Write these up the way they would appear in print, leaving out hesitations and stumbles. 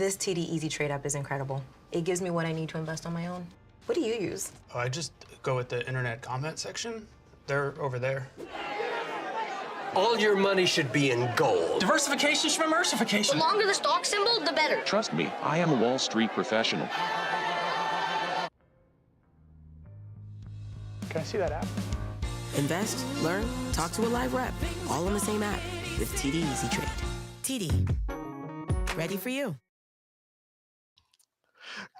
This TD Easy Trade app is incredible. It gives me what I need to invest on my own. What do you use? I just go with the internet comment section. They're over there. All your money should be in gold. Diversification, schmimmersification. The longer the stock symbol, the better. Trust me, I am a Wall Street professional. Can I see that app? Invest, learn, talk to a live rep, all on the same app with TD Easy Trade. TD, ready for you.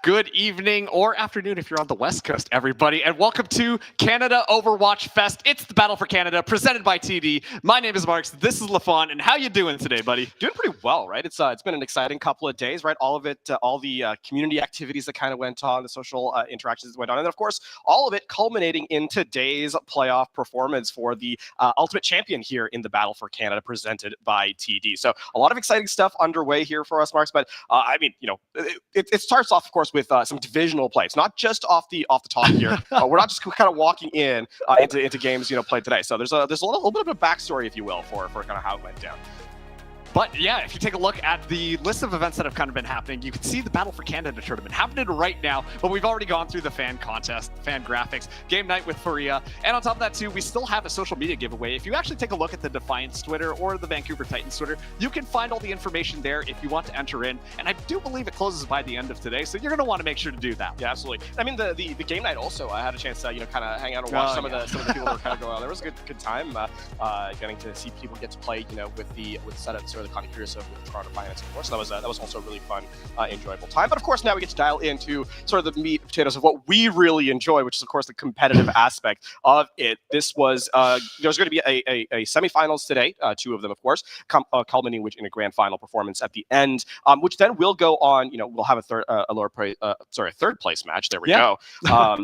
Good evening or afternoon if you're on the West Coast, everybody, and welcome to Canada Overwatch Fest. It's the Battle for Canada, presented by TD. My name is Marks. This is LaFon, and how you doing today, buddy? Doing pretty well, right? It's been an exciting couple of days, right? All of it, all the community activities that kind of went on, the social interactions that went on, and of course, all of it culminating in today's playoff performance for the Ultimate Champion here in the Battle for Canada, presented by TD. So a lot of exciting stuff underway here for us, Marks. But I mean, you know, it starts off, of course, with some divisional play. It's not just off the top here. We're not just kind of walking in into games, you know, played today. So there's a little bit of a backstory, if you will, for kind of how it went down. But yeah, if you take a look at the list of events that have kind of been happening, you can see the Battle for Canada tournament happening right now, but we've already gone through the fan contest, fan graphics, game night with Faria, and on top of that too, we still have a social media giveaway. If you actually take a look at the Defiance Twitter or the Vancouver Titans Twitter, you can find all the information there if you want to enter in, and I do believe it closes by the end of today, so you're going to want to make sure to do that. Yeah, absolutely. I mean, the game night also, I had a chance to, you know, kind of hang out and watch some of the people that were kind of going on. There was a good time getting to see people get to play, you know, with setups or the concourse of Toronto Finance, of course. So that was also a really fun, enjoyable time. But of course, now we get to dial into sort of the meat and potatoes of what we really enjoy, which is of course the competitive aspect of it. This was there's going to be a semifinals today, two of them, of course, culminating in a grand final performance at the end, which then will go on. You know, we'll have a third place match. There we go,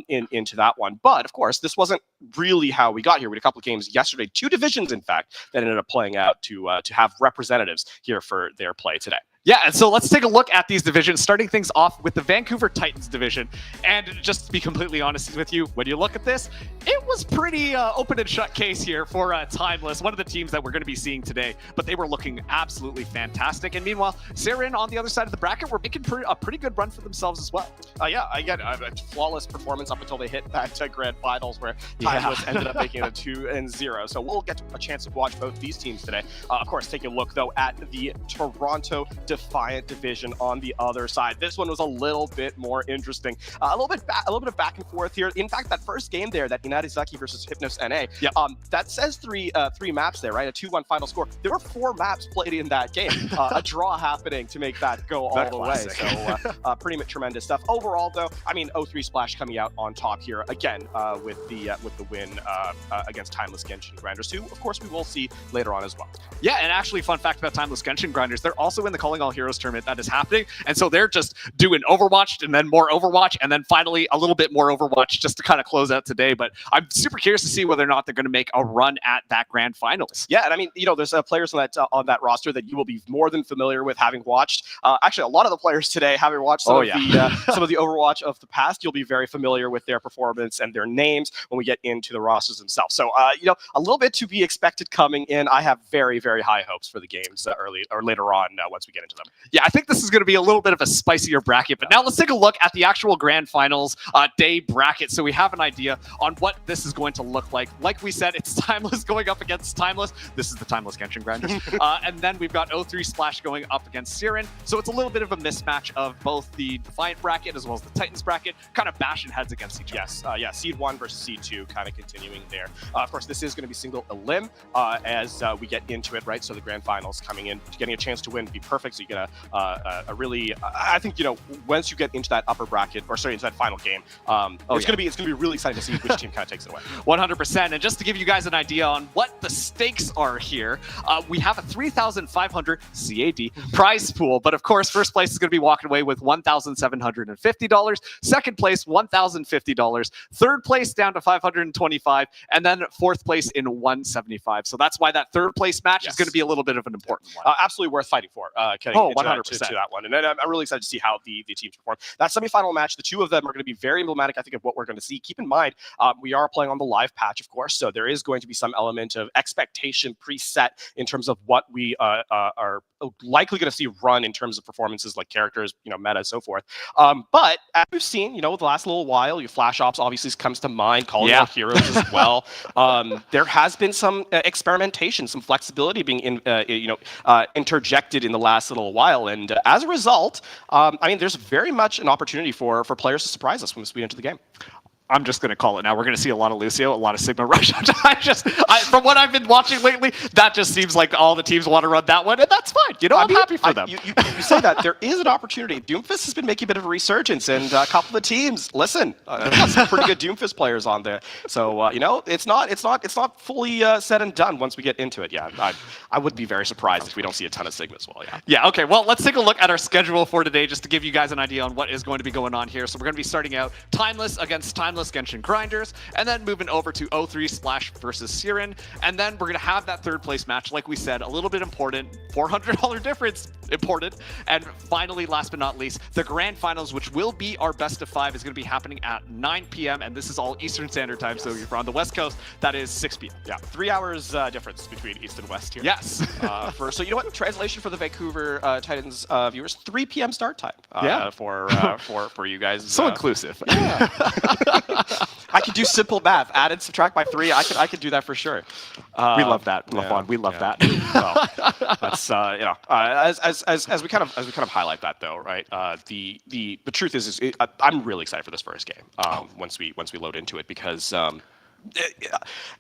into that one. But of course, this wasn't really how we got here. We had a couple of games yesterday, two divisions, in fact, that ended up playing out to have representatives here for their play today. Yeah, and so let's take a look at these divisions, starting things off with the Vancouver Titans division. And just to be completely honest with you, when you look at this, it was pretty open and shut case here for Timeless, one of the teams that we're going to be seeing today. But they were looking absolutely fantastic. And meanwhile, Sarin on the other side of the bracket were making a pretty good run for themselves as well. Yeah, again, a flawless performance up until they hit that grand finals where Timeless ended up making it a 2-0. So we'll get a chance to watch both these teams today. Of course, taking a look, though, at the Toronto Defiant division on the other side. This one was a little bit more interesting. A little bit of back and forth here. In fact, that first game there, that Inarizaki versus Hypnos NA, that says three maps there, right? A 2-1 final score. There were 4 maps played in that game. A draw happening to make that go all the way. So pretty tremendous stuff. Overall, though, I mean, 0-3 Splash coming out on top here again with the win against Timeless Genshin Grinders, who of course we will see later on as well. Yeah, and actually, fun fact about Timeless Genshin Grinders, they're also in the Calling All Heroes tournament that is happening, and so they're just doing Overwatch and then more Overwatch and then finally a little bit more Overwatch just to kind of close out today. But I'm super curious to see whether or not they're going to make a run at that grand finals. Yeah, and I mean, you know, there's players on that roster that you will be more than familiar with having watched. Actually, a lot of the players today, having watched some of the Overwatch of the past, you'll be very familiar with their performance and their names when we get into the rosters themselves. So, you know, a little bit to be expected coming in. I have very, very high hopes for the games early or later on once we get into them. Yeah, I think this is going to be a little bit of a spicier bracket, but now let's take a look at the actual grand finals day bracket so we have an idea on what this is going to look like. Like we said, it's Timeless going up against Timeless. This is the Timeless Genshin Grinders. And then we've got 0-3 Splash going up against Siren. So it's a little bit of a mismatch of both the Defiant bracket as well as the Titans bracket, kind of bashing heads against each other. Yeah, Seed 1 versus Seed 2 kind of continuing there. Of course, this is going to be single elim as we get into it, right? So the grand finals coming in, getting a chance to win would be perfect. So you get a really, I think, you know, once you get into that upper bracket, or sorry, into that final game, it's going to be really exciting to see which team kind of takes it away. 100%. And just to give you guys an idea on what the stakes are here, we have a 3,500 CAD prize pool. But of course, first place is going to be walking away with $1,750. Second place, $1,050. Third place down to $525, and then fourth place in $175. So that's why that third place match is going to be a little bit of an important one. Absolutely worth fighting for, getting into 100%. to that one. And then I'm really excited to see how the teams perform. That semifinal match, the two of them are going to be very emblematic, I think, of what we're going to see. Keep in mind, we are playing on the live patch, of course, so there is going to be some element of expectation preset in terms of what we are likely going to see run in terms of performances like characters, meta, so forth. But as we've seen, the last little while, your Flash Ops obviously comes to mind, calling out heroes as well. There has been some experimentation, some flexibility being interjected in the last little while, and as a result, there's very much an opportunity for players to surprise us when we enter the game. I'm just going to call it now. We're going to see a lot of Lucio, a lot of Sigma Rush. From what I've been watching lately, that just seems like all the teams want to run that one, and that's fine. I'm happy for them. You say that. There is an opportunity. Doomfist has been making a bit of a resurgence, and a couple of the teams, listen, got some pretty good Doomfist players on there. So, it's not fully said and done once we get into it. Yeah, I would be very surprised if we don't see a ton of Sigma as well, yeah. Yeah, okay. Well, let's take a look at our schedule for today just to give you guys an idea on what is going to be going on here. So we're going to be starting out Timeless against Timeless Genshin Grinders, and then moving over to O3 Splash versus Siren, and then we're going to have that third place match, like we said, a little bit important, $400 difference, important, and finally, last but not least, the grand finals, which will be our best of 5, is going to be happening at 9 p.m., and this is all Eastern Standard Time, so if you're on the West Coast, that is 6 p.m. Yeah, 3 hours difference between East and West here. Yes. So you know what? Translation for the Vancouver Titans viewers, 3 p.m. start time. For you guys. So inclusive. Yeah. I could do simple math. Add and subtract by 3. I could do that for sure. We love that, Lafon. We love that. Well, that's as we kind of highlight that though, right? The truth is I'm really excited for this first game. Once we load into it, because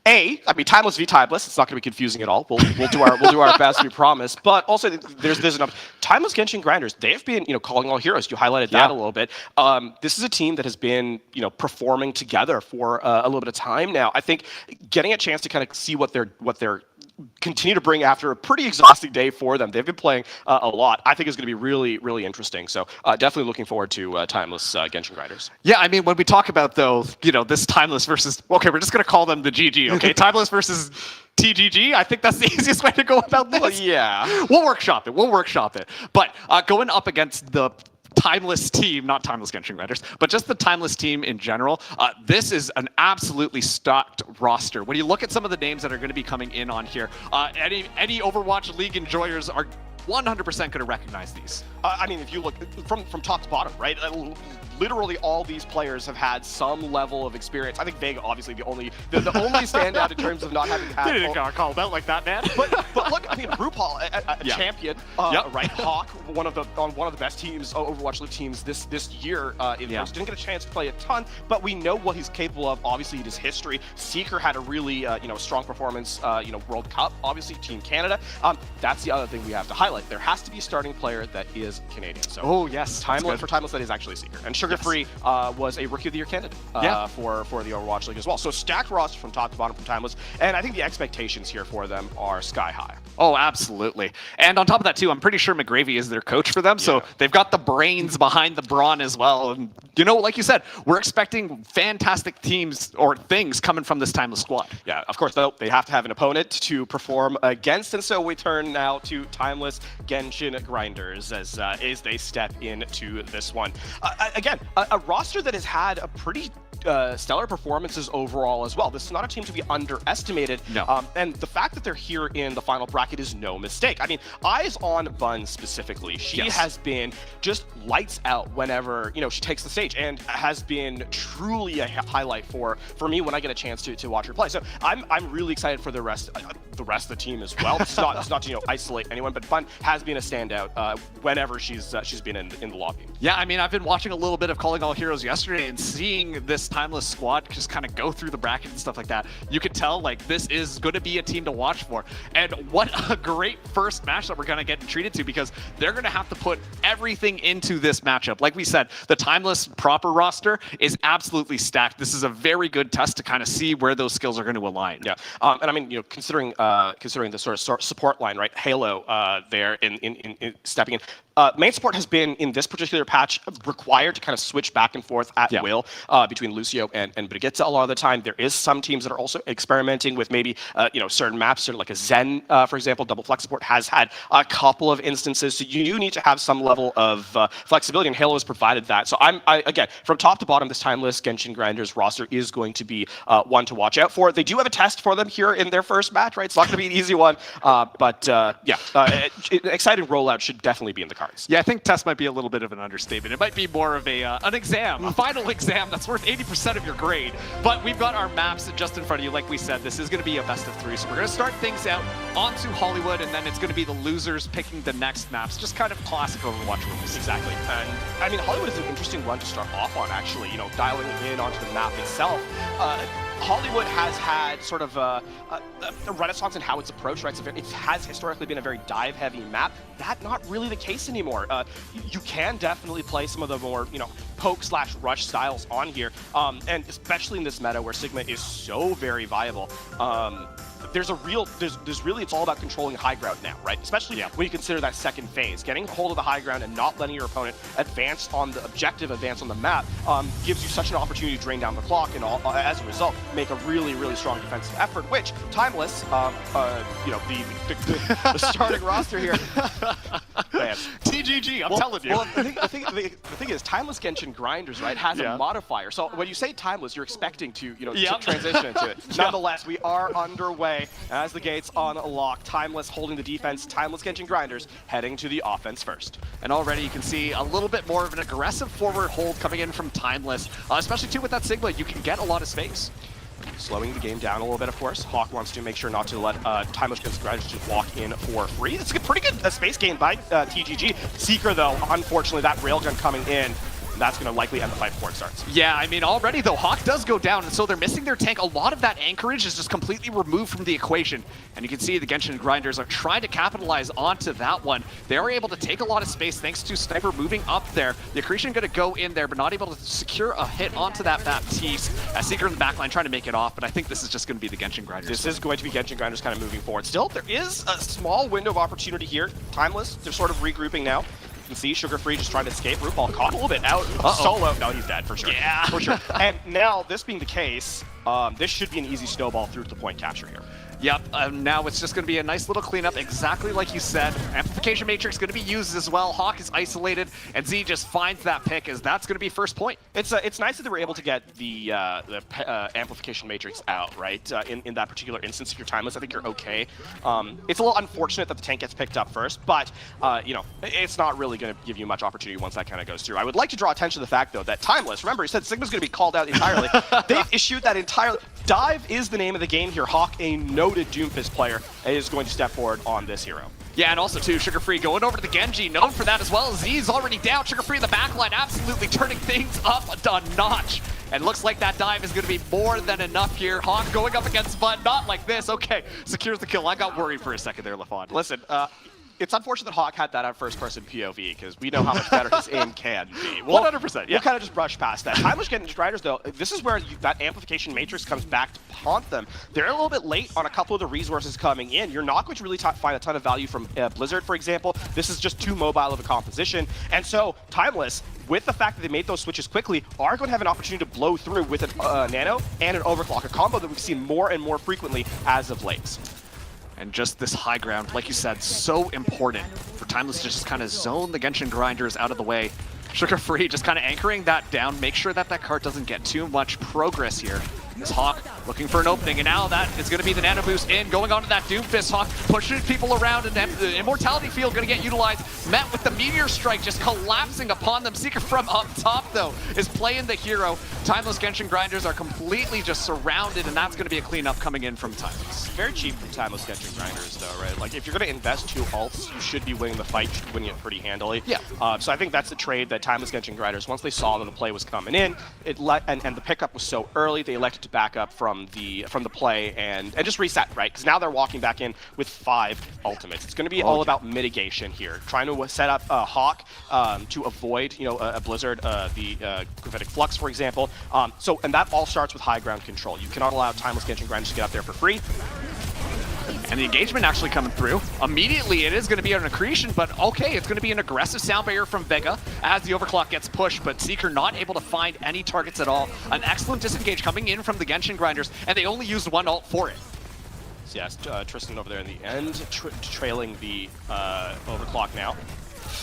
Timeless v Timeless. It's not going to be confusing at all. We'll do our best, we promise. But also, there's enough. Timeless Genshin Grinders. They've been calling all heroes. You highlighted that a little bit. This is a team that has been performing together for a little bit of time now. I think getting a chance to kind of see what they're continue to bring after a pretty exhausting day for them. They've been playing a lot. I think is going to be really, really interesting. So definitely looking forward to Timeless Genshin Grinders. Yeah, I mean, when we talk about, though, this Timeless versus... Okay, we're just going to call them the GG, okay? Timeless versus TGG, I think that's the easiest way to go about this. Well, yeah. We'll workshop it. But going up against the Timeless team, not Timeless Genshin Grinders, but just the Timeless team in general, this is an absolutely stocked roster. When you look at some of the names that are going to be coming in on here, any Overwatch League enjoyers are 100% going to recognize these. If you look from top to bottom, right? Literally all these players have had some level of experience. I think Vega, obviously, the only standout in terms of not having had. They didn't get called out like that, man. But look, RuPaul, a champion, right? Hawk, one of the best teams, Overwatch League teams this year. Didn't get a chance to play a ton, but we know what he's capable of. Obviously, his history. Seeker had a really strong performance. World Cup, obviously, Team Canada. That's the other thing we have to highlight. There has to be a starting player that is Canadian. So yes, Timeless that is actually Seeker, and Sugar Free was a Rookie of the Year candidate for the Overwatch League as well. So stacked roster from top to bottom from Timeless, and I think the expectations here for them are sky high. Oh, absolutely. And on top of that, too, I'm pretty sure McGravy is their coach for them, so they've got the brains behind the brawn as well. And, like you said, we're expecting fantastic teams or things coming from this Timeless squad. Yeah, of course, though, they have to have an opponent to perform against, and so we turn now to Timeless Genshin Grinders as they step into this one. Again, a roster that has had a pretty stellar performances overall as well. This is not a team to be underestimated. No. And the fact that they're here in the final bracket is no mistake. I mean, eyes on Bun specifically. She has been just lights out whenever, she takes the stage, and has been truly a highlight for me when I get a chance to watch her play. So I'm really excited for the rest of the team as well. This is not to isolate anyone, but Bun has been a standout whenever she's been in the lobby. Yeah, I mean, I've been watching a little bit of Calling All Heroes yesterday and seeing this Timeless squad just kind of go through the bracket and stuff like that. You could tell, this is going to be a team to watch for. And what a great first match that we're going to get treated to, because they're going to have to put everything into this matchup. Like we said, the Timeless proper roster is absolutely stacked. This is a very good test to kind of see where those skills are going to align. Yeah, and I mean, considering the sort of support line, right? Halo there in stepping in. main support has been, in this particular patch, required to kind of switch back and forth at will between Lucio and Brigitte a lot of the time. There is some teams that are also experimenting with maybe certain maps, sort of like a Zen, for example. Double flex support has had a couple of instances, so you need to have some level of flexibility, and Halo has provided that. So again, from top to bottom, this Timeless Genshin Grinders roster is going to be one to watch out for. They do have a test for them here in their first match, right? It's not going to be an easy one, but exciting rollout should definitely be in the cards. Yeah, I think test might be a little bit of an understatement. It might be more of an exam, a final exam that's worth 80% of your grade. But we've got our maps just in front of you. Like we said, this is going to be a best of 3, so we're going to start things out onto Hollywood, and then it's going to be the losers picking the next maps. Just kind of classic Overwatch rules. Exactly. And I mean, Hollywood is an interesting one to start off on, actually. Dialing in onto the map itself. Hollywood has had sort of a renaissance in how it's approached, right? So it has historically been a very dive-heavy map. That's not really the case anymore. You can definitely play some of the more, poke/rush styles on here, and especially in this meta where Sigma is so very viable. There's really, it's all about controlling high ground now, right? Especially when you consider that second phase. Getting hold of the high ground and not letting your opponent advance on the objective, advance on the map, gives you such an opportunity to drain down the clock, and as a result, make a really, really strong defensive effort, which Timeless, the starting roster here, man. TGG, I'm telling you. Well, the thing is, Timeless Genshin Grinders, right, has a modifier. So when you say Timeless, you're expecting to, to transition into it. Nonetheless, we are underway as the gates unlock. Timeless holding the defense. Timeless Genshin Grinders heading to the offense first. And already you can see a little bit more of an aggressive forward hold coming in from Timeless, especially too with that Sigma. You can get a lot of space. Slowing the game down a little bit, of course. Hawk wants to make sure not to let Timeless Genshin Grinders just walk in for free. It's a pretty good space gain by TGG. Seeker, though, unfortunately, that railgun coming in, that's going to likely end the fight before it starts. Yeah, I mean, already, though, Hawk does go down, and so they're missing their tank. A lot of that anchorage is just completely removed from the equation. And you can see the Genshin Grinders are trying to capitalize onto that one. They are able to take a lot of space thanks to Sniper moving up there. The Accretion going to go in there, but not able to secure a hit onto that Baptiste. Seeker in the backline trying to make it off, but I think this is just going to be the Genshin Grinders. This is going to be Genshin Grinders kind of moving forward. Still, there is a small window of opportunity here. Timeless, they're sort of regrouping now. You can see Sugar Free just trying to escape. RuPaul caught a little bit out. Solo. No, he's dead for sure. Yeah. For sure. And now, this being the case, this should be an easy snowball through to the point capture here. Yep, now it's just going to be a nice little cleanup, exactly like you said. Amplification Matrix going to be used as well. Hawk is isolated, and Z just finds that pick, as that's going to be first point. It's nice that they were able to get the Amplification Matrix out, right? In that particular instance, if you're Timeless, I think you're okay. It's a little unfortunate that the tank gets picked up first, but, it's not really going to give you much opportunity once that kind of goes through. I would like to draw attention to the fact, though, that Timeless, remember, he said Sigma's going to be called out entirely. They've issued that entirely. Dive is the name of the game here. Hawk, a noted Doomfist player, is going to step forward on this hero. Yeah, and also, too, Sugar Free going over to the Genji, known for that as well. Z's already down. Sugar Free in the backline, absolutely turning things up a notch. And looks like that dive is going to be more than enough here. Hawk going up against Bud, not like this. Okay, secures the kill. I got worried for a second there, LaFond. Listen, it's unfortunate that Hawk had that on first-person POV, because we know how much better his aim can be. 100%, yeah. We'll kind of just brush past that. Timeless Genshin Grinders, though, this is where that Amplification Matrix comes back to haunt them. They're a little bit late on a couple of the resources coming in. You're not going to really find a ton of value from Blizzard, for example. This is just too mobile of a composition. And so, Timeless, with the fact that they made those switches quickly, are going to have an opportunity to blow through with a Nano and an Overclock, a combo that we've seen more and more frequently as of late. And just this high ground, like you said, so important for Timeless to just kind of zone the Genshin Grinders out of the way. Sugar Free just kind of anchoring that down, make sure that that cart doesn't get too much progress here. This Hawk looking for an opening, and now that is going to be the Nano Boost in, going on to that Doomfist. Hawk pushing people around, and the Immortality Field going to get utilized. Met with the Meteor Strike just collapsing upon them. Seeker from up top, though, is playing the hero. Timeless Genshin Grinders are completely just surrounded, and that's going to be a cleanup coming in from Timeless. Very cheap from Timeless Genshin Grinders, though, right? Like, if you're going to invest 2 ults, you should be winning the fight. You should be winning it pretty handily. Yeah. So I think that's the trade that Timeless Genshin Grinders, once they saw that the play was coming in, and the pickup was so early, they elected to back up from the play and just reset, right? Because now they're walking back in with 5 ultimates. It's going to be all about mitigation here, trying to set up Hawk to avoid, a Blizzard, the Gravitic Flux, for example. And that all starts with high ground control. You cannot allow Timeless Genshin Grinders to get up there for free. And the engagement actually coming through. Immediately, it is going to be an accretion, but okay, it's going to be an aggressive sound barrier from Vega as the overclock gets pushed, but Seeker not able to find any targets at all. An excellent disengage coming in from the Genshin Grinders, and they only used one ult for it. So yes, Tristan over there in the end, trailing the overclock now.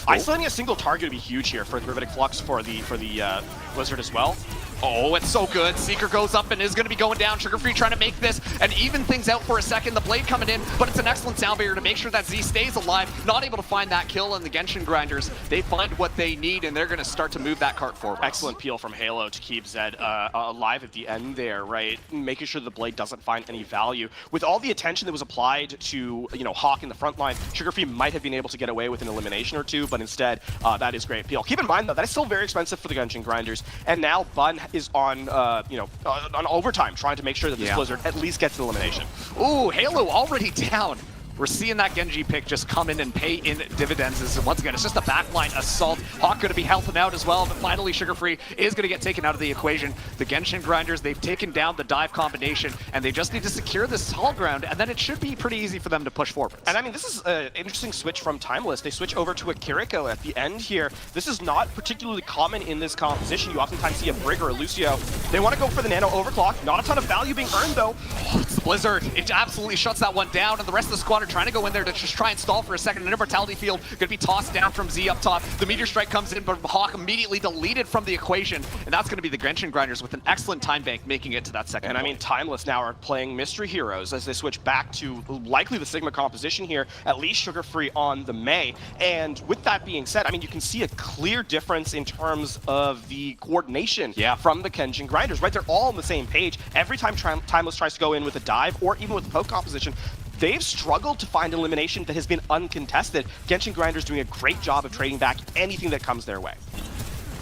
Isolating a single target would be huge here for the Gravitic Flux for the Blizzard as well. Oh, it's so good. Seeker goes up and is going to be going down. Sugar Free trying to make this and even things out for a second. The Blade coming in, but it's an excellent sound barrier to make sure that Z stays alive. Not able to find that kill, and the Genshin Grinders, they find what they need, and they're going to start to move that cart forward. Excellent peel from Halo to keep Zed alive at the end there, right? Making sure the Blade doesn't find any value. With all the attention that was applied to, Hawk in the front line, Sugar Free might have been able to get away with an elimination or two, but instead, that is great peel. Keep in mind, though, that is still very expensive for the Genshin Grinders, and now Bun is on, on overtime, trying to make sure that this Blizzard at least gets an elimination. Ooh, Halo already down. We're seeing that Genji pick just come in and pay in dividends. Once again, it's just a backline assault. Hawk going to be helping out as well, but finally Sugar Free is going to get taken out of the equation. The Genshin Grinders, they've taken down the dive combination, and they just need to secure this tall ground, and then it should be pretty easy for them to push forward. And I mean, this is an interesting switch from Timeless. They switch over to a Kiriko at the end here. This is not particularly common in this composition. You oftentimes see a Brig or a Lucio. They want to go for the Nano Overclock. Not a ton of value being earned, though. Oh, it's the Blizzard. It absolutely shuts that one down, and the rest of the squad are trying to go in there to just try and stall for a second. An Immortality Field going to be tossed down from Z up top. The Meteor Strike comes in, but Hawk immediately deleted from the equation, and that's going to be the Genshin Grinders with an excellent time bank making it to that second And point. I mean, Timeless now are playing Mystery Heroes as they switch back to likely the Sigma composition here, at least Sugar Free on the Mei. And with that being said, I mean, you can see a clear difference in terms of the coordination from the Genshin Grinders, right? They're all on the same page. Every time Timeless tries to go in with a dive or even with a poke composition, they've struggled to find elimination that has been uncontested. Genshin Grinders doing a great job of trading back anything that comes their way.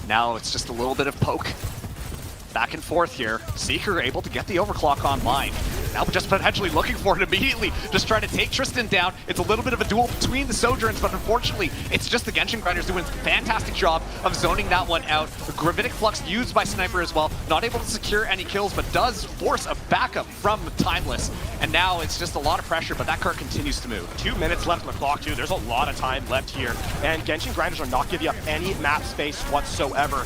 Now it's just a little bit of poke. Back and forth here. Seeker able to get the overclock online. Now just potentially looking for it immediately. Just trying to take Tristan down. It's a little bit of a duel between the Sojourns, but unfortunately, it's just the Genshin Grinders doing a fantastic job of zoning that one out. The Gravitic Flux used by Sniper as well. Not able to secure any kills, but does force a backup from Timeless. And now it's just a lot of pressure, but that cart continues to move. 2 minutes left on the clock, too. There's a lot of time left here. And Genshin Grinders are not giving up any map space whatsoever.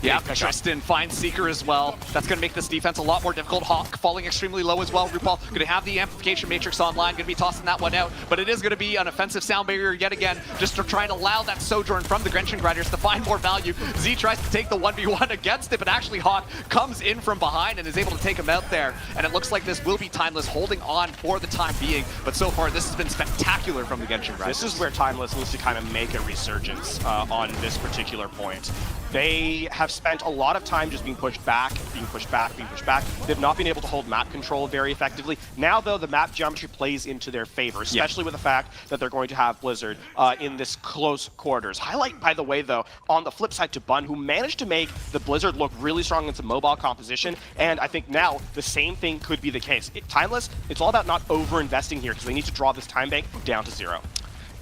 Yeah, Tristan finds Seeker as well. That's going to make this defense a lot more difficult. Hawk falling extremely low as well. RuPaul going to have the Amplification Matrix online, going to be tossing that one out. But it is going to be an offensive sound barrier yet again, just to try and allow that Sojourn from the Genshin Grinders to find more value. Z tries to take the 1v1 against it, but actually Hawk comes in from behind and is able to take him out there. And it looks like this will be Timeless holding on for the time being. But so far, this has been spectacular from the Genshin Grinders. This is where Timeless needs to kind of make a resurgence on this particular point. They have spent a lot of time just being pushed back, being pushed back, being pushed back. They've not been able to hold map control very effectively. Now, though, the map geometry plays into their favor, especially with the fact that they're going to have Blizzard in this close quarters. Highlight, by the way, though, on the flip side to Bun, who managed to make the Blizzard look really strong against a mobile composition, and I think now the same thing could be the case. Timeless, it's all about not over-investing here, because they need to draw this time bank down to 0.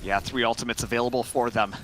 Yeah, 3 ultimates available for them.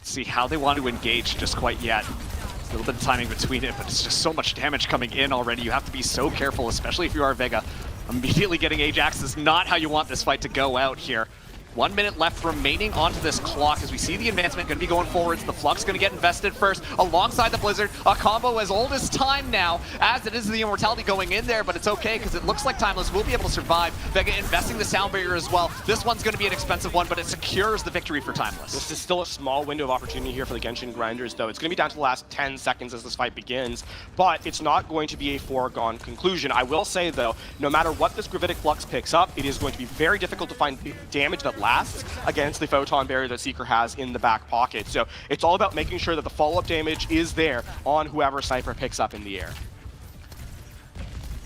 See how they want to engage just quite yet. A little bit of timing between it, but it's just so much damage coming in already. You have to be so careful, especially if you are Vega. Immediately getting Ajax is not how you want this fight to go out here. 1 minute left remaining onto this clock as we see the advancement going to be going forwards. The Flux going to get invested first alongside the Blizzard. A combo as old as time now, as it is the Immortality going in there, but it's okay because it looks like Timeless will be able to survive. Vega investing the sound barrier as well. This one's going to be an expensive one, but it secures the victory for Timeless. This is still a small window of opportunity here for the Genshin Grinders, though. It's going to be down to the last 10 seconds as this fight begins, but it's not going to be a foregone conclusion. I will say, though, no matter what this Gravitic Flux picks up, it is going to be very difficult to find damage that lasts against the photon barrier that Seeker has in the back pocket. So it's all about making sure that the follow-up damage is there on whoever Sniper picks up in the air.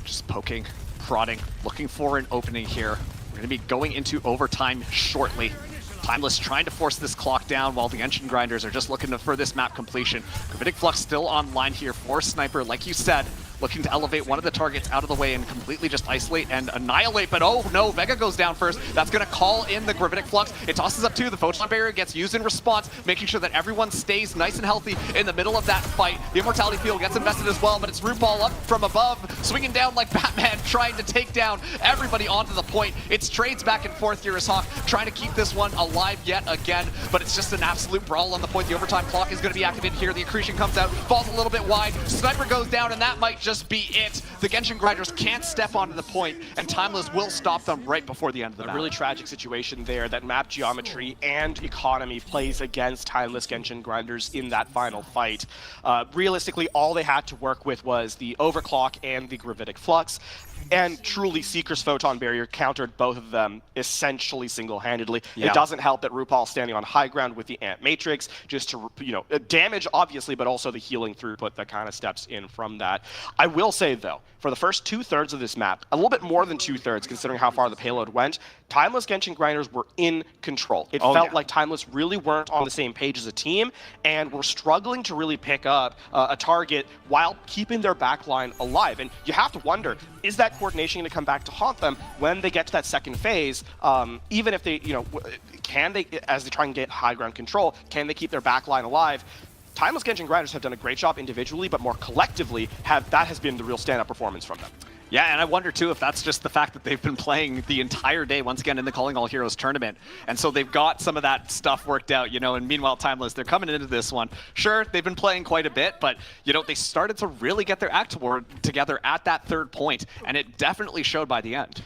Just poking, prodding, looking for an opening here. We're going to be going into overtime shortly. Timeless trying to force this clock down while the Genshin Grinders are just looking for this map completion. Gravitic Flux still online here for Sniper, like you said. looking to elevate one of the targets out of the way and completely just isolate and annihilate. But oh no, Vega goes down first. That's going to call in the Gravitic Flux. It tosses up too. The Photon Barrier gets used in response, making sure that everyone stays nice and healthy in the middle of that fight. The Immortality Field gets invested as well, but it's RuPaul up from above, swinging down like Batman, trying to take down everybody onto the point. It's trades back and forth here as Hawk trying to keep this one alive yet again, but it's just an absolute brawl on the point. The overtime clock is going to be activated here. The accretion comes out, falls a little bit wide. Sniper goes down, and that might just be it. The Genshin Grinders can't step onto the point, and Timeless will stop them right before the end of the battle. A really tragic situation there that map geometry and economy plays against Timeless Genshin Grinders in that final fight. Realistically, all they had to work with was the overclock and the Gravitic Flux, and truly Seeker's Photon Barrier countered both of them essentially single-handedly. Yeah. It doesn't help that RuPaul's standing on high ground with the Ant Matrix, just to, damage obviously, but also the healing throughput that kind of steps in from that. I will say though, for the first 2/3 of this map, a little bit more than 2/3 considering how far the payload went, Timeless Genshin Grinders were in control. It felt like Timeless really weren't on the same page as a team and were struggling to really pick up a target while keeping their backline alive. And you have to wonder, is that coordination going to come back to haunt them when they get to that second phase? Even if they, can they, as they try and get high ground control, can they keep their backline alive? Timeless Genshin Grinders have done a great job individually, but more collectively, that has been the real stand-up performance from them. Yeah, and I wonder too if that's just the fact that they've been playing the entire day, once again, in the Calling All Heroes tournament. And so they've got some of that stuff worked out, and meanwhile, Timeless, they're coming into this one. Sure, they've been playing quite a bit, but, they started to really get their act together at that third point, and it definitely showed by the end.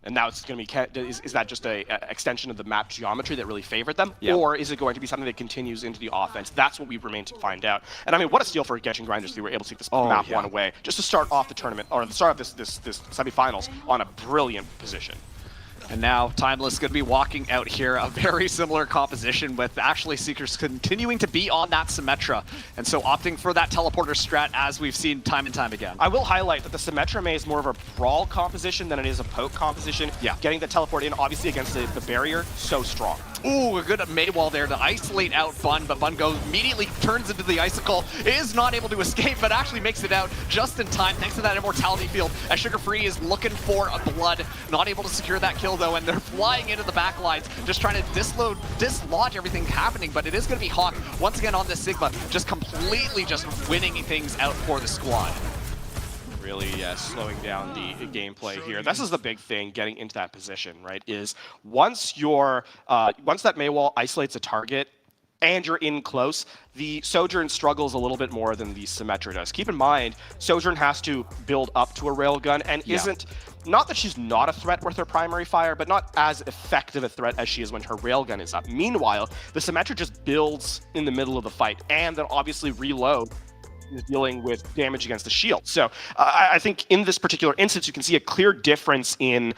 And now it's going to be, is that just a extension of the map geometry that really favored them? Yeah. Or is it going to be something that continues into the offense? That's what we remain to find out. And I mean, what a steal for Genshin Grinders they were able to take this map one away, just to start off the tournament, or the start of this semifinals on a brilliant position. And now Timeless is going to be walking out here, a very similar composition with actually Seekers continuing to be on that Symmetra. And so opting for that teleporter strat as we've seen time and time again. I will highlight that the Symmetra May is more of a brawl composition than it is a poke composition. Yeah. Getting the teleport in, obviously against the barrier, so strong. Ooh, a good May wall there to isolate out Bun, but Bun goes, immediately turns into the icicle, is not able to escape, but actually makes it out just in time thanks to that Immortality Field, as Sugar Free is looking for a blood, not able to secure that kill though, and they're flying into the back lines, just trying to dislodge everything happening, but it is going to be Hawk, once again on this Sigma, just completely just winning things out for the squad. Really slowing down the gameplay here. This is the big thing getting into that position, right? Is once that May wall isolates a target and you're in close, the Sojourn struggles a little bit more than the Symmetra does. Keep in mind, Sojourn has to build up to a railgun and isn't, not that she's not a threat with her primary fire, but not as effective a threat as she is when her railgun is up. Meanwhile, the Symmetra just builds in the middle of the fight and then obviously reload is dealing with damage against the shield. So I think in this particular instance, you can see a clear difference in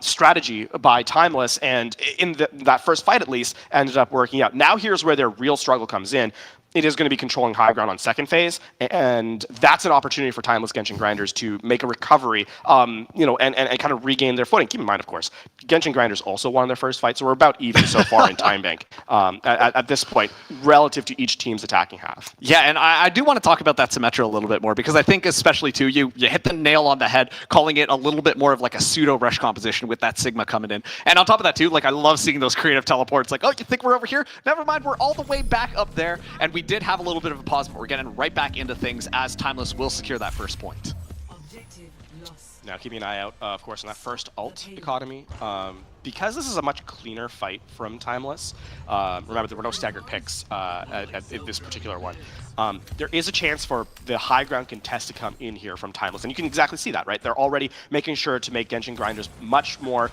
strategy by Timeless, and in that first fight at least, ended up working out. Now here's where their real struggle comes in. It is going to be controlling high ground on second phase, and that's an opportunity for Timeless Genshin Grinders to make a recovery, and kind of regain their footing. Keep in mind, of course, Genshin Grinders also won their first fight, so we're about even so far in time bank at this point, relative to each team's attacking half. Yeah, and I do want to talk about that Symmetra a little bit more, because I think especially too, you hit the nail on the head, calling it a little bit more of like a pseudo rush composition with that Sigma coming in. And on top of that too, like I love seeing those creative teleports, like, oh, you think we're over here? Never mind, we're all the way back up there, and we did have a little bit of a pause, but we're getting right back into things as Timeless will secure that first point. Now keeping an eye out, of course, on that first ult economy. Because this is a much cleaner fight from Timeless, remember there were no staggered picks at this particular one. There is a chance for the high ground contest to come in here from Timeless, and you can exactly see that, right? They're already making sure to make Genshin Grinders much more,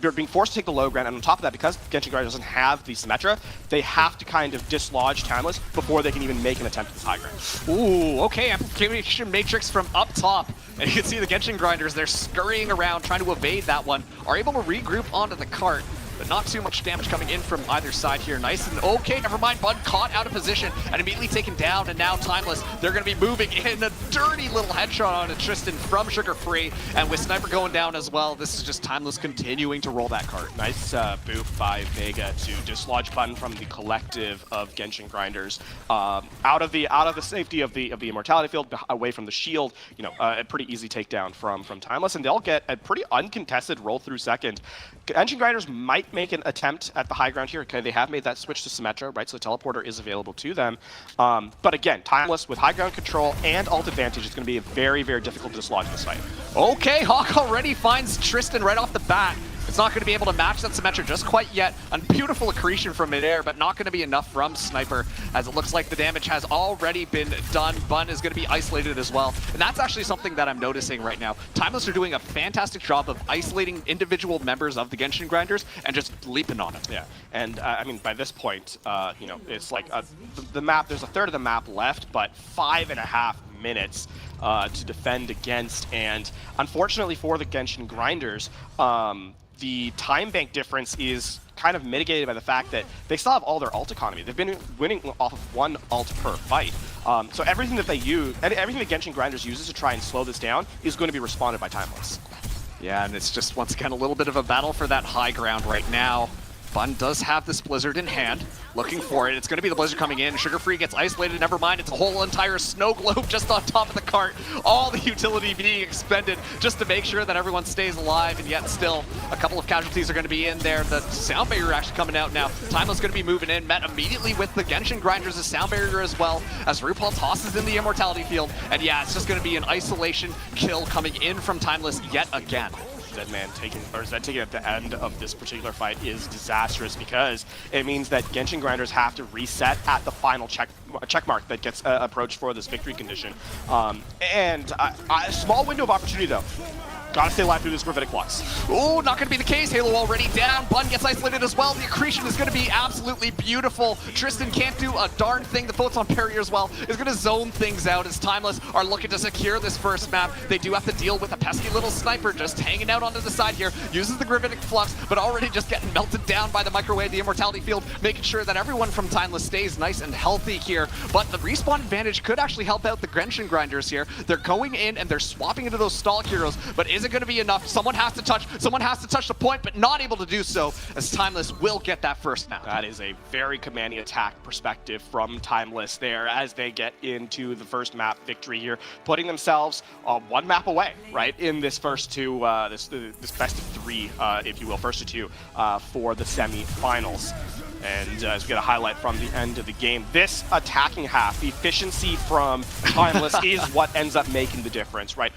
they're being forced to take the low ground, and on top of that, because Genshin Grinders doesn't have the Symmetra, they have to kind of dislodge Timeless before they can even make an attempt at this high ground. Ooh, okay, Amplification Matrix from up top, and you can see the Genshin Grinders, they're scurrying around, trying to evade that one, are able to regroup onto the cart, but not too much damage coming in from either side here. Nice and okay, never mind. Bun caught out of position and immediately taken down, and now Timeless, they're going to be moving in a dirty little headshot on Tristan from Sugar Free, and with Sniper going down as well, this is just Timeless continuing to roll that cart. Nice boot by Vega to dislodge Bun from the collective of Genshin grinders, out of the safety of the immortality field, away from the shield. You know, a pretty easy takedown from Timeless, and they'll get a pretty uncontested roll through second. Genshin grinders might make an attempt at the high ground here. Okay, they have made that switch to Symmetra, right? So the teleporter is available to them. But again, Timeless with high ground control and ult advantage, it's going to be very, very difficult to dislodge this fight. Okay, Hawk already finds Tristan right off the bat. It's not going to be able to match that Symmetra just quite yet. A beautiful accretion from midair, but not going to be enough from Sniper, as it looks like the damage has already been done. Bun is going to be isolated as well. And that's actually something that I'm noticing right now. Timeless are doing a fantastic job of isolating individual members of the Genshin grinders and just leaping on it. Yeah, and I mean, by this point, you know, it's like the map, there's a third of the map left, but 5.5 minutes to defend against. And unfortunately for the Genshin grinders, the time bank difference is kind of mitigated by the fact that they still have all their ult economy. They've been winning off of 1 ult per fight. So everything that they use, everything that Genshin grinders uses to try and slow this down is going to be responded by Timeless. Yeah, and it's just, once again, a little bit of a battle for that high ground right now. Bun does have this Blizzard in hand, looking for it. It's going to be the Blizzard coming in. Sugar Free gets isolated, never mind. It's a whole entire snow globe just on top of the cart. All the utility being expended just to make sure that everyone stays alive, and yet still a couple of casualties are going to be in there. The sound barrier actually coming out now. Timeless going to be moving in, met immediately with the Genshin grinders' sound barrier as well, as RuPaul tosses in the immortality field. And yeah, it's just going to be an isolation kill coming in from Timeless yet again. Zedman taking at the end of this particular fight is disastrous, because it means that Genshin grinders have to reset at the final check mark that gets approached for this victory condition. And a small window of opportunity though. Gotta stay alive through this Gravitic Flux. Oh, not gonna be the case. Halo already down. Bun gets isolated as well. The accretion is gonna be absolutely beautiful. Tristan can't do a darn thing. The Photon Barrier as well is gonna zone things out as Timeless are looking to secure this first map. They do have to deal with a pesky little Sniper just hanging out onto the side here. Uses the Gravitic Flux, but already just getting melted down by the microwave, the immortality field, making sure that everyone from Timeless stays nice and healthy here. But the respawn advantage could actually help out the Genshin grinders here. They're going in and they're swapping into those Stalk heroes, but is it going to be enough? Someone has to touch the point, but not able to do so, as Timeless will get that first map. That is a very commanding attack perspective from Timeless there as they get into the first map victory here, putting themselves 1 map away, right, in this first two, this best of 3, if you will, first of 2 for the semi-finals. And as we get a highlight from the end of the game, this attacking half, the efficiency from Timeless is what ends up making the difference, right?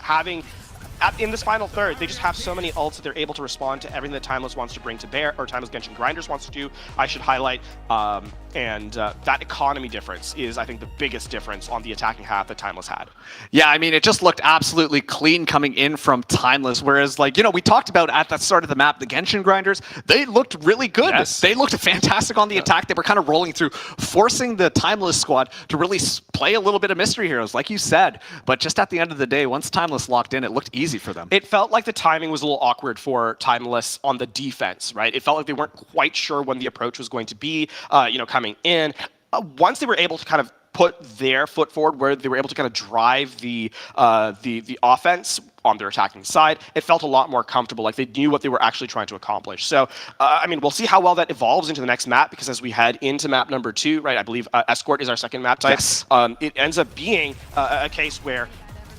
In this final third, they just have so many ults that they're able to respond to everything that Timeless wants to bring to bear, or Timeless Genshin grinders wants to do, I should highlight. And that economy difference is, I think, the biggest difference on the attacking half that Timeless had. Yeah, I mean, it just looked absolutely clean coming in from Timeless, whereas, like, you know, we talked about at the start of the map, the Genshin grinders, they looked really good. Yes. They looked fantastic on the attack. They were kind of rolling through, forcing the Timeless squad to really play a little bit of mystery heroes, like you said. But just at the end of the day, once Timeless locked in, it looked easy for them. It felt like the timing was a little awkward for Timeless on the defense, right? It felt like they weren't quite sure when the approach was going to be, you know, coming in. Once they were able to kind of put their foot forward, where they were able to kind of drive the offense on their attacking side, it felt a lot more comfortable, like they knew what they were actually trying to accomplish. So, I mean, we'll see how well that evolves into the next map, because as we head into map number 2, right, I believe Escort is our second map type. Yes. It ends up being a case where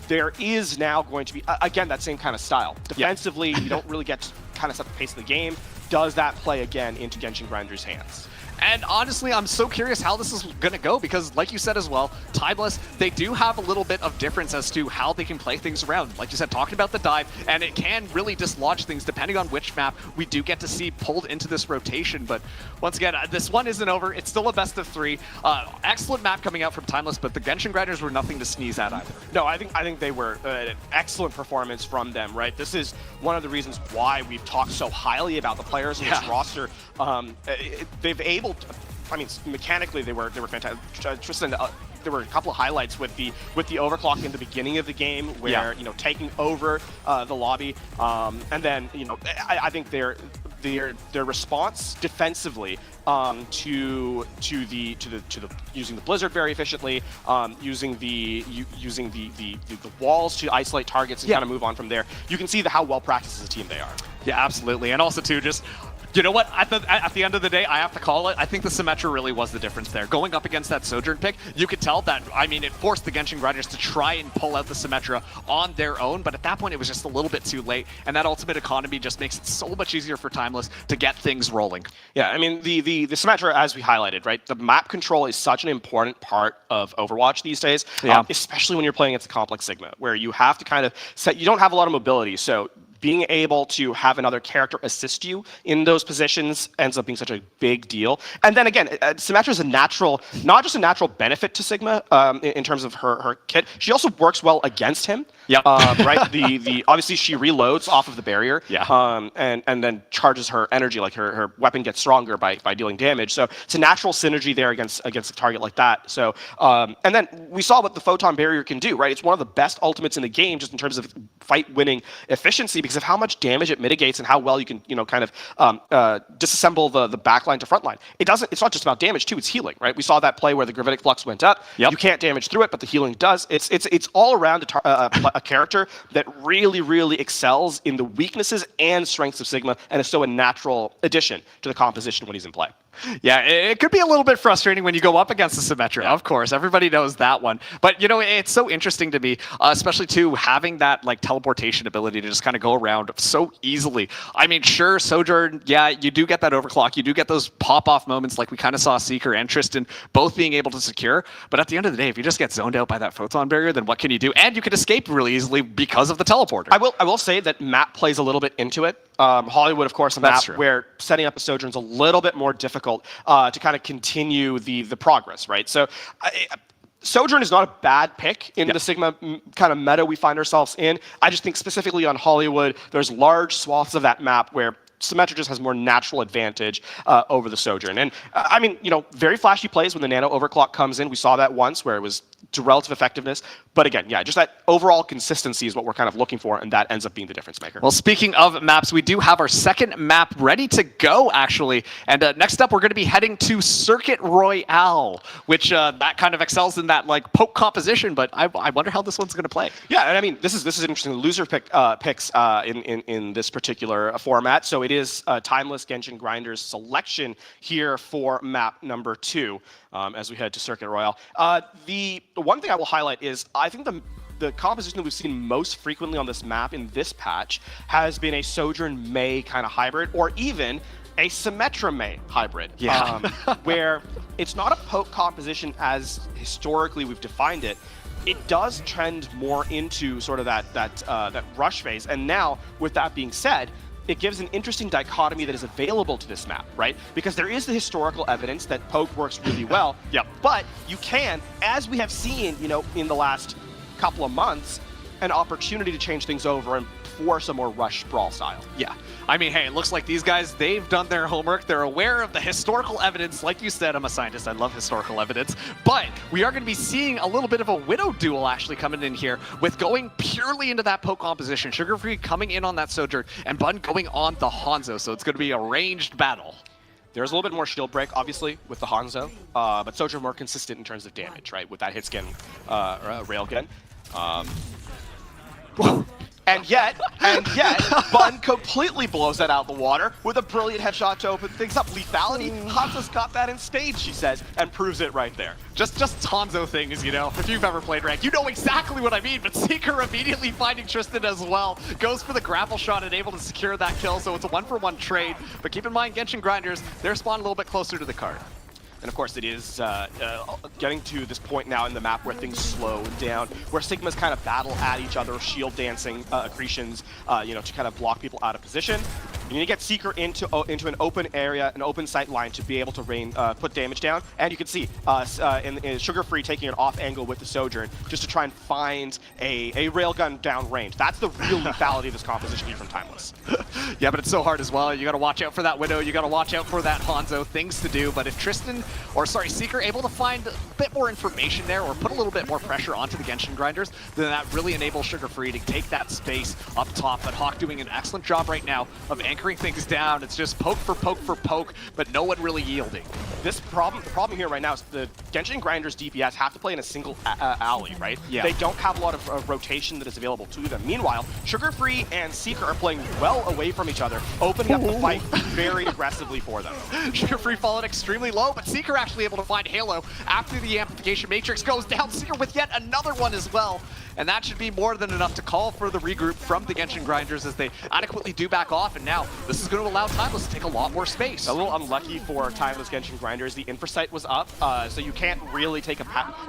there is now going to be, again, that same kind of style. Defensively, you don't really get to kind of set the pace of the game. Does that play again into Genshin grinders' hands? And honestly, I'm so curious how this is going to go, because like you said as well, Timeless, they do have a little bit of difference as to how they can play things around. Like you said, talking about the dive, and it can really dislodge things depending on which map we do get to see pulled into this rotation. But once again, this one isn't over. It's still a best of 3. Excellent map coming out from Timeless, but the Genshin grinders were nothing to sneeze at either. No, I think they were an excellent performance from them, right? This is one of the reasons why we've talked so highly about the players in this roster. They've able to, I mean, mechanically they were fantastic. Tristan, there were a couple of highlights with the overclock in the beginning of the game, where you know, taking over the lobby, and then, you know, I think their response defensively to using the blizzard very efficiently, using the walls to isolate targets and kind of move on from there. You can see how well practiced as a team they are. Yeah, absolutely. And also too, just you know what? At the end of the day, I have to call it. I think the Symmetra really was the difference there. Going up against that Sojourn pick, you could tell that, I mean, it forced the Genshin Grinders to try and pull out the Symmetra on their own, but at that point, it was just a little bit too late, and that ultimate economy just makes it so much easier for Timeless to get things rolling. Yeah, I mean, the Symmetra, as we highlighted, right? The map control is such an important part of Overwatch these days, especially when you're playing against a complex Sigma, where you have to kind of set, you don't have a lot of mobility, so being able to have another character assist you in those positions ends up being such a big deal. And then again, Symmetra is a natural, not just a natural benefit to Sigma in terms of her kit. She also works well against him. Yep. Right. The obviously she reloads off of the barrier. Yeah. And then charges her energy, like her weapon gets stronger by dealing damage. So it's a natural synergy there against a target like that. So and then we saw what the photon barrier can do. Right. It's one of the best ultimates in the game, just in terms of fight winning efficiency, because of how much damage it mitigates and how well you can, kind of disassemble the backline to frontline. It's not just about damage too, it's healing, right? We saw that play where the gravitic flux went up. Yep. You can't damage through it, but the healing does. It's all around a character that really, really excels in the weaknesses and strengths of Sigma, and is so a natural addition to the composition when he's in play. Yeah, it could be a little bit frustrating when you go up against the Symmetra, of course. Everybody knows that one. But, it's so interesting to me, especially, too, having that, teleportation ability to just kind of go around so easily. I mean, sure, Sojourn, yeah, you do get that overclock. You do get those pop-off moments like we kind of saw Seeker and Tristan both being able to secure. But at the end of the day, if you just get zoned out by that photon barrier, then what can you do? And you can escape really easily because of the teleporter. I will say that map plays a little bit into it. Hollywood, of course, a map where setting up a Sojourn's a little bit more difficult to kind of continue the progress, right? So Sojourn is not a bad pick in the Sigma kind of meta we find ourselves in. I just think specifically on Hollywood, there's large swaths of that map where Symmetra just has more natural advantage over the Sojourn. And I mean, very flashy plays when the nano overclock comes in. We saw that once where it was to relative effectiveness. But again, yeah, just that overall consistency is what we're kind of looking for, and that ends up being the difference maker. Well, speaking of maps, we do have our second map ready to go, actually. And next up, we're going to be heading to Circuit Royale, which that kind of excels in that poke composition, but I wonder how this one's going to play. Yeah, and I mean, this is interesting. The loser picks in this particular format. So it is Timeless Genshin Grinders selection here for map number 2 as we head to Circuit Royale. The one thing I will highlight is I think the composition that we've seen most frequently on this map in this patch has been a Sojourn Mei kind of hybrid, or even a Symmetra Mei hybrid. Yeah. Where it's not a poke composition as historically we've defined it. It does trend more into sort of that rush phase. And now, with that being said, it gives an interesting dichotomy that is available to this map, right? Because there is the historical evidence that poke works really well. Yep. But you can, as we have seen, in the last couple of months, an opportunity to change things over and force a more rush sprawl style. Yeah. I mean, hey, it looks like these guys, they've done their homework. They're aware of the historical evidence. Like you said, I'm a scientist. I love historical evidence. But we are going to be seeing a little bit of a Widow duel actually coming in here with going purely into that poke composition. Sugar Free coming in on that Sojourn and Bun going on the Hanzo. So it's going to be a ranged battle. There's a little bit more shield break, obviously, with the Hanzo, but Sojourn more consistent in terms of damage, right? With that hitscan railgun. And yet, Bun completely blows that out of the water with a brilliant headshot to open things up. Lethality, Hanzo's got that in spades, she says, and proves it right there. Just Hanzo things, if you've ever played rank, you know exactly what I mean, but Seeker immediately finding Tristan as well. Goes for the grapple shot and able to secure that kill, so it's a 1-for-1 trade. But keep in mind, Genshin Grinders, they're spawned a little bit closer to the card. And of course, it is getting to this point now in the map where things slow down, where Sigmas kind of battle at each other, shield dancing accretions, to kind of block people out of position. You need to get Seeker into an open area, an open sight line to be able to put damage down. And you can see in Sugar Free taking an off angle with the Sojourn just to try and find a railgun down range. That's the real lethality of this composition here from Timeless. Yeah, but it's so hard as well. You got to watch out for that Widow. You got to watch out for that Hanzo. Things to do. But if Tristan, or sorry, Seeker, able to find a bit more information there or put a little bit more pressure onto the Genshin Grinders, then that really enables Sugar Free to take that space up top. But Hawk doing an excellent job right now of anchoring things down. It's just poke for poke for poke, but no one really yielding. The problem here right now is the Genshin Grinders DPS have to play in a single alley, right? Yeah. They don't have a lot of rotation that is available to them. Meanwhile, Sugar Free and Seeker are playing well away from each other, opening up the fight very aggressively for them. Sugar Free falling extremely low, but Seeker actually able to find Halo after the Amplification Matrix goes down. Seeker with yet another one as well. And that should be more than enough to call for the regroup from the Genshin Grinders as they adequately do back off. And now this is going to allow Timeless to take a lot more space. A little unlucky for Timeless Genshin Grinders. The Infrasight was up, so you can't really take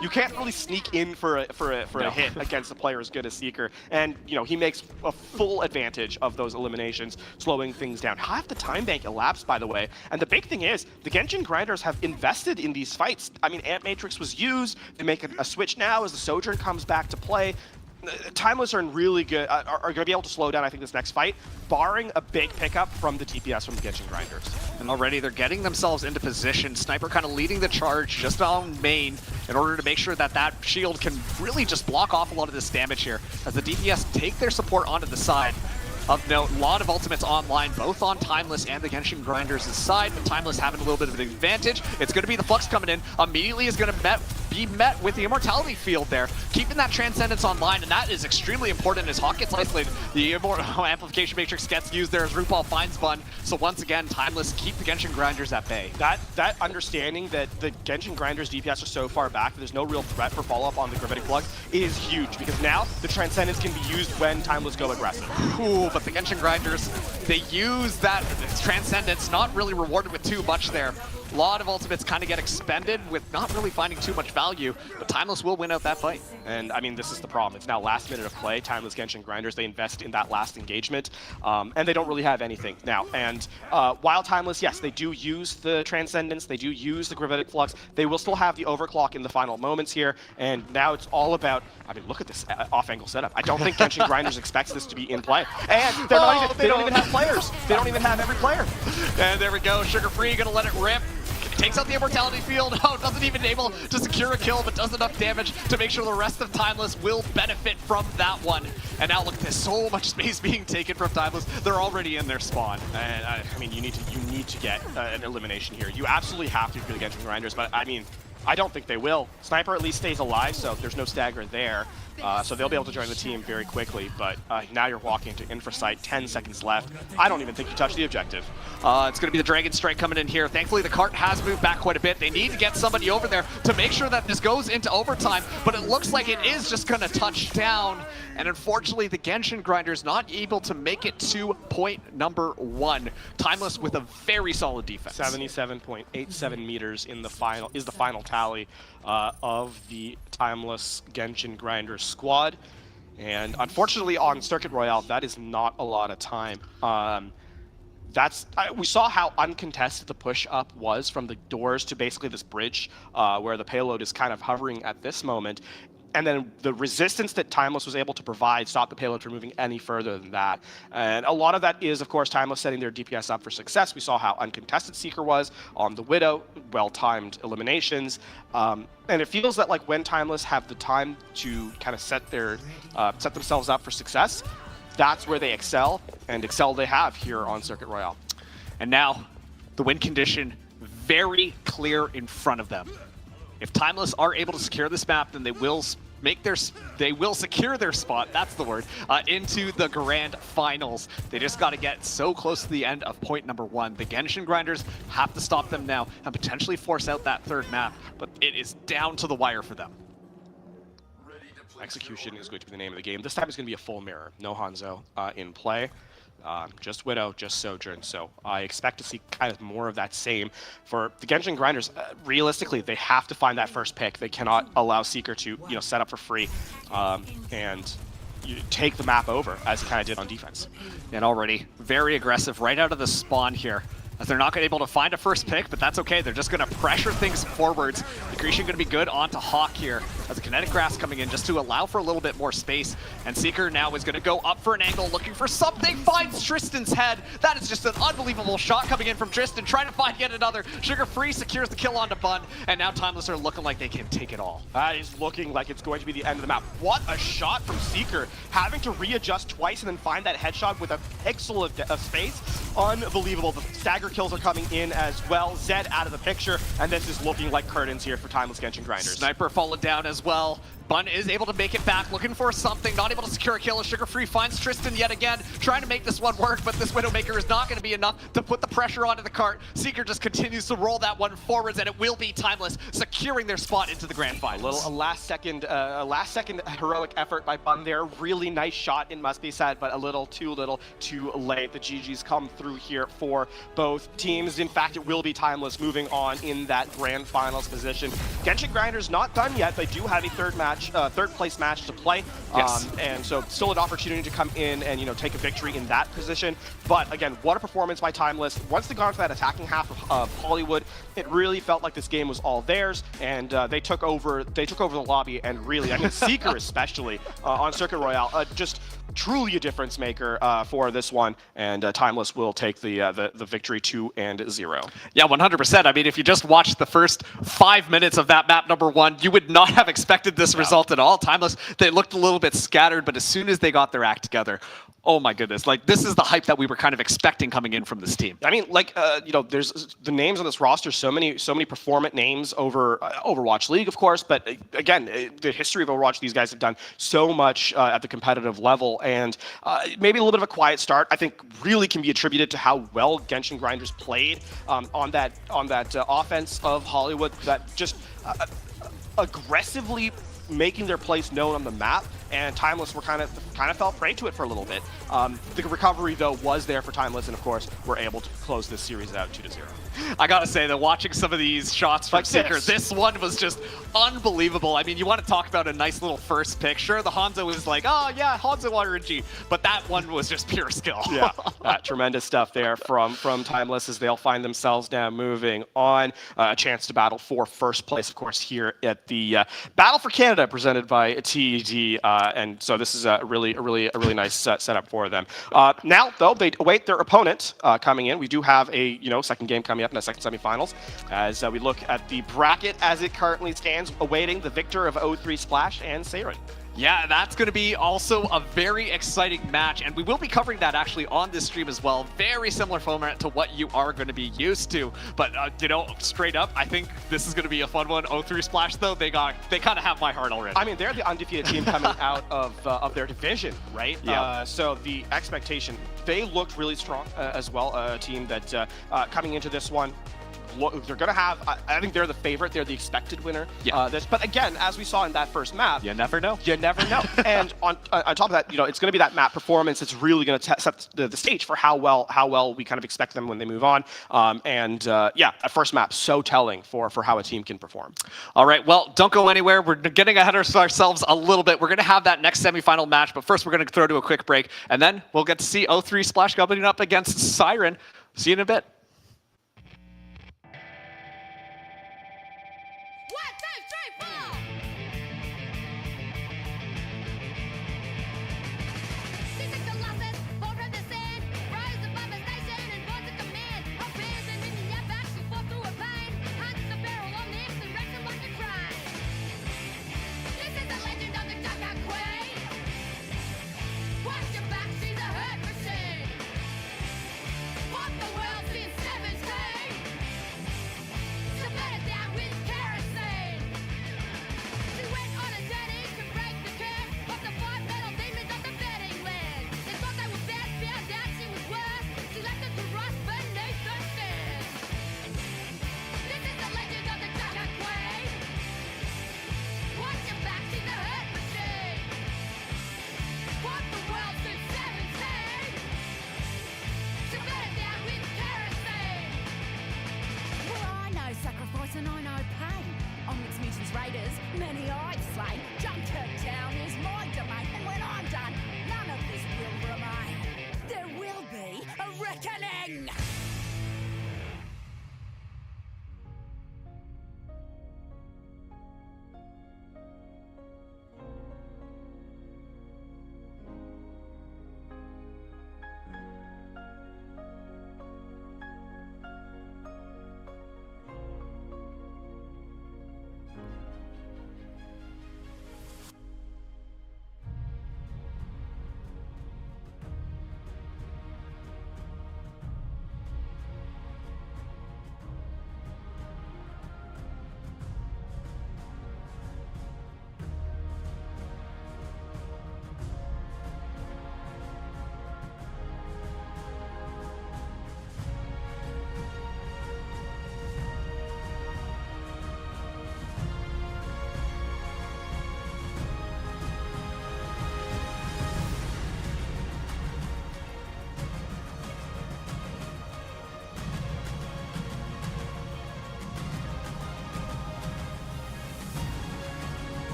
you can't really sneak in for a hit against a player as good as Seeker. And you know he makes a full advantage of those eliminations, slowing things down. Half the time bank elapsed, by the way. And the big thing is the Genshin Grinders have invested in these fights. I mean, Amp Matrix was used. They make a switch now as the Sojourn comes back to play. Timeless are really good, are going to be able to slow down, I think, this next fight, barring a big pickup from the DPS from the Genshin Grinders. And already they're getting themselves into position. Sniper kind of leading the charge just on main in order to make sure that that shield can really just block off a lot of this damage here as the DPS take their support onto the side. Of note, a lot of ultimates online, both on Timeless and the Genshin Grinders' side, but Timeless having a little bit of an advantage. It's going to be the Flux coming in. Immediately is going to be met with the Immortality field there, keeping that Transcendence online, and that is extremely important as Hawk gets isolated. The Amplification Matrix gets used there as RuPaul finds fun. So once again, Timeless keep the Genshin Grinders at bay. That understanding that the Genshin Grinders DPS are so far back that there's no real threat for follow-up on the Gravitic Flux is huge, because now the Transcendence can be used when Timeless go aggressive. Ooh, but the Genshin Grinders, they use that Transcendence, not really rewarded with too much there. A lot of ultimates kind of get expended with not really finding too much value, but Timeless will win out that fight. And I mean, this is the problem. It's now last minute of play. Timeless Genshin Grinders, they invest in that last engagement, and they don't really have anything now. And while Timeless, yes, they do use the Transcendence, they do use the Gravitic Flux, they will still have the Overclock in the final moments here. And now it's all about, I mean, look at this off-angle setup. I don't think Genshin Grinders expects this to be in play. And they're not even, they don't even have players. They don't even have every player. And there we go. Sugar Free gonna let it rip. Takes out the Immortality field. Oh, doesn't even able to secure a kill, but does enough damage to make sure the rest of Timeless will benefit from that one. And now look at this, so much space being taken from Timeless. They're already in their spawn. And I mean, you need to get an elimination here. You absolutely have to for the Genshin Grinders, but I mean, I don't think they will. Sniper at least stays alive, so there's no stagger there. So they'll be able to join the team very quickly, but now you're walking into Infrasight, 10 seconds left. I don't even think you touched the objective. It's going to be the Dragon Strike coming in here. Thankfully, the cart has moved back quite a bit. They need to get somebody over there to make sure that this goes into overtime, but it looks like it is just going to touch down. And unfortunately, the Genshin Grinders not able to make it to point number 1. Timeless with a very solid defense. 77.87 meters in the final is the final tally of the Timeless Genshin Grinders squad. And unfortunately on Circuit Royale, that is not a lot of time. We saw how uncontested the push up was from the doors to basically this bridge where the payload is kind of hovering at this moment. And then the resistance that Timeless was able to provide stopped the payload from moving any further than that. And a lot of that is, of course, Timeless setting their DPS up for success. We saw how uncontested Seeker was on the Widow, well-timed eliminations. And it feels that like when Timeless have the time to kind of set themselves up for success, that's where they excel, and excel they have here on Circuit Royale. And now, the win condition very clear in front of them. If Timeless are able to secure this map, then they will secure their spot, that's the word, into the grand finals. They just got to get so close to the end of point number 1. The Genshin Grinders have to stop them now and potentially force out that third map, but it is down to the wire for them. Execution is going to be the name of the game. This time it's going to be a full mirror. No Hanzo in play. Just Widow, just Sojourn. So I expect to see kind of more of that same. For the Genshin Grinders, realistically, they have to find that first pick. They cannot allow Seeker to, set up for free and take the map over, as he kind of did on defense. And already very aggressive right out of the spawn here. as they're not able to find a first pick, but that's okay. They're just going to pressure things forwards. The Grecian going to be good onto Hawk here as a kinetic grass coming in just to allow for a little bit more space. And Seeker now is going to go up for an angle, looking for something, finds Tristan's head. That is just an unbelievable shot coming in from Tristan, trying to find yet another. Sugar Free secures the kill onto Bun, and now Timeless are looking like they can take it all. That is looking like it's going to be the end of the map. What a shot from Seeker, having to readjust twice and then find that headshot with a pixel of space. Unbelievable. The stagger kills are coming in as well. Zed out of the picture, and this is looking like curtains here for Timeless Genshin Grinders. Sniper followed down as well. Bun is able to make it back, looking for something, not able to secure a kill. As Sugar Free finds Tristan yet again, trying to make this one work, but this Widowmaker is not going to be enough to put the pressure onto the cart. Seeker just continues to roll that one forwards, and it will be Timeless securing their spot into the grand finals. A last second heroic effort by Bun there. Really nice shot, it must be said, but a little too late. The GGs come through here for both teams. In fact, it will be Timeless moving on in that grand finals position. Genshin Grinders not done yet. They do have a third place match to play. Yes. And so still an opportunity to come in and, take a victory in that position. But again, what a performance by Timeless. Once they got into that attacking half of Hollywood, it really felt like this game was all theirs, and they took over the lobby, and really, I mean, Seeker especially on Circuit Royale, just truly a difference maker for this one, and Timeless will take the victory 2-0. Yeah, 100%. I mean, if you just watched the first 5 minutes of that map number 1, you would not have expected this result at all. Timeless, they looked a little bit scattered, but as soon as they got their act together, oh my goodness, like this is the hype that we were kind of expecting coming in from this team. I mean, there's the names on this roster, so many performant names over Overwatch League, of course, but again, the history of Overwatch, these guys have done so much at the competitive level, and maybe a little bit of a quiet start, I think really can be attributed to how well Genshin Grinders played on that offense of Hollywood, that just aggressively making their place known on the map, and Timeless were kind of fell prey to it for a little bit. The recovery, though, was there for Timeless, and of course, we're able to close this series out 2-0. I gotta say that watching some of these shots from Seeker, this one was just unbelievable. I mean, you want to talk about a nice little first pick. Sure, the Hanzo was like, oh yeah, Hanzo RNG, but that one was just pure skill. Yeah, tremendous stuff there from Timeless as they'll find themselves now moving on. A chance to battle for first place, of course, here at the Battle for Canada presented by TED, and so this is a really nice setup for them. Now, though, they await their opponent coming in. We do have a second game coming up in the second semifinals as we look at the bracket as it currently stands, awaiting the victor of O3 Splash and Seiren. Yeah, that's going to be also a very exciting match, and we will be covering that actually on this stream as well. Very similar format to what you are going to be used to, but straight up, I think this is going to be a fun one. O3 Splash, though, they kind of have my heart already. I mean, they're the undefeated team coming out of their division, right? Yeah. So the expectation, they looked really strong as well. A team that coming into this one, they're going to have, I think they're the favorite. They're the expected winner. Yeah. But again, as we saw in that first map, you never know. You never know. And on top of that, it's going to be that map performance. It's really going to set the stage for how well we kind of expect them when they move on. That first map, so telling for how a team can perform. All right, well, don't go anywhere. We're getting ahead of ourselves a little bit. We're going to have that next semifinal match, but first we're going to throw to a quick break, and then we'll get to see O3 Splash coming up against Seiren. See you in a bit. Watch your back, she's a hurt machine. What the world seems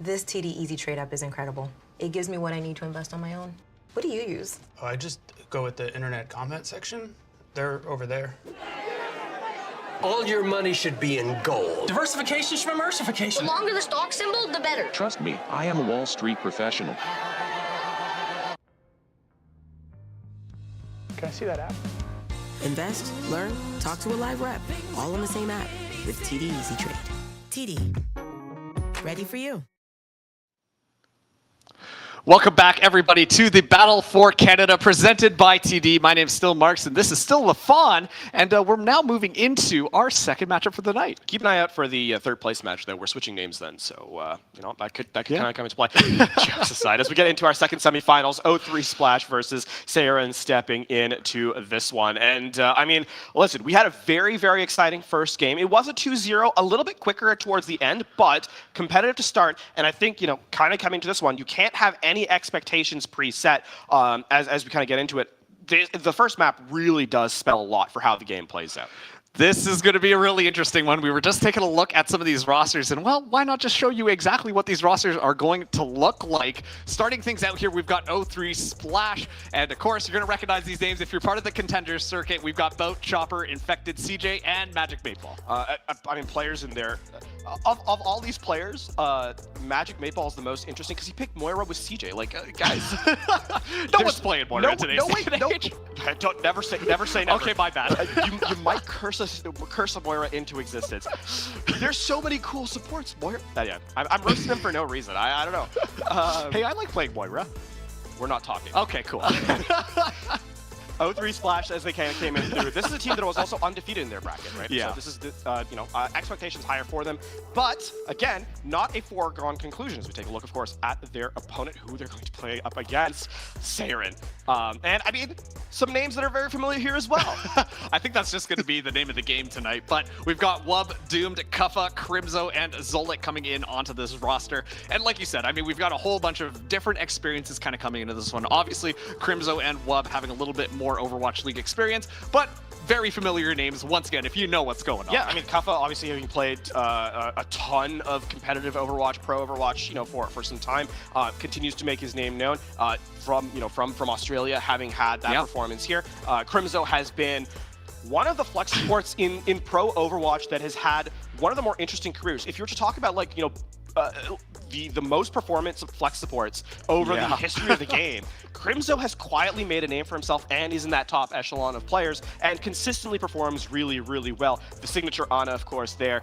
This TD Easy Trade app is incredible. It gives me what I need to invest on my own. What do you use? Oh, I just go with the internet comment section. They're over there. All your money should be in gold. Diversification from The diversification. longer the stock symbol, the better. Trust me, I am a Wall Street professional. Can I see that app? Invest, learn, talk to a live rep, all in the same app with TD Easy Trade. TD, ready for you. Welcome back, everybody, to the Battle for Canada presented by TD. My name's still Marks, and this is still LaFawn, and we're now moving into our second matchup for the night. Keep an eye out for the third place match, though. We're switching names then, so that could kind of come into play. Jokes aside, as we get into our second semifinals, 0-3 Splash versus Saren stepping into this one. And I mean, listen, we had a very, very exciting first game. It was a 2-0, a little bit quicker towards the end, but competitive to start. And I think, kind of coming to this one, you can't have any expectations preset as we kind of get into it. The first map really does spell a lot for how the game plays out. This is going to be a really interesting one. We were just taking a look at some of these rosters, and well, why not just show you exactly what these rosters are going to look like? Starting things out here, we've got 0-3 Splash, and of course, you're going to recognize these names if you're part of the Contenders circuit. We've got Boat, Chopper, Infected, CJ, and Magic Meatball. I mean, players in there. Of all these players, Magic Meatball is the most interesting because he picked Moira with CJ. Like, guys, no one's playing Moira today. Never say never. Okay, my bad. You might curse a Moira into existence. There's so many cool supports, Moira. Yeah, I'm roasting them for no reason. I don't know. Hey, I like playing Moira. We're not talking. Okay, cool. 0-3 Splash as they kind of came in through. This is a team that was also undefeated in their bracket, right? Yeah. So this is, expectations higher for them. But, again, not a foregone conclusion as we take a look, of course, at their opponent, who they're going to play up against, Saren. And, I mean, some names that are very familiar here as well. I think that's just going to be the name of the game tonight. But we've got Wub, Doomed, Kuffa, Crimzo, and Zolik coming in onto this roster. And like you said, I mean, we've got a whole bunch of different experiences kind of coming into this one. Obviously, Crimzo and Wub having a little bit more Overwatch League experience, but very familiar names once again if you know what's going on. Yeah, I mean, Kuffa obviously having played a ton of competitive Overwatch, pro Overwatch, for some time, continues to make his name known from Australia, having had that performance here. Crimzo has been one of the flex supports in pro Overwatch that has had one of the more interesting careers. If you were to talk about the most performance flex supports over the history of the game, Crimzo has quietly made a name for himself and is in that top echelon of players and consistently performs really, really well. The signature Ana, of course, there,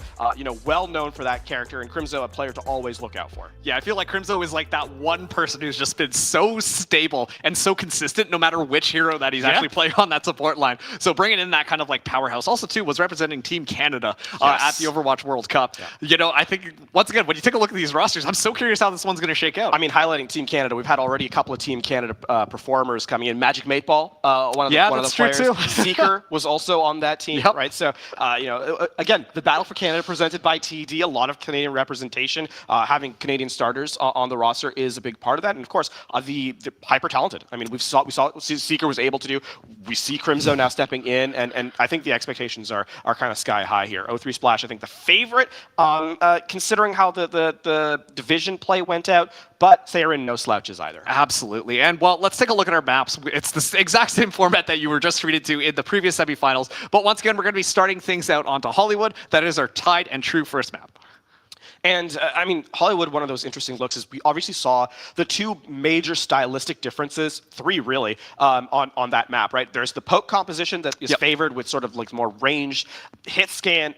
well known for that character, and Crimzo a player to always look out for. Yeah, I feel like Crimzo is like that one person who's just been so stable and so consistent no matter which hero that he's actually playing on that support line. So bringing in that kind of like powerhouse. Also, too, was representing Team Canada at the Overwatch World Cup. Yeah. I think, once again, when you take a look at these rosters, I'm so curious how this one's going to shake out. I mean, highlighting Team Canada, we've had already a couple of Team Canada performers coming in. Magic Meatball, one of the players. True. Seeker was also on that team, right? So, again, the Battle for Canada presented by TD, a lot of Canadian representation. Having Canadian starters on the roster is a big part of that. And, of course, the hyper talented. I mean, we saw what Seeker was able to do. We see Crimzo now stepping in, and I think the expectations are kind of sky high here. 0-3 Splash, I think the favorite, considering how the division play went out, but Saren no slouches either. Absolutely. And well, let's take a look at our maps. It's the exact same format that you were just treated to in the previous semifinals. But once again, we're going to be starting things out onto Hollywood. That is our tied and true first map. And I mean, Hollywood, one of those interesting looks is we obviously saw the two major stylistic differences, three really, on that map, right? There's the poke composition that is favored with sort of like more ranged hit scan,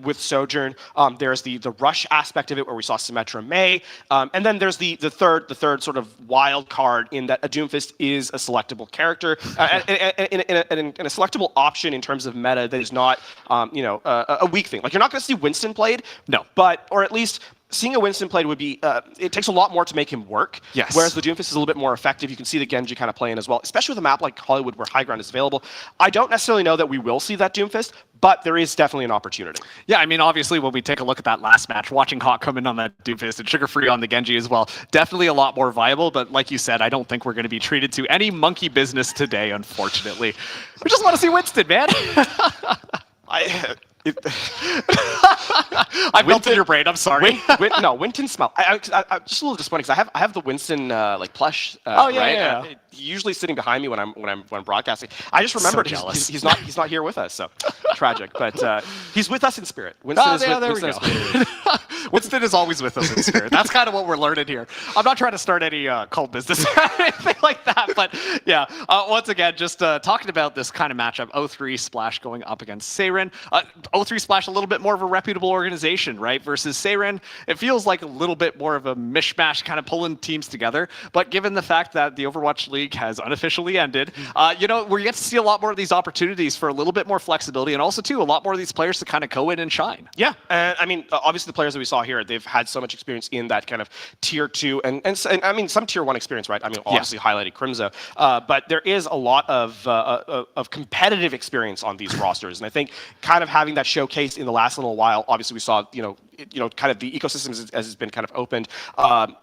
with Sojourn. There's the rush aspect of it where we saw Symmetra May. And then there's the third sort of wild card in that a Doomfist is a selectable character and a selectable option in terms of meta that is not, a weak thing. Like you're not going to see Winston played, or at least seeing a Winston played would be, it takes a lot more to make him work. Yes. Whereas the Doomfist is a little bit more effective. You can see the Genji kind of playing as well, especially with a map like Hollywood where high ground is available. I don't necessarily know that we will see that Doomfist, but there is definitely an opportunity. Yeah, I mean, obviously, when we take a look at that last match, watching Hawk come in on that Doomfist and Sugar Free on the Genji as well, definitely a lot more viable. But like you said, I don't think we're going to be treated to any monkey business today, unfortunately. We just want to see Winston, man. I melted your brain. I'm sorry. No, Winston smell. I'm just a little disappointed because I have the Winston like plush. Oh yeah, right? yeah. Usually sitting behind me when I'm broadcasting. I just remembered he's not here with us, so tragic. But he's with us in spirit. Winston Winston is always with us in spirit. That's kind of what we're learning here. I'm not trying to start any cult business or anything like that, but yeah. Once again, just talking about this kind of matchup, 0-3 Splash going up against Seiren. 0-3 Splash, a little bit more of a reputable organization, right? Versus Seiren, it feels like a little bit more of a mishmash, kind of pulling teams together. But given the fact that the Overwatch League has unofficially ended, you know, we get to see a lot more of these opportunities for a little bit more flexibility, and also too a lot more of these players to kind of go in and shine. Yeah, and I mean, obviously the players that we saw here, they've had so much experience in that kind of tier 2 and I mean some tier 1 experience, right? I mean, obviously highlighted Crimzo, but there is a lot of competitive experience on these rosters, and I think kind of having that showcase in the last little while. Obviously, we saw kind of the ecosystem as it's been kind of opened.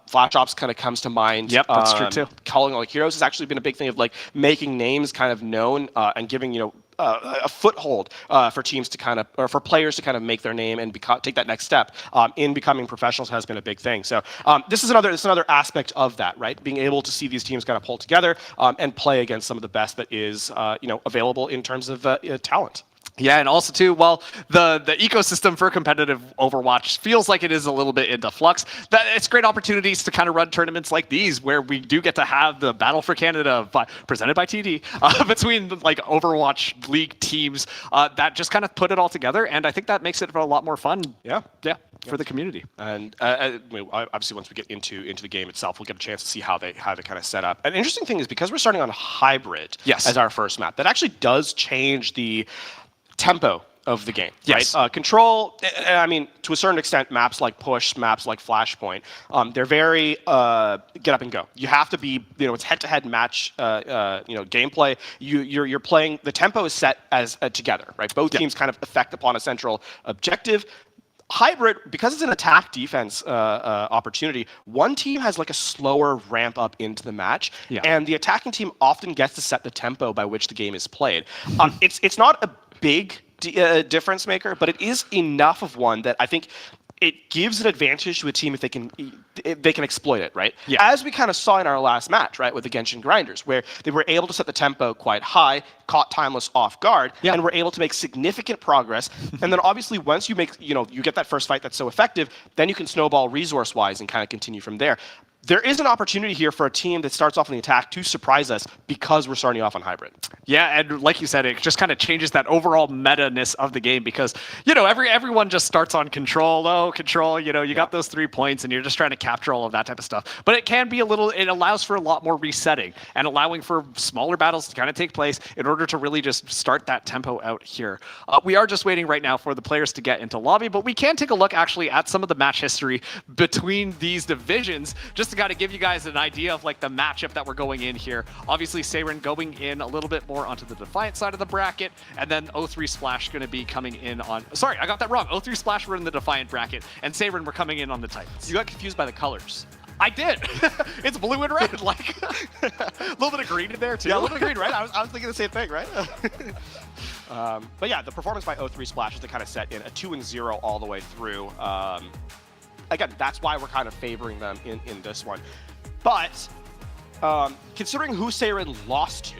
Flash Ops kind of comes to mind. Yep, that's true too. Calling all heroes has actually been a big thing of like making names kind of known and giving a foothold for teams to kind of, or for players to kind of make their name and take that next step in becoming professionals has been a big thing. So this is another aspect of that, right? Being able to see these teams kind of pull together and play against some of the best that is available in terms of talent. Yeah, and also too, well, the ecosystem for competitive Overwatch feels like it is a little bit into flux. It's great opportunities to kind of run tournaments like these, where we do get to have the Battle for Canada presented by TD between like Overwatch League teams that just kind of put it all together, and I think that makes it a lot more fun. Yeah, for the community. And obviously, once we get into the game itself, we'll get a chance to see how they kind of set up. An interesting thing is because we're starting on hybrid as our first map, that actually does change the tempo of the game, right? Control, I mean, to a certain extent, maps like Push, maps like Flashpoint, they're very get up and go. You have to be, it's head-to-head match, gameplay. You're playing, the tempo is set as together, right? Both teams kind of affect upon a central objective. Hybrid, because it's an attack defense opportunity, one team has like a slower ramp up into the match, and the attacking team often gets to set the tempo by which the game is played. It's not a big difference maker, but it is enough of one that I think it gives an advantage to a team if they can exploit it, right? As we kind of saw in our last match, right, with the Genshin Grinders, where they were able to set the tempo quite high, caught Timeless off guard, and were able to make significant progress. And then obviously once you make, you get that first fight that's so effective, then you can snowball resource-wise and kind of continue from there. There is an opportunity here for a team that starts off in the attack to surprise us because we're starting off on hybrid. Yeah, and like you said, it just kind of changes that overall meta-ness of the game because, everyone just starts on control. Control, you got those 3 points and you're just trying to capture all of that type of stuff. But it can be it allows for a lot more resetting and allowing for smaller battles to kind of take place in order to really just start that tempo out here. We are just waiting right now for the players to get into lobby, but we can take a look actually at some of the match history between these divisions, just to kind of give you guys an idea of like the matchup that we're going in here. Obviously, Seiren going in a little bit more onto the Defiant side of the bracket, and then 0-3 Splash going to be coming in on... Sorry, I got that wrong. 0-3 Splash were in the Defiant bracket, and Seiren were coming in on the Titans. You got confused by the colors. I did. It's blue and red, like a little bit of green in there too. Yeah, a little bit of green, right? I was thinking the same thing, right? But yeah, the performance by 0-3 Splash is to kind of set in a 2-0 all the way through. Again, that's why we're kind of favoring them in this one. But considering who Seiren lost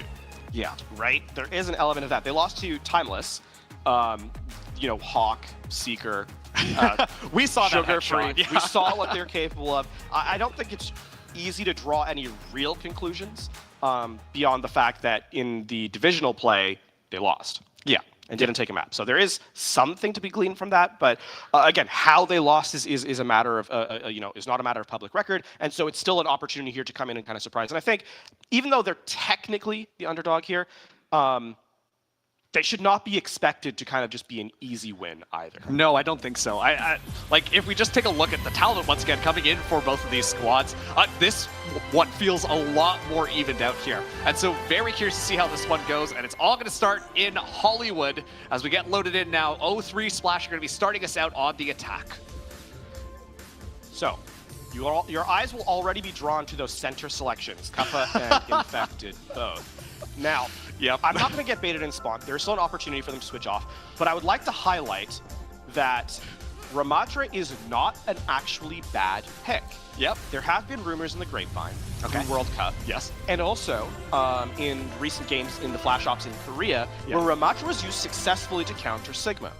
to, right, there is an element of that. They lost to Timeless, Hawk, Seeker. We saw Sugar that Free. Yeah. We saw what they're capable of. I don't think it's easy to draw any real conclusions beyond the fact that in the divisional play, they lost. And didn't take a map. So there is something to be gleaned from that, but again, how they lost is a matter of is not a matter of public record, and so it's still an opportunity here to come in and kind of surprise. And I think even though they're technically the underdog here, they should not be expected to kind of just be an easy win either. No, I don't think so. I like if we just take a look at the talent once again coming in for both of these squads, this one feels a lot more evened out here. And so very curious to see how this one goes, and it's all going to start in Hollywood as we get loaded in now. 0-3 Splash are going to be starting us out on the attack. So, your eyes will already be drawn to those center selections, Kappa and Infected both. Now, Yep. I'm not going to get baited and spawned. There's still an opportunity for them to switch off. But I would like to highlight that Ramatra is not an actually bad pick. Yep. There have been rumors in the grapevine Okay. in World Cup. Yes. And also in recent games in the Flash Ops in Korea, Yeah. where Ramatra was used successfully to counter Sigma.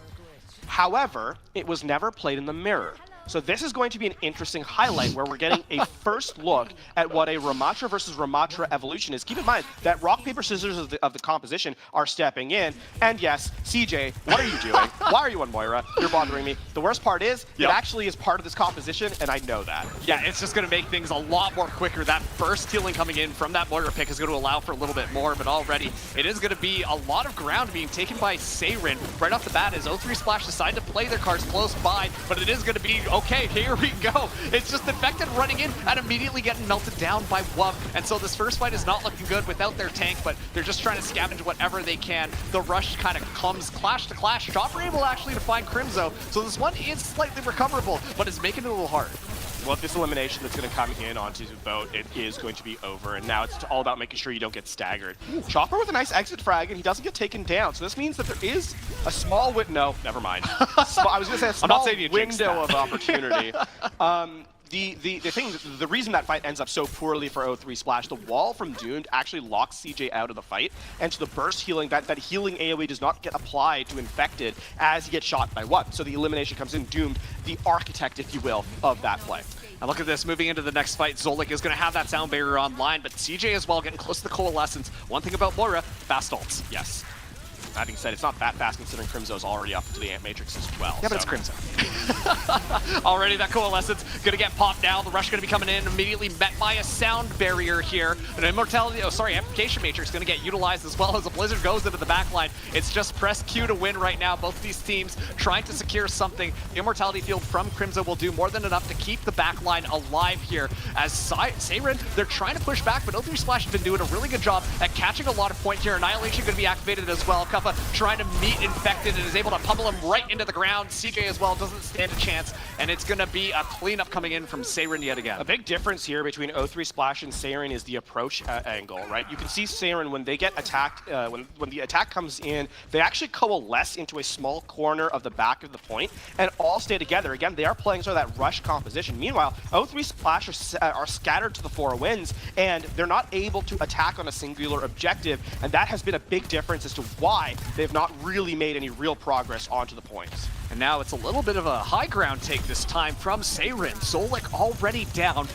However, it was never played in the mirror. So this is going to be an interesting highlight where we're getting a first look at what a Ramatra versus Ramatra evolution is. Keep in mind that rock, paper, scissors of the composition are stepping in. And yes, CJ, what are you doing? Why are you on Moira? You're bothering me. The worst part is, Yep. it actually is part of this composition, and I know that. Yeah, it's just going to make things a lot more quicker. That burst healing coming in from that Moira pick is going to allow for a little bit more, but already it is going to be a lot of ground being taken by Seirin right off the bat as O3 Splash decide to play their cards close by, but it is going to be, okay, here we go. It's just Infected running in and immediately getting melted down by Wub, and so this first fight is not looking good without their tank, but they're just trying to scavenge whatever they can. The rush kind of comes clash to clash. Chopper able actually to find Crimzo, so this one is slightly recoverable, but it's making it a little hard. Well, this elimination that's going to come in onto the boat, it is going to be over, and now it's all about making sure you don't get staggered. Chopper with a nice exit frag, and he doesn't get taken down, so this means that there is a small no, never mind. I was going to say a small window of opportunity. The reason that fight ends up so poorly for O3 Splash, the wall from Doomed actually locks CJ out of the fight, and so the burst healing, that healing AoE does not get applied to Infected as he gets shot by one. So the elimination comes in, Doomed, the architect, if you will, of that play. And look at this, moving into the next fight, Zolik is going to have that sound barrier online, but CJ as well getting close to the Coalescence. One thing about Moira, fast ults. Yes. That being said, it's not that fast considering Crimzo's already up to the Ant Matrix as well. Yeah, but it's Crimson. Already that Coalescence gonna get popped now. The rush gonna be coming in, immediately met by a sound barrier here. An Amplification Matrix gonna get utilized as well as a Blizzard goes into the backline. It's just press Q to win right now. Both of these teams trying to secure something. The Immortality Field from Crimson will do more than enough to keep the backline alive here. As Seirin, they're trying to push back, but O3 Splash has been doing a really good job at catching a lot of point here. Annihilation gonna be activated as well. Trying to meet Infected and is able to pummel him right into the ground. CJ as well doesn't stand a chance, and it's going to be a cleanup coming in from Seirin yet again. A big difference here between O3 Splash and Seirin is the approach angle, right? You can see Seirin when they get attacked, when the attack comes in, they actually coalesce into a small corner of the back of the point and all stay together. Again, they are playing sort of that rush composition. Meanwhile, O3 Splash are scattered to the four winds, and they're not able to attack on a singular objective, and that has been a big difference as to why they've not really made any real progress onto the points. And now it's a little bit of a high ground take this time from Seirin. Zolik already down.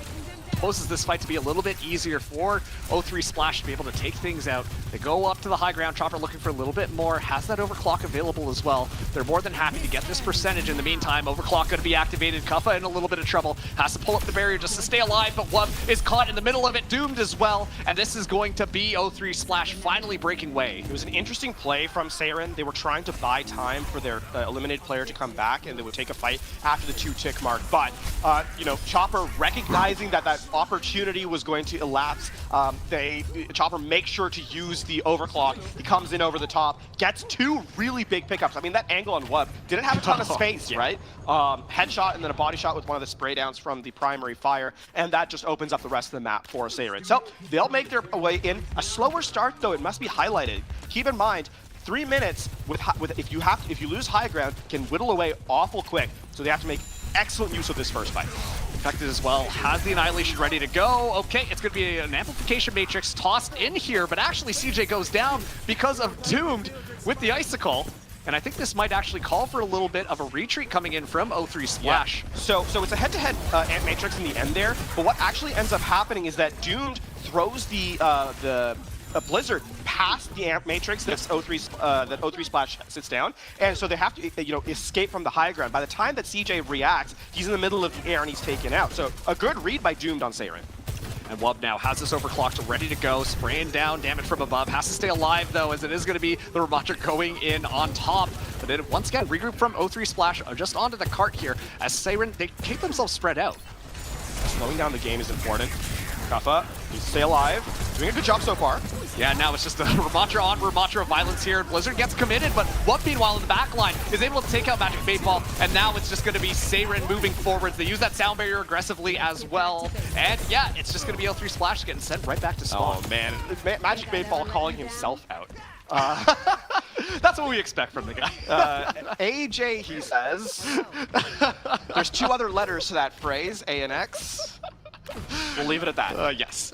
Poses this fight to be a little bit easier for O3 Splash to be able to take things out. They go up to the high ground. Chopper looking for a little bit more. Has that overclock available as well. They're more than happy to get this percentage in the meantime. Overclock going to be activated. Kuffa in a little bit of trouble. Has to pull up the barrier just to stay alive, but Wub is caught in the middle of it, doomed as well. And this is going to be O3 Splash finally breaking way. It was an interesting play from Seirin. They were trying to buy time for their eliminated player to come back, and they would take a fight after the 2 tick mark. But, you know, Chopper recognizing that opportunity was going to elapse, Chopper makes sure to use the overclock. He comes in over the top, gets 2 really big pickups. I mean, that angle on Wub didn't have a ton of space, yeah. right? Headshot and then a body shot with one of the spray downs from the primary fire, and that just opens up the rest of the map for Seirin. So they'll make their way in. A slower start, though, it must be highlighted. Keep in mind, 3 minutes if you lose high ground can whittle away awful quick. So they have to make excellent use of this first fight. Infected as well, has the Annihilation ready to go. Okay, it's going to be an Amplification Matrix tossed in here, but actually CJ goes down because of Doomed with the Icicle. And I think this might actually call for a little bit of a retreat coming in from O3 Splash. Yeah. So it's a head-to-head Ant Matrix in the end there, but what actually ends up happening is that Doomed throws the Blizzard past the Amp Matrix that O3 Splash sits down, and so they have to escape from the high ground. By the time that CJ reacts, he's in the middle of the air and he's taken out. So a good read by Doomed on Seirin. And Wub now has this overclocked, ready to go, spraying down damage from above. Has to stay alive though, as it is going to be the Ramatra going in on top. But then once again, regroup from O3 Splash just onto the cart here, as Seirin, they keep themselves spread out. Slowing down the game is important. Kuffa He's stay alive. Doing a good job so far. Yeah, now it's just a Ramattra on Ramattra violence here. Blizzard gets committed, but what meanwhile in the back line is able to take out Magic 8 Ball, and now it's just going to be Seiren moving forwards. They use that sound barrier aggressively as well, and yeah, it's just going to be L3 Splash getting sent right back to spawn. Oh man, Magic 8 Ball calling himself out. That's what we expect from the guy. AJ, he says. There's 2 other letters to that phrase, A and X. We'll leave it at that. Yes.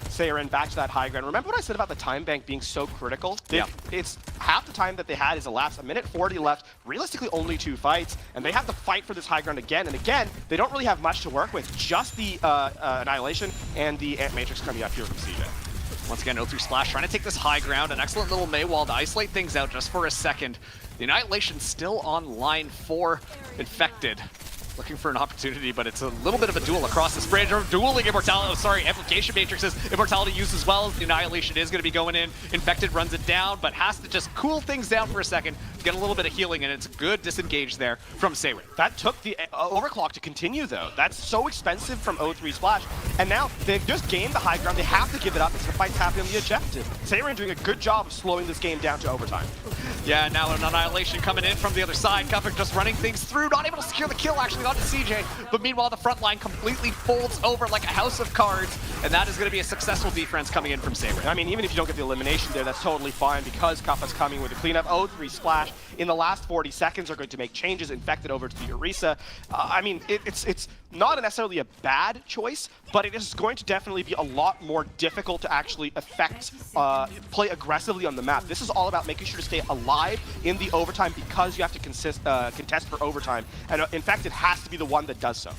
Seiren back to that high ground. Remember what I said about the time bank being so critical? Yeah. It's half the time that they had is elapsed. 1:40 left. Realistically, only 2 fights, and they have to fight for this high ground again and again. They don't really have much to work with. Just the Annihilation and the Ant Matrix coming up here from CJ. Once again, L3 Splash trying to take this high ground. An excellent little Mei wall to isolate things out just for a second. The Annihilation still on line 4, Infected. Looking for an opportunity, but it's a little bit of a duel across this bridge. Or dueling Immortality, Amplification Matrixes. Immortality used as well as the Annihilation is going to be going in. Infected runs it down, but has to just cool things down for a second to get a little bit of healing, and it's a good disengage there from Seiren. That took the overclock to continue, though. That's so expensive from 0-3 Splash. And now they've just gained the high ground. They have to give it up because the fight's happening on the objective. Seiren doing a good job of slowing this game down to overtime. Yeah, now an Annihilation coming in from the other side. Cuffick just running things through, not able to secure the kill actually onto CJ. But meanwhile, the front line completely folds over like a house of cards, and that is going to be a successful defense coming in from Seiren. I mean, even if you don't get the elimination there, that's totally fine because Cuffick's coming with a cleanup. 0-3 Splash in the last 40 seconds are going to make changes. Infected over to the Orisa. I mean, it's not necessarily a bad choice, but it is going to definitely be a lot more difficult to actually affect, play aggressively on the map. This is all about making sure to stay alive in the overtime because you have to contest for overtime, and Infected has to be the one that does so.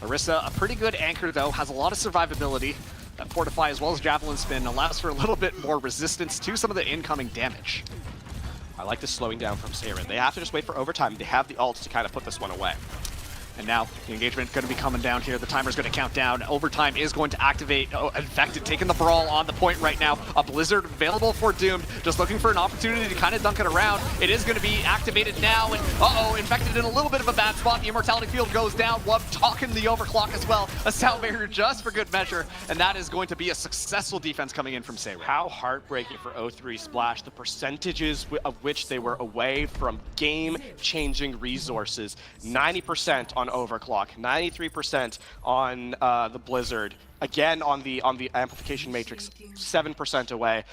Orisa, a pretty good anchor though, has a lot of survivability. That Fortify as well as Javelin Spin allows for a little bit more resistance to some of the incoming damage. I like the slowing down from Seiren. They have to just wait for overtime. They have the ults to kind of put this one away. And now the engagement going to be coming down here. The timer's going to count down. Overtime is going to activate. Oh, Infected taking the brawl on the point right now. A Blizzard available for Doomed. Just looking for an opportunity to kind of dunk it around. It is going to be activated now. And Infected in a little bit of a bad spot. The Immortality Field goes down. Wub talking the overclock as well. A sound barrier just for good measure. And that is going to be a successful defense coming in from Seiren. How heartbreaking for 0-3 Splash. The percentages of which they were away from game-changing resources. 90% on overclock, 93% on the Blizzard, again on the Amplification Matrix, 7% away.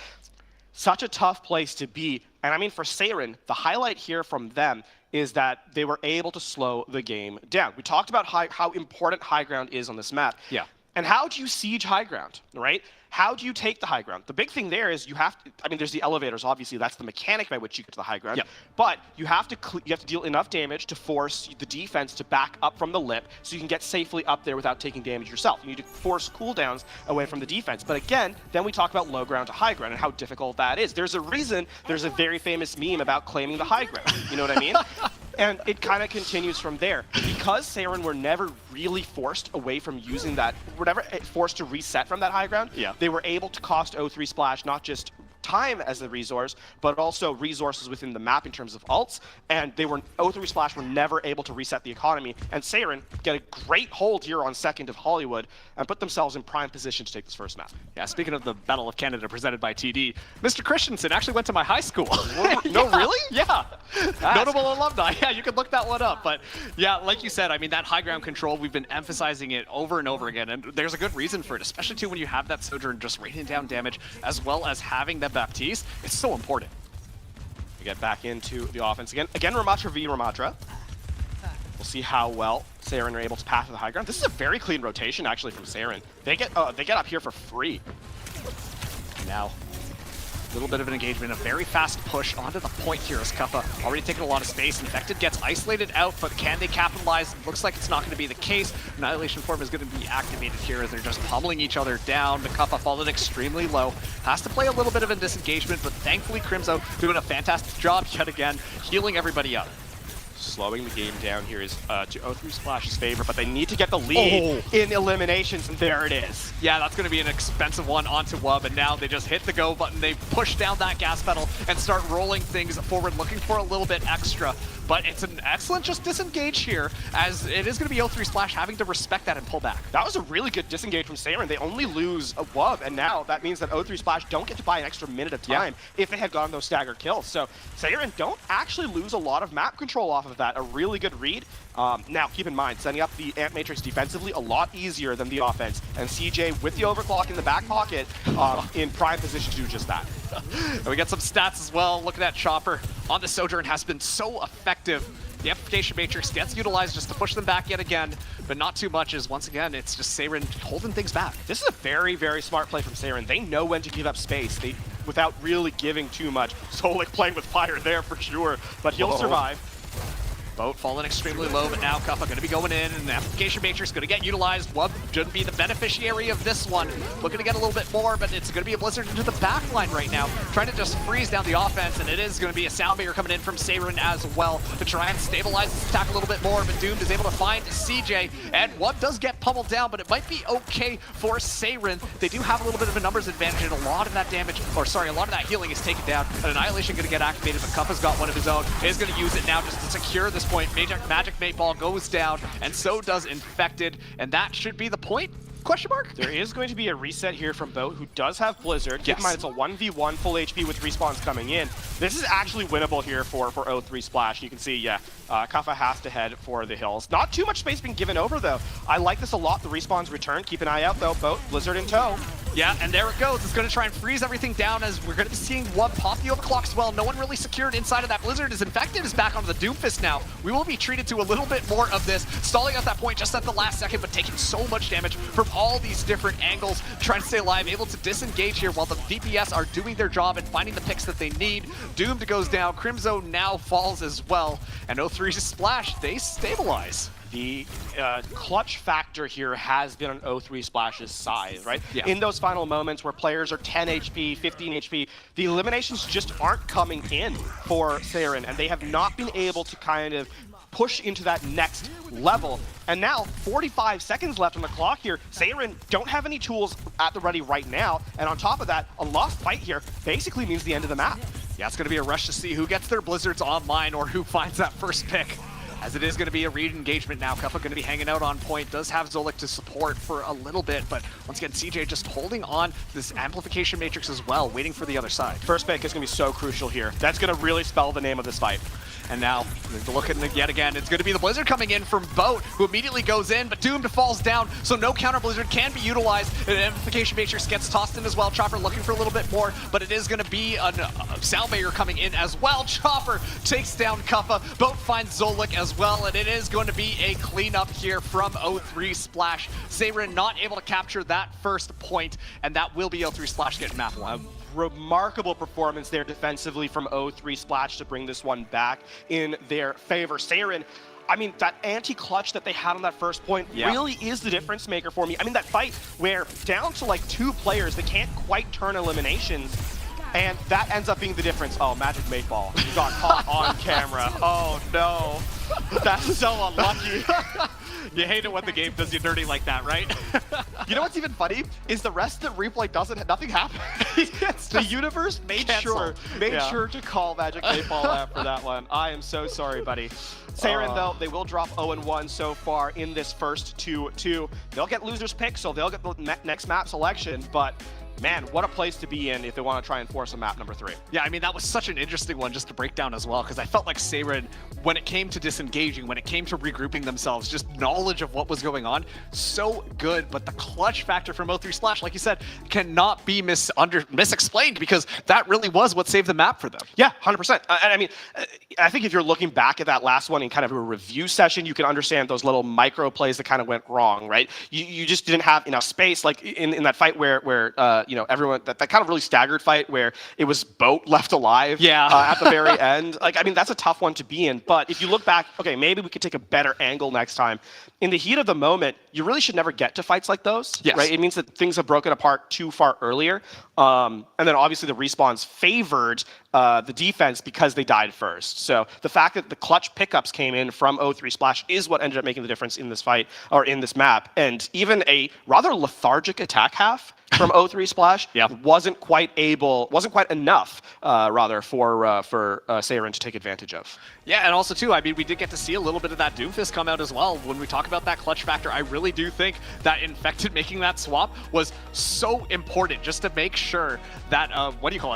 Such a tough place to be, and I mean for Seiren, the highlight here from them is that they were able to slow the game down. We talked about how important high ground is on this map. Yeah. And how do you siege high ground, right? How do you take the high ground? The big thing there is you have to, I mean, there's the elevators, obviously, that's the mechanic by which you get to the high ground. Yep. But you have to deal enough damage to force the defense to back up from the lip so you can get safely up there without taking damage yourself. You need to force cooldowns away from the defense. But again, then we talk about low ground to high ground and how difficult that is. There's a reason there's a very famous meme about claiming the high ground. You know what I mean? And it kind of continues from there. Because Seiren were never really forced away from using that, were never forced to reset from that high ground, they were able to cost 0-3 Splash not just time as the resource, but also resources within the map in terms of ults, and 0-3 Splash were never able to reset the economy, and Seiren get a great hold here on second of Hollywood and put themselves in prime position to take this first map. Yeah, speaking of the Battle of Canada presented by TD, Mr. Christensen actually went to my high school. No, really? Yeah. Notable alumni. Yeah, you can look that one up. But yeah, like you said, I mean, that high ground control, we've been emphasizing it over and over again, and there's a good reason for it, especially too when you have that Sojourn just raining down damage, as well as having that Baptiste. It's so important. We get back into the offense again. Again, Ramattra v. Ramattra. We'll see how well Seiren are able to path to the high ground. This is a very clean rotation, actually, from Seiren. They get up here for free. Now, a little bit of an engagement, a very fast push onto the point here as Cuffa already taking a lot of space. Infected gets isolated out, but can they capitalize? Looks like it's not going to be the case. Annihilation Form is going to be activated here as they're just pummeling each other down. The Cuffa fallen extremely low. Has to play a little bit of a disengagement, but thankfully Crimzo doing a fantastic job yet again, healing everybody up. slowing the game down here is to O3 Splash's favor, but they need to get the lead in eliminations, and there it is. Yeah, that's going to be an expensive one onto Wub, and now they just hit the go button. They push down that gas pedal and start rolling things forward, looking for a little bit extra. But it's an excellent just disengage here, as it is going to be O3 Splash having to respect that and pull back. That was a really good disengage from Saren. They only lose a Wub, and now that means that O3 Splash don't get to buy an extra minute of time if they had gotten those staggered kills. So Saren don't actually lose a lot of map control off of that. A really good read. Now, keep in mind, setting up the Ant Matrix defensively a lot easier than the offense, and CJ with the overclock in the back pocket in prime position to do just that. And we got some stats as well. Look at that Chopper on the Sojourn has been so effective. The Amplification Matrix gets utilized just to push them back yet again, but not too much, as once again, it's just Saren holding things back. This is a very, very smart play from Saren. They know when to give up space without really giving too much. Solik playing with fire there for sure, but he'll survive. Boat falling extremely low, but now Kuffa going to be going in, and the Amplification Matrix going to get utilized. Wub should be the beneficiary of this one. Looking to get a little bit more, but it's going to be a Blizzard into the back line right now, trying to just freeze down the offense, and it is going to be a Soundbarrier coming in from Saren as well to try and stabilize this attack a little bit more, but Doomed is able to find CJ, and Wub does get pummeled down, but it might be okay for Saren. They do have a little bit of a numbers advantage, and a lot of that damage, or sorry, a lot of that healing is taken down, and Annihilation going to get activated, but Kuffa's got one of his own. Is going to use it now just to secure this point. Magic Mate Ball goes down, and so does Infected, and that should be the point? Question mark? There is going to be a reset here from Boat, who does have Blizzard. Keep in mind, it's a 1v1 full HP with respawns coming in. This is actually winnable here for O3 Splash. You can see, Kuffa has to head for the hills. Not too much space being given over, though. I like this a lot. The respawns return. Keep an eye out, though. Boat, Blizzard in tow. Yeah, and there it goes. It's going to try and freeze everything down, as we're going to be seeing Wub pop the overclock as well. No one really secured inside of that. Blizzard is Infected, is back onto the Doomfist now. We will be treated to a little bit more of this. Stalling at that point just at the last second, but taking so much damage from all these different angles, trying to stay alive, able to disengage here while the VPS are doing their job and finding the picks that they need. Doomed goes down. Crimzo now falls as well, and O3 Splash, they stabilize. The clutch factor here has been on O3 Splash's side, right? Yeah. In those final moments where players are 10 HP, 15 HP, the eliminations just aren't coming in for Saren, and they have not been able to kind of push into that next level. And now, 45 seconds left on the clock here. Saren don't have any tools at the ready right now, and on top of that, a lost fight here basically means the end of the map. Yeah, it's going to be a rush to see who gets their Blizzards online or who finds that first pick, as it is going to be a read engagement now. Kuffa going to be hanging out on point, does have Zolik to support for a little bit, but once again, CJ just holding on this Amplification Matrix as well, waiting for the other side. First pick is going to be so crucial here. That's going to really spell the name of this fight. And now, look at it yet again, it's going to be the Blizzard coming in from Boat, who immediately goes in, but Doomed falls down, so no counter Blizzard can be utilized. And Amplification Matrix gets tossed in as well. Chopper looking for a little bit more, but it is going to be a Soundbarrier coming in as well. Chopper takes down Kuffa. Boat finds Zolik as well, and it is going to be a cleanup here from O3 Splash. Saren not able to capture that first point, and that will be O3 Splash getting map one. Remarkable performance there defensively from O3 Splash to bring this one back in their favor. Saren, I mean, that anti-clutch that they had on that first point really is the difference maker for me. I mean, that fight where down to like 2 players, they can't quite turn eliminations, and that ends up being the difference. Oh, Magic Mate Ball got caught on camera. Oh no, that's so unlucky. You hate it when the game does you dirty like that, right? You know what's even funny is the rest of the replay nothing happened. The universe made sure to call Magic Mate Ball after that one. I am so sorry, buddy. Saren, though, they will drop 0-1 so far in this first 2-2. They'll get loser's pick, so they'll get the next map selection, but man, what a place to be in if they want to try and force a map number 3. Yeah, I mean, that was such an interesting one just to break down as well, because I felt like Saren, when it came to disengaging, when it came to regrouping themselves, just knowledge of what was going on, so good. But the clutch factor from O3 Splash, like you said, cannot be misexplained, because that really was what saved the map for them. Yeah, 100%. And I mean, I think if you're looking back at that last one in kind of a review session, you can understand those little micro plays that kind of went wrong, right? You just didn't have enough space, like in that fight where you know, everyone, that kind of really staggered fight where it was Boat left alive at the very end. Like, I mean, that's a tough one to be in. But if you look back, okay, maybe we could take a better angle next time. In the heat of the moment, you really should never get to fights like those, right? It means that things have broken apart too far earlier. And then obviously the respawns favored the defense because they died first. So the fact that the clutch pickups came in from 0-3 Splash is what ended up making the difference in this fight, or in this map. And even a rather lethargic attack half from 0-3 Splash wasn't quite enough, rather, for Seirin to take advantage of. Yeah, and also too, I mean, we did get to see a little bit of that Doomfist come out as well. When we talk about that clutch factor, I really do think that Infected making that swap was so important, just to make sure that,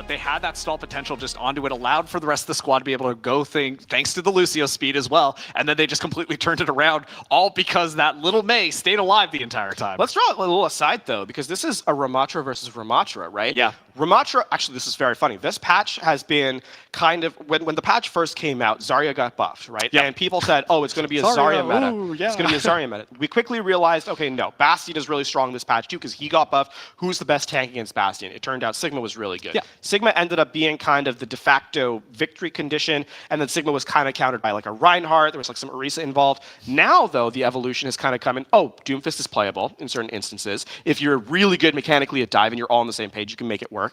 they had that stall potential just onto it, allowed for the rest of the squad to be able to go thanks to the Lucio speed as well, and then they just completely turned it around, all because that little Mei stayed alive the entire time. Let's draw a little aside, though, because this is a Ramattra versus Ramattra, right? Yeah. Ramattra, actually, this is very funny. This patch has been kind of, when the patch first came out, Zarya got buffed, right? Yep. And people said, oh, it's going to be a Zarya meta. It's going to be a Zarya meta. We quickly realized, okay, no, Bastion is really strong this patch too, because he got buffed. Who's the best tank against Bastion? It turned out Sigma was really good. Yeah. Sigma ended up being kind of the de facto victory condition, and then Sigma was kind of countered by like a Reinhardt. There was like some Orisa involved. Now, though, the evolution has kind of come in, oh, Doomfist is playable in certain instances. If you're really good mechanically at dive and you're all on the same page, you can make it work.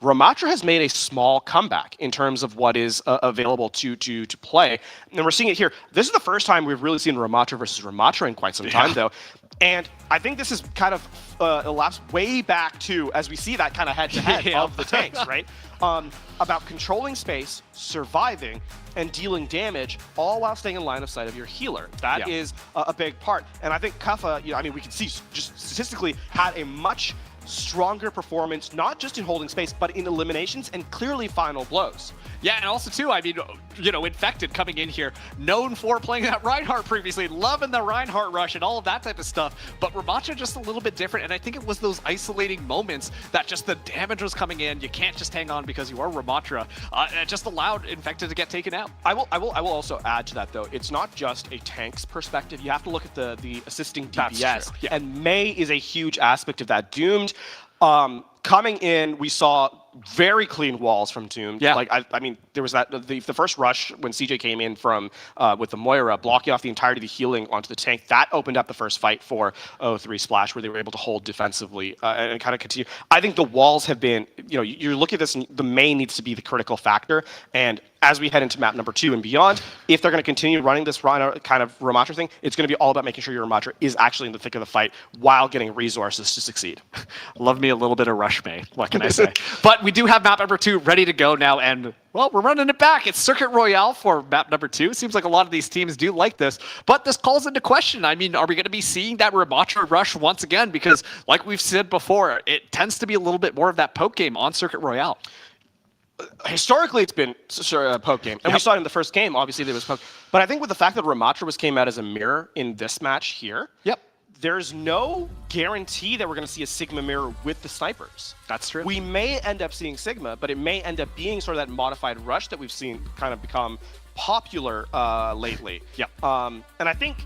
Ramattra has made a small comeback in terms of what is available to play. And we're seeing it here. This is the first time we've really seen Ramattra versus Ramattra in quite some time, though. And I think this is kind of elapsed way back to, as we see that kind of head-to-head of the tanks, right? About controlling space, surviving, and dealing damage, all while staying in line of sight of your healer. That is a big part. And I think Kuffa, we can see just statistically, had a much stronger performance, not just in holding space, but in eliminations and clearly final blows. Yeah, and also too, I mean, Infected coming in here, known for playing that Reinhardt previously, loving the Reinhardt rush and all of that type of stuff, but Ramattra just a little bit different, and I think it was those isolating moments that just the damage was coming in. You can't just hang on because you are Ramattra. It just allowed Infected to get taken out. I will also add to that, though, it's not just a tank's perspective. You have to look at the assisting DPS, and Mei is a huge aspect of that. Doomed, coming in, we saw very clean walls from Doom. Yeah. Like, I mean, there was that the first rush when CJ came in from with the Moira, blocking off the entirety of the healing onto the tank. That opened up the first fight for 0-3 Splash, where they were able to hold defensively and kind of continue. I think the walls have been, you look at this, and the main needs to be the critical factor. And as we head into map number 2 and beyond, if they're going to continue running this kind of Ramattra thing, it's going to be all about making sure your Ramattra is actually in the thick of the fight while getting resources to succeed. Love me a little bit of Rush Mei, what can I say? But we do have map number 2 ready to go now, and well, we're running it back. It's Circuit Royale for map number 2. It seems like a lot of these teams do like this, but this calls into question. I mean, are we going to be seeing that Ramattra rush once again? Because like we've said before, it tends to be a little bit more of that poke game on Circuit Royale. Historically, it's been a poke game, and we saw it in the first game. Obviously, there was poke, but I think with the fact that Ramattra came out as a mirror in this match here, there's no guarantee that we're going to see a Sigma mirror with the snipers. That's true. We may end up seeing Sigma, but it may end up being sort of that modified rush that we've seen kind of become popular lately. And I think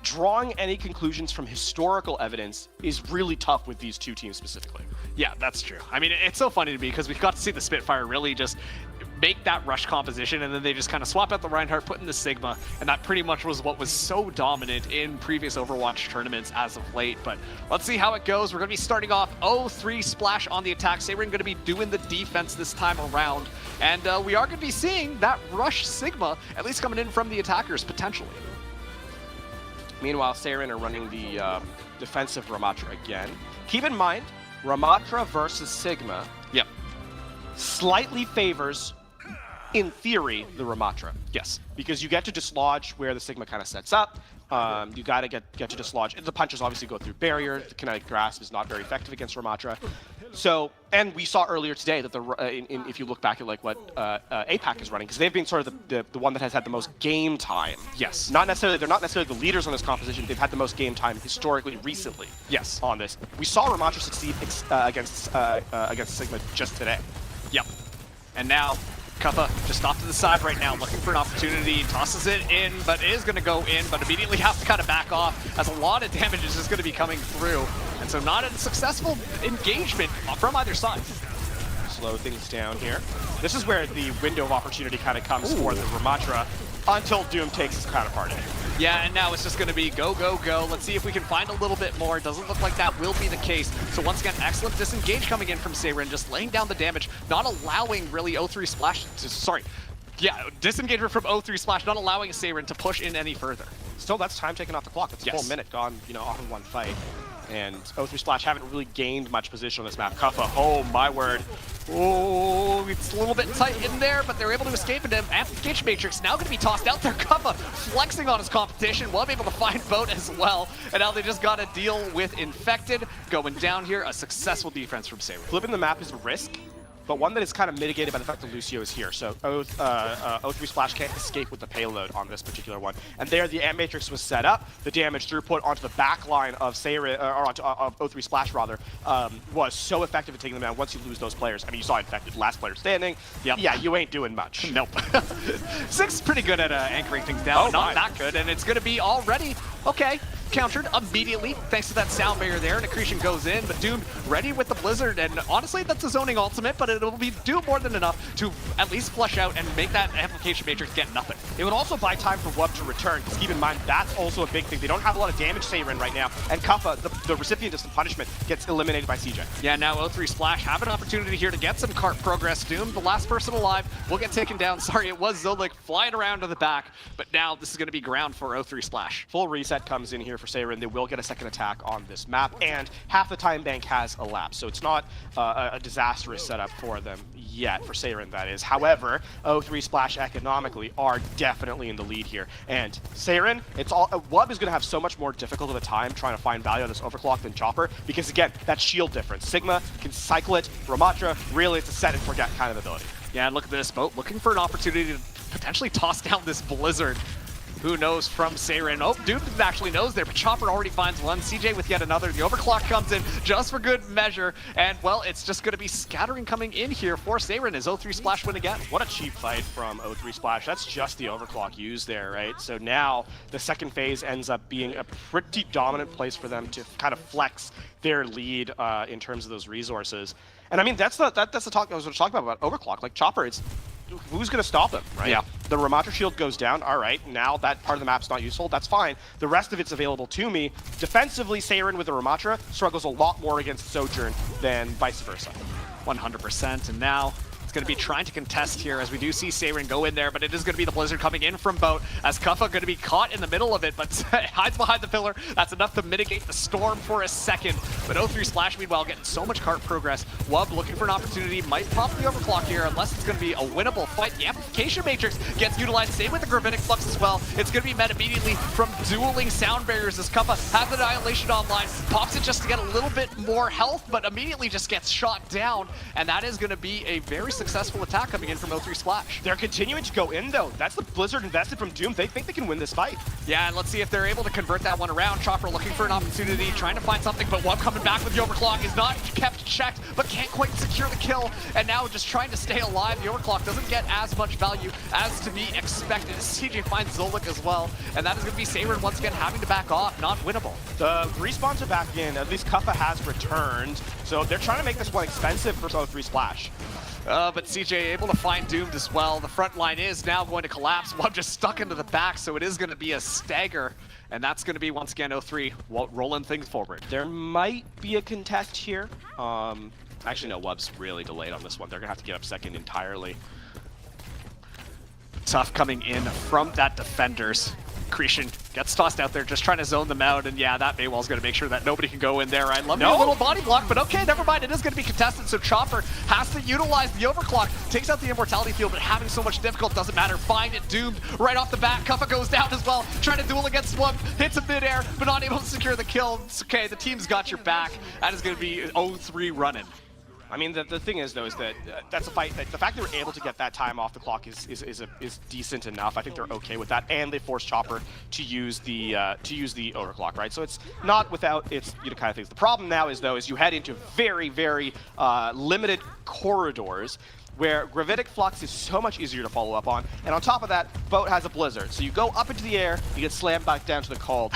drawing any conclusions from historical evidence is really tough with these two teams specifically. Yeah, that's true. I mean, it's so funny to me because we got to see the Spitfire really just make that rush composition, and then they just kind of swap out the Reinhardt, put in the Sigma, and that pretty much was what was so dominant in previous Overwatch tournaments as of late. But let's see how it goes. We're going to be starting off 0-3 Splash on the attack. Say we're going to be doing the defense this time around, and we are going to be seeing that rush Sigma at least coming in from the attackers potentially. Meanwhile, Seirin are running the defensive Ramattra again. Keep in mind, Ramattra versus Sigma slightly favors, in theory, the Ramattra. Yes. Because you get to dislodge where the Sigma kind of sets up. You got to get to dislodge. The punches obviously go through barrier. The kinetic grasp is not very effective against Ramattra. So, and we saw earlier today that if you look back at like what APAC is running, because they've been sort of the one that has had the most game time. Yes. They're not necessarily the leaders on this composition. They've had the most game time historically recently. Yes. On this, we saw Ramattra succeed against Sigma just today. Yep. And now Kuffa just off to the side right now, looking for an opportunity, tosses it in, but it is going to go in, but immediately has to kind of back off, as a lot of damage is just going to be coming through. And so not a successful engagement from either side. Slow things down here. This is where the window of opportunity kind of comes for the Ramattra, until Doom takes his counterpart in. Yeah, and now it's just going to be go, go, go. Let's see if we can find a little bit more. Doesn't look like that will be the case. So once again, excellent disengage coming in from Seirin, just laying down the damage, not allowing really O3 Splash to, sorry. Yeah, disengagement from O3 Splash, not allowing Seirin to push in any further. Still, that's time taken off the clock. That's a full minute gone, off in one fight. And O3 Splash haven't really gained much position on this map. Kuffa, oh my word. Oh, it's a little bit tight in there, but they're able to escape into Amplification Matrix. Now going to be tossed out there. Kuffa flexing on his competition. Well, able to find Boat as well. And now they just got to deal with Infected going down here. A successful defense from Seirin. Flipping the map is a risk, but one that is kind of mitigated by the fact that Lucio is here. So O3 Splash can't escape with the payload on this particular one. And there, the Amp Matrix was set up. The damage throughput onto the back line of Seirin, or onto O3 Splash rather, was so effective at taking them down once you lose those players. I mean, you saw Infected, last player standing. Yep. Yeah, you ain't doing much. Nope. Six pretty good at anchoring things down. Not that good, and it's going to be already, okay, countered immediately thanks to that sound barrier there, and Accretion goes in, but Doom ready with the Blizzard, and honestly that's a zoning ultimate, but it'll be do more than enough to at least flush out and make that Amplification Matrix get nothing. It would also buy time for Wub to return, because keep in mind that's also a big thing. They don't have a lot of damage Seirin right now, and Kuffa, the recipient of some punishment, gets eliminated by CJ. Yeah, now O3 Splash have an opportunity here to get some cart progress. Doom, the last person alive, will get taken down. Sorry, it was Zolik flying around to the back, but now this is going to be ground for O3 Splash. Full reset comes in here for Seirin. They will get a second attack on this map, and half the time bank has elapsed, so it's not a disastrous setup for them yet, for Seirin that is. However, O3 Splash economically are definitely in the lead here, and Seirin, Wub is going to have so much more difficult of a time trying to find value on this overclock than Chopper, because again, that shield difference. Sigma can cycle it, Ramatra, really it's a set and forget kind of ability. Yeah, and look at this, Boat looking for an opportunity to potentially toss down this Blizzard. Who knows from Seirin? Oh, Doom actually knows there, but Chopper already finds one. CJ with yet another. The overclock comes in just for good measure. And, well, it's just going to be scattering coming in here for Seirin as O3 Splash win again. What a cheap fight from O3 Splash. That's just the overclock used there, right? So now the second phase ends up being a pretty dominant place for them to kind of flex their lead in terms of those resources. And, I mean, that's the talk I was talking about overclock. Like, Chopper, who's going to stop him, right? Yeah. The Ramatra shield goes down. All right, now that part of the map's not useful. That's fine. The rest of it's available to me. Defensively, Seirin with the Ramatra struggles a lot more against Sojourn than vice versa. 100%, and now going to be trying to contest here as we do see Seirin go in there, but it is going to be the Blizzard coming in from Boat as Kuffa going to be caught in the middle of it, but hides behind the pillar. That's enough to mitigate the storm for a second. But O3 Splash, meanwhile, getting so much cart progress. Wub looking for an opportunity, might pop the overclock here unless it's going to be a winnable fight. The Amplification Matrix gets utilized, same with the Gravitic Flux as well. It's going to be met immediately from dueling sound barriers as Kuffa has the Annihilation online, pops it just to get a little bit more health, but immediately just gets shot down, and that is going to be a very successful attack coming in from O3 Splash. They're continuing to go in, though. That's the Blizzard invested from Doom. They think they can win this fight. Yeah, and let's see if they're able to convert that one around. Chopper looking for an opportunity, trying to find something, but Wub coming back with the overclock is not kept checked, but can't quite secure the kill, and now just trying to stay alive. The overclock doesn't get as much value as to be expected. CJ finds Zolik as well, and that is going to be Seirin once again having to back off, not winnable. The respawns are back in. At least Kuffa has returned, so they're trying to make this one expensive for O3 Splash. But CJ able to find Doomed as well. The front line is now going to collapse. Wub just stuck into the back, so it is going to be a stagger. And that's going to be, once again, O3 rolling things forward. There might be a contest here. Actually, no, Wub's really delayed on this one. They're going to have to get up second entirely. Tough coming in from that Defenders. Accretion gets tossed out there, just trying to zone them out, and yeah, that Maywall's going to make sure that nobody can go in there. I love your little body block, but okay, never mind. It is going to be contested, so Chopper has to utilize the overclock, takes out the immortality field, but having so much difficult doesn't matter. Find it Doomed right off the bat. Kuffa goes down as well, trying to duel against Wub, hits him midair, but not able to secure the kill. It's okay, the team's got your back. That is going to be 0-3 running. I mean, the thing is, though, is that that's a fight. The fact they were able to get that time off the clock is decent enough. I think they're okay with that, and they forced Chopper to use the overclock, right? So it's not without its kind of things. The problem now is, though, is you head into very, very limited corridors where Gravitic Flux is so much easier to follow up on, and on top of that, Boat has a Blizzard. So you go up into the air, you get slammed back down to the cold.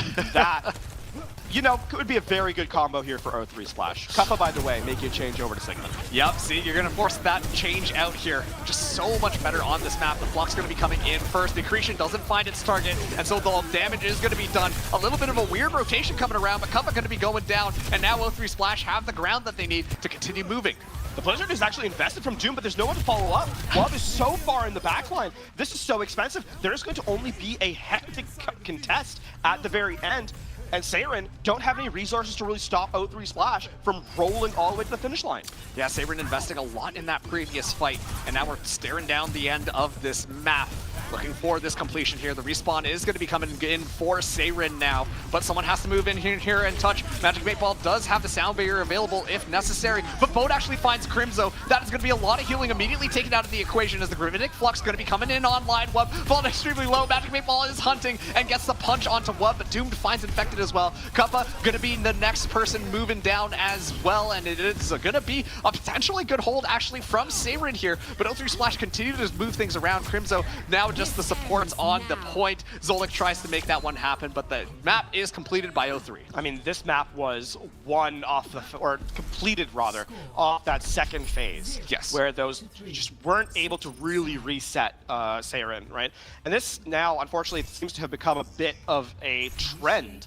you know, could be a very good combo here for O3 Splash. Kuppa, by the way, making a change over to Sigma. Yep, see, you're gonna force that change out here. Just so much better on this map. The Flux gonna be coming in first. The Accretion doesn't find its target, and so the damage is gonna be done. A little bit of a weird rotation coming around, but Kuppa gonna be going down, and now O3 Splash have the ground that they need to continue moving. The Blizzard is actually invested from Doom, but there's no one to follow up. Wub is so far in the backline. This is so expensive. There's going to only be a hectic contest at the very end. And Seiren don't have any resources to really stop O3 Splash from rolling all the way to the finish line. Yeah, Seiren investing a lot in that previous fight, and now we're staring down the end of this map. Looking for this completion here. The respawn is going to be coming in for Seiren now, but someone has to move in here and touch. Magic 8 Ball does have the sound barrier available if necessary, but Boat actually finds Crimzo. That is going to be a lot of healing immediately taken out of the equation as the Gravitic Flux going to be coming in online. Wub falling extremely low. Magic 8 Ball is hunting and gets the punch onto Wub, but Doomed finds Infected as well. Kuppa going to be the next person moving down as well, and it is going to be a potentially good hold actually from Seiren here, but O3 Splash continue to move things around. Crimzo now just the supports on the point. Zolik tries to make that one happen, but the map is completed by O3. I mean, this map was won off the, or completed rather, off that second phase. Yes. Where those just weren't able to really reset Seiren, right? And this now, unfortunately, seems to have become a bit of a trend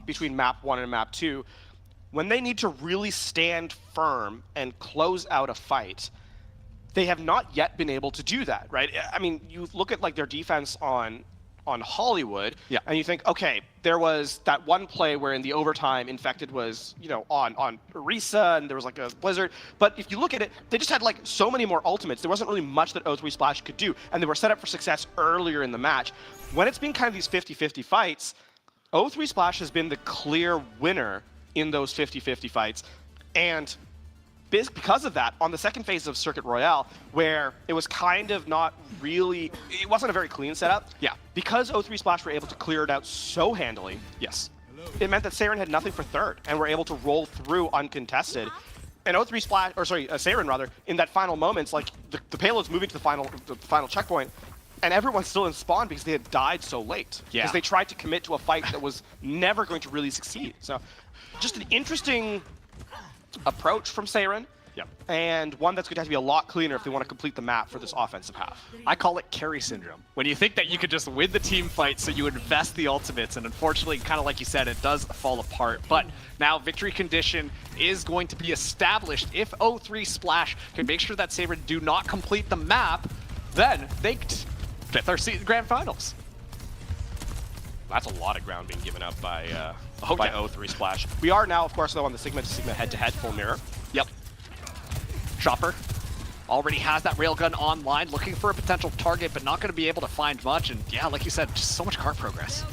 between map 1 and map 2. When they need to really stand firm and close out a fight, they have not yet been able to do that, right? I mean, you look at like their defense on Hollywood, yeah, and you think, okay, there was that one play where in the overtime Infected was, you know, on Orisa, and there was like a Blizzard. But if you look at it, they just had like so many more ultimates. There wasn't really much that O3 Splash could do, and they were set up for success earlier in the match. When it's been kind of these 50-50 fights, O3 Splash has been the clear winner in those 50-50 fights, and because of that, on the second phase of Circuit Royale, where it was kind of not really, it wasn't a very clean setup. Yeah. Because O3 Splash were able to clear it out so handily, yes, it meant that Seiren had nothing for third, and were able to roll through uncontested. And O3 Splash, or sorry, Seiren rather, in that final moments, like the payload's moving to the final checkpoint, and everyone's still in spawn because they had died so late. Yeah. Because they tried to commit to a fight that was never going to really succeed. So, just an interesting approach from Seiren, yep, and one that's going to have to be a lot cleaner if they want to complete the map for this offensive half. I call it carry syndrome. When you think that you could just win the team fight, so you invest the ultimates, and unfortunately, kind of like you said, it does fall apart. But now victory condition is going to be established. If O3 Splash can make sure that Seiren do not complete the map, then they get their seat in the grand finals. That's a lot of ground being given up by O3 Splash. We are now, of course, though, on the Sigma to Sigma head-to-head full mirror. Yep. Chopper already has that railgun online, looking for a potential target, but not going to be able to find much. And yeah, like you said, just so much cart progress.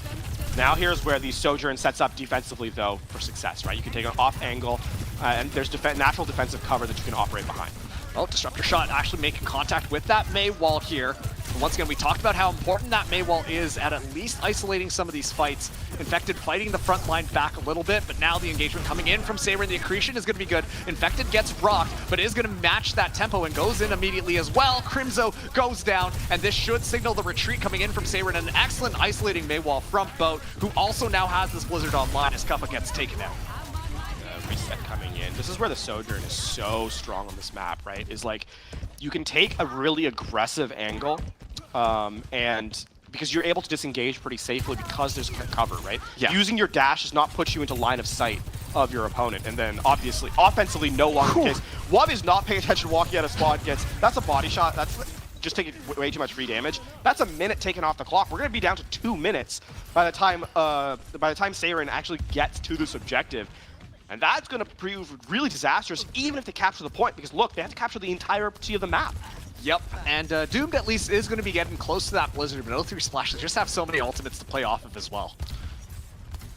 Now here's where the Sojourn sets up defensively, though, for success, right? You can take an off angle, and there's natural defensive cover that you can operate behind. Well, Disruptor Shot actually making contact with that Mei wall here. And once again, we talked about how important that Mei wall is at least isolating some of these fights. Infected fighting the front line back a little bit, but now the engagement coming in from Seiren, the accretion is going to be good. Infected gets rocked, but is going to match that tempo and goes in immediately as well. Crimzo goes down, and this should signal the retreat coming in from Seiren. An excellent isolating Mei wall from Boat, who also now has this Blizzard online as Kuppa gets taken out. Reset coming in. This is where the Sojourn is so strong on this map, right? Is like, you can take a really aggressive angle, and because you're able to disengage pretty safely because there's cover, right? Yeah. Using your dash does not put you into line of sight of your opponent, and then obviously, offensively, no longer the case. Wub is not paying attention walking out of spawn, that's a body shot, that's just taking way too much free damage. That's a minute taken off the clock. We're going to be down to 2 minutes by the time Seiren actually gets to this objective. And that's going to prove really disastrous, even if they capture the point, because look, they have to capture the entirety of the map. Yep, and Doomed at least is going to be getting close to that Blizzard, but O3 Splash they just have so many ultimates to play off of as well.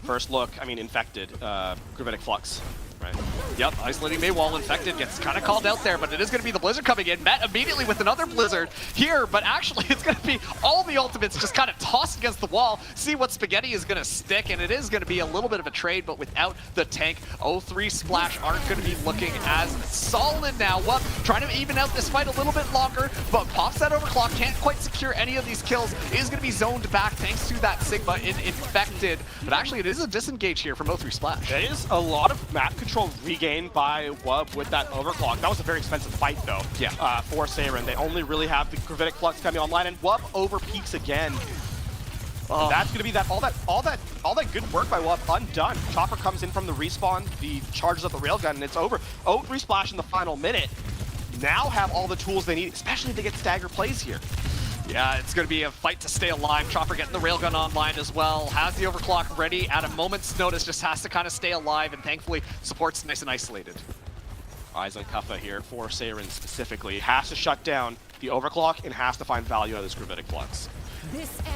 First look, I mean, Infected, Gravitic Flux, right? Yep, isolating Maywall. Infected gets kind of called out there, but it is going to be the Blizzard coming in. Met immediately with another Blizzard here, but actually it's going to be all the ultimates just kind of tossed against the wall. See what Spaghetti is going to stick, and it is going to be a little bit of a trade, but without the tank, 0-3 Splash aren't going to be looking as solid now. What? Trying to even out this fight a little bit longer, but pops that overclock, can't quite secure any of these kills. Is going to be zoned back thanks to that Sigma in Infected, but actually it is a disengage here from 0-3 Splash. There is a lot of map control regained by Wub with that overclock. That was a very expensive fight though. Yeah. For Seiren. They only really have the Gravitic Flux coming online, and Wub overpeaks again. That's gonna be all that good work by Wub undone. Chopper comes in from the respawn, the charges up the railgun, and it's over. 0-3 Splash in the final minute. Now have all the tools they need, especially if they get stagger plays here. Yeah, it's going to be a fight to stay alive. Chopper getting the railgun online as well. Has the overclock ready at a moment's notice. Just has to kind of stay alive, and thankfully, support's nice and isolated. Eyes on Kuffa here for Seiren specifically. Has to shut down the overclock and has to find value out of this Gravitic Flux.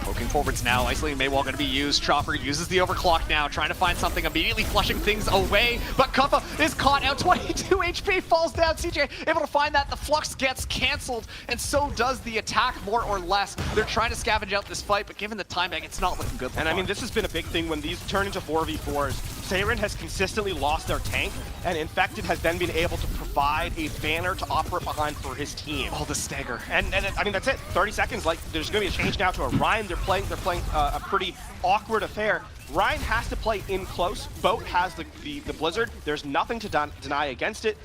Poking forwards now, isolating Maywall going to be used. Chopper uses the overclock now, trying to find something, immediately flushing things away, but Kuffa is caught out. 22 HP, falls down. CJ able to find that. The Flux gets canceled, and so does the attack, more or less. They're trying to scavenge out this fight, but given the timing, it's not looking good. And I mean, this has been a big thing when these turn into 4v4s. Seiren has consistently lost their tank, and Infected has then been able to provide a banner to operate behind for his team. Oh, the stagger. And I mean, that's it. 30 seconds. Like, there's going to be a change now to a Ryan. They're playing a pretty awkward affair. Ryan has to play in close. Boat has the Blizzard. There's nothing to deny against it.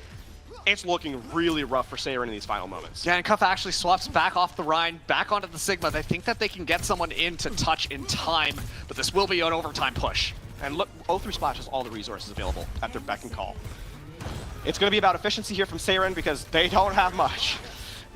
It's looking really rough for Seiren in these final moments. Yeah, and Kuffa actually swaps back off the Rhine, back onto the Sigma. They think that they can get someone in to touch in time, but this will be an overtime push. And look, 0-3 Splash has all the resources available at their beck and call. It's going to be about efficiency here from Seiren because they don't have much.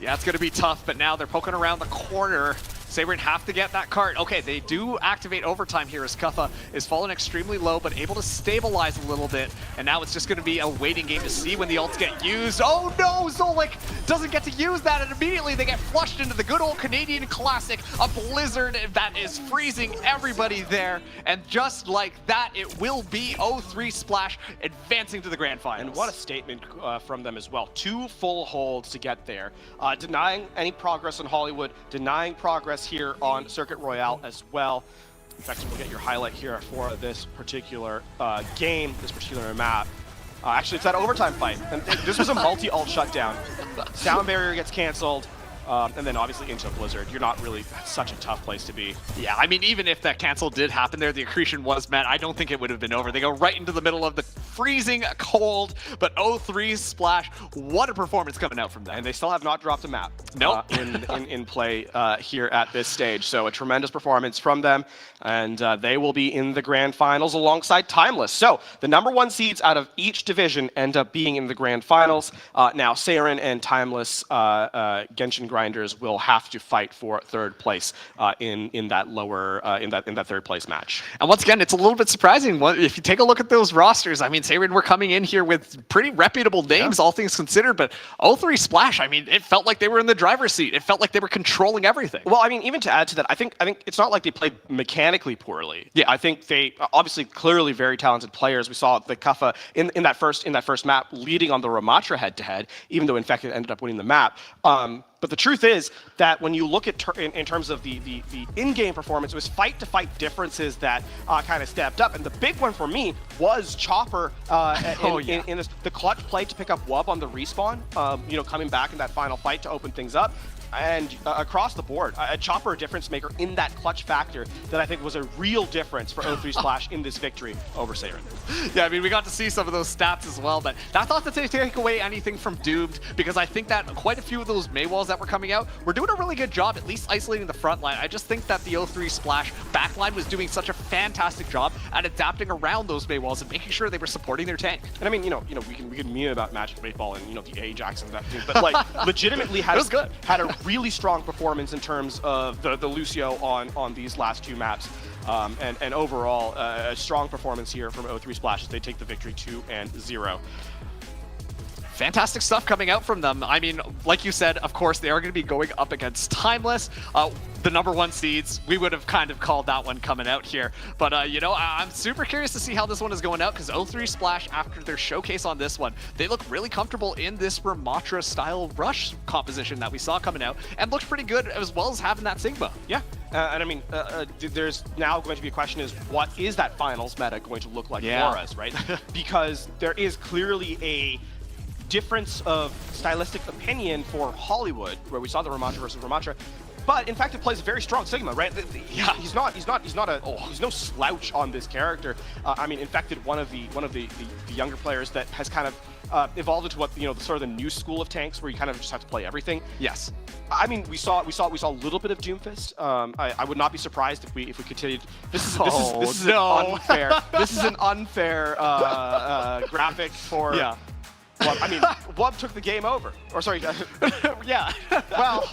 Yeah, it's going to be tough, but now they're poking around the corner. Seiren have to get that cart. Okay, they do activate overtime here as Kuffa is falling extremely low, but able to stabilize a little bit. And now it's just going to be a waiting game to see when the ults get used. Oh no, Zolik doesn't get to use that, and immediately they get flushed into the good old Canadian classic, a Blizzard that is freezing everybody there. And just like that, it will be 0-3 Splash advancing to the grand finals. And what a statement from them as well. 2 full holds to get there. Denying any progress on Hollywood, denying progress here on Circuit Royale as well. In fact, we'll get your highlight here for this particular game, this particular map. Actually, it's that overtime fight. And this was a multi-ult shutdown. Sound barrier gets canceled. And then obviously into a Blizzard. You're not really, that's such a tough place to be. Yeah, I mean, even if that cancel did happen there, the accretion was met, I don't think it would have been over. They go right into the middle of the freezing cold, but 0-3 Splash, what a performance coming out from them. And they still have not dropped a map in play here at this stage. So a tremendous performance from them, and they will be in the grand finals alongside Timeless. So the #1 seeds out of each division end up being in the grand finals. Now Seiren and Timeless Genshin Grinders will have to fight for 3rd place in that lower in that 3rd place match. And once again, it's a little bit surprising. If you take a look at those rosters, I mean, Seiren were coming in here with pretty reputable names, all things considered, but 0-3 Splash, I mean, it felt like they were in the driver's seat. It felt like they were controlling everything. Well, I mean, even to add to that, I think it's not like they played mechanically poorly. Yeah, I think they obviously clearly very talented players. We saw the Kuffa in that first map leading on the Ramatra head-to-head, even though Infected ended up winning the map. But the truth is that when you look at in terms of the in-game performance, it was fight-to-fight differences that kind of stepped up. And the big one for me was Chopper in this, the clutch play to pick up Wub on the respawn, coming back in that final fight to open things up. And across the board, a Chopper difference maker in that clutch factor that I think was a real difference for 0-3 Splash in this victory over Seiren. Yeah, I mean, we got to see some of those stats as well, but that's not to take away anything from Doomed, because I think that quite a few of those Maywalls that were coming out were doing a really good job, at least isolating the front line. I just think that the 0-3 Splash backline was doing such a fantastic job at adapting around those Maywalls and making sure they were supporting their tank. And I mean, we can meme about Magic Baseball and the Ajax and that too, but like legitimately had a really strong performance in terms of the Lucio on these last 2 maps. And overall, a strong performance here from 0-3 Splash as they take the victory 2-0. fantastic stuff coming out from them. I mean, like you said, of course, they are going to be going up against Timeless. The #1 seeds, we would have kind of called that one coming out here. But, you know, I'm super curious to see how this one is going out, because 0-3 Splash, after their showcase on this one, they look really comfortable in this Ramatra-style rush composition that we saw coming out, and looked pretty good, as well as having that Sigma. Yeah, and I mean, there's now going to be a question is, what is that finals meta going to look like for us, right? Because there is clearly a difference of stylistic opinion for Hollywood, where we saw the Ramatra versus Ramatra. But in fact, it plays a very strong Sigma, right? Yeah, he's no slouch on this character. I mean, Infected, one of the younger players that has kind of evolved into what, you know, the sort of the new school of tanks, where you kind of just have to play everything. Yes. I mean, we saw a little bit of Doomfist. I would not be surprised if we continued. This is an unfair. This is an unfair graphic for. Yeah. Wub. I mean, Wub took the game over. Or sorry, yeah. Well,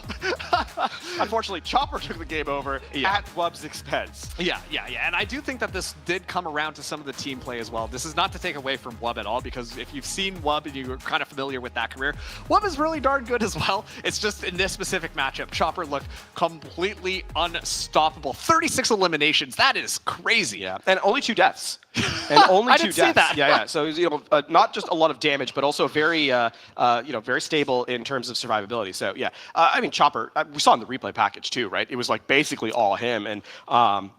unfortunately, Chopper took the game over at Wub's expense. Yeah. And I do think that this did come around to some of the team play as well. This is not to take away from Wub at all, because if you've seen Wub and you're kind of familiar with that career, Wub is really darn good as well. It's just in this specific matchup, Chopper looked completely unstoppable. 36 eliminations. That is crazy. Yeah, and only 2 deaths. And only 2 deaths. See that. Yeah. So, you know, not just a lot of damage, but also very, you know, very stable in terms of survivability. So, yeah. I mean, Chopper, we saw in the replay package too, right? It was like basically all him, and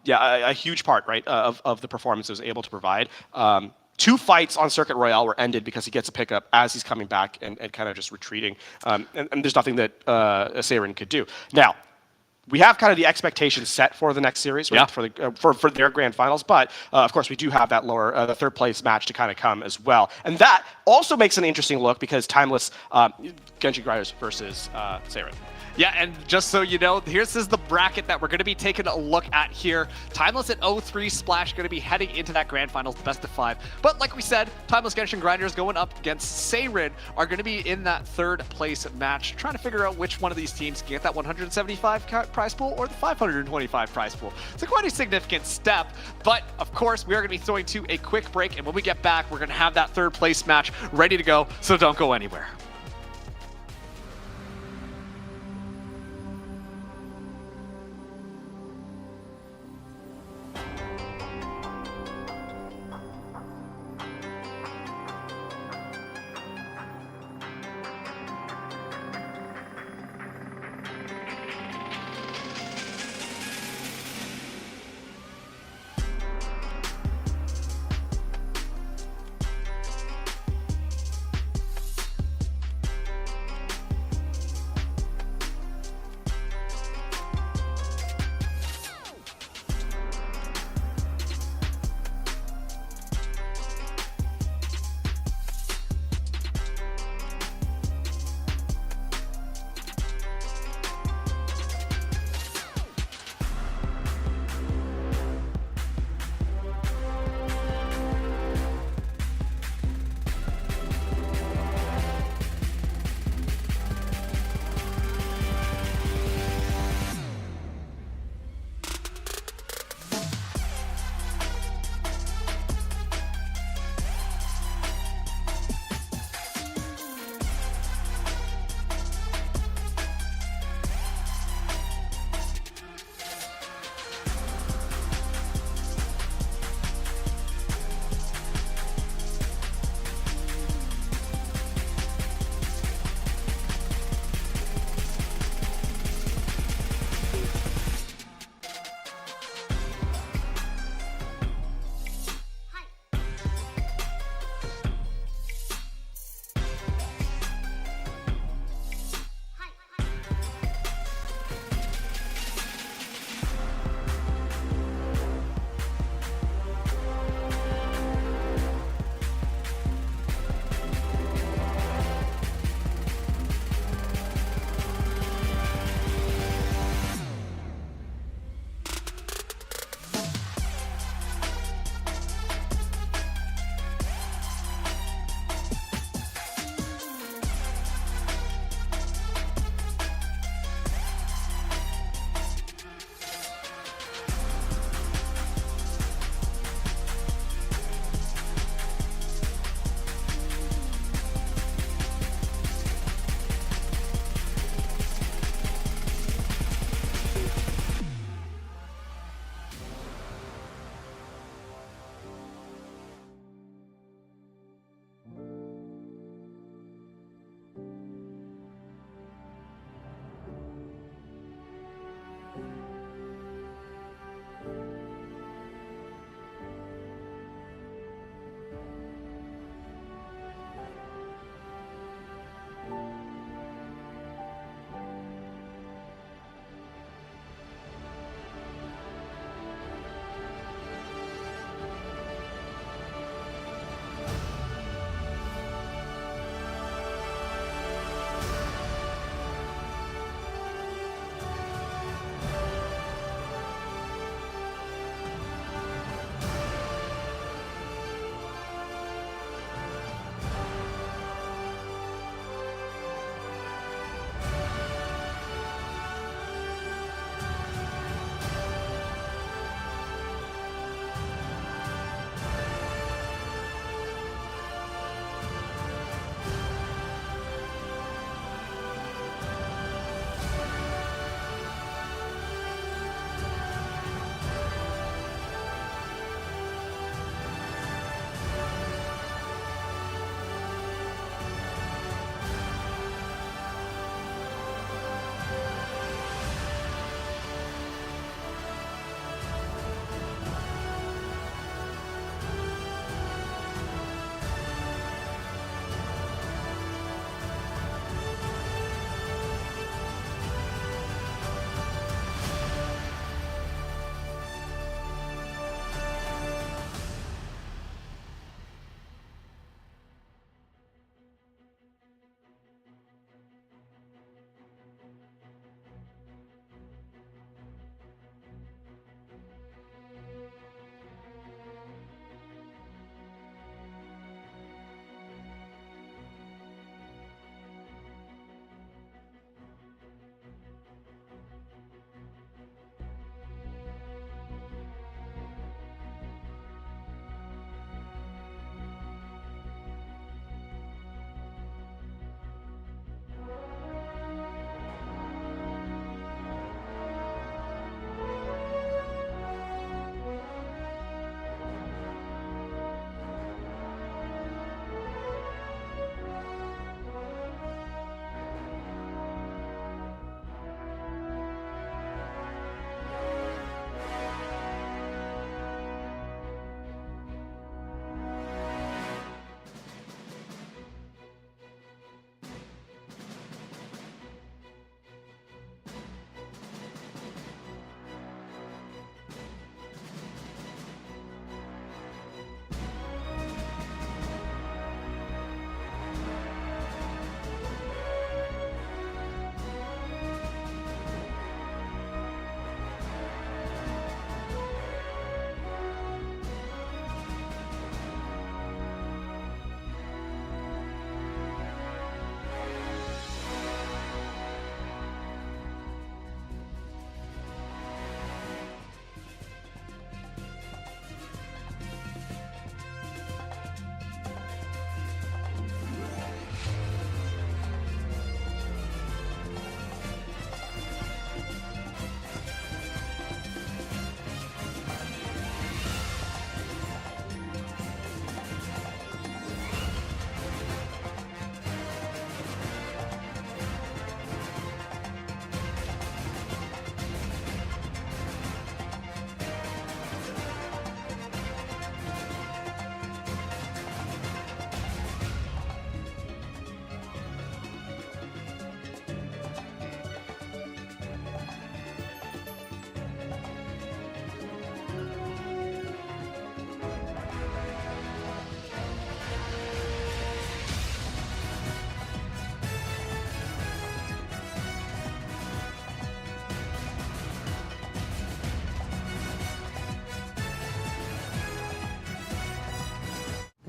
yeah, a huge part, right, of the performance it was able to provide. 2 fights on Circuit Royale were ended because he gets a pickup as he's coming back and kind of just retreating, and there's nothing that Seirin could do. Now, we have kind of the expectations set for the next series, right? For their grand finals, but of course we do have that lower, the 3rd place match to kind of come as well, and that also makes an interesting look, because Timeless, Genshin Grinders versus Seirin. Yeah, and just so you know, here's the bracket that we're going to be taking a look at here. Timeless at 0-3 Splash going to be heading into that grand finals, the best of 5. But like we said, Timeless Genshin Grinders going up against Seirin are going to be in that 3rd place match, trying to figure out which one of these teams can get that 175 prize pool or the 525 prize pool. It's quite a significant step, but of course we are going to be throwing to a quick break, and when we get back, we're going to have that 3rd place match ready to go, so don't go anywhere.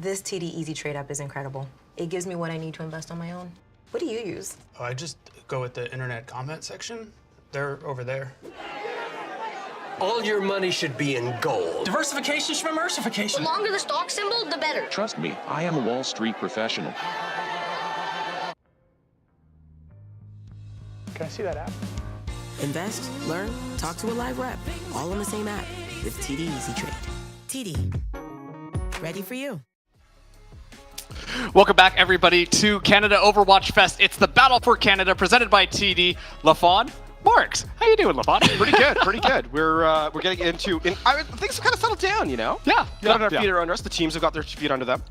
This TD Easy Trade app is incredible. It gives me what I need to invest on my own. What do you use? Oh, I just go with the internet comment section. They're over there. All your money should be in gold. Diversification The schmiversification. longer the stock symbol, the better. Trust me, I am a Wall Street professional. Can I see that app? Invest, learn, talk to a live rep, all in the same app with TD Easy Trade. TD, ready for you. Welcome back, everybody, to Canada Overwatch Fest. It's the Battle for Canada, presented by TD. LaFawn, Marks, how you doing, LaFawn? Pretty good, pretty good. We're getting into things have kind of settled down, you know. Yeah, Got our feet are under us. The teams have got their feet under them.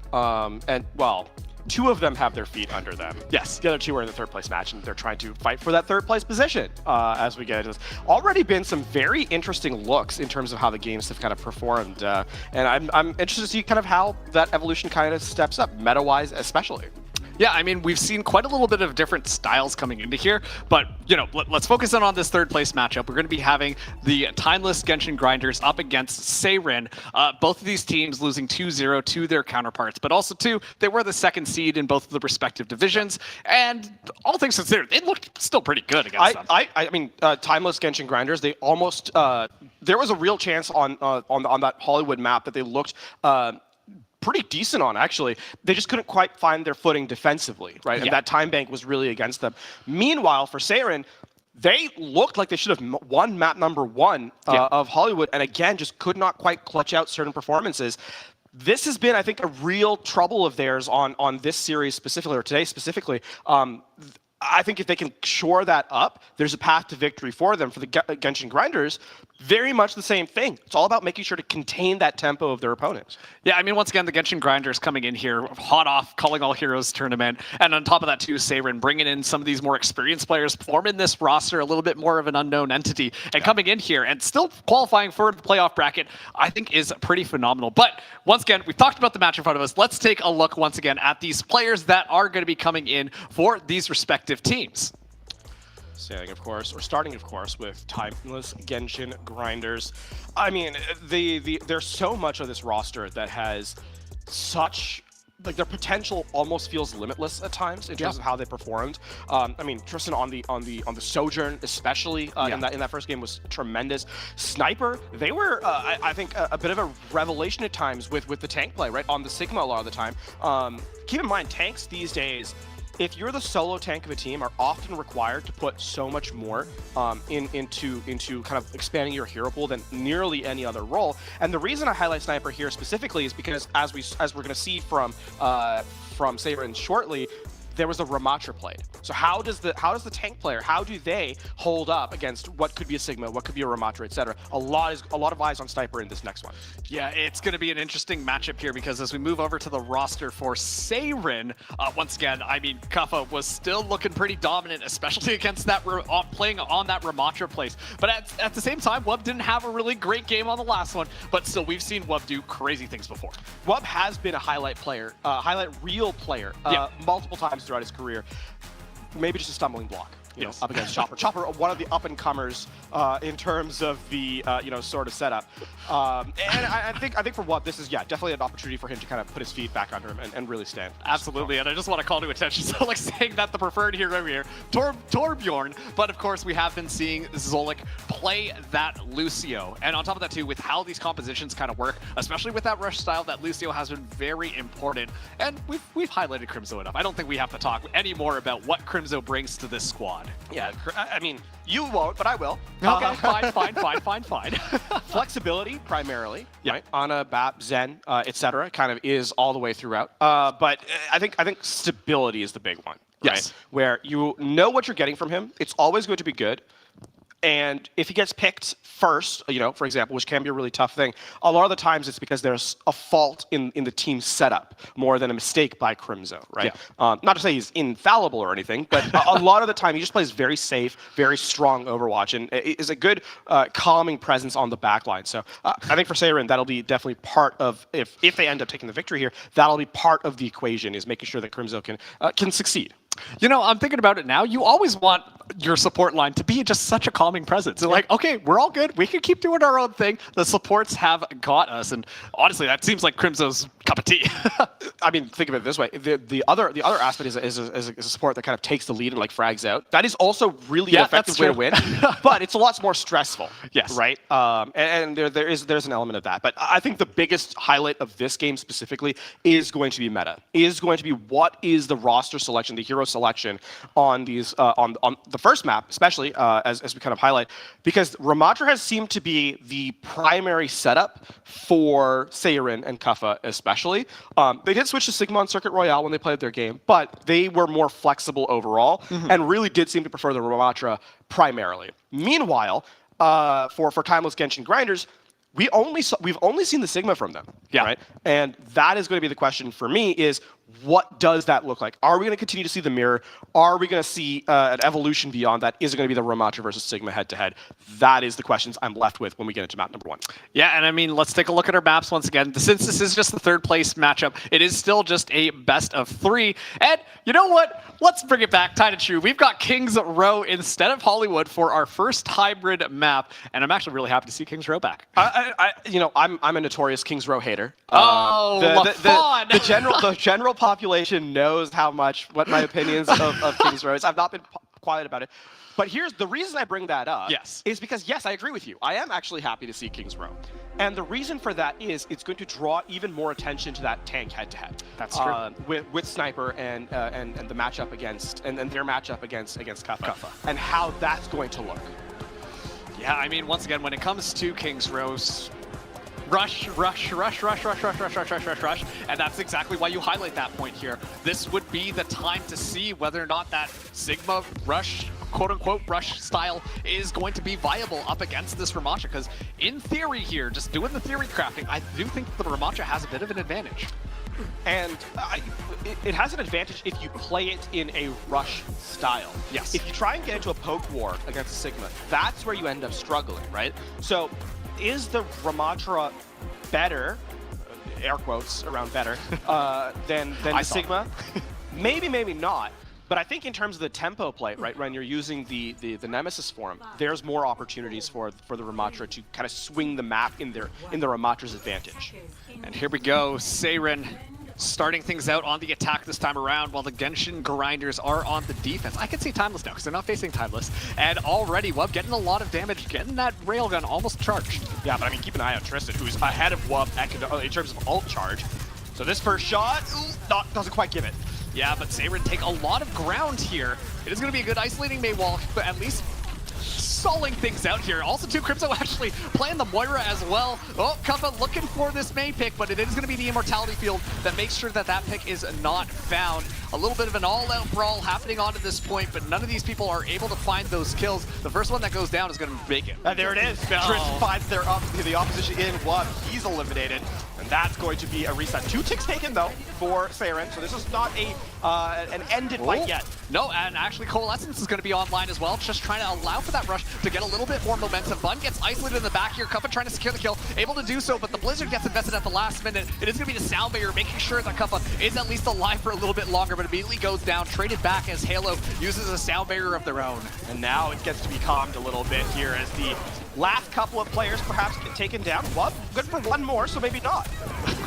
And well, two of them have their feet under them. Yes. The other two are in the third place match, and they're trying to fight for that third place position as we get into this. Already been some very interesting looks in terms of how the games have kind of performed, and I'm interested to see kind of how that evolution kind of steps up, meta-wise especially. Yeah, I mean, we've seen quite a little bit of different styles coming into here, but, you know, let's focus in on this third place matchup. We're going to be having the Timeless Genshin Grinders up against Seirin. Both of these teams losing 2-0 to their counterparts, but also, too, they were the second seed in both of the respective divisions, and all things considered, it looked still pretty good against them. I mean, Timeless Genshin Grinders, they almost, there was a real chance on that Hollywood map that they looked pretty decent on, actually. They just couldn't quite find their footing defensively, right? And that time bank was really against them. Meanwhile, for Seirin, they looked like they should have won map number one of Hollywood, and again, just could not quite clutch out certain performances. This has been, I think, a real trouble of theirs on this series specifically, or today specifically. I think if they can shore that up, there's a path to victory for them. For the Genshin Grinders, very much the same thing. It's all about making sure to contain that tempo of their opponents. Yeah, I mean, once again, the Genshin Grinders coming in here, hot off Calling All Heroes tournament, and on top of that, too, Seirin bringing in some of these more experienced players, forming this roster a little bit more of an unknown entity, and coming in here and still qualifying for the playoff bracket, I think is pretty phenomenal. But once again, we've talked about the match in front of us. Let's take a look once again at these players that are going to be coming in for these respective teams. Starting, of course, with Timeless Genshin Grinders. I mean, there's so much of this roster that has such, like, their potential almost feels limitless at times in terms of how they performed. I mean, Tristan on the Sojourn, especially in that first game, was tremendous. Sniper, they were I think a bit of a revelation at times with the tank play, right, on the Sigma a lot of the time. Keep in mind, tanks these days, if you're the solo tank of a team, are often required to put so much more into kind of expanding your hero pool than nearly any other role. And the reason I highlight Sniper here specifically is because, as we're going to see from Seirin shortly, there was a Ramatra played. So how does the tank player, how do they hold up against what could be a Sigma, what could be a Ramatra, etc.? A lot of eyes on Sniper in this next one. Yeah, it's going to be an interesting matchup here, because as we move over to the roster for Seirin, once again, I mean, Kuffa was still looking pretty dominant, especially against that playing on that Ramatra place. But at the same time, Wub didn't have a really great game on the last one, but still, we've seen Wub do crazy things before. Wub has been a highlight reel player multiple times throughout his career. Maybe just a stumbling block, you know, up against Chopper. Chopper, one of the up-and-comers in terms of the sort of setup. And I think for Wub, this is definitely an opportunity for him to kind of put his feet back under him and really stand. Absolutely, and I just want to call to attention, so like saying that the preferred hero here, Torbjorn, but of course we have been seeing Zolik play that Lucio, and on top of that too, with how these compositions kind of work, especially with that rush style, that Lucio has been very important, and we've highlighted Crimzo enough. I don't think we have to talk any more about what Crimzo brings to this squad. Yeah, I mean, you won't, but I will. Okay, fine. Flexibility, primarily, right? Ana, Bap, Zen, etc., kind of is all the way throughout. But I think stability is the big one, right? Yes. Where you know what you're getting from him. It's always going to be good. And if he gets picked first, you know, for example, which can be a really tough thing, a lot of the times it's because there's a fault in the team setup more than a mistake by Crimzo, right? Yeah. Not to say he's infallible or anything, but a lot of the time he just plays very safe, very strong Overwatch, and is a good calming presence on the backline. So I think for Seirin, that'll be definitely part of, if they end up taking the victory here, that'll be part of the equation, is making sure that Crimzo can succeed. You know, I'm thinking about it now. You always want your support line to be just such a calming presence. They're like, okay, we're all good. We can keep doing our own thing. The supports have got us. And honestly, that seems like Crimso's cup of tea. I mean, think of it this way: the other aspect is a support that kind of takes the lead and like frags out. That is also really an effective way to win, but it's a lot more stressful. Yes. Right. And there's an element of that. But I think the biggest highlight of this game specifically is going to be meta. Is going to be what is the roster selection, the hero selection on these on the first map, especially as we kind of highlight, because Ramatra has seemed to be the primary setup for Seirin and Kuffa especially. They did switch to Sigma on Circuit Royale when they played their game, but they were more flexible overall and really did seem to prefer the Ramatra primarily. Meanwhile, for Timeless Genshin grinders, we've only seen the Sigma from them, right? And that is going to be the question for me: is what does that look like? Are we going to continue to see the mirror? Are we going to see an evolution beyond that? Is it going to be the Ramatra versus Sigma head-to-head? That is the questions I'm left with when we get into map number 1. Yeah, and I mean, let's take a look at our maps once again. Since this is just the third place matchup, it is still just a best of 3. And you know what? Let's bring it back, tied and true. We've got Kings Row instead of Hollywood for our first hybrid map, and I'm actually really happy to see Kings Row back. I'm a notorious Kings Row hater. The general population knows what my opinions of Kings Row is. I've not been quiet about it. But here's the reason I bring that up. Is because, yes, I agree with you. I am actually happy to see Kings Row. And the reason for that is it's going to draw even more attention to that tank head-to-head. That's true. With Sniper and the matchup against, and their matchup against Kuffa. And how that's going to look. Yeah, I mean, once again, when it comes to Kings Row's rush, and that's exactly why you highlight that point here. This would be the time to see whether or not that Sigma rush, quote-unquote rush style, is going to be viable up against this Ramatra, because in theory here, just doing the theory crafting, I do think the Ramatra has a bit of an advantage. And it has an advantage if you play it in a rush style. Yes. If you try and get into a poke war against a Sigma, that's where you end up struggling, right? So is the Ramatra better, air quotes around better, than the Sigma? Maybe not. But I think in terms of the tempo play, right, when you're using the Nemesis form, there's more opportunities for the Ramatra to kind of swing the map in the Ramatra's advantage. And here we go, Seirin starting things out on the attack this time around, while the Genshin grinders are on the defense. I can see Timeless now, because they're not facing Timeless. And already, Wub getting a lot of damage, getting that railgun almost charged. Yeah, but I mean, keep an eye on Tristan, who's ahead of Wub in terms of ult charge. So this first shot, doesn't quite give it. Yeah, but Seirin take a lot of ground here. It is going to be a good isolating Mei wall, but at least stalling things out here. Also, too, Crypto actually playing the Moira as well. Oh, Kuffa looking for this Mei pick, but it is going to be the Immortality Field that makes sure that that pick is not found. A little bit of an all-out brawl happening on to this point, but none of these people are able to find those kills. The first one that goes down is going to make it. And there it is. Tristan finds the opposition in Wub. He's eliminated. And that's going to be a reset. 2 ticks taken, though, for Seirin. So this is not an ended fight yet. No, and actually Coalescence is going to be online as well, just trying to allow for that rush to get a little bit more momentum. Bun gets isolated in the back here. Kuffa trying to secure the kill, able to do so, but the Blizzard gets invested at the last minute. It is going to be the Sound Barrier, making sure that Kuffa is at least alive for a little bit longer, but immediately goes down, traded back as Halo uses a Sound Barrier of their own. And now it gets to be calmed a little bit here as the last couple of players perhaps get taken down. Wub, good for one more, so maybe not.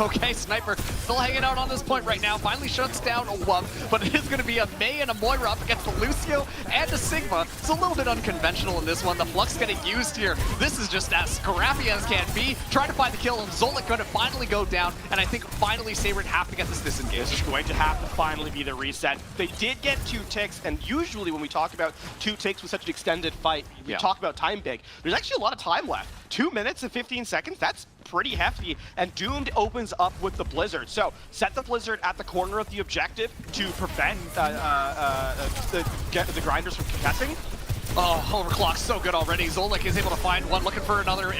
Okay, Sniper still hanging out on this point right now. Finally shuts down a Wub, but it is going to be a Mei and a Moira up against the Lucio and a Sigma. It's a little bit unconventional in this one. The Flux getting used here. This is just as scrappy as can be. Trying to find the kill, and Zolik going to finally go down, and I think finally Seirin have to get this disengaged. This is going to have to finally be the reset. They did get 2 ticks, and usually when we talk about 2 ticks with such an extended fight, we talk about time big. There's actually a lot of time left. 2 minutes and 15 seconds, that's pretty hefty, and Doomed opens up with the Blizzard. So set the Blizzard at the corner of the objective to prevent the grinders from contesting. Oh, overclock so good already. Zolik is able to find one, looking for another.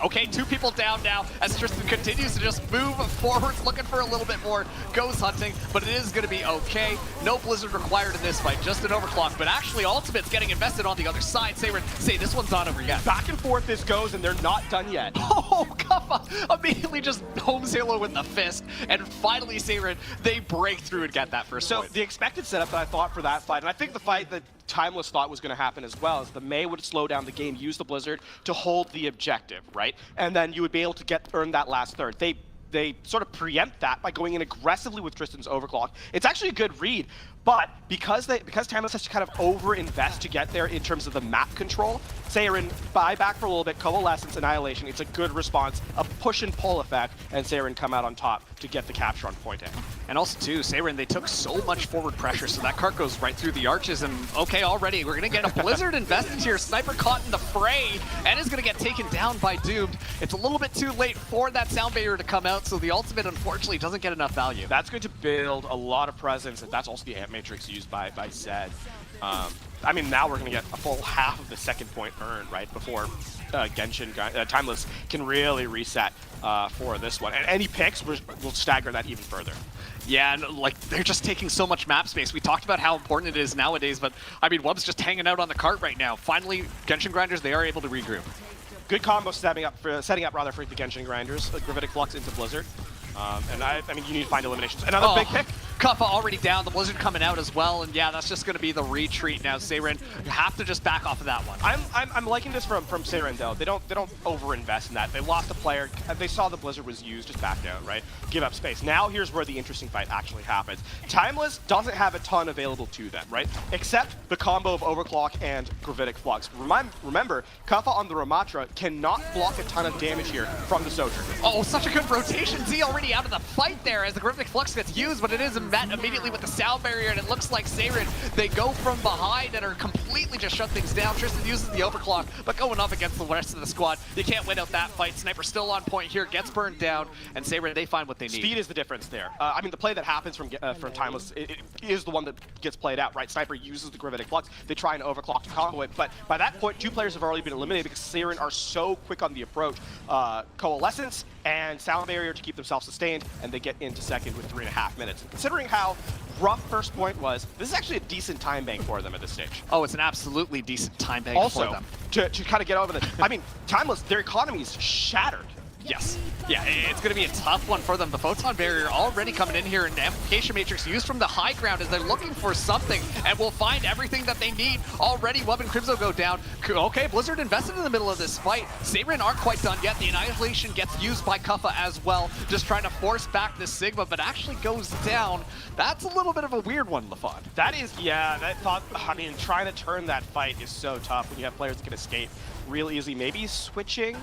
Okay, 2 people down now as Tristan continues to just move forwards, looking for a little bit more, goes hunting, but it is going to be okay. No Blizzard required in this fight, just an overclock, but actually Ultimate's getting invested on the other side. Seirin, say this one's not over yet. Back and forth this goes, and they're not done yet. Oh, Kuffa immediately just homes Halo with the fist, and finally Seiren, they break through and get that first So point. the expected setup that I thought for that fight, and I think the fight that Timeless thought was going to happen as well, is the Mei would slow down the game, use the Blizzard to hold the objective, right? And then you would be able to earn that last third. They sort of preempt that by going in aggressively with Tristan's overclock. It's actually a good read, but because Timeless has to kind of over-invest to get there in terms of the map control, Seiren buy back for a little bit, Coalescence, Annihilation, it's a good response, a push and pull effect, and Seiren come out on top to get the capture on point A. And also too, Seiren, they took so much forward pressure, so that cart goes right through the arches, and okay, already we're gonna get a Blizzard invested here. Sniper caught in the fray, and is gonna get taken down by Doomed. It's a little bit too late for that sound barrier to come out, so the ultimate unfortunately doesn't get enough value. That's going to build a lot of presence, and that's also the amp matrix used by Zed. I mean, now we're going to get a full half of the second point earned, right, before Timeless can really reset for this one. And any picks will stagger that even further. Yeah, and like they're just taking so much map space. We talked about how important it is nowadays, but I mean, Wub's just hanging out on the cart right now. Finally, Genshin Grinders, they are able to regroup. Good combo setting up for the Genshin Grinders, Gravitic Flux into Blizzard. And I mean, you need to find eliminations. Another big pick. Kuffa already down, the Blizzard coming out as well, and yeah, that's just going to be the retreat now. Seiren, you have to just back off of that one. I'm liking this from Seiren though. They don't over-invest in that. They lost a player. They saw the Blizzard was used, just backed out, right? Give up space. Now here's where the interesting fight actually happens. Timeless doesn't have a ton available to them, right? Except the combo of Overclock and Gravitic Flux. Remember, Kuffa on the Ramatra cannot block a ton of damage here from the Sojourner. Oh, such a good rotation. Z already out of the fight there as the Gravitic Flux gets used, but it is met immediately with the sound barrier, and it looks like Seiren, they go from behind and are completely just shut things down. Tristan uses the overclock, but going up against the rest of the squad, you can't win out that fight. Sniper still on point here, gets burned down, and Seiren, they find what they need. Speed is the difference there. I mean, the play that happens from Timeless it is the one that gets played out, right? Sniper uses the Gravitic Flux, they try and overclock to combo it, but by that point, two players have already been eliminated because Seiren are so quick on the approach. Coalescence and sound barrier to keep themselves sustained, and they get into second with 3.5 minutes. Considering how rough first point was, this is actually a decent time bank for them at this stage. Oh, it's an absolutely decent time bank for them. To kind of get over the, I mean, Timeless, their economy is shattered. Yes. Yeah, it's going to be a tough one for them. The Photon Barrier already coming in here, and Amplification Matrix used from the high ground as they're looking for something, and will find everything that they need. Already, Wub and Crimzo go down. Okay, Blizzard invested in the middle of this fight. Seiren aren't quite done yet. The Annihilation gets used by Kuffa as well, just trying to force back this Sigma, but actually goes down. That's a little bit of a weird one, LaFon. That is, yeah, that thought, I mean, trying to turn that fight is so tough when you have players that can escape real easy. Maybe switching?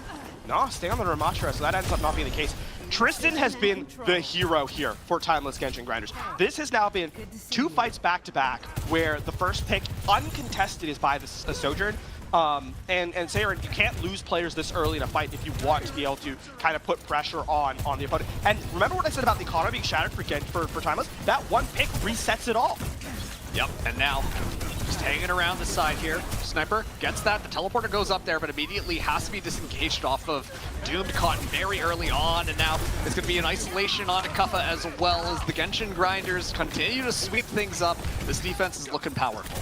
No, stay on the Ramatra, so that ends up not being the case. Tristan has been the hero here for Timeless Genshin Grinders. This has now been 2 fights back-to-back where the first pick, uncontested, is by the Sojourn. And Seiren, you can't lose players this early in a fight if you want to be able to kind of put pressure on the opponent. And remember what I said about the economy being shattered for Timeless? That one pick resets it all. Yep, and now just hanging around the side here. Sniper gets that. The teleporter goes up there, but immediately has to be disengaged off of Doomed, caught very early on, and now it's going to be an isolation onto Kuffa as well as the Genshin Grinders continue to sweep things up. This defense is looking powerful.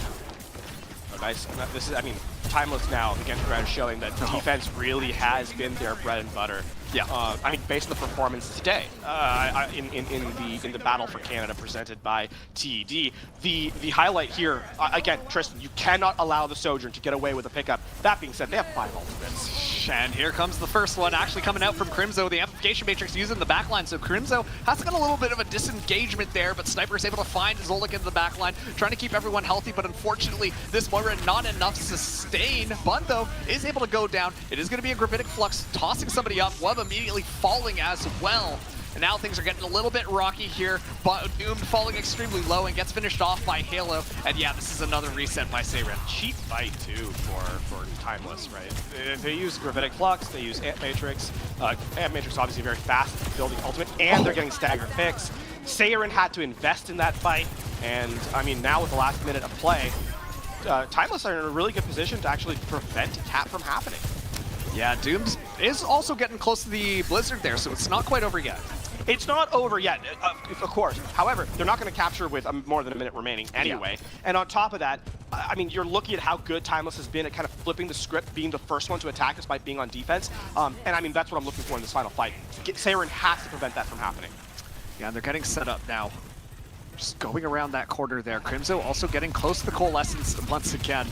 Oh, nice. This is, I mean, Timeless now, the Genshin Grinders showing that defense really has been their bread and butter. Yeah, I mean, based on the performance today in the battle for Canada presented by TED, the highlight here again, Tristan, you cannot allow the Sojourn to get away with a pickup. That being said, they have 5 ultimates. And here comes the first one, actually coming out from Crimzo. The Amplification Matrix using the backline, so Crimzo has got a little bit of a disengagement there, but Sniper is able to find Zolik into the backline, trying to keep everyone healthy, but unfortunately, this Moira not enough sustain. Bun, though, is able to go down. It is going to be a Gravitic Flux, tossing somebody up. Wub immediately falling as well. And now things are getting a little bit rocky here. Doomed falling extremely low and gets finished off by Halo. And yeah, this is another reset by Seiren. Cheap fight too for Timeless, right? They use Gravitic Flux, they use Amp Matrix. Amp Matrix obviously very fast at building ultimate, and they're getting staggered picks. Seiren had to invest in that fight, and I mean now with the last minute of play, Timeless are in a really good position to actually prevent a cap from happening. Yeah, Doomed is also getting close to the Blizzard there, so it's not quite over yet. It's not over yet, of course. However, they're not going to capture with more than a minute remaining anyway. Yeah. And on top of that, I mean, you're looking at how good Timeless has been at kind of flipping the script, being the first one to attack despite being on defense. And I mean, that's what I'm looking for in this final fight. Saren has to prevent that from happening. Yeah, and they're getting set up now. Just going around that corner there. Crimzo also getting close to the Coalescence once again.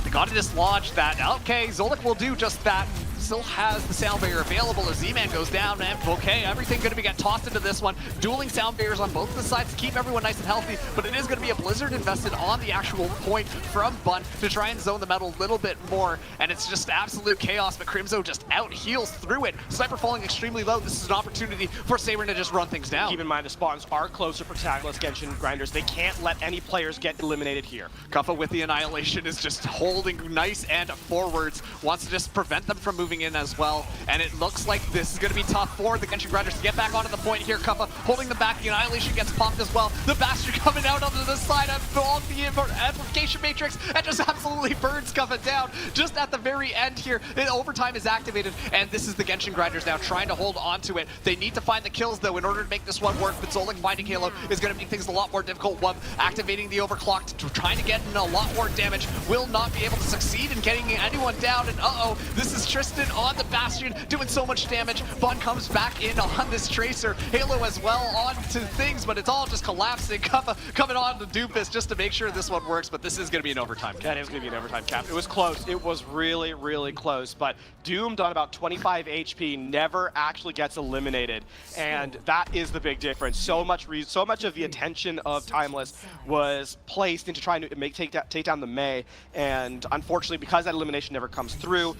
They got to dislodge that. Okay, Zolik will do just that. Still has the sound barrier available as Z-Man goes down. And okay, everything going to be get tossed into this one. Dueling sound barriers on both of the sides to keep everyone nice and healthy. But it is going to be a Blizzard invested on the actual point from Bun to try and zone the metal a little bit more. And it's just absolute chaos. But Crimzo just out heals through it. Sniper falling extremely low. This is an opportunity for Saren to just run things down. Keep in mind the spawns are closer for Tactless Genshin Grinders. They can't let any players get eliminated here. Kuffa with the Annihilation is just holding nice and forwards. Wants to just prevent them from moving in as well. And it looks like this is going to be tough for the Genshin Grinders to get back onto the point here. Kuffa holding them back. The Annihilation gets popped as well. The Bastion coming out onto the side of the Amplification Matrix and just absolutely burns Kuffa down just at the very end here. Overtime is activated, and this is the Genshin Grinders now trying to hold on to it. They need to find the kills, though, in order to make this one work. But Zolik finding Halo is going to make things a lot more difficult. One, activating the overclock, trying to get in a lot more damage, will not be able to succeed in getting anyone down. And uh-oh, this is Tristan on the Bastion doing so much damage. Bun comes back in on this Tracer. Halo as well on to things, but it's all just collapsing. Kuffa coming on to Doofus just to make sure this one works, but this is going to be an overtime cap. That is going to be an overtime cap. It was close. It was really, really close, but Doomed on about 25 HP never actually gets eliminated, and that is the big difference. So much of the attention of Timeless was placed into trying to take down the Mei, and unfortunately, because that elimination never comes through,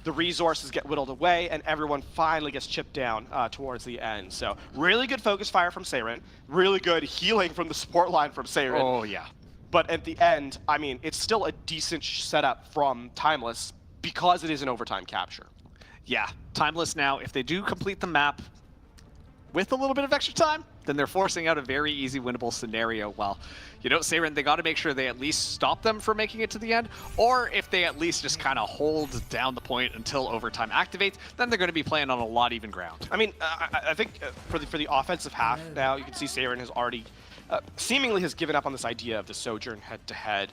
the resources get whittled away, and everyone finally gets chipped down towards the end. So really good focus fire from Saren, really good healing from the support line from Saren. Oh, yeah. But at the end, I mean, it's still a decent setup from Timeless because it is an overtime capture. Yeah, Timeless now, if they do complete the map with a little bit of extra time, then they're forcing out a very easy winnable scenario. While, you know, Saren, they got to make sure they at least stop them from making it to the end, or if they at least just kind of hold down the point until overtime activates, then they're going to be playing on a lot even ground. I mean, I think for the offensive half now, you can see Saren has already seemingly has given up on this idea of the Sojourn head-to-head.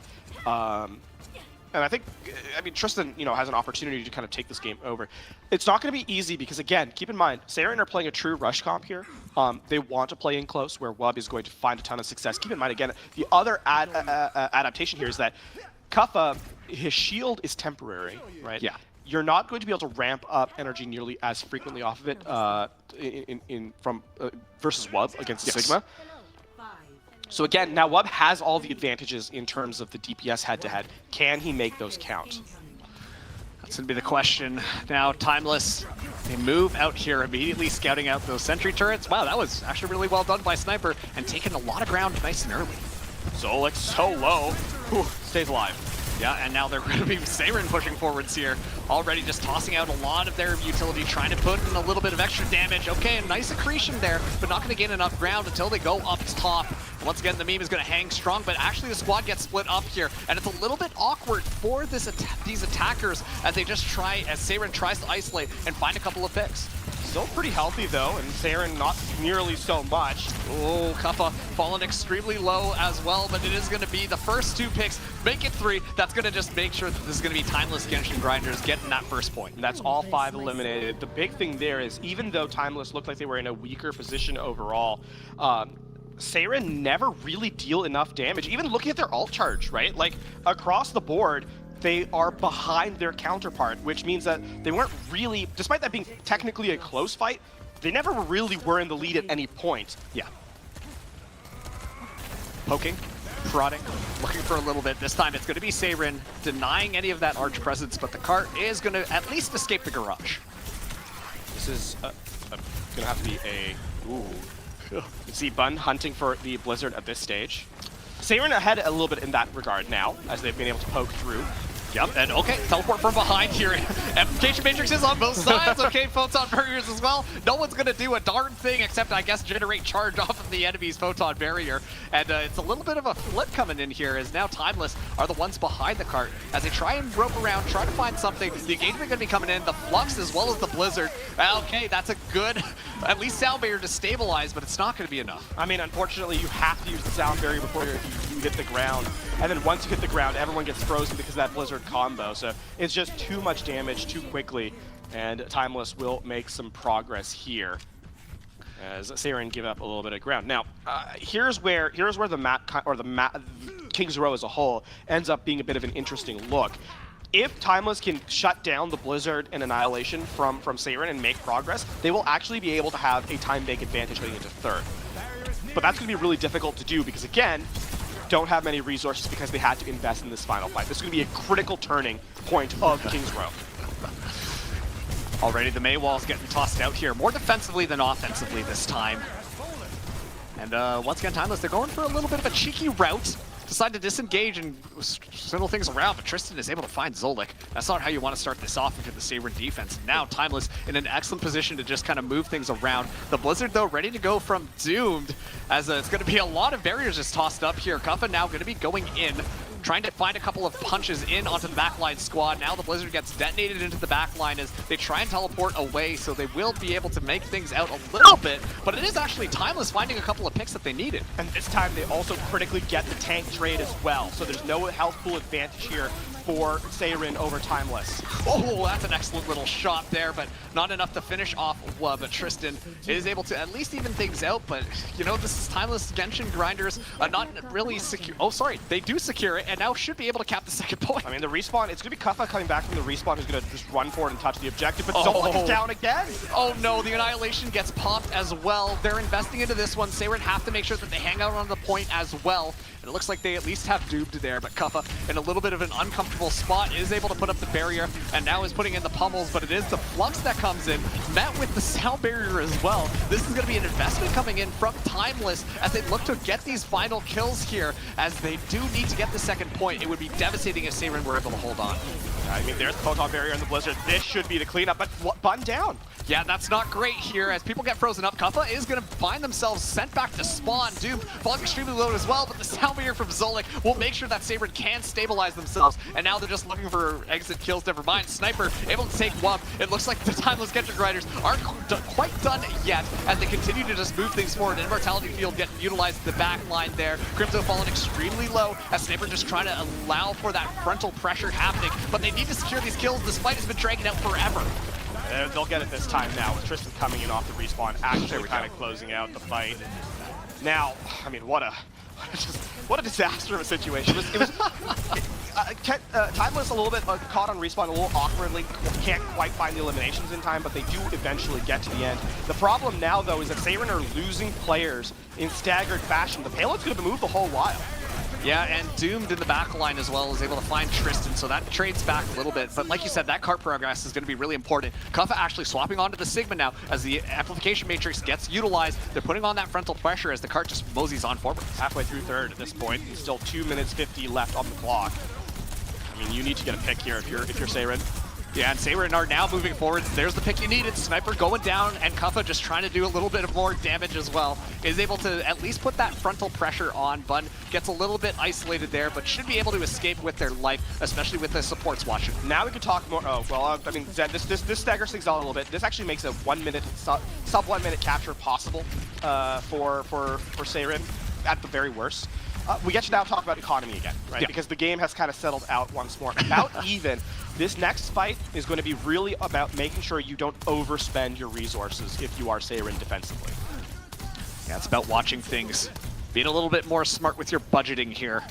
And I think, I mean, Tristan, you know, has an opportunity to kind of take this game over. It's not going to be easy because, again, keep in mind, Saren are playing a true rush comp here. They want to play in close where Wub is going to find a ton of success. Keep in mind, again, the other adaptation here is that Kuffa, his shield is temporary, right? Yeah. You're not going to be able to ramp up energy nearly as frequently off of it versus Wub against Sigma. So again, now Wub has all the advantages in terms of the DPS head-to-head. Can he make those count? That's going to be the question. Now, Timeless, they move out here, immediately scouting out those sentry turrets. Wow, that was actually really well done by Sniper, and taking a lot of ground nice and early. Zolik so low. Whew, stays alive. Yeah, and now they're going to be Saren pushing forwards here. Already just tossing out a lot of their utility, trying to put in a little bit of extra damage. Okay, a nice accretion there, but not going to gain enough ground until they go up top. And once again, the meme is going to hang strong, but actually the squad gets split up here, and it's a little bit awkward for these attackers as they just try, as Saren tries to isolate and find a couple of picks. Still pretty healthy though, and Saren not nearly so much. Oh, Kuffa falling extremely low as well, but it is going to be the first 2 picks, make it 3. That's going to just make sure that this is going to be Timeless Genshin Grinders getting that first point. And that's all 5 eliminated. The big thing there is, even though Timeless looked like they were in a weaker position overall, Saren never really deal enough damage. Even looking at their ult charge, right? Like, across the board, they are behind their counterpart, which means that they weren't really, despite that being technically a close fight, they never really were in the lead at any point. Yeah. Poking, prodding, looking for a little bit. This time it's going to be Saren denying any of that arch presence, but the cart is going to at least escape the garage. This is going to have to be a... Ooh. You can see Bun hunting for the Blizzard at this stage. Saren ahead a little bit in that regard now, as they've been able to poke through. Yep, and okay, teleport from behind here. Amplification Matrix is on both sides. Okay, Photon Barriers as well. No one's going to do a darn thing except, I guess, generate charge off of the enemy's Photon Barrier. And it's a little bit of a flip coming in here, as now Timeless are the ones behind the cart. As they try and rope around, try to find something. The engagement going to be coming in, the Flux as well as the Blizzard. Okay, that's a good, at least sound barrier to stabilize, but it's not going to be enough. I mean, unfortunately, you have to use the sound barrier before you hit the ground. And then once you hit the ground, everyone gets frozen because of that Blizzard combo. So it's just too much damage too quickly, and Timeless will make some progress here as Saren give up a little bit of ground. Now, here's where the map, or the map, King's Row as a whole, ends up being a bit of an interesting look. If Timeless can shut down the Blizzard and Annihilation from Saren and make progress, they will actually be able to have a time bank advantage heading into third. But that's going to be really difficult to do because, again, don't have many resources because they had to invest in this final fight. This is going to be a critical turning point of King's Row. Already the Maywall's getting tossed out here, more defensively than offensively this time. And once again, Timeless, they're going for a little bit of a cheeky route. Decide to disengage and swindle things around, but Tristan is able to find Zolik. That's not how you want to start this off into the Saber defense. Now Timeless in an excellent position to just kind of move things around. The Blizzard, though, ready to go from Doomed, as it's going to be a lot of barriers just tossed up here. Kuffa now going to be going in, trying to find a couple of punches in onto the backline squad. Now the Blizzard gets detonated into the backline as they try and teleport away, so they will be able to make things out a little bit, but it is actually Timeless finding a couple of picks that they needed. And this time they also critically get the tank trade as well, so there's no health pool advantage here for Saren over Timeless. Oh, that's an excellent little shot there, but not enough to finish off but Tristan is able to at least even things out, but you know, this is Timeless Genshin Grinders not really secure. Oh, sorry, they do secure it, and now should be able to cap the second point. I mean, the respawn, it's going to be Kuffa coming back from the respawn who's going to just run forward and touch the objective, but Zolik is down again. Oh no, the Annihilation gets popped as well. They're investing into this one. Saren have to make sure that they hang out on the point as well. And it looks like they at least have Doomed there, but Kuffa in a little bit of an uncomfortable spot is able to put up the barrier and now is putting in the pummels, but it is the Flux that comes in, met with the sound barrier as well. This is going to be an investment coming in from Timeless as they look to get these final kills here, as they do need to get the second point. It would be devastating if Saren were able to hold on. I mean, there's the Photon Barrier and the Blizzard. This should be the cleanup, but button down. Yeah, that's not great here as people get frozen up. Kuffa is going to find themselves sent back to spawn. Doomed falling extremely low as well, but the sound barrier from Zolik will make sure that Saber can stabilize themselves. And now they're just looking for exit kills. Never mind. Sniper able to take one. It looks like the Timeless Genshin Grinders aren't quite done yet as they continue to just move things forward. Immortality Field getting utilized in the back line there. Crypto falling extremely low as Sniper just trying to allow for that frontal pressure happening. But they need to secure these kills. This fight has been dragging out forever. They'll get it this time now with Tristan coming in off the respawn, actually kind of closing out the fight. Now, I mean, what a disaster of a situation. It was Timeless a little bit caught on respawn a little awkwardly, can't quite find the eliminations in time, but they do eventually get to the end. The problem now, though, is that Saren are losing players in staggered fashion. The payload's going to move the whole while. Yeah, and Doomed in the back line as well is able to find Tristan, so that trades back a little bit. But like you said, that cart progress is going to be really important. Kuffa actually swapping onto the Sigma now as the Amplification Matrix gets utilized. They're putting on that frontal pressure as the cart just moseys on forward. Halfway through third at this point, and still 2 minutes 50 left on the clock. I mean, you need to get a pick here if you're Saren. Yeah, and Saren are now moving forward. There's the pick you needed. Sniper going down, and Kuffa just trying to do a little bit of more damage as well. Is able to at least put that frontal pressure on. Bun gets a little bit isolated there, but should be able to escape with their life, especially with the supports watching. Now we can talk more. Oh, well, I mean, Zed, this staggers things out a little bit. This actually makes a 1 minute, sub 1 minute capture possible for Saren at the very worst. We get to now talk about economy again, right? Yeah. Because the game has kind of settled out once more. About even, this next fight is going to be really about making sure you don't overspend your resources if you are Saren defensively. Yeah, it's about watching things, being a little bit more smart with your budgeting here.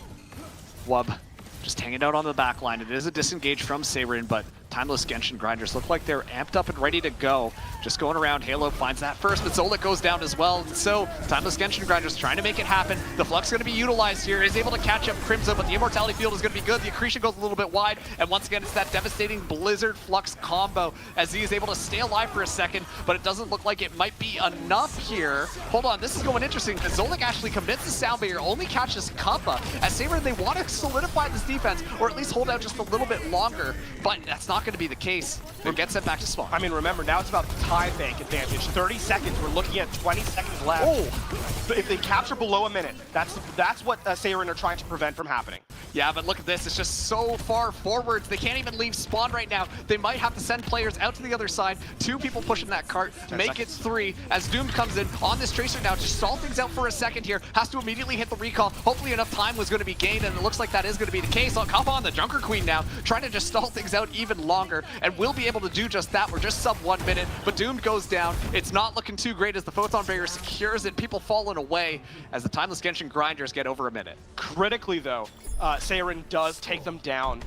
Wub just hanging out on the back line. It is a disengage from Saren, but Timeless Genshin Grinders look like they're amped up and ready to go. Just going around, Halo finds that first, but Zolik goes down as well. So Timeless Genshin Grinders trying to make it happen. The Flux going to be utilized here, is able to catch up Crimzo, but the Immortality Field is going to be good. The Accretion goes a little bit wide, and once again, it's that devastating Blizzard Flux combo as he is able to stay alive for a second, but it doesn't look like it might be enough here. Hold on, this is going interesting, because Zolik actually commits the Sound Barrier, only catches Kappa. As Saber, they want to solidify this defense, or at least hold out just a little bit longer, but that's not going to be the case. It gets sent back to spawn. I mean, remember, now it's about the time bank advantage. 30 seconds, we're looking at 20 seconds left. Oh! If they capture below a minute, that's what Seirin are trying to prevent from happening. Yeah, but look at this. It's just so far forwards. They can't even leave spawn right now. They might have to send players out to the other side. 2 people pushing that cart. Make it 3 as Doomed comes in on this Tracer now to stall things out for a second here. Has to immediately hit the recall. Hopefully enough time was going to be gained, and it looks like that is going to be the case. Kappa on the Junker Queen now, trying to just stall things out even longer, and will be able to do just that. We're just sub 1 minute, but Doomed goes down. It's not looking too great as the Photon Barrier secures it. People falling away as the Timeless Genshin Grinders get over a minute. Critically, though, Seirin does take them down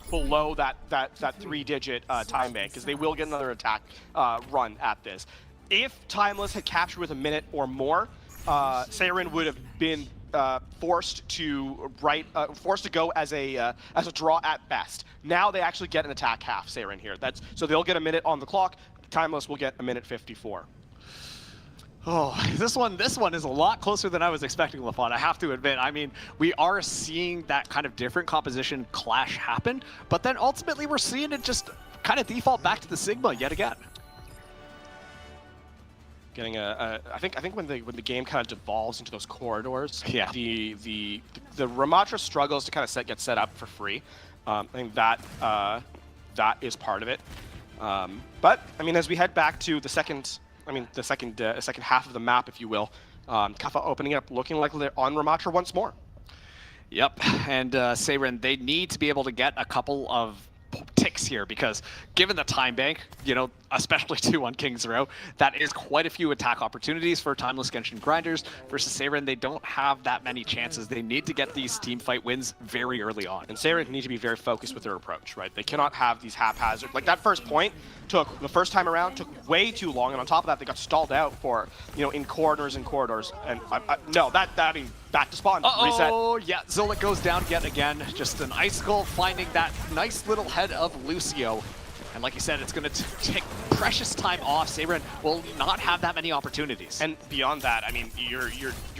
below that 3-digit time bank, because they will get another attack run at this. If Timeless had captured with a minute or more, Seirin would have been forced to go as a draw at best. Now they actually get an attack half, Seirin here. So they'll get a minute on the clock. Timeless will get a minute 54. Oh, this one is a lot closer than I was expecting, LaFon, I have to admit. I mean, we are seeing that kind of different composition clash happen, but then ultimately we're seeing it just kind of default back to the Sigma yet again. Getting I think when the game kind of devolves into those corridors, yeah, the Ramatra struggles to kind of get set up for free. I think that is part of it. But I mean, as we head back to the second half of the map, if you will, Kappa opening up, looking like they're on Ramatra once more. Yep, and Seirin, they need to be able to get a couple of ticks here, because given the time bank, you know, especially 2 on King's Row, that is quite a few attack opportunities for Timeless Genshin Grinders versus Seirin. They don't have that many chances. They need to get these team fight wins very early on. And Seirin need to be very focused with their approach, right? They cannot have these haphazard, like that first point the first time around took way too long, and on top of that, they got stalled out for, you know, in corridors and corridors. And no, I mean, back to spawn, reset. Oh, yeah, Zolik goes down yet again. Just an Icicle finding that nice little head of Lucio. And like you said, it's going to take precious time off. Seirin will not have that many opportunities. And beyond that, I mean, your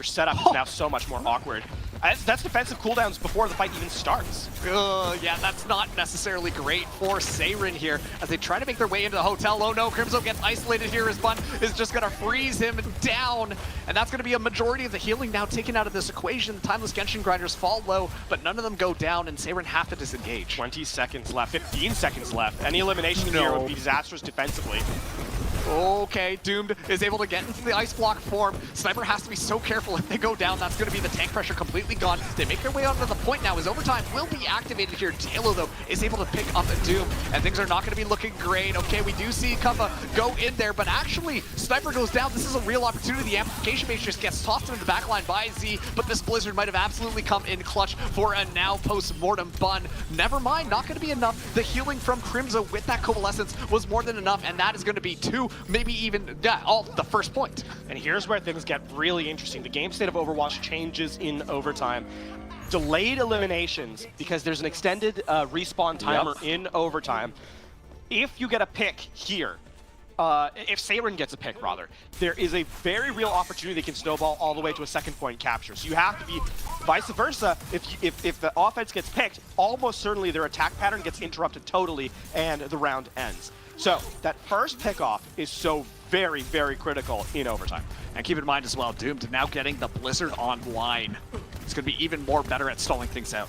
setup is now so much more awkward. That's defensive cooldowns before the fight even starts. Yeah, that's not necessarily great for Seirin here as they try to make their way into the hotel. Oh no, Crimzo gets isolated here. His bun is just going to freeze him down. And that's going to be a majority of the healing now taken out of this equation. The Timeless Genshin Grinders fall low, but none of them go down, and Seirin have to disengage. 20 seconds left, 15 seconds left. Any elimination here would be disastrous defensively. Okay, Doomed is able to get into the ice block form. Sniper has to be so careful if they go down. That's going to be the tank pressure completely gone. They make their way onto the point now as overtime will be activated here. Talo, though, is able to pick up a Doom, and things are not going to be looking great. Okay, we do see Kappa go in there, but actually, Sniper goes down. This is a real opportunity. The amplification base just gets tossed into the backline by Z, but this Blizzard might have absolutely come in clutch for a now post-mortem bun. Never mind, not going to be enough. The healing from Crimzo with that Coalescence was more than enough, and that is going to be 2, maybe even, the first point. And here's where things get really interesting. The game state of Overwatch changes in overtime. Delayed eliminations, because there's an extended respawn timer in overtime. If you get a pick here, if Seirin gets a pick, rather, there is a very real opportunity that can snowball all the way to a second point capture. So you have to be vice versa. If the offense gets picked, almost certainly their attack pattern gets interrupted totally, and the round ends. So that first pickoff is so very, very critical in overtime. And keep in mind as well, Doomed now getting the Blizzard online. It's going to be even more better at stalling things out.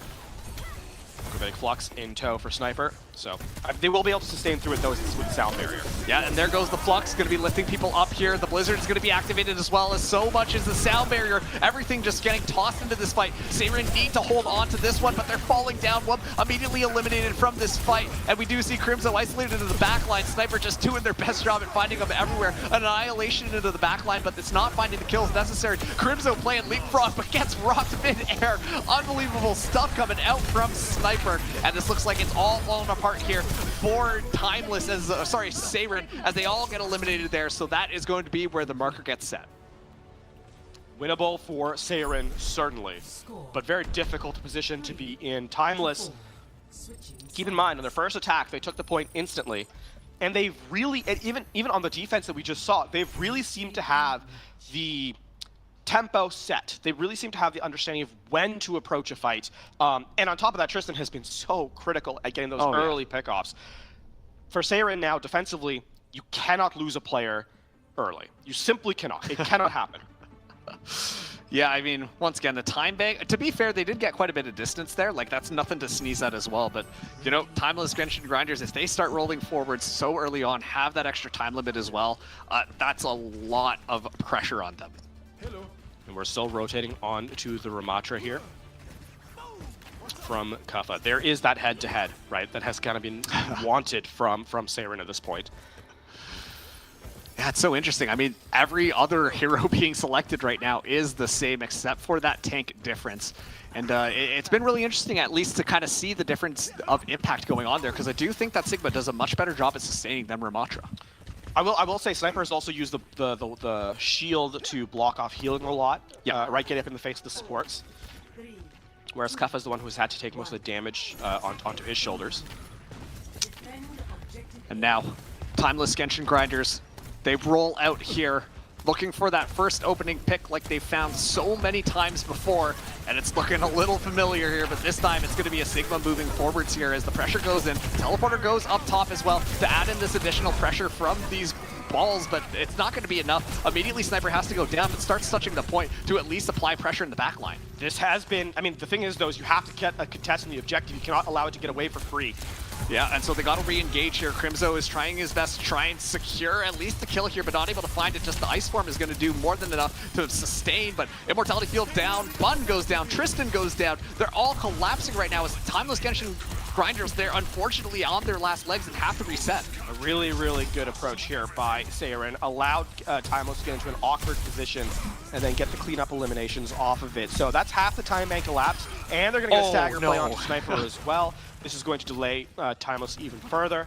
Gravitic Flux in tow for Sniper. So they will be able to sustain through it, though, with the sound barrier. Yeah, and there goes the Flux, going to be lifting people up here. The Blizzard is going to be activated as well, as so much as the sound barrier. Everything just getting tossed into this fight. Seirin need to hold on to this one, but they're falling down. One immediately eliminated from this fight. And we do see Crimzo isolated into the backline. Sniper just doing their best job at finding them everywhere. An annihilation into the backline, but it's not finding the kills necessary. Crimzo playing leapfrog, but gets rocked mid-air. Unbelievable stuff coming out from Sniper. And this looks like it's all falling apart apart here for Timeless, as Seiren, as they all get eliminated there. So that is going to be where the marker gets set. Winnable for Seiren, certainly, but very difficult position to be in. Timeless, keep in mind, on their first attack, they took the point instantly, and they've really, and even on the defense that we just saw, they've really seemed to have the tempo set. They really seem to have the understanding of when to approach a fight. And on top of that, Tristan has been so critical at getting those early pickoffs. For Seiren now, defensively, you cannot lose a player early. You simply cannot. It cannot happen. Yeah, I mean, once again, the time bank, to be fair, they did get quite a bit of distance there. Like, that's nothing to sneeze at as well. But, you know, Timeless Genshin Grinders, if they start rolling forward so early on, have that extra time limit as well, that's a lot of pressure on them. Hello. And we're still rotating on to the Ramatra here from Kuffa. There is that head-to-head, right, that has kind of been wanted from Seiren at this point. Yeah, it's so interesting. I mean, every other hero being selected right now is the same except for that tank difference. And it's been really interesting, at least, to kind of see the difference of impact going on there, because I do think that Sigma does a much better job at sustaining than Ramatra. I will say Sniper has also used the shield to block off healing a lot, right, getting up in the face of the supports. Whereas Kuffa is the one who's had to take most of the damage onto his shoulders. And now, Timeless Genshin Grinders, they roll out here, looking for that first opening pick like they've found so many times before, and it's looking a little familiar here, but this time it's going to be a Sigma moving forwards here as the pressure goes in. Teleporter goes up top as well to add in this additional pressure from these balls, but it's not going to be enough. Immediately, Sniper has to go down, but starts touching the point to at least apply pressure in the back line. This has been, I mean, the thing is, though, is you have to get a contest in the objective. You cannot allow it to get away for free. Yeah, and so they got to re-engage here. Crimzo is trying his best to try and secure at least the kill here, but not able to find it. Just the Ice Form is going to do more than enough to sustain, but Immortality Field down, Bun goes down, Tristan goes down. They're all collapsing right now as Timeless Genshin Grinders, they're unfortunately on their last legs and have to reset. A really, really good approach here by Seiren. Allowed Timeless to get into an awkward position and then get the cleanup eliminations off of it. So that's half the time bank elapsed, and they're going to get a stagger play onto Sniper as well. This is going to delay Timeless even further.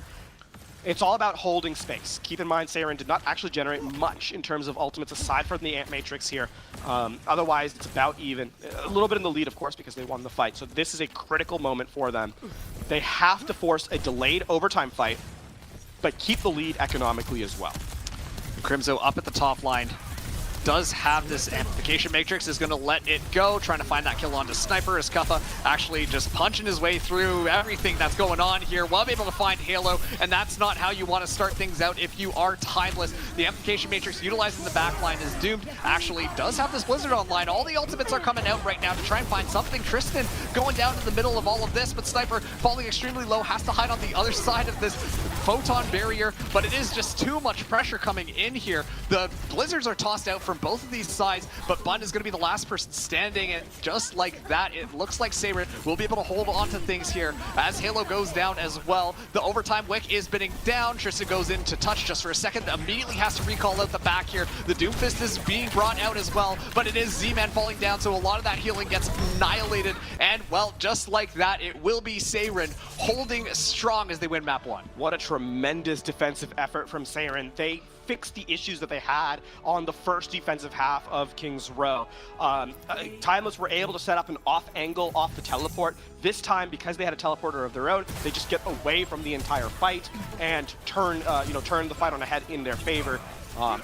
It's all about holding space. Keep in mind, Seiren did not actually generate much in terms of ultimates aside from the Ant Matrix here. Otherwise, it's about even. A little bit in the lead, of course, because they won the fight. So this is a critical moment for them. They have to force a delayed overtime fight, but keep the lead economically as well. Crimzo up at the top line. Does have this amplification matrix, is going to let it go, trying to find that kill onto Sniper as Kuffa actually just punching his way through everything that's going on here. Was able to find Halo, and that's not how you want to start things out if you are Timeless. The amplification matrix utilizing the backline is doomed. Actually does have this Blizzard online. All the ultimates are coming out right now to try and find something. Tristan going down to the middle of all of this, but Sniper falling extremely low, has to hide on the other side of this photon barrier, but it is just too much pressure coming in here. The Blizzards are tossed out from both of these sides, but Bun is going to be the last person standing, and just like that, it looks like Seiren will be able to hold on to things here as Halo goes down as well. The overtime wick is bidding down. Tristan goes in to touch just for a second, immediately has to recall out the back here. The Doomfist is being brought out as well, but it is Z-Man falling down, so a lot of that healing gets annihilated, and well, just like that, it will be Seiren holding strong as they win map 1. What a tremendous defensive effort from Seiren. They fixed the issues that they had on the first defensive half of King's Row. Timeless were able to set up an off angle off the teleport. This time, because they had a teleporter of their own, they just get away from the entire fight and turn the fight on a head in their favor.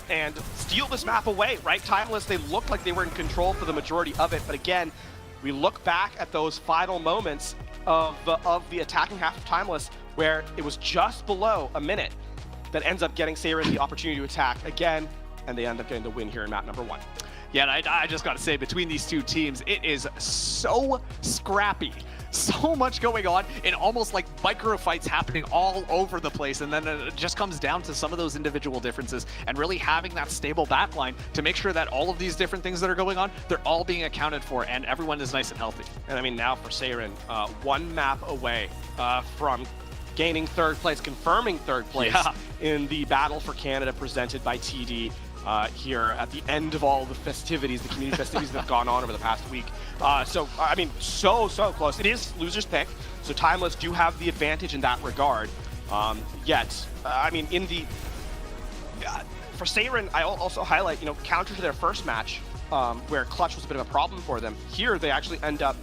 And steal this map away, right? Timeless, they looked like they were in control for the majority of it, but again, we look back at those final moments of the attacking half of Timeless, where it was just below a minute that ends up getting Seiren the opportunity to attack again, and they end up getting the win here in map number 1. Yeah, and I just got to say, between these two teams, it is so scrappy. So much going on, and almost like micro fights happening all over the place, and then it just comes down to some of those individual differences and really having that stable backline to make sure that all of these different things that are going on, they're all being accounted for, and everyone is nice and healthy. And I mean, now for Seiren, one map away from gaining third place, confirming third place in the Battle for Canada presented by TD. here at the end of all the festivities, the community festivities that have gone on over the past week. So, I mean, so close. It is loser's pick, so Timeless do have the advantage in that regard. Yet, I mean, in the... for Seirin, I also highlight, you know, counter to their first match, where clutch was a bit of a problem for them. Here, they actually end up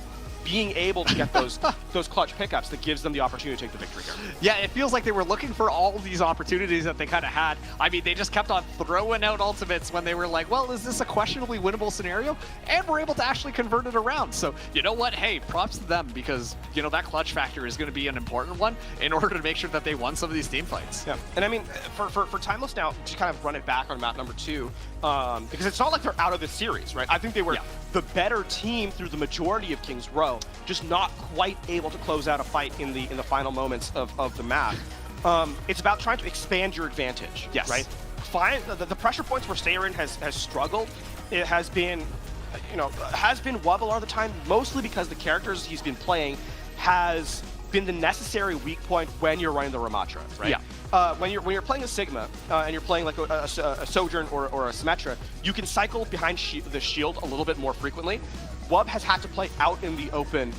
being able to get those clutch pickups that gives them the opportunity to take the victory here. Yeah, it feels like they were looking for all these opportunities that they kind of had. I mean, they just kept on throwing out ultimates when they were like, well, is this a questionably winnable scenario? And we're able to actually convert it around. So, you know what? Hey, props to them, because, you know, that clutch factor is going to be an important one in order to make sure that they won some of these team fights. Yeah, and I mean, for Timeless now, to kind of run it back on map number 2, because it's not like they're out of the series, right? I think they were the better team through the majority of King's Row, just not quite able to close out a fight in the final moments of the map. It's about trying to expand your advantage, right? Find the pressure points where Seirin has struggled. It has been, you know, Wub a lot of the time, mostly because the characters he's been playing has been the necessary weak point when you're running the Ramatra, right? Yeah. When you're playing a Sigma and you're playing like a Sojourn or a Symmetra, you can cycle behind the shield a little bit more frequently. Wub has had to play out in the open,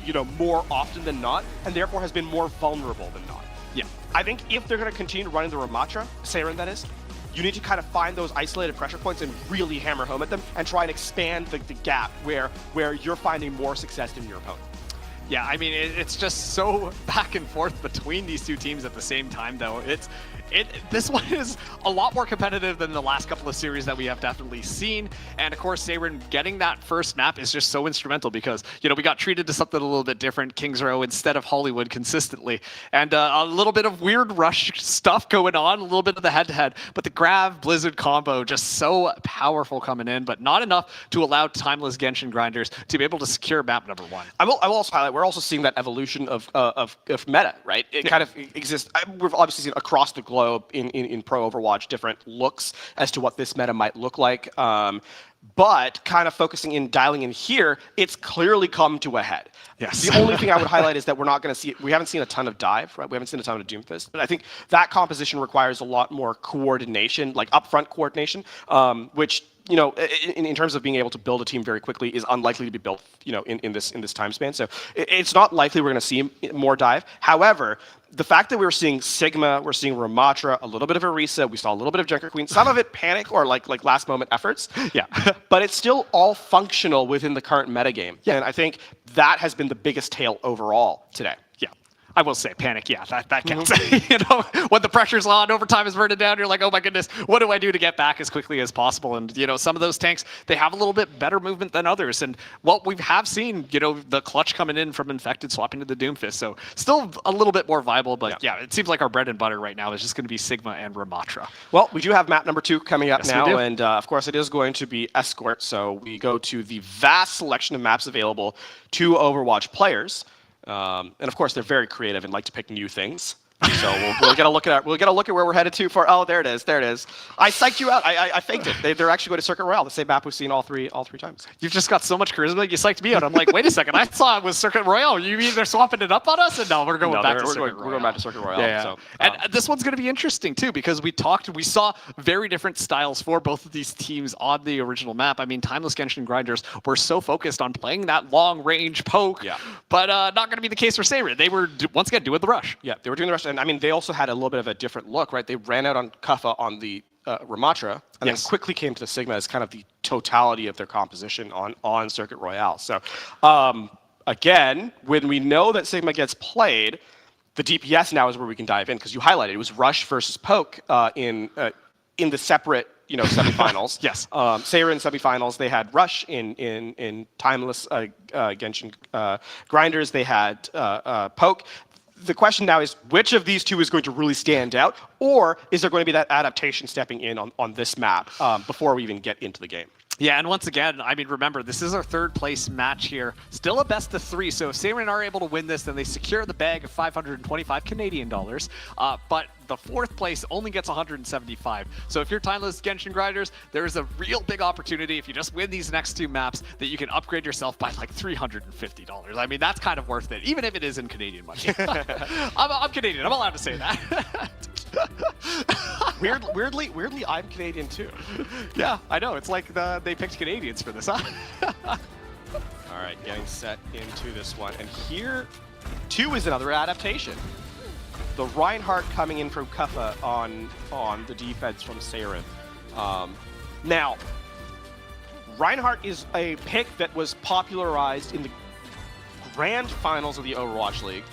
you know, more often than not, and therefore has been more vulnerable than not. Yeah. I think if they're going to continue running the Ramatra, Seirin that is, you need to kind of find those isolated pressure points and really hammer home at them and try and expand the gap where you're finding more success than your opponent. Yeah, I mean, it's just so back and forth between these two teams at the same time, though. This one is a lot more competitive than the last couple of series that we have definitely seen. And of course, Seirin getting that first map is just so instrumental because, you know, we got treated to something a little bit different, King's Row instead of Hollywood consistently. And a little bit of weird rush stuff going on, a little bit of the head-to-head, but the Grav Blizzard combo just so powerful coming in, but not enough to allow Timeless Genshin grinders to be able to secure map number 1. I will also highlight, we're also seeing that evolution of meta, right? It kind of exists. We've obviously seen across the globe in pro Overwatch different looks as to what this meta might look like. But kind of focusing in, dialing in here, it's clearly come to a head. Yes. The only thing I would highlight is that we're not going to see, we haven't seen a ton of dive, right? We haven't seen a ton of Doomfist. But I think that composition requires a lot more coordination, like upfront coordination, which, you know, in terms of being able to build a team very quickly is unlikely to be built, you know, in this time span. So it's not likely we're going to see more dive. However, the fact that we're seeing Sigma, we're seeing Ramatra, a little bit of Orisa, we saw a little bit of Junker Queen, some of it panic or like last moment efforts. Yeah. But it's still all functional within the current metagame. Yeah. And I think that has been the biggest tale overall today. Yeah. I will say panic, yeah, that counts. You know, when the pressure's on, overtime is burning down, you're like, oh my goodness, what do I do to get back as quickly as possible? And, you know, some of those tanks, they have a little bit better movement than others. And what we have seen, you know, the clutch coming in from Infected, swapping to the Doomfist. So still a little bit more viable, but yeah, it seems like our bread and butter right now is just going to be Sigma and Ramatra. Well, we do have map number 2 coming up yes, now, and of course it is going to be Escort. So we go to the vast selection of maps available to Overwatch players. And of course, they're very creative and like to pick new things. So we'll get a look at where we're headed to for. Oh, there it is. I psyched you out. I faked it. They're actually going to Circuit Royale, the same map we've seen all three times. You've just got so much charisma. You psyched me out. I'm like, wait a second. I saw it was Circuit Royale. You mean they're swapping it up on us? And no, we're going back to Circuit Royale. We're going back to Circuit Royale. Yeah. So, and this one's going to be interesting too because we saw very different styles for both of these teams on the original map. I mean, Timeless Genshin grinders were so focused on playing that long range poke, but not going to be the case for Seirin. They were once again doing the rush. Yeah, they were doing the rush, and I mean, they also had a little bit of a different look, right? They ran out on Kuffa on the Ramatra, and then quickly came to the Sigma as kind of the totality of their composition on Circuit Royale. So, again, when we know that Sigma gets played, the DPS now is where we can dive in, because you highlighted it was Rush versus Poke in the separate, you know, semifinals. Yes. Seirin semifinals, they had Rush in Timeless Genshin grinders. They had Poke. The question now is, which of these two is going to really stand out, or is there going to be that adaptation stepping in on this map before we even get into the game? Yeah, and once again, I mean, remember, this is our third place match here. Still a best of 3, so if Seirin are able to win this, then they secure the bag of 525 Canadian dollars. But the 4th place only gets 175. So if you're Timeless Genshin grinders, there's a real big opportunity if you just win these next 2 maps that you can upgrade yourself by like $350. I mean, that's kind of worth it, even if it is in Canadian money. I'm Canadian, I'm allowed to say that. Weirdly, I'm Canadian too. Yeah, I know. It's like they picked Canadians for this, huh? All right, getting set into this one. And here, too, is another adaptation. The Reinhardt coming in from Kuffa on the defense from Saren. Now, Reinhardt is a pick that was popularized in the grand finals of the Overwatch League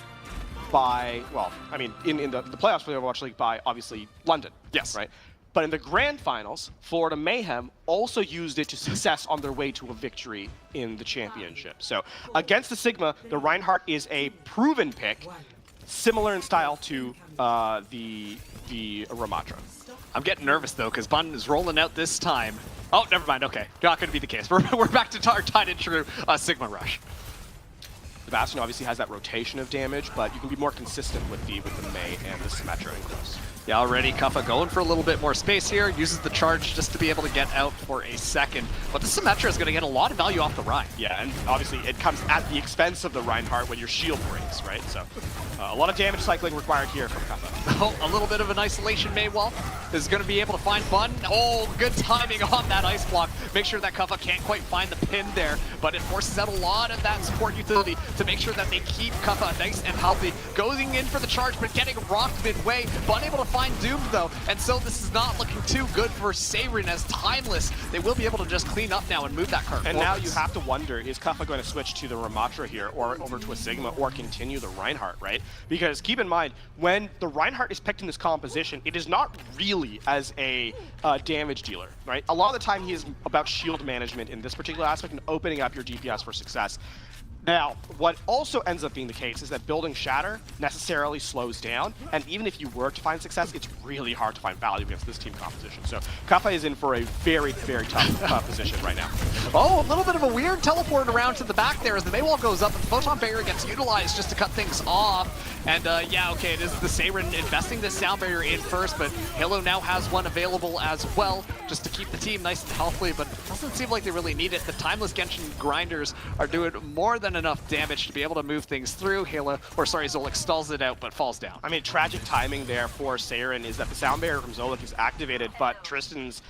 by, well, I mean, in the playoffs for the Overwatch League by, obviously, London. Yes. Right? But in the grand finals, Florida Mayhem also used it to success on their way to a victory in the championship. So against the Sigma, the Reinhardt is a proven pick, similar in style to the Ramatra. I'm getting nervous, though, because Bun is rolling out this time. Oh, never mind. Okay. Not going to be the case. We're back to our tied and true Sigma Rush. The Bastion obviously has that rotation of damage, but you can be more consistent with the Mei and the Symmetra in close. Yeah, already Kuffa going for a little bit more space here, uses the charge just to be able to get out for a second. But the Symmetra is going to get a lot of value off the Rein. Yeah, and obviously it comes at the expense of the Reinhardt when your shield breaks, right? So a lot of damage cycling required here from Kuffa. Oh, a little bit of an isolation Maywall is going to be able to find Bun. Oh, good timing on that ice block. Make sure that Kuffa can't quite find the pin there, but it forces out a lot of that support utility to make sure that they keep Kuffa nice and healthy. Going in for the charge, but getting rocked midway. Bun able to find Doomed, though, and so this is not looking too good for Saren as Timeless. They will be able to just clean up now and move that cart And forwards. now you have to wonder, is Kuffa going to switch to the Ramatra here, or over to a Sigma, or continue the Reinhardt, right? Because keep in mind, when the Reinhardt is picked in this composition, it is not really as a damage dealer, right? A lot of the time he is about shield management in this particular aspect and opening up your DPS for success. Now, what also ends up being the case is that building Shatter necessarily slows down, and even if you were to find success, it's really hard to find value against this team composition. So Kuffa is in for a very, very tough position right now. Oh, a little bit of a weird teleport around to the back there as the Maywall goes up and the Photon Barrier gets utilized just to cut things off. And yeah, okay, it is the Saren investing this Sound Barrier in first, but Halo now has one available as well, just to keep the team nice and healthy, but it doesn't seem like they really need it. The Timeless Genshin grinders are doing more than enough damage to be able to move things through. Zolik stalls it out, but falls down. I mean, tragic timing there for Saren is that the Sound Barrier from Zolik is activated, but Tristan's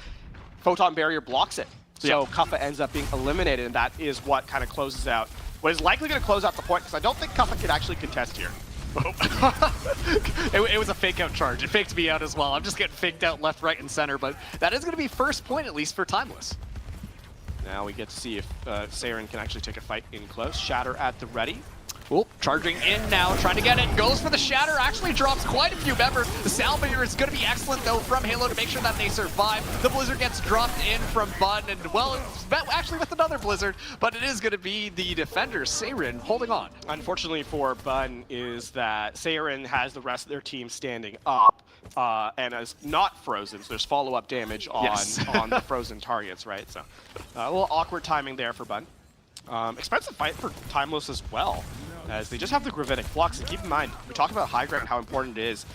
Photon Barrier blocks it. So Kuffa ends up being eliminated, and that is what kind of closes out, what is likely going to close out the point, because I don't think Kuffa can actually contest here. It was a fake out charge. It faked me out as well. I'm just getting faked out left, right, and center, but that is going to be first point at least for Timeless. Now we get to see if Saren can actually take a fight in close. Shatter at the ready. Oop, charging in now, trying to get it. Goes for the Shatter, actually drops quite a few members. The Sound Barrier is going to be excellent, though, from Halo to make sure that they survive. The Blizzard gets dropped in from Bun, and, well, actually with another Blizzard, but it is going to be the defender, Saren, holding on. Unfortunately for Bun is that Saren has the rest of their team standing up and is not frozen, so there's follow-up damage on the frozen targets, right? So a little awkward timing there for Bun. Expensive fight for Timeless as well, as they just have the Gravitic Flux. And keep in mind, we talk about high ground, how important it is,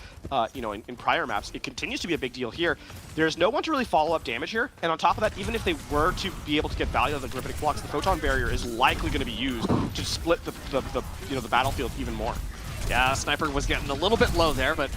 you know, in prior maps. It continues to be a big deal here. There's no one to really follow up damage here, and on top of that, even if they were to be able to get value of the Gravitic Flux, the Photon Barrier is likely going to be used to split the battlefield even more. Yeah, Sniper was getting a little bit low there, but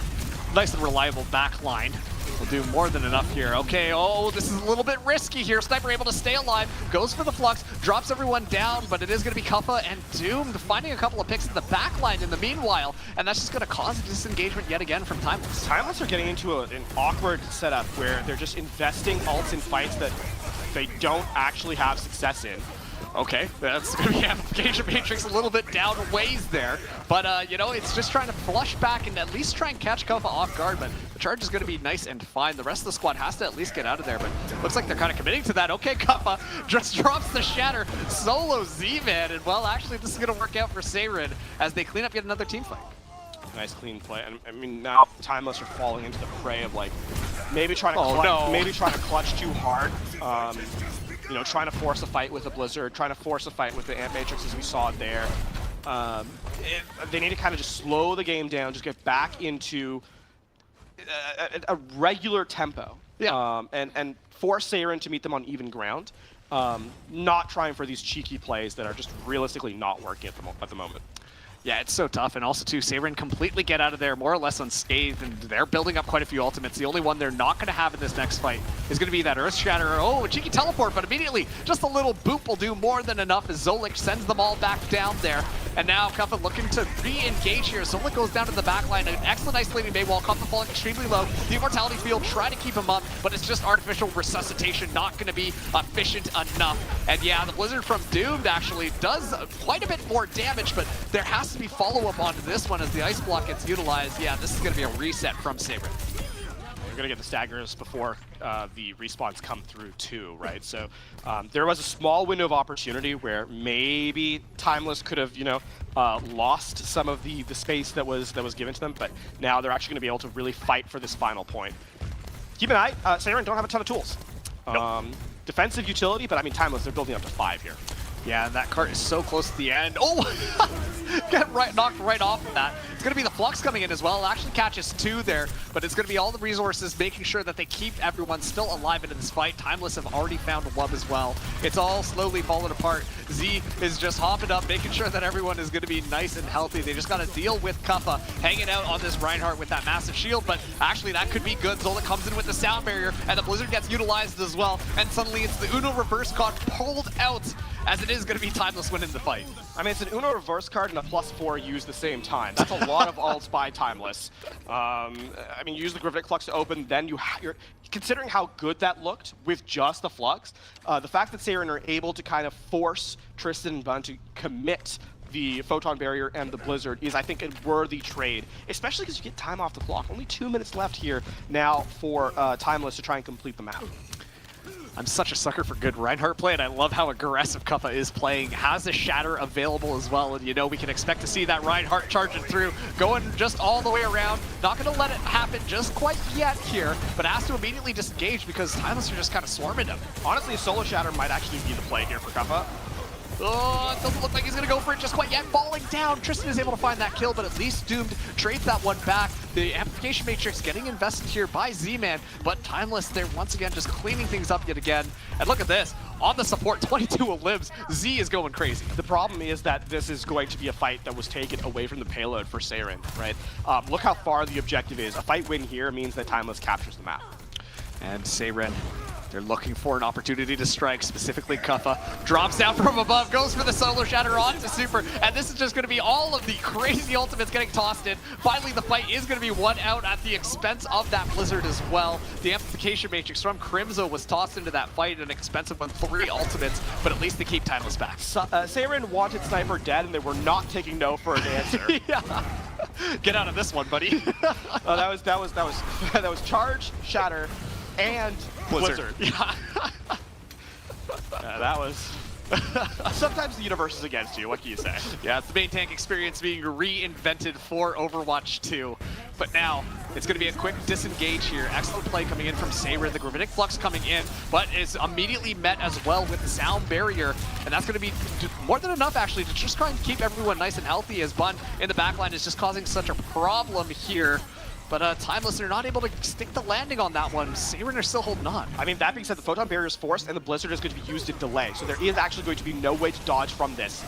nice and reliable back line. Will do more than enough here. Okay, oh, this is a little bit risky here. Sniper able to stay alive, goes for the Flux, drops everyone down, but it is going to be Kuffa and Doomed finding a couple of picks in the back line in the meanwhile, and that's just going to cause a disengagement yet again from Timeless. Timeless are getting into an awkward setup where they're just investing ults in fights that they don't actually have success in. Okay, that's going to be Amplification Matrix a little bit down ways there. But, you know, it's just trying to flush back and at least try and catch Kuffa off guard. But the charge is going to be nice and fine. The rest of the squad has to at least get out of there. But looks like they're kind of committing to that. Okay, Kuffa just drops the Shatter. Solo Z-Man. And, well, actually, this is going to work out for Saren as they clean up yet another team fight. Nice clean play. And I mean, now Timeless are falling into the prey of, like, maybe trying to clutch too hard. You know, trying to force a fight with a Blizzard, trying to force a fight with the Amp Matrix as we saw there. They need to kind of just slow the game down, just get back into a regular tempo. Yeah. And force Saren to meet them on even ground. Not trying for these cheeky plays that are just realistically not working at the moment. Yeah, it's so tough, and also too, Seiren completely get out of there more or less unscathed, and they're building up quite a few ultimates. The only one they're not going to have in this next fight is going to be that Earth Shatter. Oh, a cheeky teleport, but immediately just a little boop will do more than enough as Zolik sends them all back down there. And now Kuffa looking to re-engage here. Zolik goes down to the back line, an excellent isolating Bay Wall. Kuffa falling extremely low. The Immortality Field try to keep him up, but it's just artificial resuscitation, not going to be efficient enough. And yeah, the Blizzard from Doomed actually does quite a bit more damage, but there has to be follow-up onto this one as the Ice Block gets utilized. Yeah, this is going to be a reset from Seiren. We're going to get the staggers before the respawns come through too, right? So there was a small window of opportunity where maybe Timeless could have, lost some of the space that was given to them, but now they're actually going to be able to really fight for this final point. Keep an eye, Seiren don't have a ton of tools. Nope. Defensive utility, but I mean Timeless, they're building up to 5 here. Yeah, and that cart is so close to the end. Oh! Get knocked right off of that. It's going to be the Flux coming in as well. It actually catches 2 there, but it's going to be all the resources making sure that they keep everyone still alive into this fight. Timeless have already found one as well. It's all slowly falling apart. Z is just hopping up, making sure that everyone is going to be nice and healthy. They just got to deal with Kuffa hanging out on this Reinhardt with that massive shield, but actually that could be good. Zolik comes in with the sound barrier, and the Blizzard gets utilized as well, and suddenly it's the Uno reverse card pulled out, as it is going to be Timeless winning the fight. I mean, it's an Uno reverse card and a +4 used the same time. That's a lot of ults by Timeless. I mean, you use the Gravitic Flux to open, then you're considering how good that looked with just the Flux, the fact that Seiren are able to kind of force Tristan and Bun to commit the Photon Barrier and the Blizzard is, I think, a worthy trade, especially because you get time off the clock. Only 2 minutes left here now for Timeless to try and complete the map. I'm such a sucker for good Reinhardt play, and I love how aggressive Kuffa is playing. Has a Shatter available as well, and we can expect to see that Reinhardt charging through, going just all the way around. Not going to let it happen just quite yet here, but has to immediately disengage because Timeless are just kind of swarming him. Honestly, Solo Shatter might actually be the play here for Kuffa. Oh, it doesn't look like he's going to go for it just quite yet. Falling down. Tristan is able to find that kill, but at least Doomed trades that one back. The Amplification Matrix getting invested here by Z-Man, but Timeless there once again just cleaning things up yet again. And look at this. On the support, 22 lives. Z is going crazy. The problem is that this is going to be a fight that was taken away from the payload for Seiren, right? Look how far the objective is. A fight win here means that Timeless captures the map. And Seiren, they're looking for an opportunity to strike, specifically Kuffa. Drops down from above, goes for the Solar Shatter onto Super, and this is just going to be all of the crazy ultimates getting tossed in. Finally, the fight is going to be won out at the expense of that Blizzard as well. The Amplification Matrix from Crimzo was tossed into that fight, an expensive one, 3 ultimates, but at least they keep Timeless back. Seiren wanted Sniper dead, and they were not taking no for an answer. Yeah. Get out of this one, buddy. That was Charge, Shatter, and Blizzard. Yeah. That was... Sometimes the universe is against you, what can you say? Yeah, it's the main tank experience being reinvented for Overwatch 2. But now, it's going to be a quick disengage here. Excellent play coming in from Seiren. The Gravitic Flux coming in, but is immediately met as well with the Sound Barrier. And that's going to be more than enough, actually, to just try and keep everyone nice and healthy, as Bun in the backline is just causing such a problem here. But Timeless are not able to stick the landing on that one. Seiren are still holding on. I mean, that being said, the Photon Barrier is forced, and the Blizzard is going to be used in delay. So there is actually going to be no way to dodge from this.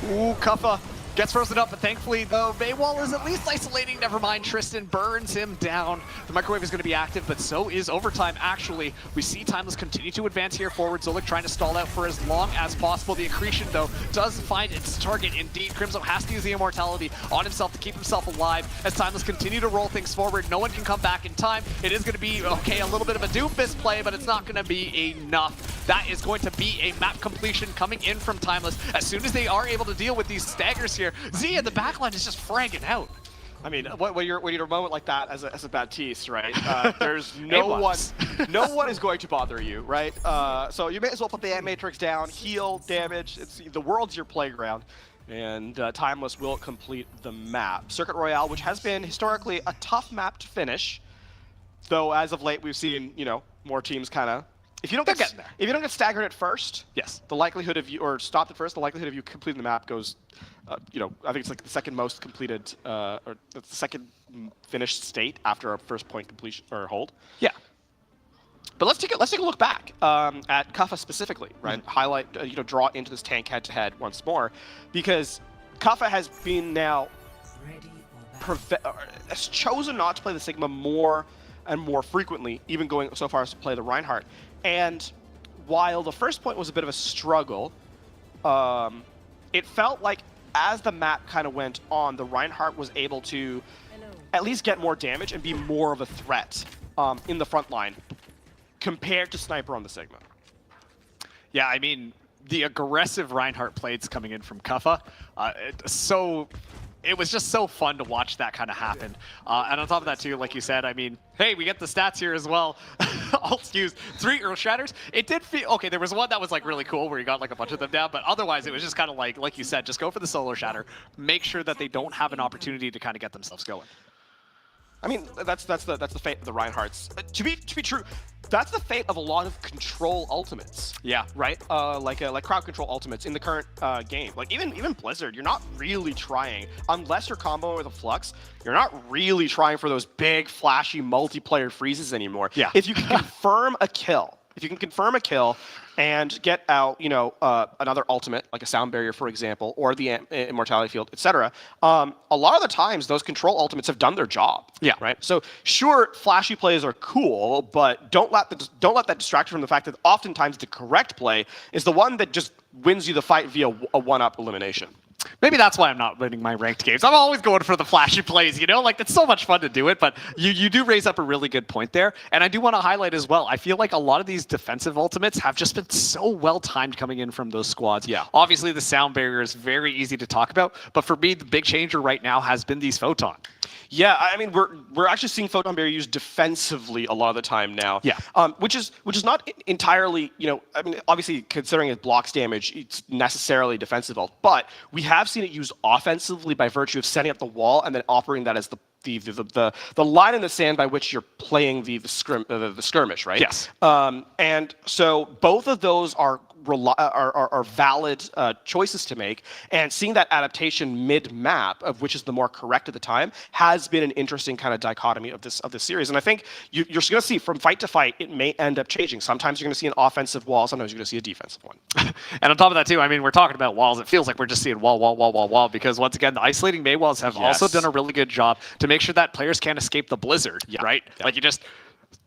Ooh, Kuffa gets frozen up, but thankfully, though, Baywall is at least isolating. Never mind, Tristan burns him down. The microwave is going to be active, but so is Overtime, actually. We see Timeless continue to advance here forward. Zolik trying to stall out for as long as possible. The Accretion, though, does find its target indeed. Crimzo has to use the Immortality on himself to keep himself alive. As Timeless continue to roll things forward, no one can come back in time. It is going to be, okay, a little bit of a Doomfist play, but it's not going to be enough. That is going to be a map completion coming in from Timeless. As soon as they are able to deal with these staggers here, Z in the backline is just fragging out. I mean, when you're a moment like that as a Baptiste, right? There's no one is going to bother you, right? So you may as well put the Ant Matrix down, heal, damage. The world's your playground, and Timeless will complete the map. Circuit Royale, which has been historically a tough map to finish, though as of late we've seen more teams kind of. If you don't get staggered at first, yes, the likelihood of you, or stopped at first, the likelihood of you completing the map goes, I think it's like the second most completed, or the second finished state after a first point completion or hold. Yeah. But let's take a look back at Kuffa specifically, right? Highlight, draw into this tank head to head once more, because Kaffa has been now has chosen not to play the Sigma more and more frequently, even going so far as to play the Reinhardt. And while the first point was a bit of a struggle, it felt like as the map kind of went on, the Reinhardt was able to at least get more damage and be more of a threat in the front line compared to Sniper on the Sigma. Yeah, I mean, the aggressive Reinhardt plays coming in from Kaffa, it was just so fun to watch that kind of happen. And on top of that too, like you said, I mean, hey, we get the stats here as well. Alt used 3 Earth Shatters. It did feel, okay, there was one that was like really cool where you got like a bunch of them down, but otherwise it was just kind of like you said, just go for the solo shatter. Make sure that they don't have an opportunity to kind of get themselves going. I mean, that's the fate of the Reinhardts. To be true, that's the fate of a lot of control ultimates. Yeah. Right. Like crowd control ultimates in the current game. Like even Blizzard, you're not really trying unless you're comboing with a Flux. You're not really trying for those big, flashy multiplayer freezes anymore. Yeah. If you can confirm a kill, and get out, another ultimate, like a sound barrier, for example, or the immortality field, etc. A lot of the times, those control ultimates have done their job. Yeah. Right. So sure, flashy plays are cool, but don't let that distract you from the fact that oftentimes the correct play is the one that just wins you the fight via a one-up elimination. Maybe that's why I'm not winning my ranked games. I'm always going for the flashy plays, Like, it's so much fun to do it, but you do raise up a really good point there. And I do want to highlight as well, I feel like a lot of these defensive ultimates have just been so well-timed coming in from those squads. Yeah. Obviously, the sound barrier is very easy to talk about, but for me, the big changer right now has been these Photon. Yeah, I mean, we're actually seeing Photon Barrier used defensively a lot of the time now. Yeah. Which is not entirely, I mean, obviously considering it blocks damage, it's necessarily defensive ult, but we have seen it used offensively by virtue of setting up the wall and then operating that as the line in the sand by which you're playing the skirmish, right? Yes. And so both of those are valid choices to make, and seeing that adaptation mid-map, of which is the more correct at the time, has been an interesting kind of dichotomy of this series. And I think you're going to see from fight to fight, it may end up changing. Sometimes you're going to see an offensive wall, sometimes you're going to see a defensive one. And on top of that too, I mean, we're talking about walls. It feels like we're just seeing wall, because once again, the isolating Mei walls have also done a really good job to make sure that players can't escape the Blizzard, right? Yeah. Like you just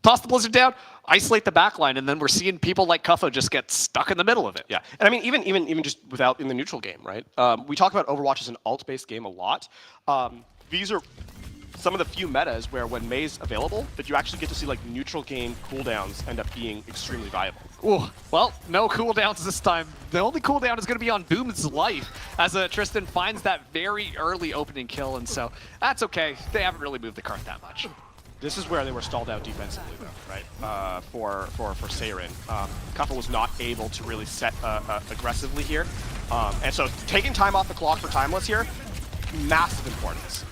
toss the Blizzard down, isolate the backline, and then we're seeing people like Kaffa just get stuck in the middle of it. Yeah, and I mean, even just without in the neutral game, right? We talk about Overwatch as an alt-based game a lot. These are some of the few metas where when Mei's available, that you actually get to see like neutral game cooldowns end up being extremely viable. Ooh, well, no cooldowns this time. The only cooldown is going to be on Boom's life as Tristan finds that very early opening kill, and so that's okay. They haven't really moved the cart that much. This is where they were stalled out defensively, though, right? For Seirin. Kaffa was not able to really set aggressively here. And so taking time off the clock for Timeless here, massive importance.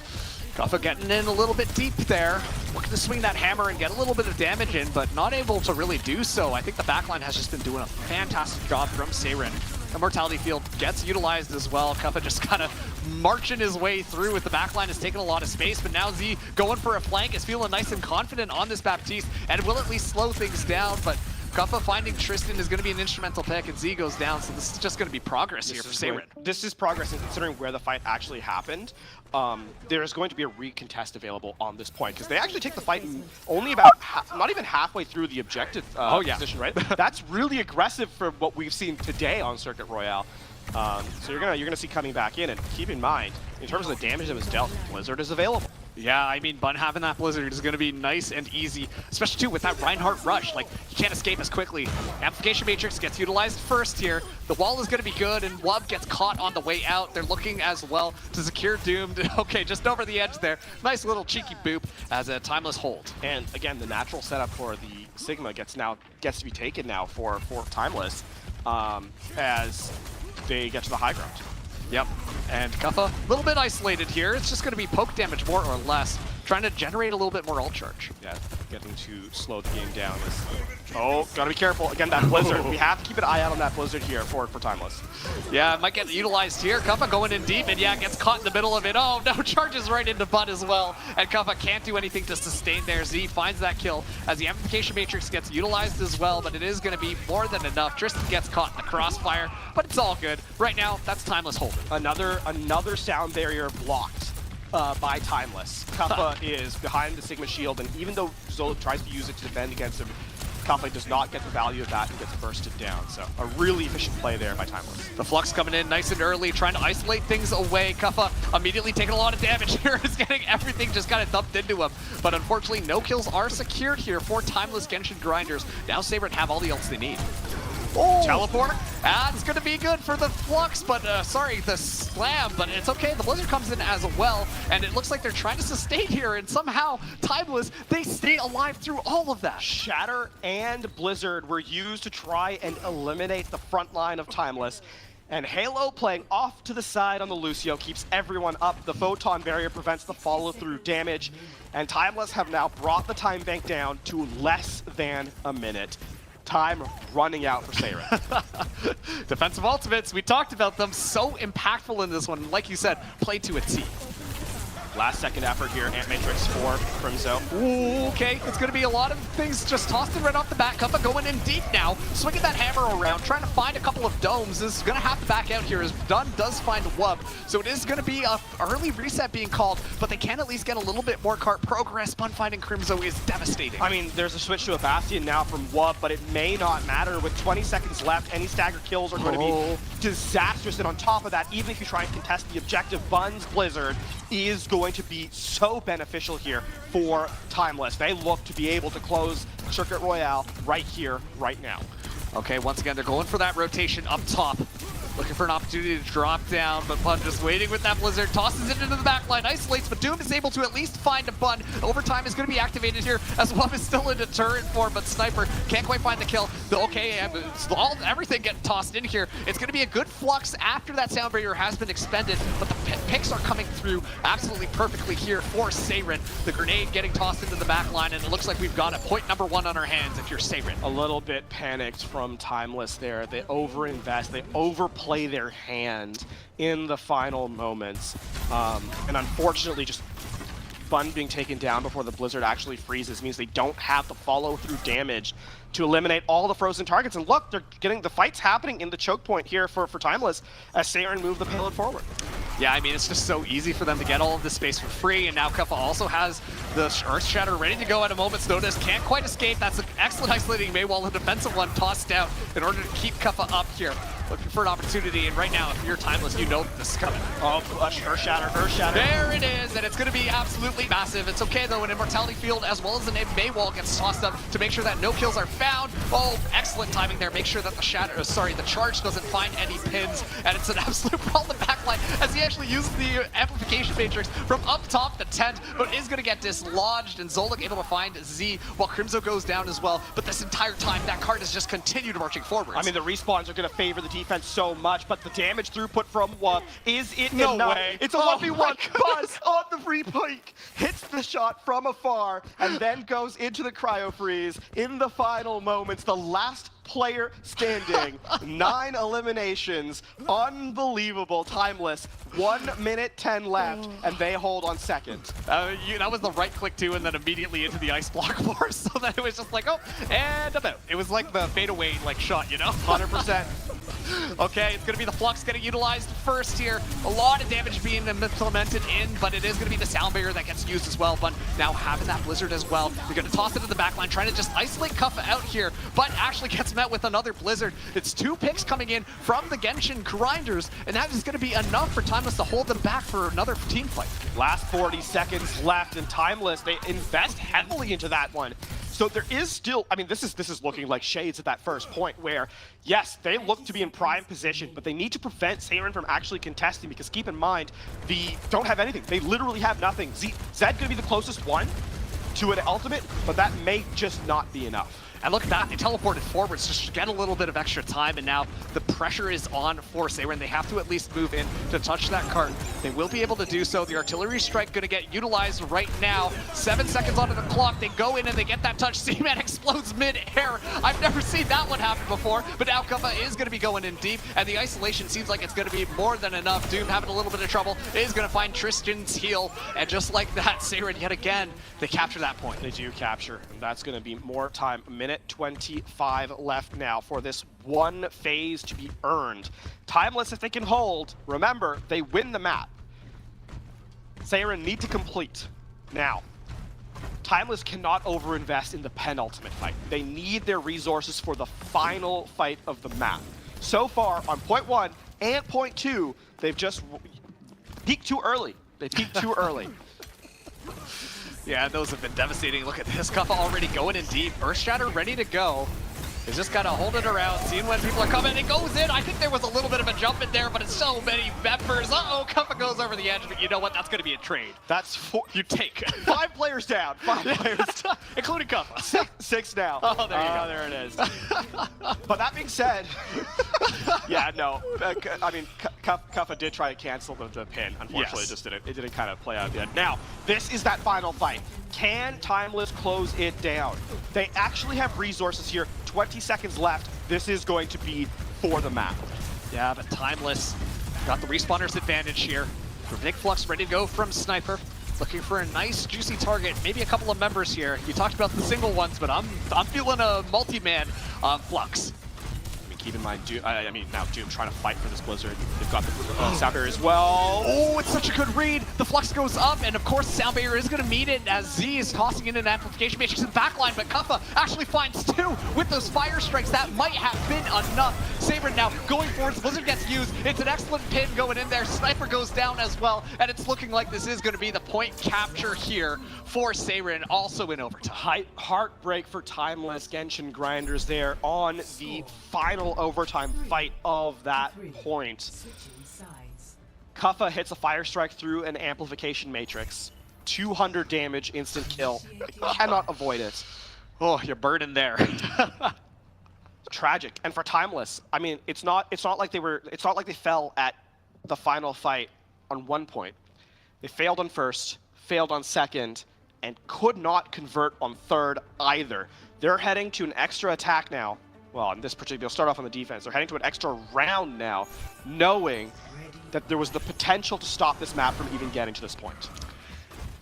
Kaffa getting in a little bit deep there, looking to swing that hammer and get a little bit of damage in, but not able to really do so. I think the backline has just been doing a fantastic job from Seirin. The Mortality Field gets utilized as well. Kaffa just kind of marching his way through with the backline, has taken a lot of space, but now Z going for a flank is feeling nice and confident on this Baptiste and will at least slow things down, but Kaffa finding Tristan is going to be an instrumental pick, and Z goes down, so this is just going to be progress here for Seirin. This is progress, and considering where the fight actually happened, there's going to be a recontest available on this point, because they actually take the fight only about not even halfway through the objective position, right? That's really aggressive for what we've seen today on Circuit Royale. So you're gonna see coming back in, and keep in mind, in terms of the damage that was dealt, Blizzard is available. Yeah, I mean, Bun having that Blizzard is going to be nice and easy, especially too with that Reinhardt rush. Like, you can't escape as quickly. Amplification Matrix gets utilized first here. The wall is going to be good, and Wub gets caught on the way out. They're looking as well to secure Doomed. Okay, just over the edge there. Nice little cheeky boop as a Timeless hold. And again, the natural setup for the Sigma gets to be taken now for Timeless as they get to the high ground. Yep, and Kaffa, a little bit isolated here. It's just going to be poke damage more or less, trying to generate a little bit more ult charge. Yeah, getting to slow the game down. Oh, gotta be careful. Again, that Blizzard. We have to keep an eye out on that Blizzard here for Timeless. Yeah, it might get utilized here. Kuffa going in deep, and yeah, gets caught in the middle of it. Oh, no, charges right into Bud as well. And Kuffa can't do anything to sustain there. Z finds that kill as the Amplification Matrix gets utilized as well, but it is going to be more than enough. Tristan gets caught in the crossfire, but it's all good. Right now, that's Timeless holding. Another sound barrier blocked by Timeless. Kuffa is behind the Sigma shield, and even though Zolik tries to use it to defend against him, Kuffa does not get the value of that and gets bursted down. So a really efficient play there by Timeless. The Flux coming in nice and early, trying to isolate things away. Kuffa immediately taking a lot of damage here. Is getting everything just kind of dumped into him. But unfortunately, no kills are secured here for Timeless Genshin Grinders. Now Saber have all the ults they need. Oh. Teleport. It's going to be good for the Flux, but sorry, the Slam, but it's okay. The Blizzard comes in as well, and it looks like they're trying to sustain here, and somehow Timeless, they stay alive through all of that. Shatter and Blizzard were used to try and eliminate the front line of Timeless. And Halo playing off to the side on the Lucio keeps everyone up. The Photon Barrier prevents the follow-through damage. And Timeless have now brought the time bank down to less than a minute. Time running out for Seiren. Defensive ultimates, we talked about them, so impactful in this one. Like you said, played to a T. Last second effort here, Ant Matrix for Crimzo. Ooh, okay, it's going to be a lot of things just tossed in right off the bat. Kuffa going in deep now, swinging that hammer around, trying to find a couple of domes. This is going to have to back out here as Dunn does find Wub. So it is going to be an early reset being called, but they can at least get a little bit more cart progress. Bun finding Crimzo is devastating. I mean, there's a switch to a Bastion now from Wub, but it may not matter. With 20 seconds left, any stagger kills are going to be disastrous. And on top of that, even if you try and contest the objective, Bun's Blizzard is going to be so beneficial here for Timeless. They look to be able to close Circuit Royale right here, right now. Okay, once again, they're going for that rotation up top. Looking for an opportunity to drop down, but Bun just waiting with that Blizzard, tosses it into the backline, isolates, but Doom is able to at least find a Bun. Overtime is going to be activated here, as Wub is still in deterrent form, but Sniper can't quite find the kill. Okay, everything getting tossed in here. It's going to be a good Flux after that sound barrier has been expended, but the picks are coming through absolutely perfectly here for Seiren. The grenade getting tossed into the backline, and it looks like we've got a point number 1 on our hands if you're Seiren. A little bit panicked from Timeless there. They overinvest, they overplay their hand in the final moments. And unfortunately, just Bun being taken down before the Blizzard actually freezes means they don't have the follow-through damage to eliminate all the frozen targets. And look, they're getting the fights happening in the choke point here for Timeless as Seiren move the payload forward. Yeah, I mean, it's just so easy for them to get all of this space for free, and now Kuffa also has the Earth Shatter ready to go at a moment's notice. Can't quite escape. That's an excellent isolating May, while the defensive one tossed down in order to keep Kuffa up here. Looking for an opportunity, and right now, if you're Timeless, you know that this is coming. Oh, Earth Shatter, Earth Shatter. There it is, and it's going to be absolutely massive. It's okay, though, an Immortality Field as well as an May Wall gets tossed up to make sure that no kills are found. Oh, excellent timing there. Make sure that the charge doesn't find any pins, and it's an absolute problem backline as he actually uses the Amplification Matrix from up top the tent, but is going to get dislodged, and Zolik able to find Z while Crimzo goes down as well. But this entire time, that card has just continued marching forwards. I mean, the respawns are going to favor the defense so much, but the damage throughput from Wub, is it No enough? way. It's a 1v1. Buzz on the free peak, hits the shot from afar, and then goes into the cryo freeze in the final moments. The last player standing, 9 eliminations, unbelievable. Timeless, 1 minute 10 left, and they hold on second. That was the right click too, and then immediately into the ice block force, so that it was just like, oh, and about. It was like the fadeaway shot, you know? 100%. Okay, it's gonna be the Flux getting utilized first here. A lot of damage being implemented in, but it is gonna be the sound barrier that gets used as well. But now having that Blizzard as well, you're gonna toss it to the backline, trying to just isolate Kuffa out here, but actually gets met with another Blizzard. It's 2 picks coming in from the Genshin Grinders, and that is gonna be enough for Timeless to hold them back for another team fight. Last 40 seconds left, and Timeless, they invest heavily into that one. So there is still, I mean, this is looking like shades at that first point where, yes, they look to be in prime position, but they need to prevent Seiren from actually contesting, because keep in mind, they don't have anything. They literally have nothing. Zed gonna be the closest one to an ultimate, but that may just not be enough. And look at that, they teleported forwards just to get a little bit of extra time, and now the pressure is on for Seiren. They have to at least move in to touch that cart. They will be able to do so. The artillery strike going to get utilized right now. 7 seconds onto the clock, they go in and they get that touch. Seaman explodes mid-air. I've never seen that one happen before, but now Kuffa is going to be going in deep, and the isolation seems like it's going to be more than enough. Doom having a little bit of trouble is going to find Tristan's heal, and just like that, Seiren yet again, they capture that point. They do capture, and that's going to be more time. A minute 25 left now for this one phase to be earned. Timeless, if they can hold, remember, they win the map. Seiren need to complete. Now, Timeless cannot overinvest in the penultimate fight. They need their resources for the final fight of the map. So far, on point 1 and point 2, they've just peaked too early. They peaked too early. Yeah, those have been devastating. Look at this, Kuffa already going in deep. Earthshatter ready to go. He's just got to hold it around, seeing when people are coming. It goes in. I think there was a little bit of a jump in there, but it's so many members. Uh-oh, Kuffa goes over the edge, but you know what? That's going to be a trade. That's 4. You take 5 players down. 5 players down. Including Kuffa. 6 now. Oh, there you go. There it is. But that being said, yeah, no. I mean, Kuffa did try to cancel the pin. Unfortunately, Yes. it didn't kind of play out yet. Now, this is that final fight. Can Timeless close it down? They actually have resources here. 20 seconds left. This is going to be for the map. Yeah, but Timeless got the respawners advantage here. Big Flux ready to go from Sniper. Looking for a nice, juicy target. Maybe a couple of members here. You talked about the single ones, but I'm feeling a multi-man Flux. I mean, keep in mind, Doom, now Doom trying to fight for this Blizzard. They've got the sound barrier as well. Oh, it's such a good read. The Flux goes up, and of course, sound barrier is going to meet it as Z is tossing in an amplification matrix in the backline, but Kuffa actually finds 2 with those fire strikes. That might have been enough. Saber now going forwards. Blizzard gets used. It's an excellent pin going in there. Sniper goes down as well, and it's looking like this is going to be the point capture here for Seiren, also in overtime. Heartbreak for Timeless. Genshin Grinders there on the final overtime fight of that point. Kuffa hits a fire strike through an amplification matrix. 200 damage, instant kill. Cannot avoid it. Oh, you're burning there. Tragic. And for Timeless, I mean, it's not like they fell at the final fight on 1 point. They failed on first, failed on second, and could not convert on third either. They're heading to an extra attack now. Well, in this particular, they'll start off on the defense. They're heading to an extra round now, knowing that there was the potential to stop this map from even getting to this point.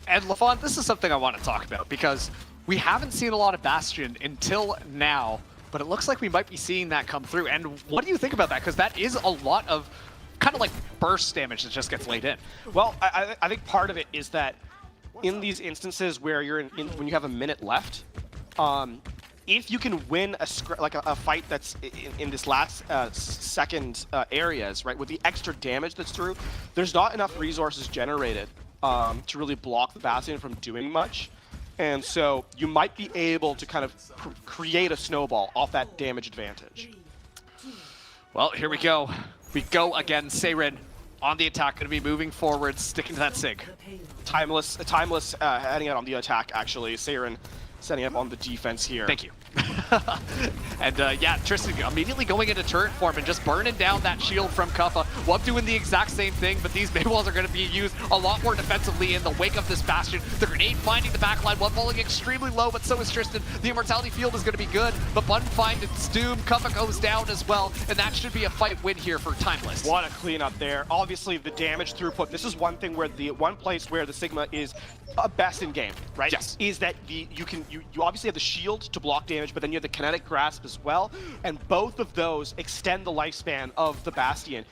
And LaFon, this is something I want to talk about, because we haven't seen a lot of Bastion until now, but it looks like we might be seeing that come through. And what do you think about that? Because that is a lot of kind of like burst damage that just gets laid in. Well, I think part of it is that in these instances where you're when you have a minute left, if you can win a fight that's in this last second areas, right, with the extra damage that's through, there's not enough resources generated to really block the Bastion from doing much. And so you might be able to kind of create a snowball off that damage advantage. Well, here we go. We go again. Seiren on the attack, going to be moving forward, sticking to that sig. Timeless heading out on the attack, actually. Seiren setting up on the defense here. Thank you. And yeah, Tristan immediately going into turret form and just burning down that shield from Kuffa. Wub doing the exact same thing, but these May walls are going to be used a lot more defensively in the wake of this Bastion. The grenade finding the backline, Wub falling extremely low, but so is Tristan. The Immortality field is going to be good, but Bun finds Doom. Kuffa goes down as well, and that should be a fight win here for Timeless. What a cleanup there. Obviously, the damage throughput. This is one thing where one place where the Sigma is best in game, right? Yes. Is that you obviously have the shield to block damage, but then you have the kinetic grasp as well, and both of those extend the lifespan of the Bastion.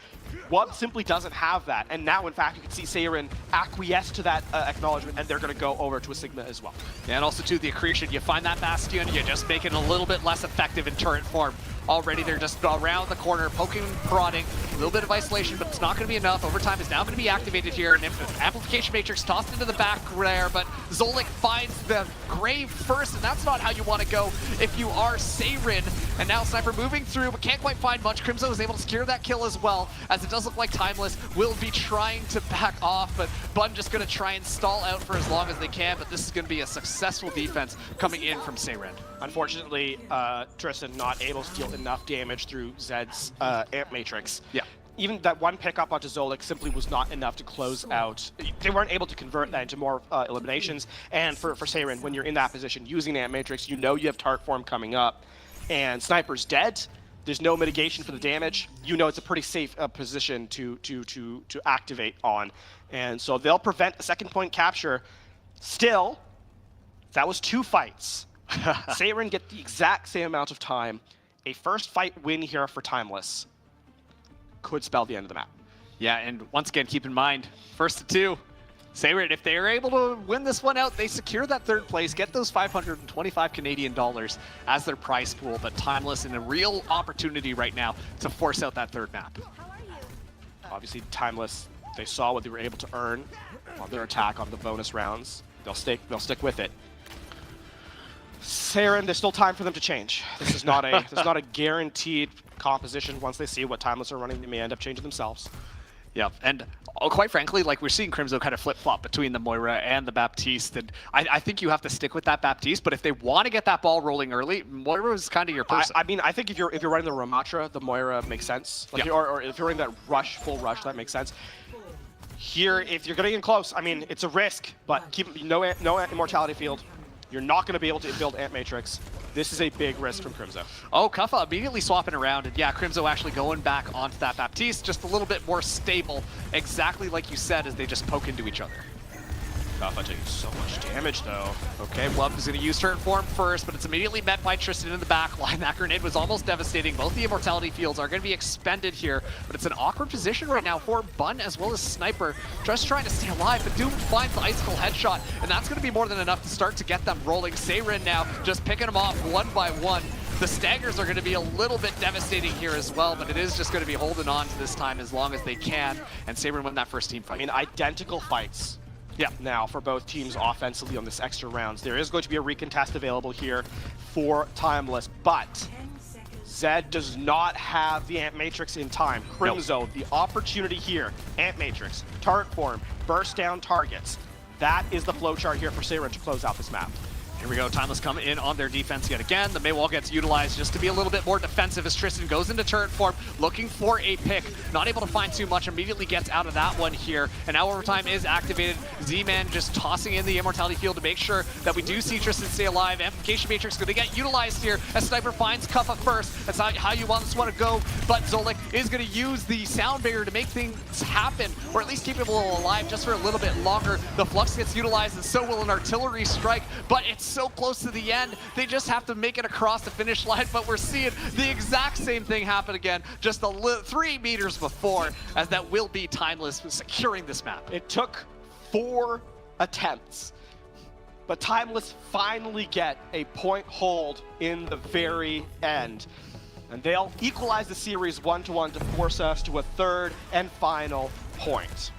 Wub simply doesn't have that, and now in fact you can see Seiren acquiesce to that acknowledgement, and they're going to go over to a Sigma as well. Yeah, and also to the accretion, you find that Bastion, you just make it a little bit less effective in turret form. already. They're just around the corner, poking, prodding, a little bit of isolation, but it's not going to be enough. Overtime is now going to be activated here, and Amplification Matrix tossed into the back there, but Zolik finds the grave first, and that's not how you want to go if you are Seirin. And now Sniper moving through, but can't quite find much. Crimzo is able to secure that kill as well, as it does look like Timeless will be trying to back off, but Bun just going to try and stall out for as long as they can, but this is going to be a successful defense coming in from Seirin. Unfortunately, Tristan not able to deal enough damage through Zed's Amp Matrix. Yeah. Even that one pickup onto Zolik simply was not enough to close out. They weren't able to convert that into more eliminations. And for Seirin, when you're in that position using Amp Matrix, you know you have Tart Form coming up, and Sniper's dead. There's no mitigation for the damage. You know it's a pretty safe position to activate on. And so they'll prevent a second point capture. Still, that was 2 fights. Seirin get the exact same amount of time. A first fight win here for Timeless could spell the end of the map. Yeah, and once again, keep in mind, first to 2. Seirin, if they are able to win this one out, they secure that 3rd place, get those 525 Canadian dollars as their prize pool, but Timeless in a real opportunity right now to force out that 3rd map. Obviously, Timeless, they saw what they were able to earn on their attack on the bonus rounds. They'll stick with it. Seirin, there's still time for them to change. This is not a guaranteed composition. Once they see what Timeless are running, they may end up changing themselves. Yeah, and quite frankly, like we're seeing Crimzo kind of flip-flop between the Moira and the Baptiste, and I think you have to stick with that Baptiste, but if they want to get that ball rolling early, Moira is kind of your person. I mean, I think if you're running the Ramatra, the Moira makes sense. Like or if you're running that rush, full rush, that makes sense. Here, if you're getting in close, I mean, it's a risk, but keep no Immortality Field. You're not going to be able to build Amp Matrix. This is a big risk from Crimzo. Oh, Kuffa immediately swapping around, and yeah, Crimzo actually going back onto that Baptiste, just a little bit more stable, exactly like you said, as they just poke into each other. Kuffa taking so much damage, though. Okay, Love is going to use Turn Form first, but it's immediately met by Tristan in the back line. That grenade was almost devastating. Both the Immortality Fields are going to be expended here, but it's an awkward position right now for Bun as well as Sniper, just trying to stay alive, but Doom finds the Icicle headshot, and that's going to be more than enough to start to get them rolling. Seirin now just picking them off one by one. The staggers are going to be a little bit devastating here as well, but it is just going to be holding on to this time as long as they can, and Seirin win that first team fight. I mean, identical fights. Yeah, now for both teams offensively on this extra rounds. There is going to be a recontest available here for Timeless, but Zed does not have the Amp Matrix in time. Crimzo, the opportunity here, Amp Matrix, Tart Form, burst down targets. That is the flowchart here for Seirin to close out this map. Here we go, Timeless coming in on their defense yet again. The Maywall gets utilized just to be a little bit more defensive as Tristan goes into turret form, looking for a pick. Not able to find too much, immediately gets out of that one here. And now Overtime is activated. Z-Man just tossing in the Immortality Field to make sure that we do see Tristan stay alive. Amplification Matrix going to get utilized here as Sniper finds Kuffa first. That's how you want this one to go. But Zolik is going to use the sound barrier to make things happen, or at least keep people alive just for a little bit longer. The Flux gets utilized, and so will an artillery strike, but it's so close to the end. They just have to make it across the finish line, but we're seeing the exact same thing happen again, just 3 meters before, as that will be Timeless securing this map. It took 4 attempts, but Timeless finally get a point hold in the very end. And they'll equalize the series 1-1 to force us to a 3rd and final point.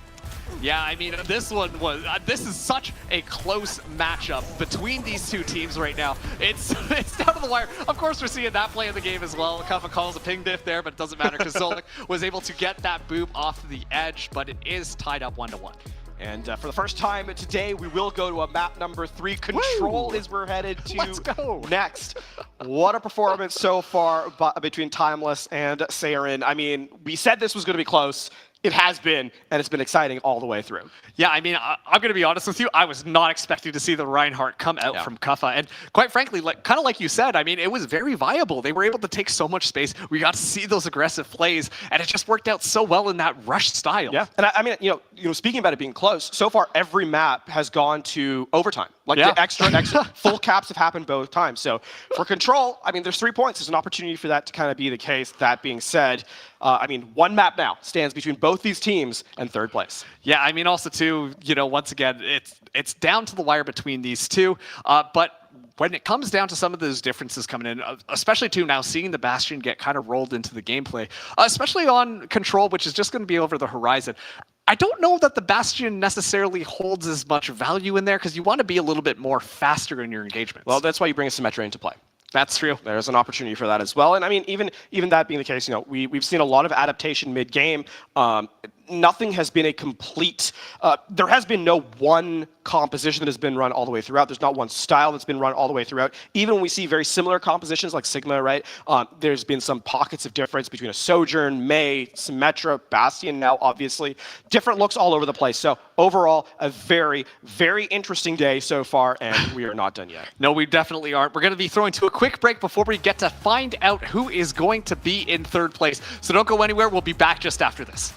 Yeah, I mean, this is such a close matchup between these two teams right now. It's down to the wire. Of course, we're seeing that play in the game as well. Kuffa calls a ping diff there, but it doesn't matter because Zolik was able to get that boop off the edge, but it is tied up 1-1. And for the first time today, we will go to a map number 3. Control is we're headed to Let's go. next. What a performance so far between Timeless and Seirin. I mean, we said this was going to be close. It has been, and it's been exciting all the way through. Yeah, I mean, I'm going to be honest with you. I was not expecting to see the Reinhardt come out from Kuffa. And quite frankly, kind of like you said, I mean, it was very viable. They were able to take so much space. We got to see those aggressive plays, and it just worked out so well in that rush style. Yeah, and I mean, you know, speaking about it being close, so far every map has gone to overtime. Like the extra full caps have happened both times. So for Control, I mean, there's 3 points. There's an opportunity for that to kind of be the case. That being said, I mean, 1 map now stands between both these teams and 3rd place. Yeah, I mean, also too, you know, once again, it's down to the wire between these two. But when it comes down to some of those differences coming in, especially too now seeing the Bastion get kind of rolled into the gameplay, especially on Control, which is just going to be over the horizon, I don't know that the Bastion necessarily holds as much value in there because you want to be a little bit more faster in your engagements. Well, that's why you bring a Symmetra into play. That's true. There's an opportunity for that as well. And I mean, even that being the case, you know, we've seen a lot of adaptation mid-game. Nothing has been a complete, there has been no one composition that has been run all the way throughout. There's not one style that's been run all the way throughout. Even when we see very similar compositions like Sigma, right, there's been some pockets of difference between a Sojourn, Mei, Symmetra, Bastion now, obviously. Different looks all over the place. So overall, a very, very interesting day so far, and we are not done yet. No, we definitely aren't. We're going to be throwing to a quick break before we get to find out who is going to be in third place. So don't go anywhere. We'll be back just after this.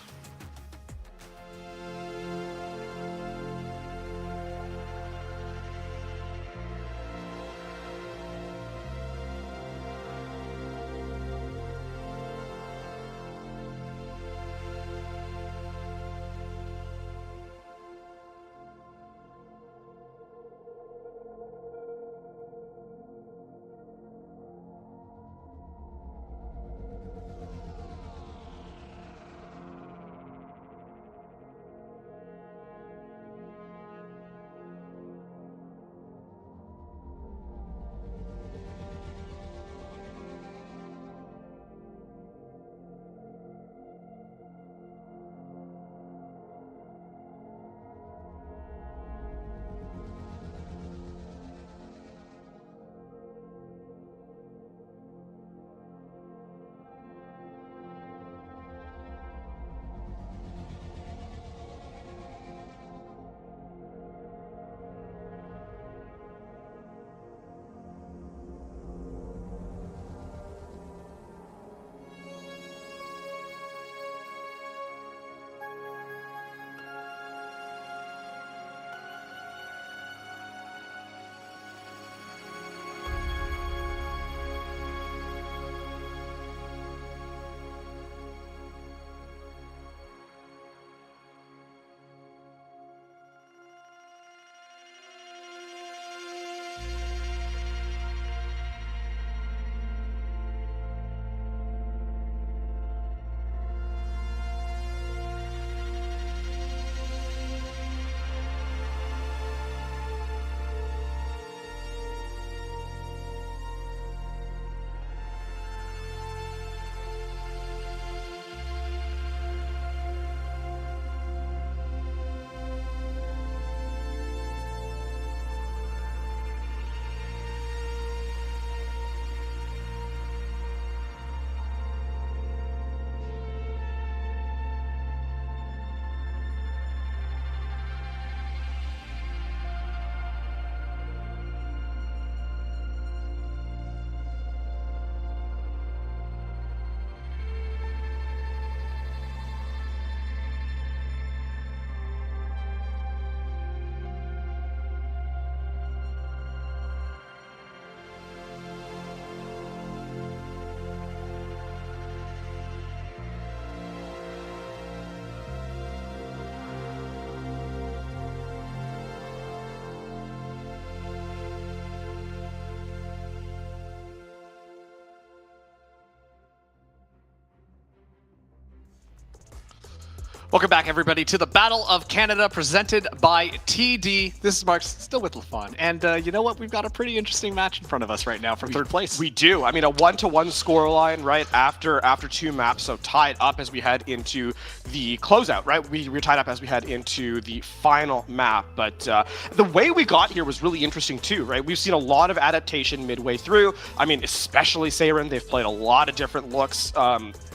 Welcome back, everybody, to the Battle of Canada presented by TD. This is Mark, still with LaFon. And you know what? We've got a pretty interesting match in front of us right now for third place. We do. I mean, a 1-1 scoreline, right, after two maps. So tied up as we head into the closeout, right? We're tied up as we head into the final map. But the way we got here was really interesting, too, right? We've seen a lot of adaptation midway through. I mean, especially Seiren. They've played a lot of different looks,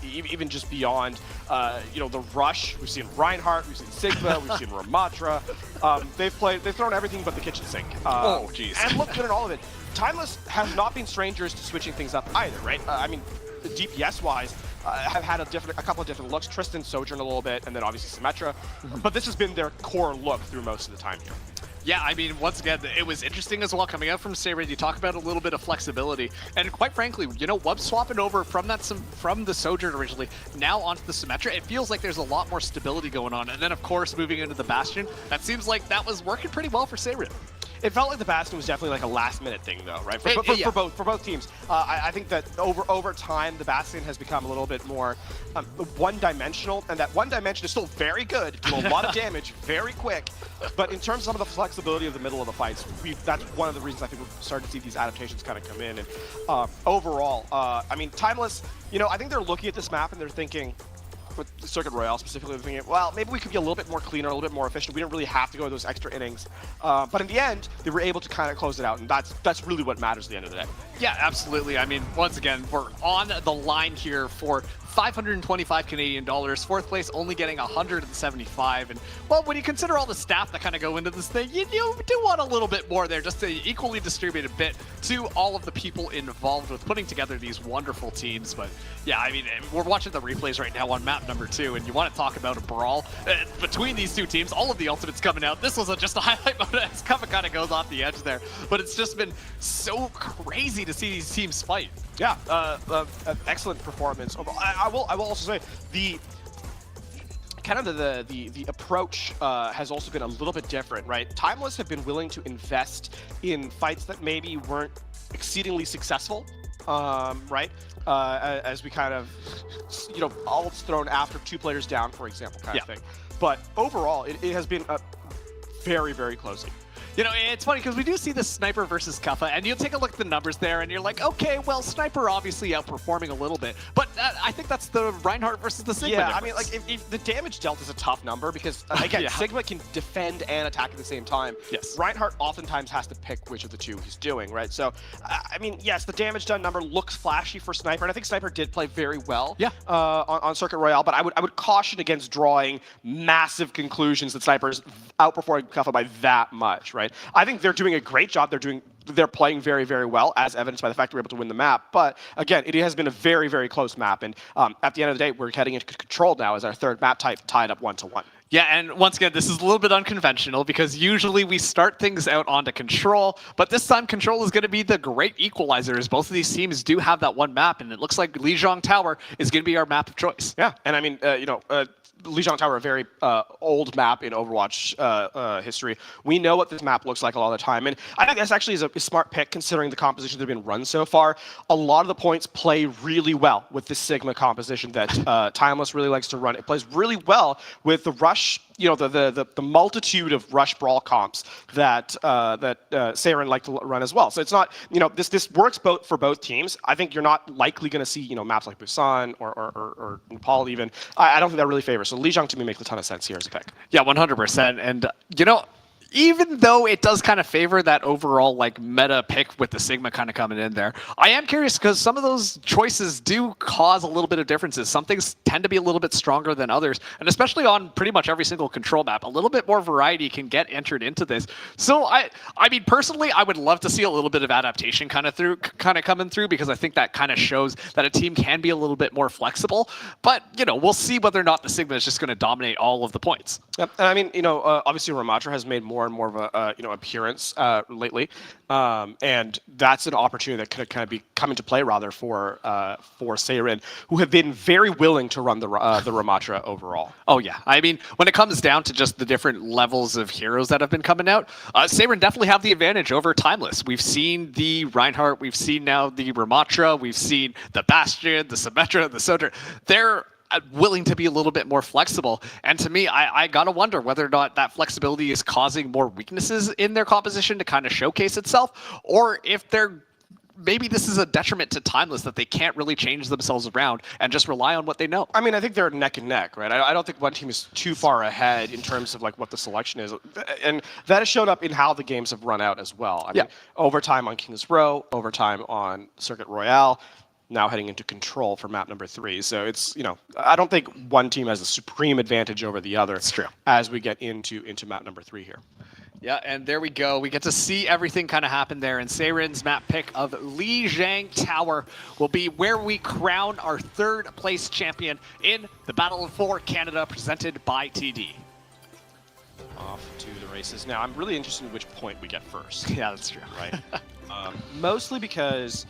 even just beyond, you know, the rush. We've seen Reinhardt, we've seen Sigma, we've seen Ramatra. They've thrown everything but the kitchen sink. Oh, jeez. And look good at all of it. Timeless have not been strangers to switching things up either, right? I mean, DPS-wise, have had a couple of different looks. Tristan, Sojourn a little bit, and then obviously Symmetra. But this has been their core look through most of the time here. Yeah, I mean, once again, it was interesting as well coming out from Seiren. You talk about a little bit of flexibility, and quite frankly, you know, Wub swapping over from the Sojourn originally now onto the Symmetra, it feels like there's a lot more stability going on. And then, of course, moving into the Bastion, that seems like that was working pretty well for Seiren. It felt like the Bastion was definitely like a last-minute thing, though, right? For both teams. I think that over time, the Bastion has become a little bit more one-dimensional, and that one dimension is still very good, do a lot of damage very quick. But in terms of some of the flexibility of the middle of the fights, that's one of the reasons I think we're starting to see these adaptations kind of come in. And overall, I mean, Timeless, you know, I think they're looking at this map and they're thinking, with the Circuit Royale specifically, they're thinking, well, maybe we could be a little bit more cleaner, a little bit more efficient. We don't really have to go those extra innings. But in the end, they were able to kind of close it out, and that's really what matters at the end of the day. Yeah, absolutely. I mean, once again, we're on the line here for 525 Canadian dollars. Fourth place only getting 175. And, well, when you consider all the staff that kind of go into this thing, you do want a little bit more there, just to equally distribute a bit to all of the people involved with putting together these wonderful teams. But, yeah, I mean, we're watching the replays right now on map number 2, and you want to talk about a brawl between these two teams. All of the ultimates coming out. This was just a highlight mode as Kuffa kind of goes off the edge there. But it's just been so crazy to see these teams fight. Yeah, excellent performance. I will also say the approach has also been a little bit different, right? Timeless have been willing to invest in fights that maybe weren't exceedingly successful, right? As we kind of, you know, ults thrown after 2 players down, for example, kind of thing. But overall, it has been a very, very close game. You know, it's funny because we do see the Sniper versus Kuffa, and you'll take a look at the numbers there, and you're like, okay, well, Sniper obviously outperforming a little bit, but I think that's the Reinhardt versus the Sigma difference. I mean, like, if the damage dealt is a tough number because, again, Sigma can defend and attack at the same time. Yes. Reinhardt oftentimes has to pick which of the two he's doing, right? So, I mean, yes, the damage done number looks flashy for Sniper, and I think Sniper did play very well on Circuit Royale, but I would caution against drawing massive conclusions that Sniper's outperforming Kuffa by that much, right? I think they're doing a great job. They're playing very, very well, as evidenced by the fact we're able to win the map. But again, it has been a very, very close map. And at the end of the day, we're heading into Control now as our third map type tied up 1-1. Yeah, and once again, this is a little bit unconventional because usually we start things out onto Control, but this time Control is going to be the great equalizer as both of these teams do have that one map, and it looks like Lijiang Tower is going to be our map of choice. Yeah, and I mean, you know, Lijiang Tower, a very old map in Overwatch history. We know what this map looks like a lot of the time, and I think this actually is a smart pick considering the composition that have been run so far. A lot of the points play really well with the Sigma composition that Timeless really likes to run. It plays really well with the Rush, you know, the multitude of Rush Brawl comps that Saren like to run as well. So it's not, you know, this works for both teams. I think you're not likely going to see, you know, maps like Busan or Nepal even. I don't think that really favors. So Lijiang to me makes a ton of sense here as a pick. Yeah, 100%. And, you know, even though it does kind of favor that overall like meta pick with the Sigma kind of coming in there, I am curious because some of those choices do cause a little bit of differences. Some things tend to be a little bit stronger than others, and especially on pretty much every single Control map, a little bit more variety can get entered into this. So I mean, personally, I would love to see a little bit of adaptation kind of coming through because I think that kind of shows that a team can be a little bit more flexible. But you know, we'll see whether or not the Sigma is just going to dominate all of the points. Yep. And I mean, you know, obviously Ramatra has made more and more of a you know, appearance lately, and that's an opportunity that could kind of be come into play rather for Saren, who have been very willing to run the Ramatra overall. Oh yeah, I mean, when it comes down to just the different levels of heroes that have been coming out, Saren definitely have the advantage over Timeless. We've seen the Reinhardt, we've seen now the Ramatra, we've seen the Bastion, the Symmetra, the Sojourner. They're willing to be a little bit more flexible. And to me, I gotta wonder whether or not that flexibility is causing more weaknesses in their composition to kind of showcase itself, or if maybe this is a detriment to Timeless that they can't really change themselves around and just rely on what they know. I mean, I think they're neck and neck, right? I don't think one team is too far ahead in terms of like what the selection is. And that has shown up in how the games have run out as well. I mean, overtime on King's Row, overtime on Circuit Royale, now heading into Control for map number 3. So it's, you know, I don't think one team has a supreme advantage over the other. It's true. As we get into map number 3 here. Yeah, and there we go. We get to see everything kind of happen there. And Saren's map pick of Lijiang Tower will be where we crown our third place champion in the Battle for Canada presented by TD. Off to the races. Now, I'm really interested in which point we get first. Yeah, that's true. Right. Mostly because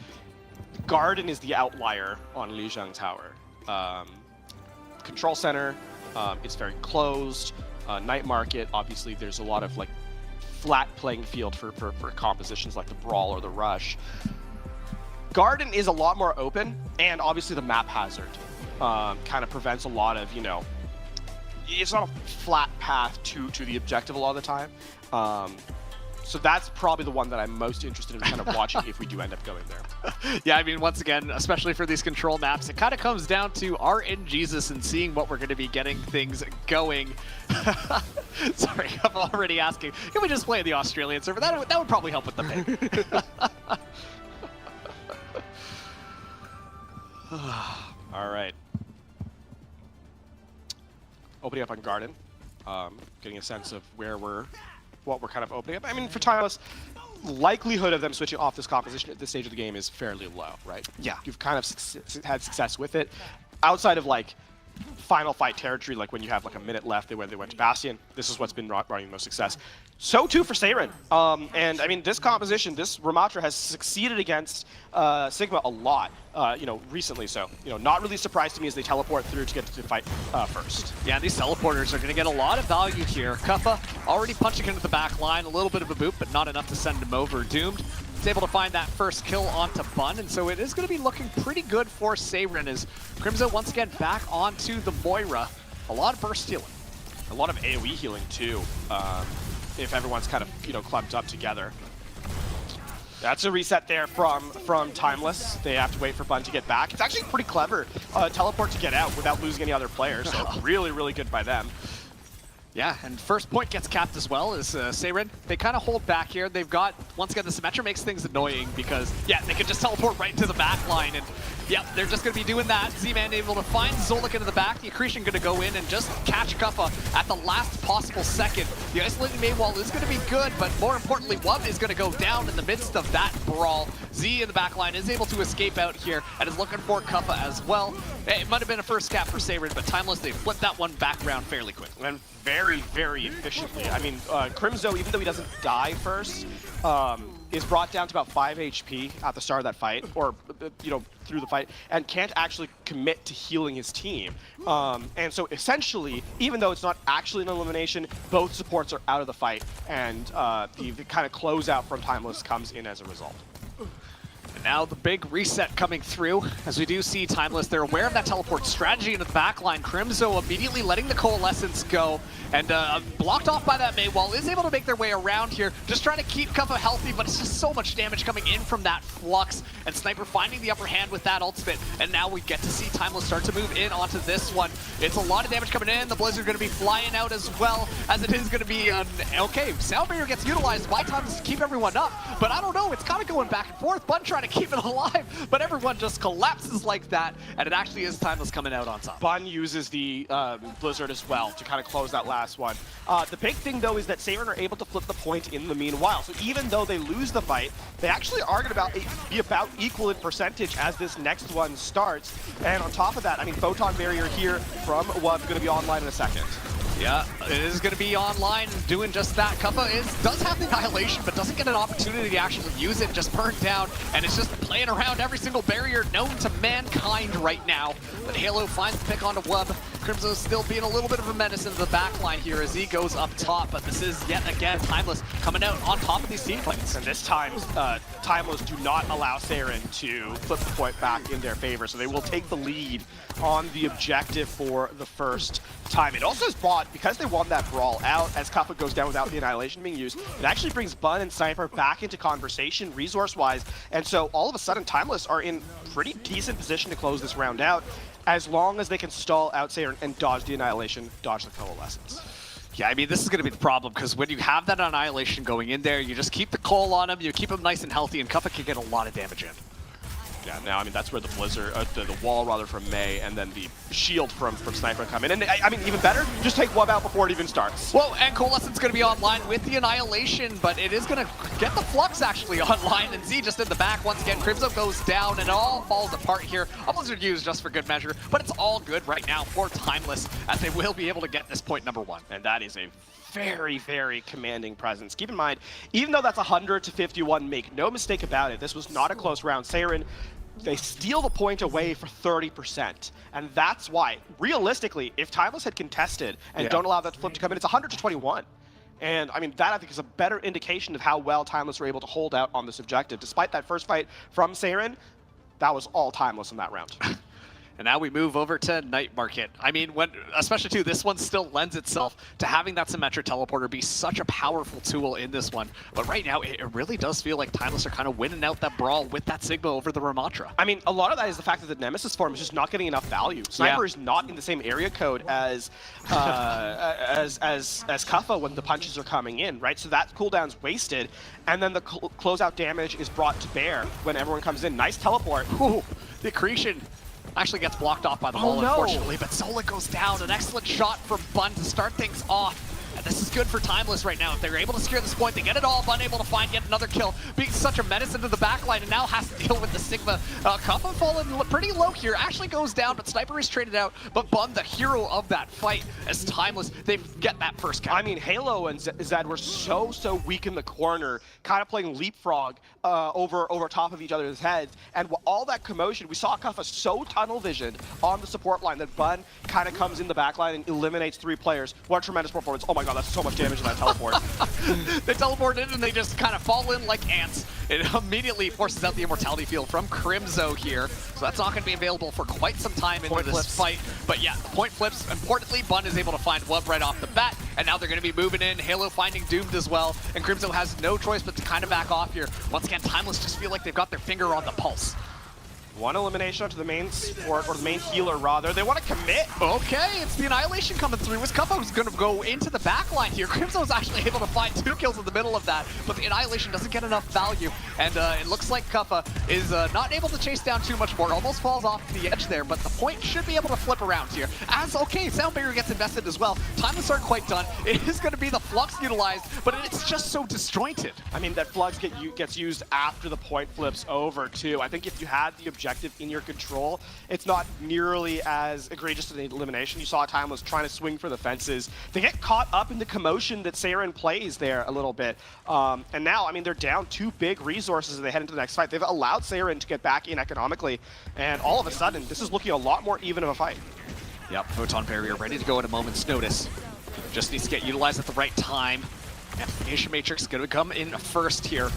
Garden is the outlier on Lijiang Tower. Control Center, it's very closed. Night Market, obviously, there's a lot of like flat playing field for compositions like the Brawl or the Rush. Garden is a lot more open, and obviously the map hazard kind of prevents a lot of, you know, it's not a flat path to the objective a lot of the time. So that's probably the one that I'm most interested in kind of watching if we do end up going there. Yeah, I mean, once again, especially for these control maps, it kind of comes down to RNGesus and seeing what we're going to be getting things going. Sorry, I'm already asking, can we just play the Australian server? That would probably help with the pick. All right. Opening up on Garden, getting a sense of what we're kind of opening up. I mean, for Timeless, likelihood of them switching off this composition at this stage of the game is fairly low, right? Yeah. You've kind of had success with it. Outside of like final fight territory, like when you have like a minute left, they went to Bastion. This is what's been running the most success. So too for Seiren. And I mean, this composition, this Ramatra has succeeded against Sigma a lot, you know, recently. So, you know, not really surprised to me as they teleport through to get to the fight first. Yeah, these teleporters are going to get a lot of value here. Kuffa already punching into the back line, a little bit of a boot, but not enough to send him over. Doomed is able to find that first kill onto Bun, and so it is going to be looking pretty good for Seiren as Crimzo once again back onto the Moira. A lot of burst healing. A lot of AoE healing too, if everyone's kind of, you know, clumped up together. That's a reset there from Timeless. They have to wait for Bun to get back. It's actually pretty clever. Teleport to get out without losing any other players, so really, really good by them. Yeah, and first point gets capped as well as Seiren. They kind of hold back here. They've got, once again, the Symmetra makes things annoying because, yeah, they can just teleport right into the back line, and yeah, they're just going to be doing that. Z-Man able to find Zolik into the back. The Accretion going to go in and just catch Kuffa at the last possible second. The isolated main wall is going to be good, but more importantly, Wub is going to go down in the midst of that brawl. Z in the back line is able to escape out here and is looking for Kuffa as well. It might have been a first cap for Seiren, but Timeless, they flipped that one back around fairly quickly. And very, very efficiently. I mean, Crimzo, even though he doesn't die first, is brought down to about 5 HP at the start of that fight, or, you know, through the fight, and can't actually commit to healing his team. And so essentially, even though it's not actually an elimination, both supports are out of the fight, and the kind of closeout from Timeless comes in as a result. And now the big reset coming through, as we do see Timeless. They're aware of that teleport strategy into the backline. Crimzo immediately letting the Coalescence go, and blocked off by that Maywall, is able to make their way around here, just trying to keep Kuffa healthy, but it's just so much damage coming in from that Flux, and Sniper finding the upper hand with that ultimate, and now we get to see Timeless start to move in onto this one. It's a lot of damage coming in. The Blizzard going to be flying out as well, as it is going to be an, okay, Sound Barrier gets utilized by Timeless to keep everyone up, but I don't know, it's kind of going back and forth. Bun trying to keep it alive, but everyone just collapses like that, and it actually is Timeless coming out on top. Bun uses the Blizzard as well to kind of close that last one. The big thing, though, is that Seiren are able to flip the point in the meanwhile. So even though they lose the fight, they actually are going to be about equal in percentage as this next one starts. And on top of that, I mean, Photon Barrier here from Wub going to be online in a second. Yeah, it is going to be online doing just that. Kuffa does have the Annihilation, but doesn't get an opportunity to actually use it, just burned down, and it's just playing around every single barrier known to mankind right now. But Halo finds the pick onto Wub. Crimzo still being a little bit of a menace into the backline here as he goes up top, but this is yet again Timeless coming out on top of these team fights. And this time, Timeless do not allow Seiren to flip the point back in their favor, so they will take the lead on the objective for the first time. It also has brought, because they won that brawl out, as Kuffa goes down without the Annihilation being used, it actually brings Bun and Sniper back into conversation resource-wise, and so all of a sudden Timeless are in pretty decent position to close this round out, as long as they can stall out Seiren and dodge the Annihilation, dodge the Coalescence. Yeah, I mean, this is going to be the problem, because when you have that Annihilation going in there, you just keep the coal on him, you keep him nice and healthy, and Kuffa can get a lot of damage in. Yeah, now, I mean, that's where the Blizzard, the wall, rather, from May, and then the shield from Sniper come in. And, I mean, even better, just take Wub out before it even starts. Well, and Coalescence going to be online with the Annihilation, but it is going to get the Flux actually online, and Z just in the back. Once again, Crimzo goes down, and it all falls apart here. A Blizzard used just for good measure, but it's all good right now for Timeless, as they will be able to get this point number 1. And that is a very, very commanding presence. Keep in mind, even though that's 100 to 51, make no mistake about it, this was not a close round. Seiren, they steal the point away for 30%. And that's why, realistically, if Timeless had contested and don't allow that flip to come in, it's 100 to 21. And I mean, that I think is a better indication of how well Timeless were able to hold out on this objective. Despite that first fight from Saren, that was all Timeless in that round. And now we move over to Night Market. I mean, especially too, this one still lends itself to having that Symmetra teleporter be such a powerful tool in this one. But right now, it really does feel like Timeless are kind of winning out that brawl with that Sigma over the Ramatra. I mean, a lot of that is the fact that the Nemesis form is just not getting enough value. Sniper is not in the same area code as Kuffa when the punches are coming in, right? So that cooldown's wasted, and then the closeout damage is brought to bear when everyone comes in. Nice teleport. Ooh, the accretion actually gets blocked off by the wall, unfortunately, but Zola goes down. An excellent shot from Bun to start things off. And this is good for Timeless right now. If they're able to secure this point, they get it all. Bun able to find yet another kill, being such a menace into the backline, and now has to deal with the Sigma. Kuffa falling pretty low here, actually goes down, but Sniper is traded out. But Bun, the hero of that fight, as Timeless, they get that first count. I mean, Halo and Zed were so weak in the corner, kind of playing leapfrog over top of each other's heads. And all that commotion, we saw Kuffa so tunnel visioned on the support line that Bun kind of comes in the backline and eliminates 3 players. What a tremendous performance. Oh my god, that's so much damage in that teleport. They teleport in and they just kind of fall in like ants. It immediately forces out the immortality field from Crimzo here. So that's not going to be available for quite some time into this fight. But yeah, the point flips. Importantly, Bun is able to find Wub right off the bat. And now they're going to be moving in. Halo finding Doomed as well. And Crimzo has no choice but to kind of back off here. Once again, Timeless just feel like they've got their finger on the pulse. One elimination onto the main support, or the main healer rather. They want to commit. Okay, it's the Annihilation coming through. Kuffa was going to go into the back line here. Crimzo is actually able to find 2 kills in the middle of that, but the Annihilation doesn't get enough value. And it looks like Kuffa is not able to chase down too much more. Almost falls off the edge there, but the point should be able to flip around here. Okay, Sound Barrier gets invested as well. Timeless aren't quite done. It is going to be the Flux utilized, but it's just so disjointed. I mean, that Flux gets used after the point flips over too. I think if you had the objective in your control, it's not nearly as egregious as an elimination. You saw Timeless trying to swing for the fences. They get caught up in the commotion that Saren plays there a little bit. And now, I mean, they're down 2 big resources as they head into the next fight. They've allowed Saren to get back in economically, and all of a sudden, this is looking a lot more even of a fight. Yep, Photon Barrier ready to go at a moment's notice. Just needs to get utilized at the right time. Amplification Matrix going to come in first here,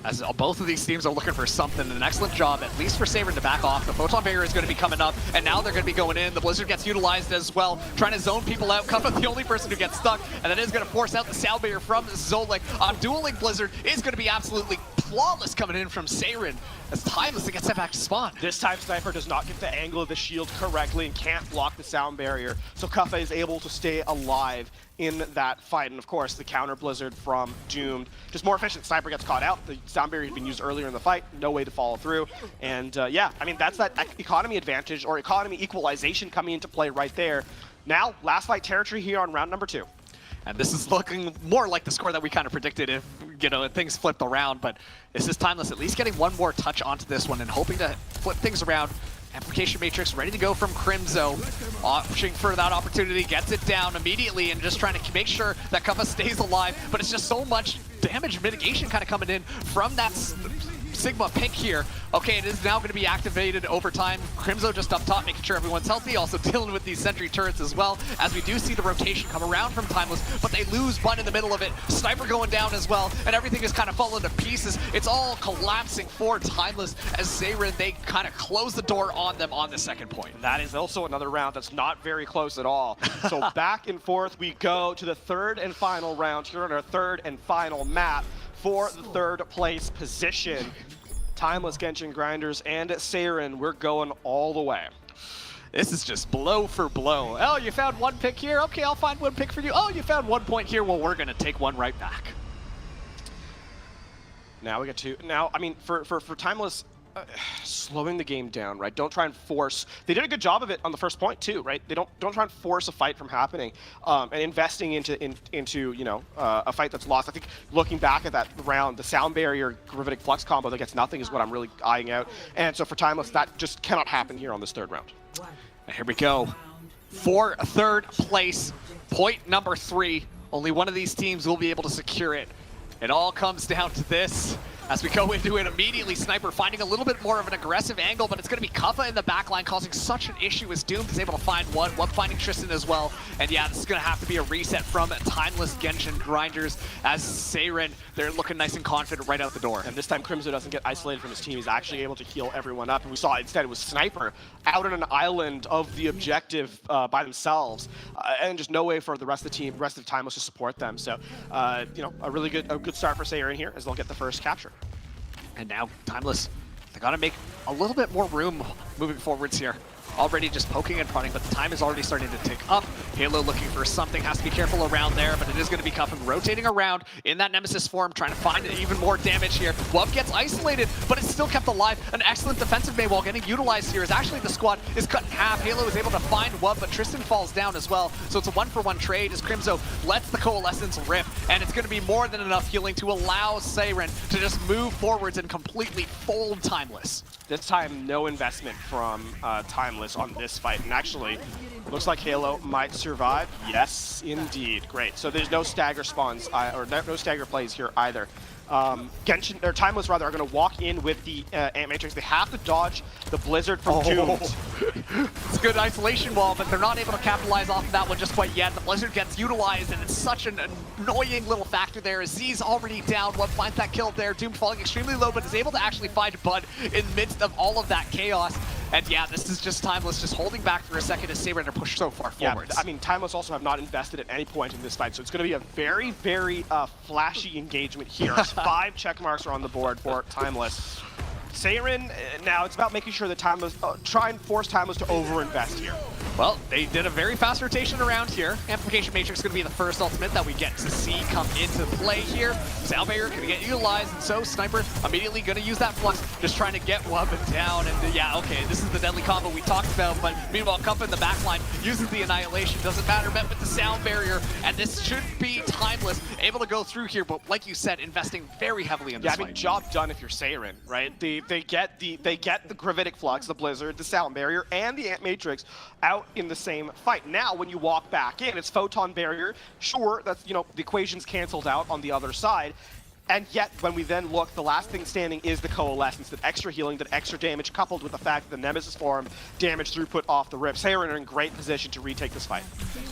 as both of these teams are looking for something. An excellent job, at least for Saber, to back off. The Photon Barrier is going to be coming up, and now they're going to be going in. The Blizzard gets utilized as well, trying to zone people out. Kuffa, the only person who gets stuck, and that is going to force out the Sound Barrier from Zolik. Dueling Blizzard is going to be absolutely flawless coming in from Saren, as Timeless gets sent back to spawn. This time Sniper does not get the angle of the shield correctly and can't block the Sound Barrier, so Kuffa is able to stay alive in that fight. And of course, the counter Blizzard from Doomed, just more efficient. Sniper gets caught out. The Sound Barrier had been used earlier in the fight, no way to follow through. And yeah, I mean, that's that economy advantage or economy equalization coming into play right there. Now, last fight territory here on round number 2. And this is looking more like the score that we kind of predicted if, you know, things flipped around. But this is Timeless at least getting one more touch onto this one and hoping to flip things around. Amplification Matrix ready to go from Crimzo. Pushing for that opportunity, gets it down immediately and just trying to make sure that Kuffa stays alive. But it's just so much damage mitigation kind of coming in from that Sigma pick here. Okay, it is now going to be activated over time. Crimzo just up top, making sure everyone's healthy, also dealing with these sentry turrets as well, as we do see the rotation come around from Timeless, but they lose Bun in the middle of it. Sniper going down as well, and everything is kind of falling to pieces. It's all collapsing for Timeless as Saren, they kind of close the door on them on the second point. That is also another round that's not very close at all. So back and forth we go to the 3rd and final round here on our 3rd and final map for the 3rd place position. Timeless, Genshin Grinders, and Saren, we're going all the way. This is just blow for blow. Oh, you found 1 pick here? Okay, I'll find 1 pick for you. Oh, you found 1 point here? Well, we're going to take 1 right back. Now we get to, now, I mean, for Timeless, slowing the game down, right? Don't try and force. They did a good job of it on the first point too, right? They don't try and force a fight from happening, and investing into you know a fight that's lost. I think looking back at that round, the Sound Barrier Gravitic Flux combo that gets nothing is what I'm really eyeing out. And so for Timeless, that just cannot happen here on this 3rd round. And here we go for 3rd place, point number 3. Only one of these teams will be able to secure it. It all comes down to this. As we go into it immediately, Sniper finding a little bit more of an aggressive angle, but it's going to be Kuffa in the backline causing such an issue as Doom is able to find one finding Tristan as well. And yeah, this is going to have to be a reset from Timeless Genshin Grinders as Seiren, they're looking nice and confident right out the door. And this time Crimzo doesn't get isolated from his team. He's actually able to heal everyone up. And we saw instead it was Sniper out on an island of the objective by themselves. And just no way for the rest of the team, rest of Timeless to support them. So, you know, a good start for Seiren here as they'll get the first capture. And now Timeless, they got to make a little bit more room moving forwards here. Already just poking and prodding, but the time is already starting to tick up. Halo looking for something, has to be careful around there, but it is going to be Cuffin rotating around in that Nemesis form, trying to find even more damage here. Wub gets isolated, but it's still kept alive. An excellent defensive Mei while getting utilized here as actually the squad is cut in half. Halo is able to find Wub, but Tristan falls down as well. So it's a 1-for-1 trade as Crimzo lets the Coalescence rip, and it's going to be more than enough healing to allow Seiren to just move forwards and completely fold Timeless. This time, no investment from Timeless on this fight. And actually, looks like Halo might survive. Yes, indeed. Great. So there's no stagger spawns, or no stagger plays here either. Genshin, or Timeless rather, are going to walk in with the Ant Matrix. They have to dodge the Blizzard from Doomed. It's a good isolation wall, but they're not able to capitalize off of that one just quite yet. The Blizzard gets utilized, and it's such an annoying little factor there. Z's already down. Wub finds that kill there. Doom falling extremely low, but is able to actually find Bud in the midst of all of that chaos. And yeah, this is just Timeless just holding back for a second as Seiren are pushed so far forwards. Yeah, I mean, Timeless also have not invested at any point in this fight, so it's going to be a very, very flashy engagement here. 5 check marks are on the board for Timeless. Seiren, now it's about making sure that Timeless, try and force Timeless to overinvest here. Well, they did a very fast rotation around here. Amplification Matrix is going to be the first ultimate that we get to see come into play here. Sound Barrier going to get utilized, and so Sniper immediately going to use that Flux, just trying to get Wub down. And yeah, okay, this is the deadly combo we talked about, but meanwhile, Kuffa in the backline uses the Annihilation, doesn't matter, met with the Sound Barrier, and this should be Timeless, able to go through here, but like you said, investing very heavily in this fight. I mean, job done if you're Seiren, right? They get the Gravitic Flux, the Blizzard, the Sound Barrier, and the Ant Matrix out in the same fight. Now, when you walk back in, it's Photon Barrier. Sure, that's, you know, the equation's canceled out on the other side. And yet, when we then look, the last thing standing is the Coalescence, that extra healing, that extra damage, coupled with the fact that the Nemesis form damage throughput off the rip. Seiren are in great position to retake this fight.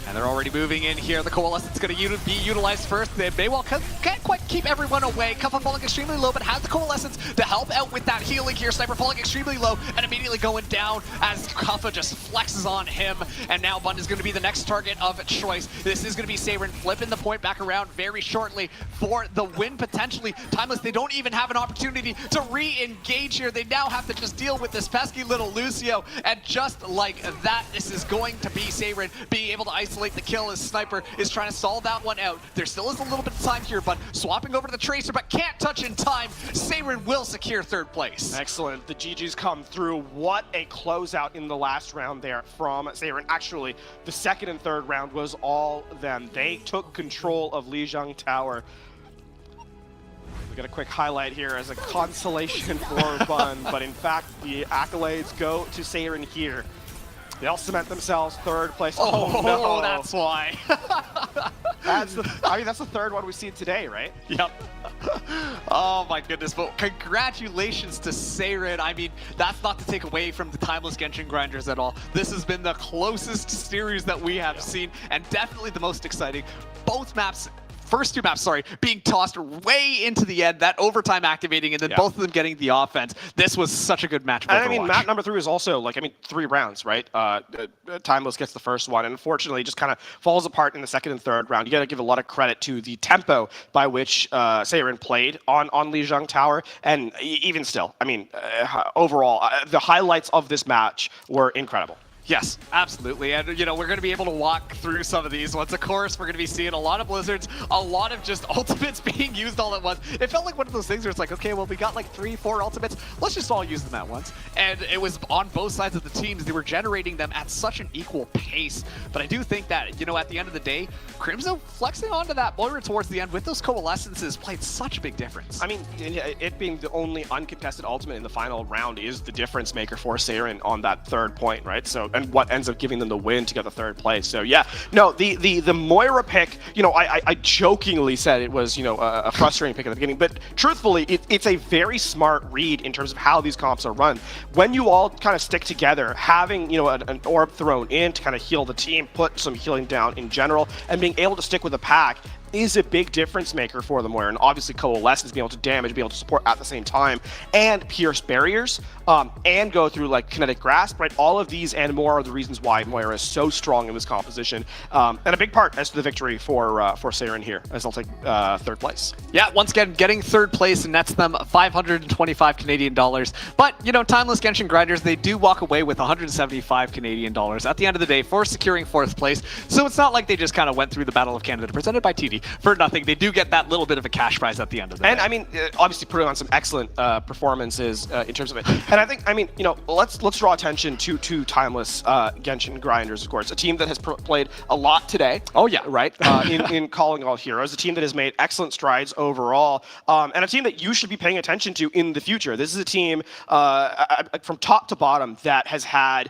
And they're already moving in here. The Coalescence is going to be utilized first. They may well can't quite keep everyone away. Kuffa falling extremely low, but has the Coalescence to help out with that healing here. Sniper falling extremely low and immediately going down as Kuffa just flexes on him. And now Bund is going to be the next target of choice. This is going to be Seiren flipping the point back around very shortly for the win potentially. Timeless, they don't even have an opportunity to re-engage here. They now have to just deal with this pesky little Lucio. And just like that, this is going to be Seiren being able to isolate the kill as Sniper is trying to stall that one out. There still is a little bit of time here, but swapping over to the Tracer, but can't touch in time. Seiren will secure third place. Excellent. The GG's come through. What a closeout in the last round there from Seiren. Actually, the second and third round was all them. They took control of Lijiang Tower. We got a quick highlight here as a consolation for Bun, but in fact, the accolades go to Seiren here. They'll cement themselves third place. Oh no, that's why. That's the third one we've seen today, right? Yep. Oh my goodness, but congratulations to Seiren. I mean, that's not to take away from the Timeless Genshin Grinders at all. This has been the closest series that we have seen, and definitely the most exciting. Both maps, first two maps, sorry, being tossed way into the end, that overtime activating, and then both of them getting the offense. This was such a good match. And I mean, map number 3 is also, like, I mean, 3 rounds, right? Timeless gets the first one, and unfortunately just kind of falls apart in the second and third round. You got to give a lot of credit to the tempo by which Seiren played on Lijiang Tower, and even still, I mean, overall, the highlights of this match were incredible. Yes, absolutely. And, you know, we're going to be able to walk through some of these ones. Of course, we're going to be seeing a lot of Blizzards, a lot of just ultimates being used all at once. It felt like one of those things where it's like, okay, well, we got like 3, 4 ultimates. Let's just all use them at once. And it was on both sides of the teams. They were generating them at such an equal pace. But I do think that, you know, at the end of the day, Crimzo flexing onto that more towards the end with those Coalescences played such a big difference. I mean, it being the only uncontested ultimate in the final round is the difference maker for Seiren on that third point, right? So and what ends up giving them the win to get the third place. So yeah, no, the Moira pick, you know, I jokingly said it was, you know, a frustrating pick at the beginning, but truthfully, it's a very smart read in terms of how these comps are run. When you all kind of stick together, having, you know, an orb thrown in to kind of heal the team, put some healing down in general, and being able to stick with the pack is a big difference maker for the Moira. And obviously Coalescence being able to damage, being able to support at the same time, and pierce barriers, and go through like kinetic grasp, right? All of these and more are the reasons why Moira is so strong in this composition, and a big part as to the victory for Saren here, as they'll take third place. Yeah, once again, getting third place nets them 525 Canadian dollars. But, you know, Timeless Genshin Grinders, they do walk away with 175 Canadian dollars at the end of the day for securing fourth place. So it's not like they just kind of went through the Battle of Canada presented by TD for nothing. They do get that little bit of a cash prize at the end of the day. And I mean, obviously putting on some excellent performances in terms of it. And I think, I mean, you know, let's draw attention to Timeless Genshin Grinders, of course, a team that has played a lot today. Oh yeah, right. In Calling All Heroes, a team that has made excellent strides overall, and a team that you should be paying attention to in the future. This is a team from top to bottom that has had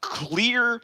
clear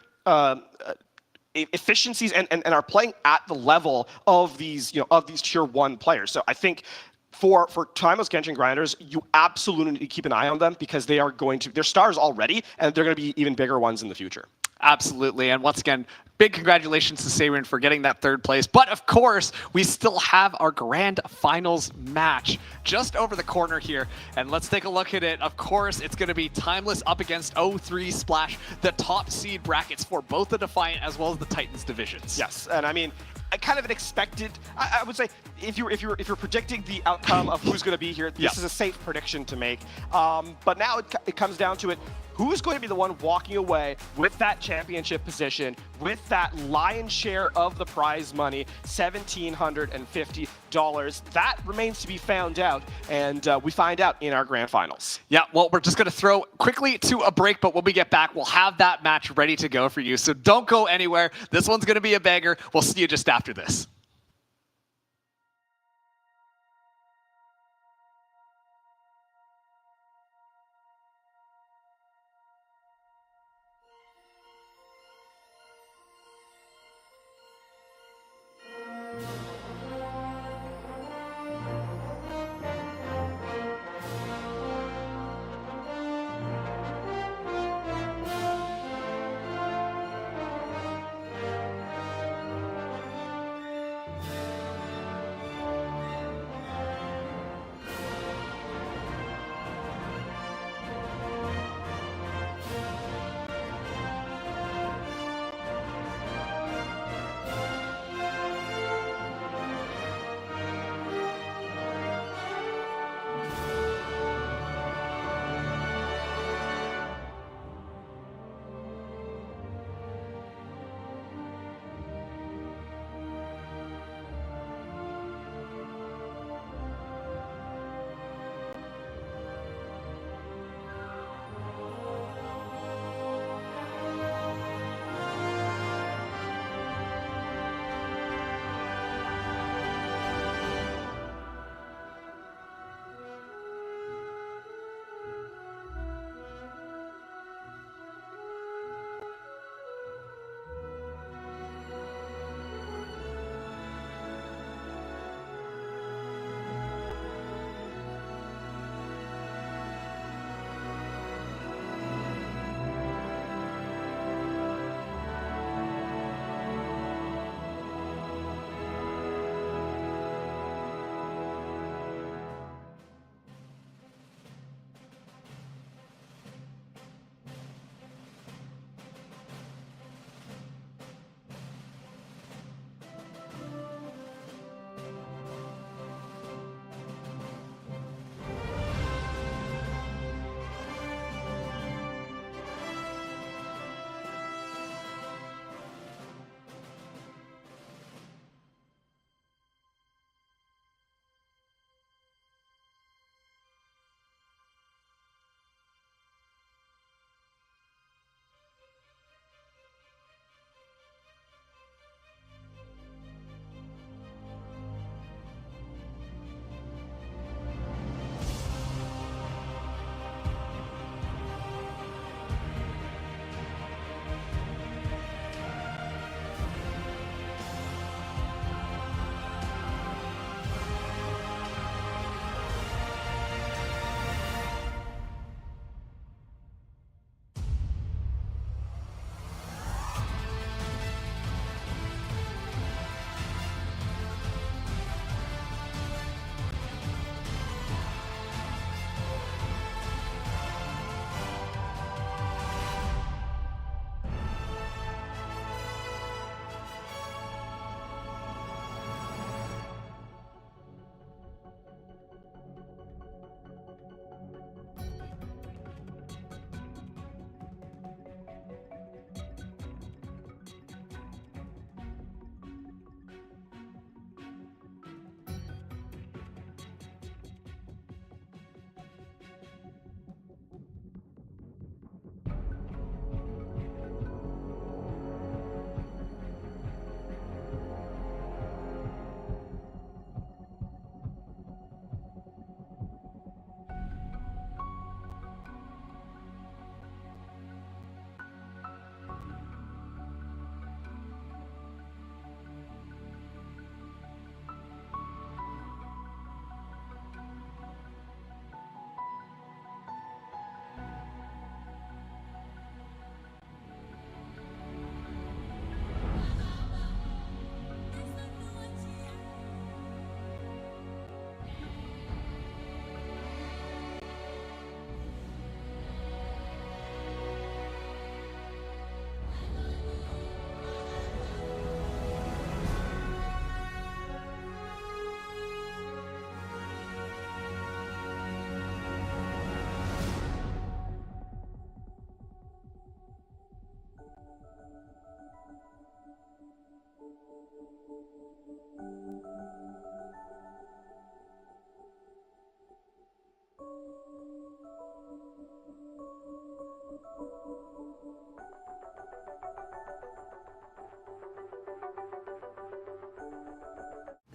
efficiencies and are playing at the level of these, you know, of these tier 1 players. So I think for Timeless Genshin Grinders, you absolutely need to keep an eye on them, because they are going to, they're stars already, and they're going to be even bigger ones in the future. Absolutely. And once again, big congratulations to Saren for getting that third place. But of course, we still have our grand finals match just over the corner here. And let's take a look at it. Of course, it's going to be Timeless up against O3 Splash, the top seed brackets for both the Defiant as well as the Titans divisions. Yes, and I mean, kind of an expected, I would say, if you're predicting the outcome of who's going to be here, this is a safe prediction to make. But now it comes down to it. Who's going to be the one walking away with that championship position, with that lion's share of the prize money, $1,750? That remains to be found out, and we find out in our grand finals. Yeah, well, we're just going to throw quickly to a break, but when we get back, we'll have that match ready to go for you. So don't go anywhere. This one's going to be a banger. We'll see you just after this.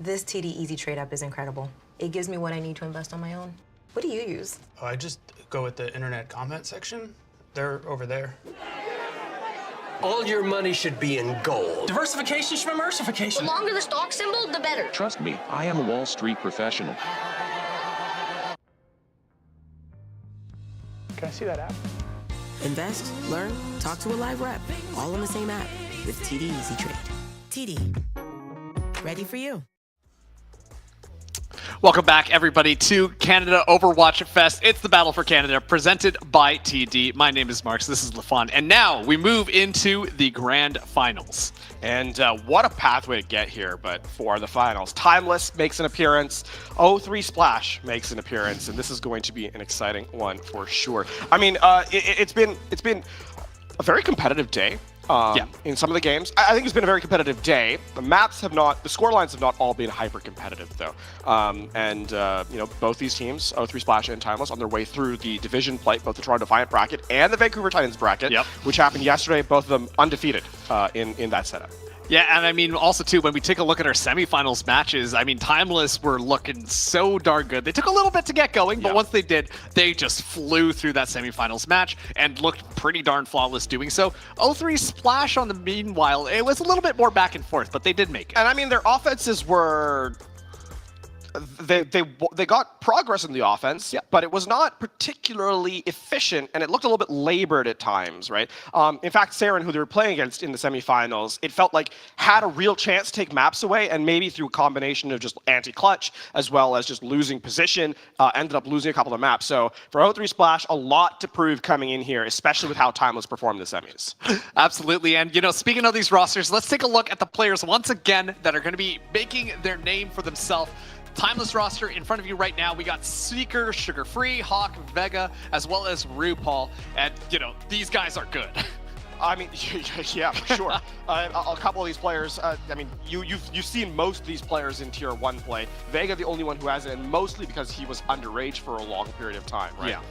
This TD Easy Trade app is incredible. It gives me what I need to invest on my own. What do you use? I just go with the internet comment section. They're over there. All your money should be in gold. Diversification is from The diversification. longer the stock symbol, the better. Trust me, I am a Wall Street professional. Can I see that app? Invest, learn, talk to a live rep, all in the same app with TD Easy Trade. TD, ready for you. Welcome back, everybody, to Canada Overwatch Fest. It's the Battle for Canada, presented by TD. My name is Marks. This is LaFon. And now we move into the grand finals. And what a pathway to get here, but for the finals. Timeless makes an appearance. 0-3 Splash makes an appearance, and this is going to be an exciting one for sure. I mean, it's been a very competitive day. In some of the games. I think it's been a very competitive day. The maps have not, the scorelines have not all been hyper competitive though. You know, both these teams, 0-3 Splash and Timeless, on their way through the division play, both the Toronto Defiant bracket and the Vancouver Titans bracket, which happened yesterday, both of them undefeated in that setup. Yeah, and I mean, also, too, when we take a look at our semifinals matches, I mean, Timeless were looking so darn good. They took a little bit to get going, but once they did, they just flew through that semifinals match and looked pretty darn flawless doing so. 0-3 Splash on the meanwhile, it was a little bit more back and forth, but they did make it. And I mean, their offenses were... They got progress in the offense, but it was not particularly efficient, and it looked a little bit labored at times, right? In fact, Saren, who they were playing against in the semifinals, it felt like had a real chance to take maps away, and maybe through a combination of just anti-clutch as well as just losing position, ended up losing a couple of maps. So for 0-3 Splash, a lot to prove coming in here, especially with how Timeless performed in the semis. Absolutely, and you know, speaking of these rosters, let's take a look at the players once again that are going to be making their name for themselves. Timeless roster in front of you right now. We got Seeker, Sugar Free, Hawk, Vega, as well as RuPaul. And, you know, these guys are good. I mean, yeah, for sure. A couple of these players, I mean, you've seen most of these players in Tier 1 play. Vega, the only one who hasn't, and mostly because he was underage for a long period of time, right? Yeah.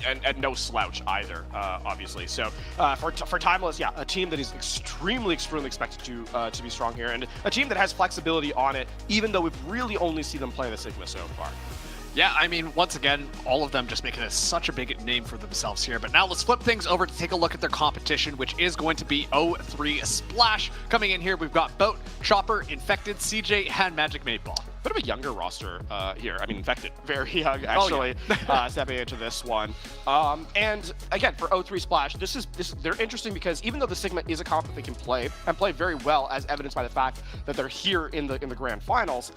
And no slouch either, obviously. So for Timeless, yeah, a team that is extremely expected to be strong here, and a team that has flexibility on it, even though we've really only seen them play the Sigma so far. Yeah, I mean, once again, all of them just making such a big name for themselves here. But now let's flip things over to take a look at their competition, which is going to be 0-3 Splash. Coming in here, we've got Boat, Chopper, Infected, CJ, and Magic Maidball. Bit of a younger roster here. I mean, Infected, very young actually, stepping into this one. And again, for 0-3 Splash, they're interesting because even though the Sigma is a comp that they can play and play very well, as evidenced by the fact that they're here in the grand finals,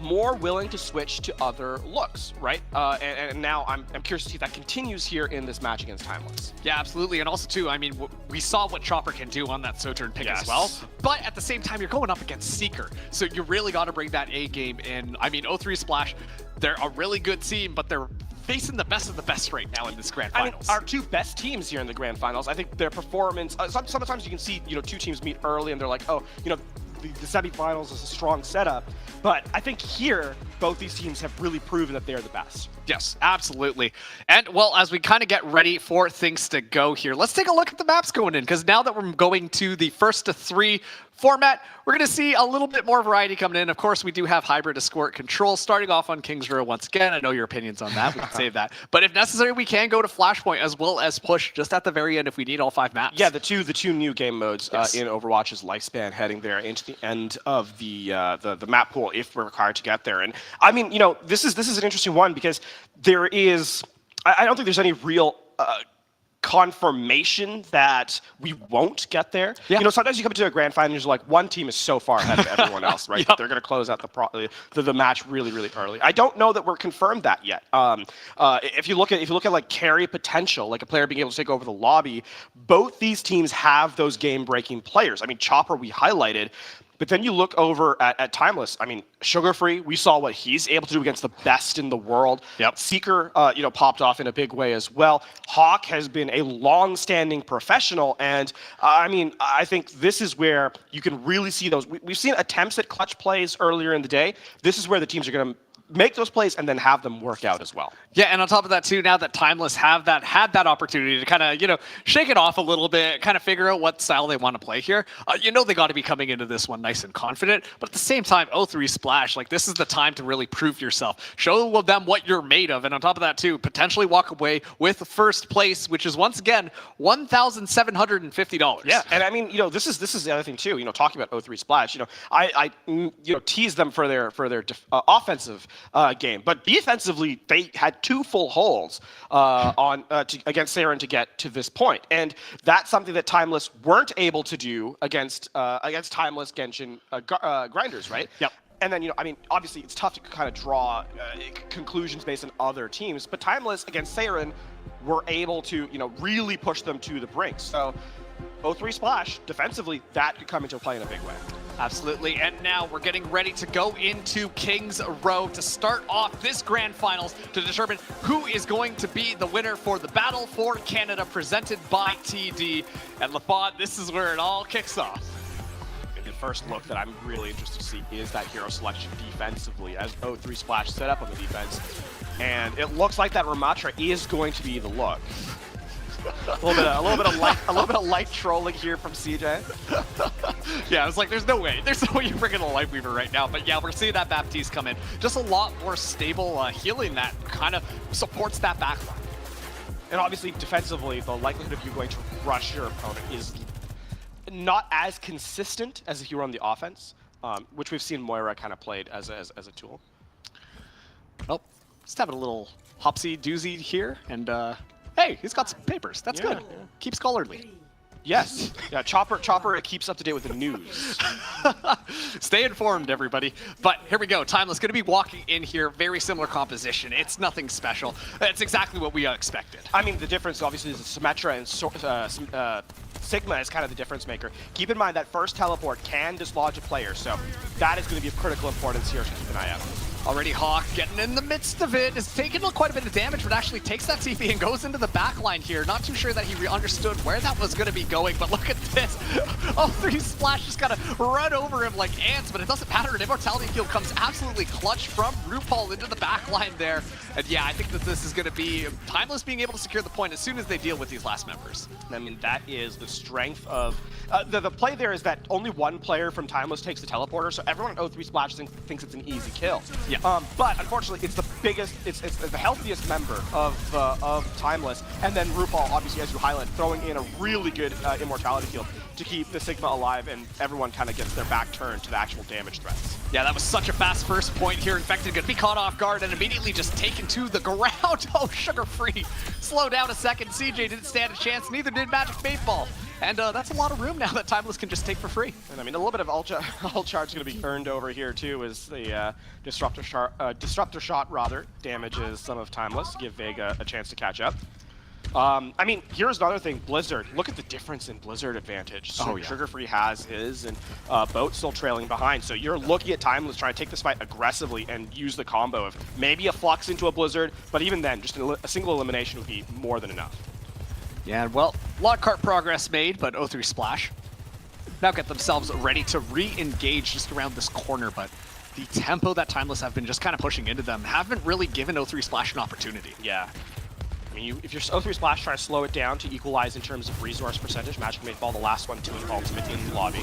more willing to switch to other looks, right? And now I'm curious to see if that continues here in this match against Timeless. Yeah, absolutely. And also, too, I mean, we saw what Chopper can do on that Sojourn pick as well. But at the same time, you're going up against Seeker. So you really got to bring that A game in. I mean, 0-3 Splash, they're a really good team, but they're facing the best of the best right now in this grand finals. I mean, our two best teams here in the grand finals, I think their performance, sometimes you can see, you know, two teams meet early and they're like, oh, you know, the semifinals is a strong setup, but I think here both these teams have really proven that they're the best. Yes, absolutely. And well, as we kind of get ready for things to go here, let's take a look at the maps going in, because now that we're going to the 1-to-3 format, we're going to see a little bit more variety coming in. Of course, we do have hybrid escort control starting off on Kings Row once again. I know your opinions on that. We can save that. But if necessary, we can go to Flashpoint as well as push just at the very end if we need all 5 maps. Yeah, the two new game modes in Overwatch's lifespan, heading there into the end of the map pool if we're required to get there. And I mean, you know, this is an interesting one because there is, I don't think there's any real confirmation that we won't get there. You know, sometimes you come to a grand final and you're like, one team is so far ahead of everyone else, right? They're going to close out the match really early. I don't know that we're confirmed that yet. If you look at like carry potential, like a player being able to take over the lobby, both these teams have those game-breaking players. I mean, Chopper we highlighted. But then you look over at Timeless. I mean, Sugar Free, we saw what he's able to do against the best in the world. Seeker, you know, popped off in a big way as well. Hawk has been a long-standing professional, and I mean, I think this is where you can really see those. We've seen attempts at clutch plays earlier in the day. This is where the teams are going to make those plays and then have them work out as well. Yeah, and on top of that too, now that Timeless had that opportunity to kind of, shake it off a little bit, kind of figure out what style they want to play here, they got to be coming into this one nice and confident. But at the same time, 0-3 Splash, like this is the time to really prove yourself. Show them what you're made of. And on top of that too, potentially walk away with first place, which is once again, $1,750. Yeah, and I mean, this is the other thing too. Talking about 0-3 Splash, I teased them for their offensive game, but defensively they had 2 full holes against Saren to get to this point, and that's something that Timeless weren't able to do against Timeless Genshin grinders, right? Yep. And then, obviously it's tough to kind of draw conclusions based on other teams, but Timeless against Saren were able to, really push them to the brink. So 0-3 Splash, defensively, that could come into play in a big way. Absolutely, and now we're getting ready to go into King's Row to start off this Grand Finals to determine who is going to be the winner for the Battle for Canada presented by TD. And LaFont, this is where it all kicks off. The first look that I'm really interested to see is that hero selection defensively as 0-3 Splash set up on the defense. And it looks like that Ramatra is going to be the look. a little bit of light trolling here from CJ. Yeah, I was like, there's no way you're bringing a Lightweaver right now. But yeah, we're seeing that Baptiste come in. Just a lot more stable healing that kind of supports that backline. And obviously, defensively, the likelihood of you going to rush your opponent is not as consistent as if you were on the offense, which we've seen Moira kind of played as a tool. Well, just having a little hopsy doozy here, and hey, he's got some papers. That's good. Yeah. Keep scholarly. Yes. Yeah, Chopper keeps up to date with the news. Stay informed, everybody. But here we go. Timeless going to be walking in here. Very similar composition. It's nothing special. It's exactly what we expected. I mean, the difference obviously is Symmetra and Sigma is kind of the difference maker. Keep in mind that first teleport can dislodge a player, so that is going to be of critical importance here, so keep an eye out. Already Hawk getting in the midst of it, is taking quite a bit of damage, but actually takes that TP and goes into the backline here. Not too sure that he understood where that was going to be going, but look at this. 0-3 Splash just gotta run over him like ants, but it doesn't matter. An Immortality Field comes absolutely clutch from RuPaul into the backline there. And yeah, I think that this is going to be Timeless being able to secure the point as soon as they deal with these last members. I mean, that is the strength of... the play there is that only one player from Timeless takes the teleporter, so everyone at 0-3 Splash thinks it's an easy kill. Yeah. But unfortunately, it's the biggest, it's the healthiest member of Timeless, and then RuPaul, obviously, as you highlight, throwing in a really good Immortality Field to keep the Sigma alive, and everyone kind of gets their back turned to the actual damage threats. Yeah, that was such a fast first point here. Infected going to be caught off guard and immediately just taken to the ground. Oh, Sugar Free. Slow down a second. CJ didn't stand a chance. Neither did Magic Baseball. And that's a lot of room now that Timeless can just take for free. And I mean, a little bit of ult charge is going to be earned over here too, as the disruptor shot rather damages some of Timeless, give Vega a chance to catch up. I mean, here's another thing, Blizzard. Look at the difference in Blizzard advantage. So Sugar Free has his, and Boat still trailing behind. So you're looking at Timeless trying to take this fight aggressively and use the combo of maybe a Flux into a Blizzard, but even then, just a single elimination would be more than enough. Yeah, well, a lot of cart progress made, but 0-3 Splash now get themselves ready to re-engage just around this corner, but the tempo that Timeless have been just kind of pushing into them haven't really given 0-3 Splash an opportunity. Yeah. I mean, if you're 0-3 Splash trying to slow it down to equalize in terms of resource percentage, Magic Made Ball the last one to an ultimate in the lobby.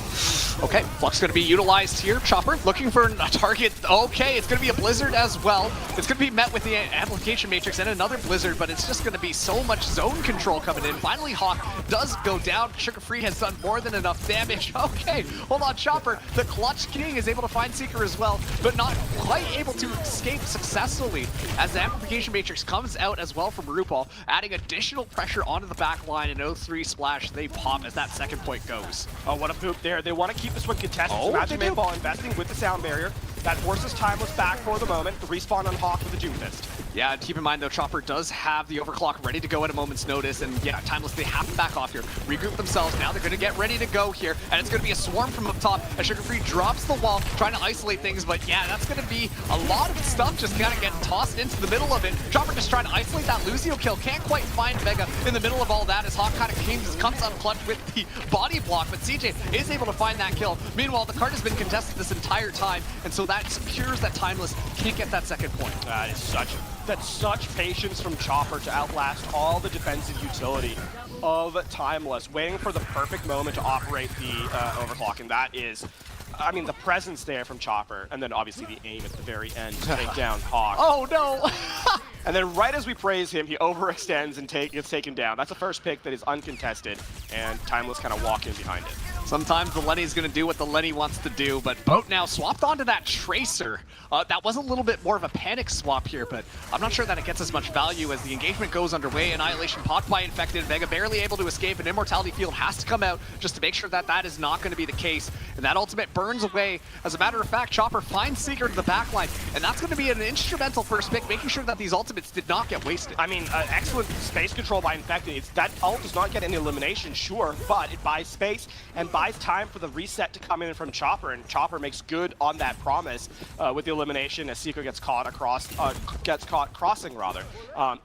Okay, Flux going to be utilized here. Chopper looking for a target. Okay, it's going to be a Blizzard as well. It's going to be met with the Amplification Matrix and another Blizzard, but it's just going to be so much zone control coming in. Finally, Hawk does go down. Sugar Free has done more than enough damage. Okay, hold on, Chopper. The Clutch King is able to find Seeker as well, but not quite able to escape successfully as the Amplification Matrix comes out as well from RuPaul, adding additional pressure onto the back line, and 0-3 Splash, they pop as that second point goes. Oh, what a poop there. They want to keep this one contested. So Magic Made Ball investing with the sound barrier. That forces Timeless back for the moment. The respawn on Hawk with the Doom Fist. Yeah, keep in mind though, Chopper does have the overclock ready to go at a moment's notice, and yeah, Timeless, they have to back off here, regroup themselves. Now they're going to get ready to go here, and it's going to be a swarm from up top as Sugar Free drops the wall, trying to isolate things, but yeah, that's going to be a lot of stuff just kind of getting tossed into the middle of it. Chopper just trying to isolate that Lucio kill, can't quite find Vega in the middle of all that as Hawk kind of comes out clutch with the body block, but CJ is able to find that kill. Meanwhile, the card has been contested this entire time, and so that secures that Timeless can't get that second point. That's such patience from Chopper to outlast all the defensive utility of Timeless, waiting for the perfect moment to operate the overclock, and that is, I mean, the presence there from Chopper, and then obviously the aim at the very end to take down Hawk. Oh no! And then right as we praise him, he overextends and gets taken down. That's the first pick that is uncontested, and Timeless kind of walk in behind it. Sometimes the Lenny's going to do what the Lenny wants to do, but Boat now swapped onto that Tracer. That was a little bit more of a panic swap here, but I'm not sure that it gets as much value as the engagement goes underway. Annihilation popped by Infected, Vega barely able to escape, and Immortality Field has to come out just to make sure that that is not going to be the case. And that ultimate burns away. As a matter of fact, Chopper finds Seeker to the backline, and that's going to be an instrumental first pick, making sure that these ultimates did not get wasted. I mean, excellent space control by Infected. That ult does not get any elimination, sure, but it buys space and buys time for the reset to come in from Chopper, and Chopper makes good on that promise with the elimination as Seeker gets caught crossing rather.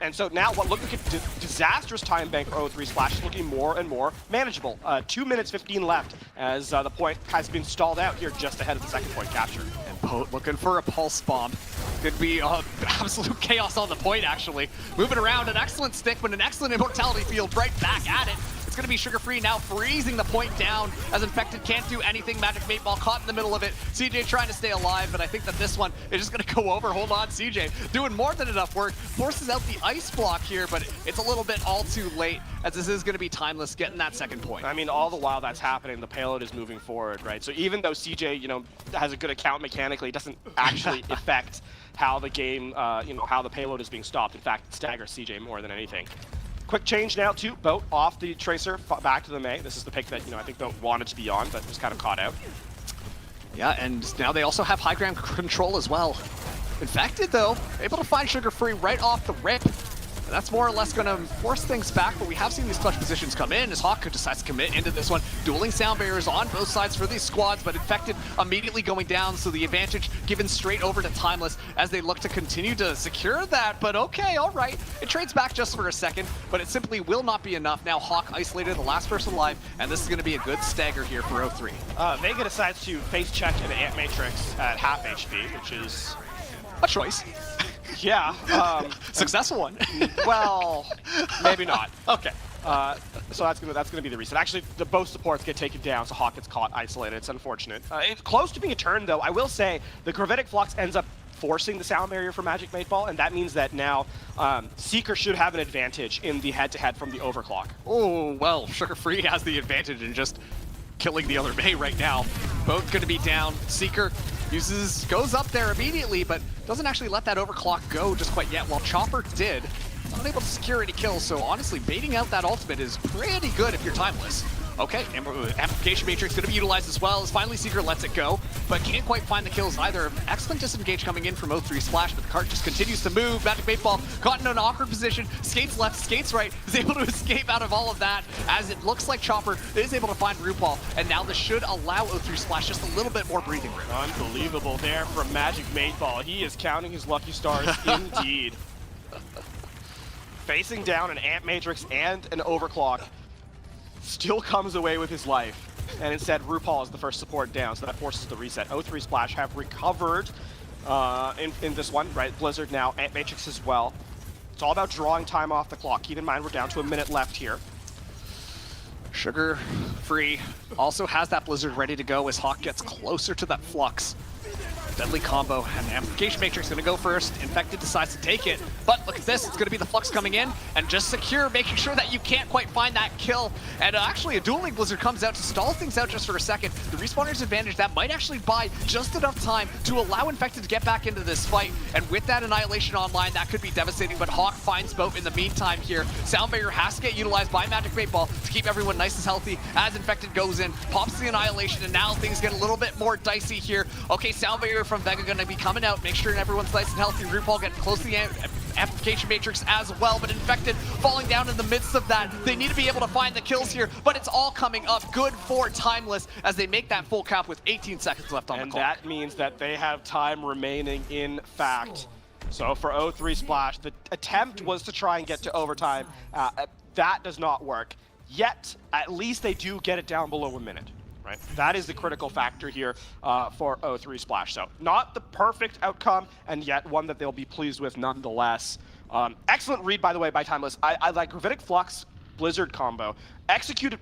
And so now what looked like a disastrous time bank for 0-3 Splash is looking more and more manageable. 2 minutes 15 left as the point has been stalled out here just ahead of the second point capture. And Pote looking for a pulse bomb. Could be absolute chaos on the point, actually. Moving around, an excellent stick, but an excellent Immortality Field right back at it. It's going to be Sugar Free now freezing the point down as Infected can't do anything. Magic 8 Ball caught in the middle of it. CJ trying to stay alive, but I think that this one is just going to go over. Hold on, CJ doing more than enough work. Forces out the ice block here, but it's a little bit all too late as this is going to be Timeless getting that second point. I mean, all the while that's happening, the payload is moving forward, right? So even though CJ, has a good account mechanically, it doesn't actually affect how the game, how the payload is being stopped. In fact, it staggers CJ more than anything. Quick change now to Boat off the Tracer, back to the Mei. This is the pick that, I think Boat wanted to be on, but was kind of caught out. Yeah, and now they also have high ground control as well. Infected, though, able to find Sugar Free right off the rip. And that's more or less going to force things back, but we have seen these clutch positions come in as Hawk decides to commit into this one. Dueling sound barriers on both sides for these squads, but Infected immediately going down, so the advantage given straight over to Timeless as they look to continue to secure that. But okay, all right. It trades back just for a second, but it simply will not be enough. Now Hawk isolated, the last person alive, and this is going to be a good stagger here for 0-3. Vega decides to face check an Ant Matrix at half HP, which is a choice. Yeah. Successful one. Well, maybe not. Okay. So that's gonna be the reason. Actually, both supports get taken down, so Hawk gets caught isolated. It's unfortunate. It's close to being a turn, though. I will say the Gravitic Flux ends up forcing the sound barrier for Magic 8 Ball, and that means that now Seeker should have an advantage in the head-to-head from the overclock. Oh, well, Sugar Free has the advantage in just killing the other Mei right now. Both going to be down. Seeker goes up there immediately, but doesn't actually let that overclock go just quite yet, while Chopper did. Unable to secure any kills, so honestly, baiting out that ultimate is pretty good if you're Timeless. Okay, Amplification Matrix going to be utilized as well as finally Seeker lets it go, but can't quite find the kills either. Excellent disengage coming in from 0-3 Splash, but the cart just continues to move. Magic 8 Ball caught in an awkward position, skates left, skates right, is able to escape out of all of that as it looks like Chopper is able to find RuPaul, and now this should allow 0-3 Splash just a little bit more breathing room. Unbelievable there from Magic 8 Ball. He is counting his lucky stars indeed. Facing down an Ant Matrix and an overclock, still comes away with his life, and instead RuPaul is the first support down, so that forces the reset. 0-3 Splash have recovered in this one, right? Blizzard now, Ant Matrix as well. It's all about drawing time off the clock. Keep in mind we're down to a minute left here. Sugar Free also has that Blizzard ready to go as Hawk gets closer to that Flux. Deadly combo, and Amplification Matrix going to go first. Infected decides to take it, but look at this, it's going to be the Flux coming in and just secure, making sure that you can't quite find that kill. And actually a Dueling Blizzard comes out to stall things out just for a second. The Respawners advantage, that might actually buy just enough time to allow Infected to get back into this fight. And with that Annihilation online, that could be devastating, but Hawk finds Boat in the meantime here. Sound Barrier has to get utilized by Magic 8 Ball to keep everyone nice and healthy as Infected goes in, pops the Annihilation, and now things get a little bit more dicey here. Okay, Sound Barrier from Vega going to be coming out, make sure everyone's nice and healthy. RuPaul getting close to the Amplification Matrix as well, but Infected falling down in the midst of that. They need to be able to find the kills here, but it's all coming up good for Timeless as they make that full cap with 18 seconds left on the clock. And that means that they have time remaining, in fact. So for 0-3 Splash, the attempt was to try and get to overtime. That does not work. Yet, at least they do get it down below a minute. right? That is the critical factor here for O3 Splash. So not the perfect outcome, and yet one that they'll be pleased with nonetheless. Excellent read, by the way, by Timeless. I like Gravitic Flux Blizzard combo. Executed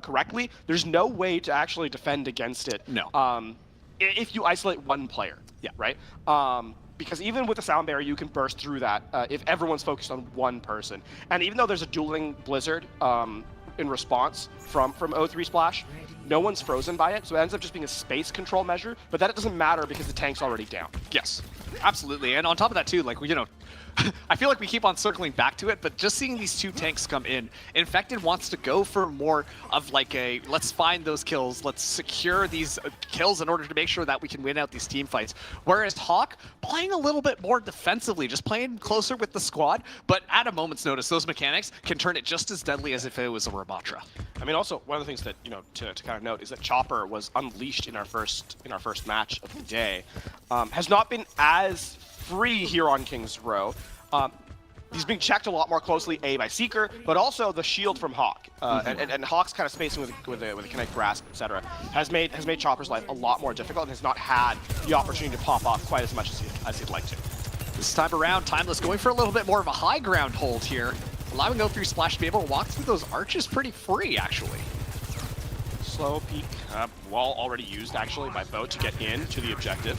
correctly, there's no way to actually defend against it. No. If you isolate one player. Yeah. Right? Because even with the sound barrier, you can burst through that if everyone's focused on one person. And even though there's a dueling Blizzard in response from O3 Splash, no one's frozen by it, so it ends up just being a space control measure, but that doesn't matter because the tank's already down. Yes, absolutely. And on top of that too, like, you know, I feel like we keep on circling back to it, but just seeing these two tanks come in, Infected wants to go for more of like a, let's find those kills, let's secure these kills in order to make sure that we can win out these team fights. Whereas Hawk, playing a little bit more defensively, just playing closer with the squad, but at a moment's notice, those mechanics can turn it just as deadly as if it was a Ramatra. I mean, also, one of the things that, you know, to kind of note is that Chopper was unleashed in our first match of the day. Has not been as free here on King's Row. He's being checked a lot more closely, by Seeker, but also the shield from Hawk. And Hawk's kind of spacing with a Connect Grasp, etc., has made Chopper's life a lot more difficult and has not had the opportunity to pop off quite as much as he'd like to. This time around, Timeless going for a little bit more of a high ground hold here, allowing O3 Splash to be able to walk through those arches pretty free, actually. Slow peek wall already used, actually, by Boat to get in to the objective.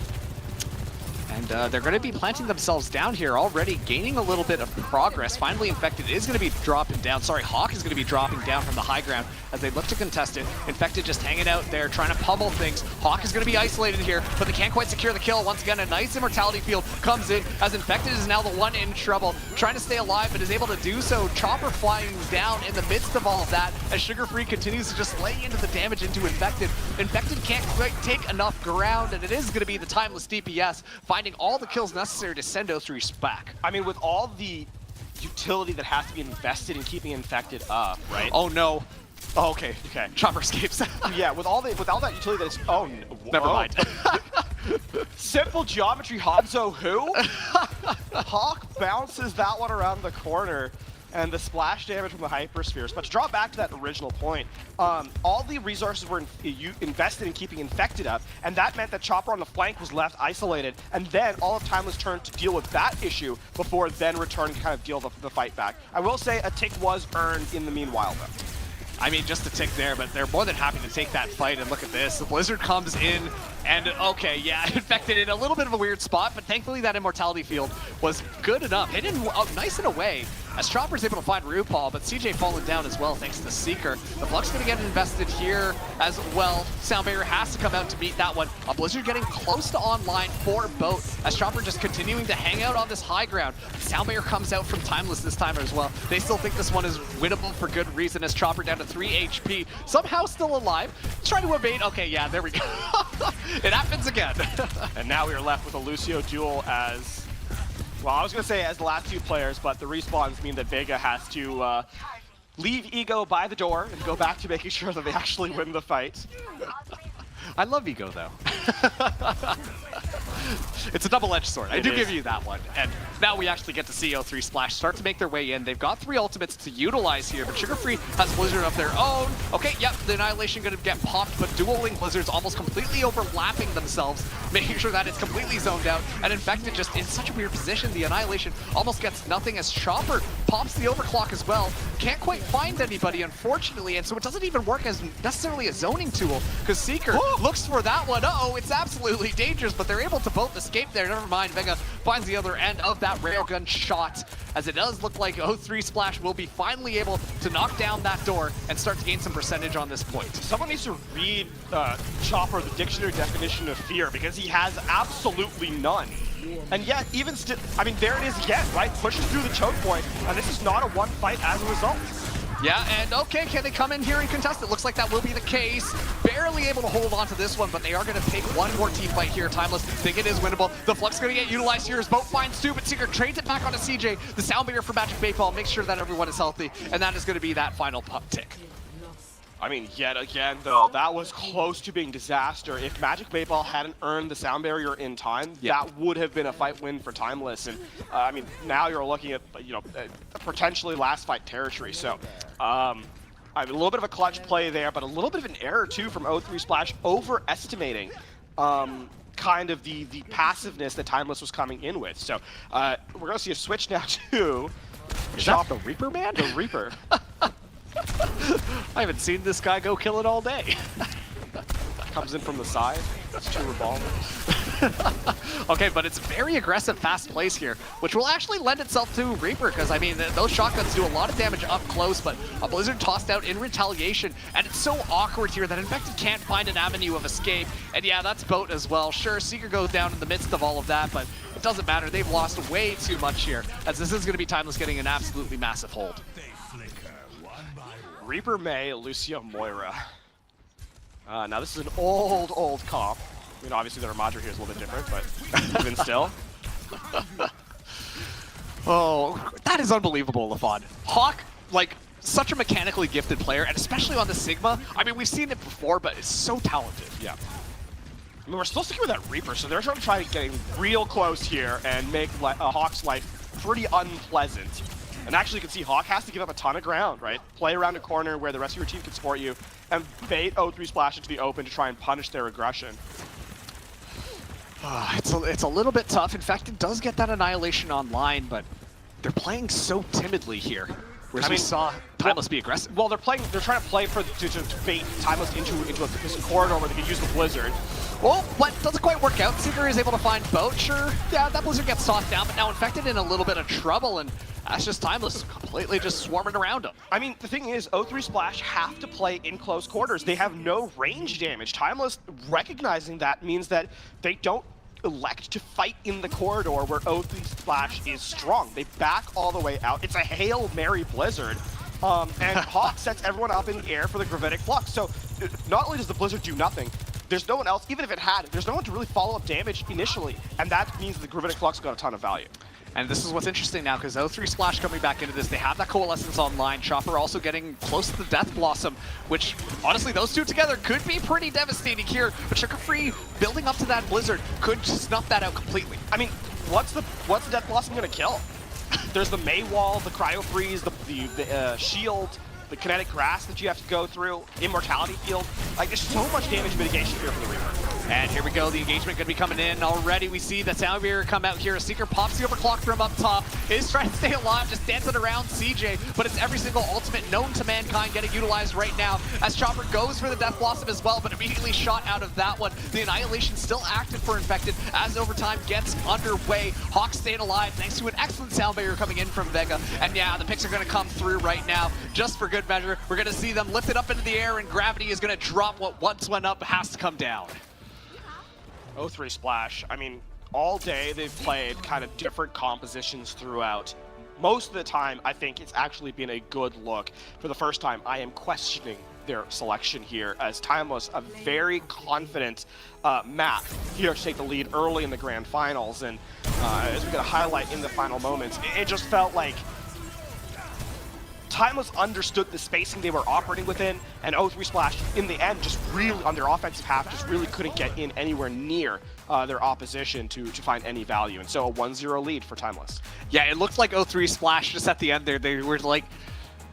And they're going to be planting themselves down here already, gaining a little bit of progress. Finally, Infected is going to be dropping down. Sorry, Hawk is going to be dropping down from the high ground as they look to contest it. Infected just hanging out there, trying to pummel things. Hawk is going to be isolated here, but they can't quite secure the kill. Once again, a nice Immortality Field comes in as Infected is now the one in trouble, trying to stay alive, but is able to do so. Chopper flying down in the midst of all of that as Sugar Free continues to just lay into the damage into Infected. Infected can't quite take enough ground, and it is going to be the Timeless DPS finding all the kills necessary to send O3 back. I mean, with all the utility that has to be invested in keeping Infected up, right? Oh no. Oh, okay. Chopper escapes. Yeah, with all that utility that is, oh, no. Never mind. Simple geometry, Hanzo who? Hawk bounces that one around the corner. And the splash damage from the hyperspheres. But to draw back to that original point, all the resources were invested in keeping Infected up, and that meant that Chopper on the flank was left isolated, and then all of Timeless turned to deal with that issue before then returning to kind of deal the fight back. I will say a tick was earned in the meanwhile, though. I mean, just a tick there, but they're more than happy to take that fight. And look at this. The Blizzard comes in, and okay, yeah, Infected in a little bit of a weird spot, but thankfully that Immortality Field was good enough. Hit in nice in a way, as Chopper's able to find RuPaul, but CJ falling down as well thanks to Seeker. The Flux going to get invested here as well. Sound Barrier has to come out to meet that one. A Blizzard getting close to online for both, as Chopper just continuing to hang out on this high ground. Sound Barrier comes out from Timeless this time as well. They still think this one is winnable for good reason, as Chopper down to 3 HP, somehow still alive, trying to evade. Okay, yeah, there we go. It happens again. And now we are left with a Lucio duel as, well, I was going to say as the last two players, but the respawns mean that Vega has to leave Ego by the door and go back to making sure that they actually win the fight. I love Ego, though. It's a double-edged sword. I do give you that one. And now we actually get to see O3 Splash start to make their way in. They've got 3 ultimates to utilize here, but Sugar Free has Blizzard of their own. Okay, yep, the Annihilation going to get popped, but dueling Blizzards almost completely overlapping themselves, making sure that it's completely zoned out. And Infected just in such a weird position. The Annihilation almost gets nothing as Chopper pops the overclock as well. Can't quite find anybody, unfortunately, and so it doesn't even work as necessarily a zoning tool, because Seeker looks for that one. Uh-oh, it's absolutely dangerous, but they're able to both escape there. Never mind, Vega finds the other end of that railgun shot, as it does look like O3 Splash will be finally able to knock down that door and start to gain some percentage on this point. Someone needs to read Chopper, the dictionary definition of fear, because he has absolutely none. And yet, even still, I mean, there it is again, right? Pushes through the choke point, and this is not a one fight as a result. Yeah, and okay, can they come in here and contest it? Looks like that will be the case. Barely able to hold on to this one, but they are going to take one more team fight here. Timeless think it is winnable. The Flux going to get utilized here as Boat finds 2, but Seeker trades it back onto CJ. The Sound Barrier for Magic Baseball makes sure that everyone is healthy, and that is going to be that final pup tick. I mean, yet again, though, that was close to being disaster. If Magic Baseball hadn't earned the Sound Barrier in time, that would have been a fight win for Timeless. And, I mean, now you're looking at, you know, potentially last fight territory. So, A little bit of a clutch play there, but a little bit of an error too from O3 Splash, overestimating kind of the passiveness that Timeless was coming in with. So we're going to see a switch now to... Is that the Reaper, man? The Reaper. I haven't seen this guy go kill it all day. Comes in from the side. It's 2 revolvers. Okay, but it's very aggressive, fast plays here, which will actually lend itself to Reaper, because, I mean, those shotguns do a lot of damage up close, but a Blizzard tossed out in retaliation, and it's so awkward here that Infected can't find an avenue of escape, and yeah, that's Boat as well. Sure, Seeker goes down in the midst of all of that, but it doesn't matter. They've lost way too much here, as this is going to be Timeless getting an absolutely massive hold. Reaper May, Lucio Moira. Now this is an old comp. You know, obviously the Ramadra here is a little bit different, but even still. Oh, that is unbelievable, LaFon. Hawk, like, such a mechanically gifted player, and especially on the Sigma. I mean, we've seen it before, but it's so talented. Yeah. I mean, we're still sticking with that Reaper, so they're trying to try getting real close here and make Hawk's life pretty unpleasant. And actually, you can see Hawk has to give up a ton of ground, right? Play around a corner where the rest of your team can support you, and bait O3 Splash into the open to try and punish their aggression. It's a little bit tough. In fact, it does get that Annihilation online, but they're playing so timidly here. Whereas we saw Timeless be aggressive. Well, they're trying to play to bait Timeless into this corridor where they can use the Blizzard. Well, but doesn't quite work out. Seeker is able to find Boat. Sure, yeah, that Blizzard gets tossed down, but now Infected in a little bit of trouble, and that's just Timeless completely just swarming around him. I mean, the thing is, O3 Splash have to play in close quarters. They have no range damage. Timeless recognizing that means that they don't elect to fight in the corridor where O3 Splash is strong. They back all the way out. It's a Hail Mary Blizzard. And Hawk sets everyone up in the air for the Gravitic Flux. So not only does the Blizzard do nothing, there's no one else, even if it had, there's no one to really follow up damage initially. And that means the Gravitic Flux got a ton of value. And this is what's interesting now, because O3 Splash coming back into this, they have that Coalescence online. Chopper also getting close to the Death Blossom, which, honestly, those two together could be pretty devastating here. But Sugar Free, building up to that Blizzard, could snuff that out completely. I mean, what's the Death Blossom gonna kill? There's the May Wall, the Cryo Freeze, the Shield, the Kinetic Grass that you have to go through, Immortality Field. Like, there's so much damage mitigation here for the Reaper. And here we go, the engagement gonna be coming in already. We see the Sound Barrier come out here. Seeker pops the overclock from up top. Is trying to stay alive, just dancing around CJ, but it's every single ultimate known to mankind getting utilized right now as Chopper goes for the Death Blossom as well, but immediately shot out of that one. The Annihilation still active for Infected as overtime gets underway. Hawk staying alive thanks to an excellent Sound Barrier coming in from Vega. And yeah, the picks are gonna come through right now just for good measure. We're gonna see them lifted up into the air, and gravity is gonna drop. What once went up has to come down. O3 Splash, I mean, all day they've played kind of different compositions throughout. Most of the time, I think it's actually been a good look. For the first time, I am questioning their selection here, as Timeless, a very confident map here to take the lead early in the grand finals. And as we're going to highlight in the final moments, it just felt like Timeless understood the spacing they were operating within, and O3 Splash, in the end, just really, on their offensive half, just really couldn't get in anywhere near their opposition to find any value. And so a 1-0 lead for Timeless. Yeah, it looked like O3 Splash just at the end there. They were like,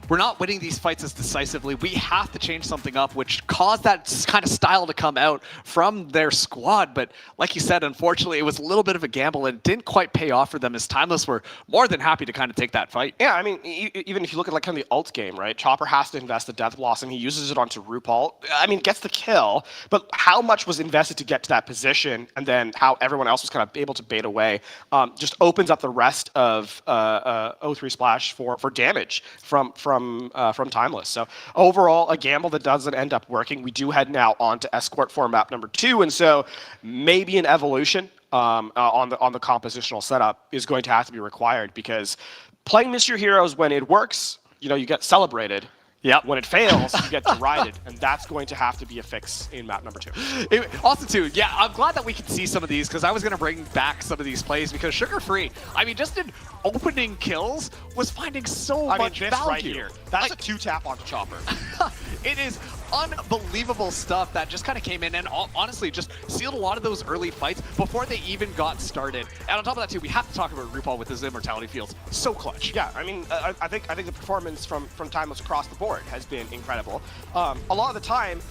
we're not winning these fights as decisively. We have to change something up, which caused that kind of style to come out from their squad. But like you said, unfortunately, it was a little bit of a gamble and didn't quite pay off for them, as Timeless were more than happy to kind of take that fight. Yeah, I mean, even if you look at like kind of the ult game, right? Chopper has to invest the Death Blossom. He uses it onto RuPaul. I mean, gets the kill, but how much was invested to get to that position, and then how everyone else was kind of able to bait away, just opens up the rest of O3 Splash for damage from Timeless. So overall, a gamble that doesn't end up working. We do head now on to Escort for map number 2, and so maybe an evolution on the compositional setup is going to have to be required, because playing Miss Your Heroes, when it works, you know, you get celebrated. Yep. When it fails, you get derided, and that's going to have to be a fix in map number 2. Also, too, yeah, I'm glad that we can see some of these, because I was going to bring back some of these plays, because Sugar Free, I mean, just in opening kills, was finding so much value. Right here, that's like a 2-tap onto Chopper. It is unbelievable stuff that just kind of came in and honestly just sealed a lot of those early fights before they even got started. And on top of that too, we have to talk about RuPaul with his immortality fields. So clutch. Yeah, I mean, I think the performance from Timeless across the board has been incredible. A lot of the times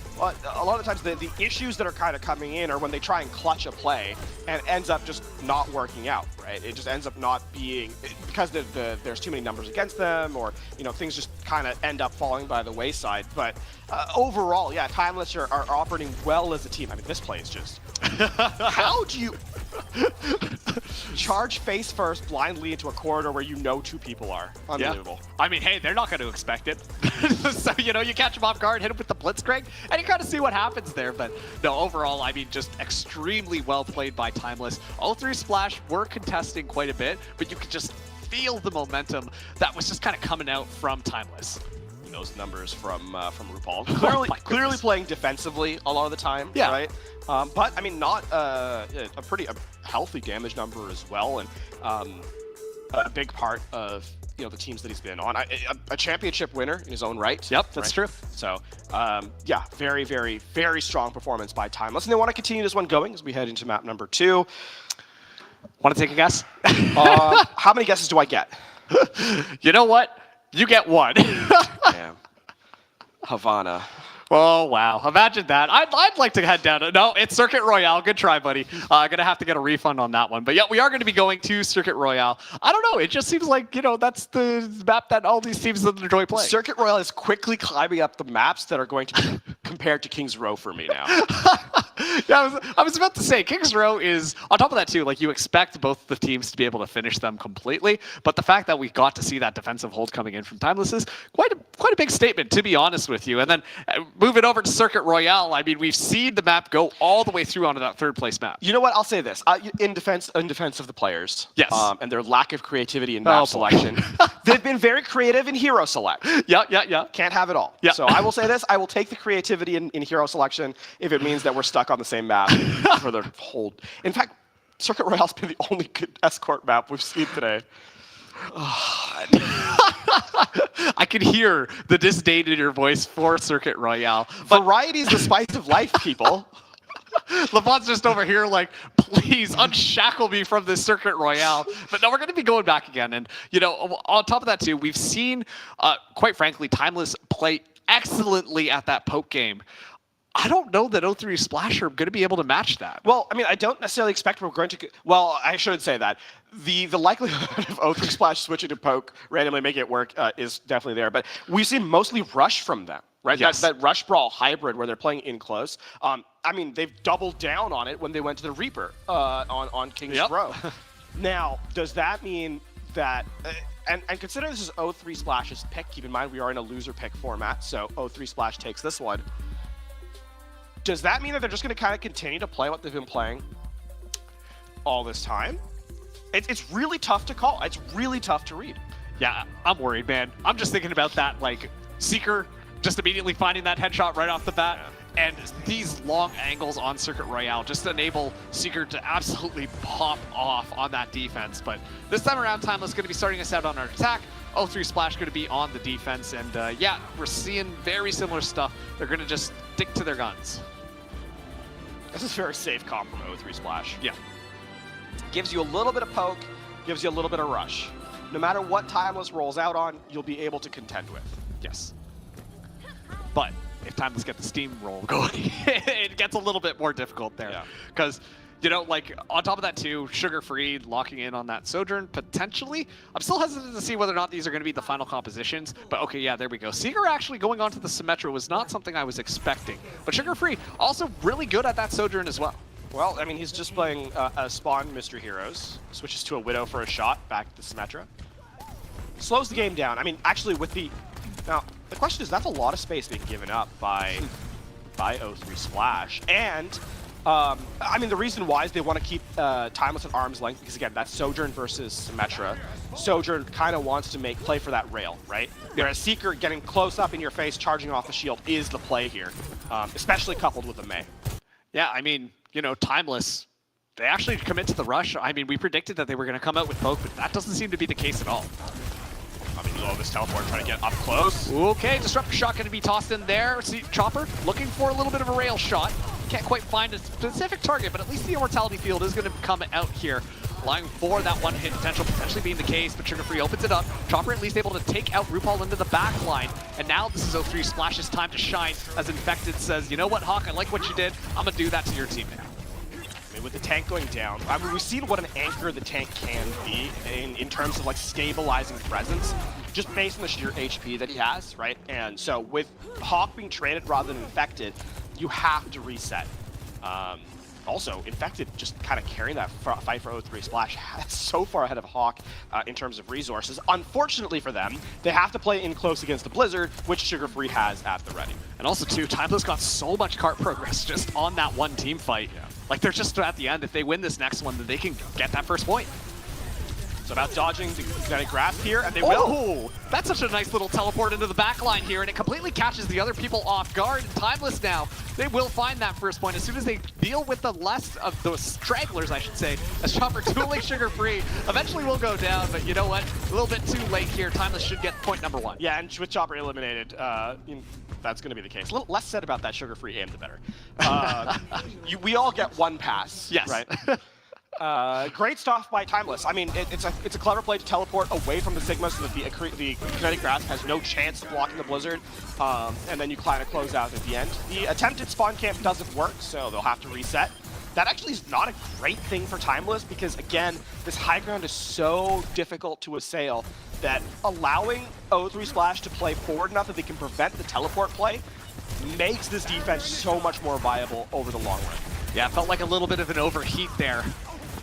the issues that are kind of coming in are when they try and clutch a play and it ends up just not working out, right? It just ends up not being, because there's too many numbers against them, or things just kind of end up falling by the wayside. But overall, yeah, Timeless are operating well as a team. I mean, this play is just how do you charge face first blindly into a corridor where two people are? Unbelievable. Yeah. I mean, hey, they're not going to expect it. So, you catch them off guard, hit them with the Blitzcrank, and you kind of see what happens there. But no, overall, I mean, just extremely well played by Timeless. All three Splash were contesting quite a bit, but you could just feel the momentum that was just kind of coming out from Timeless. Those numbers from RuPaul. Clearly playing defensively a lot of the time, yeah. Right? But I mean, not a pretty healthy damage number as well, and a big part of the teams that he's been on. A championship winner in his own right. Yep, that's true. So yeah, very, very, very strong performance by Timeless, and they want to continue this one going as we head into map number 2. Want to take a guess? How many guesses do I get? You know what? You get one. Damn. Havana. Oh, wow. Imagine that. I'd like to head down to... No, it's Circuit Royale. Good try, buddy. Going to have to get a refund on that one. But yeah, we are going to be going to Circuit Royale. I don't know. It just seems like, that's the map that all these teams enjoy playing. Circuit Royale is quickly climbing up the maps that are going to be compared to King's Row for me now. Yeah, I was about to say, King's Row is, on top of that too, like you expect both the teams to be able to finish them completely, but the fact that we got to see that defensive hold coming in from Timeless is quite a big statement, to be honest with you. And then moving over to Circuit Royale, I mean, we've seen the map go all the way through onto that third place map. You know what? I'll say this, in defense of the players, yes, and their lack of creativity in map selection, they've been very creative in hero select. Yeah. Can't have it all. Yeah. So I will say this, I will take the creativity in hero selection if it means that we're stuck on the same map for the whole. In fact, Circuit Royale's been the only good escort map we've seen today. I can hear the disdain in your voice for Circuit Royale. Variety is the spice of life, people. LeVon's just over here like, please unshackle me from this Circuit Royale. But no, we're going to be going back again. And, on top of that, too, we've seen, quite frankly, Timeless play excellently at that poke game. I don't know that O3 Splash are going to be able to match that. Well, I mean, I don't necessarily expect we're going to... Well, I shouldn't say that. The likelihood of O3 Splash switching to poke, randomly making it work, is definitely there. But we've seen mostly rush from them, right? Yes. That rush brawl hybrid where they're playing in close. I mean, they've doubled down on it when they went to the Reaper on King's Row. Now, does that mean that... And consider this is O3 Splash's pick. Keep in mind, we are in a loser pick format, so O3 Splash takes this one. Does that mean that they're just going to kind of continue to play what they've been playing all this time? It's really tough to call. It's really tough to read. Yeah, I'm worried, man. I'm just thinking about that, like, Seeker just immediately finding that headshot right off the bat. Yeah. And these long angles on Circuit Royale just enable Seeker to absolutely pop off on that defense. But this time around, Timeless is going to be starting us out on our attack. O3 Splash going to be on the defense. And yeah, we're seeing very similar stuff. They're going to just stick to their guns. This is very safe comp from O3 Splash. Yeah. Gives you a little bit of poke, gives you a little bit of rush. No matter what Timeless rolls out on, you'll be able to contend with. Yes. But if Timeless get the steam roll going, it gets a little bit more difficult there. Because, like, on top of that too, Sugar Free locking in on that Sojourn, potentially. I'm still hesitant to see whether or not these are going to be the final compositions. But okay, yeah, there we go. Seeker actually going on to the Symmetra was not something I was expecting. But Sugar Free also really good at that Sojourn as well. Well, I mean, he's just playing a Spawn Mr. Heroes, switches to a Widow for a shot, back to the Symmetra. Slows the game down. I mean, actually with the... Now, the question is, that's a lot of space being given up by O3 Splash. And, I mean, the reason why is they want to keep Timeless at arm's length, because again, that's Sojourn versus Symmetra. Sojourn kind of wants to play for that rail, right? Whereas Seeker getting close up in your face, charging off the shield is the play here, especially coupled with the Mei. Yeah, I mean, Timeless, they actually commit to the rush. I mean, we predicted that they were going to come out with poke, but that doesn't seem to be the case at all. below this teleport, trying to get up close. Okay, Disruptor Shot going to be tossed in there. See, Chopper looking for a little bit of a rail shot. Can't quite find a specific target, but at least the Immortality Field is going to come out here, allowing for that one hit potential potentially being the case, but Sugar Free opens it up. Chopper at least able to take out RuPaul into the back line, and now this is O3 Splash's time to shine as Infected says, you know what, Hawk, I like what you did. I'm going to do that to your team now. I mean, with the tank going down, I mean, we've seen what an anchor the tank can be in terms of like stabilizing presence, just based on the sheer HP that he has, right? And so with Hawk being traded rather than Infected, you have to reset. Also, Infected just kind of carrying that fight for O3 Splash. That's so far ahead of Hawk in terms of resources. Unfortunately for them, they have to play in close against the Blizzard, which Sugar Free has at the ready. And also, too, Timeless got so much cart progress just on that one team fight. Yeah. Like, they're just at the end. If they win this next one, then they can get that first point. It's about dodging the kinetic grasp here, and they will. Oh, that's such a nice little teleport into the back line here, and it completely catches the other people off guard. And Timeless now, they will find that first point as soon as they deal with the less of those stragglers, I should say, as Chopper dueling Sugar Free. Eventually will go down, but you know what? A little bit too late here. Timeless should get point number 1. Yeah, and with Chopper eliminated, that's going to be the case. A little less said about that Sugar Free aim, the better. We all get one pass, yes. Right? Great stuff by Timeless. I mean, it's a clever play to teleport away from the Sigma so that the Kinetic Grasp has no chance of blocking the Blizzard, and then you kind of close out at the end. The attempted spawn camp doesn't work, so they'll have to reset. That actually is not a great thing for Timeless because, again, this high ground is so difficult to assail that allowing O3 Splash to play forward enough that they can prevent the teleport play makes this defense so much more viable over the long run. Yeah, it felt like a little bit of an overheat there.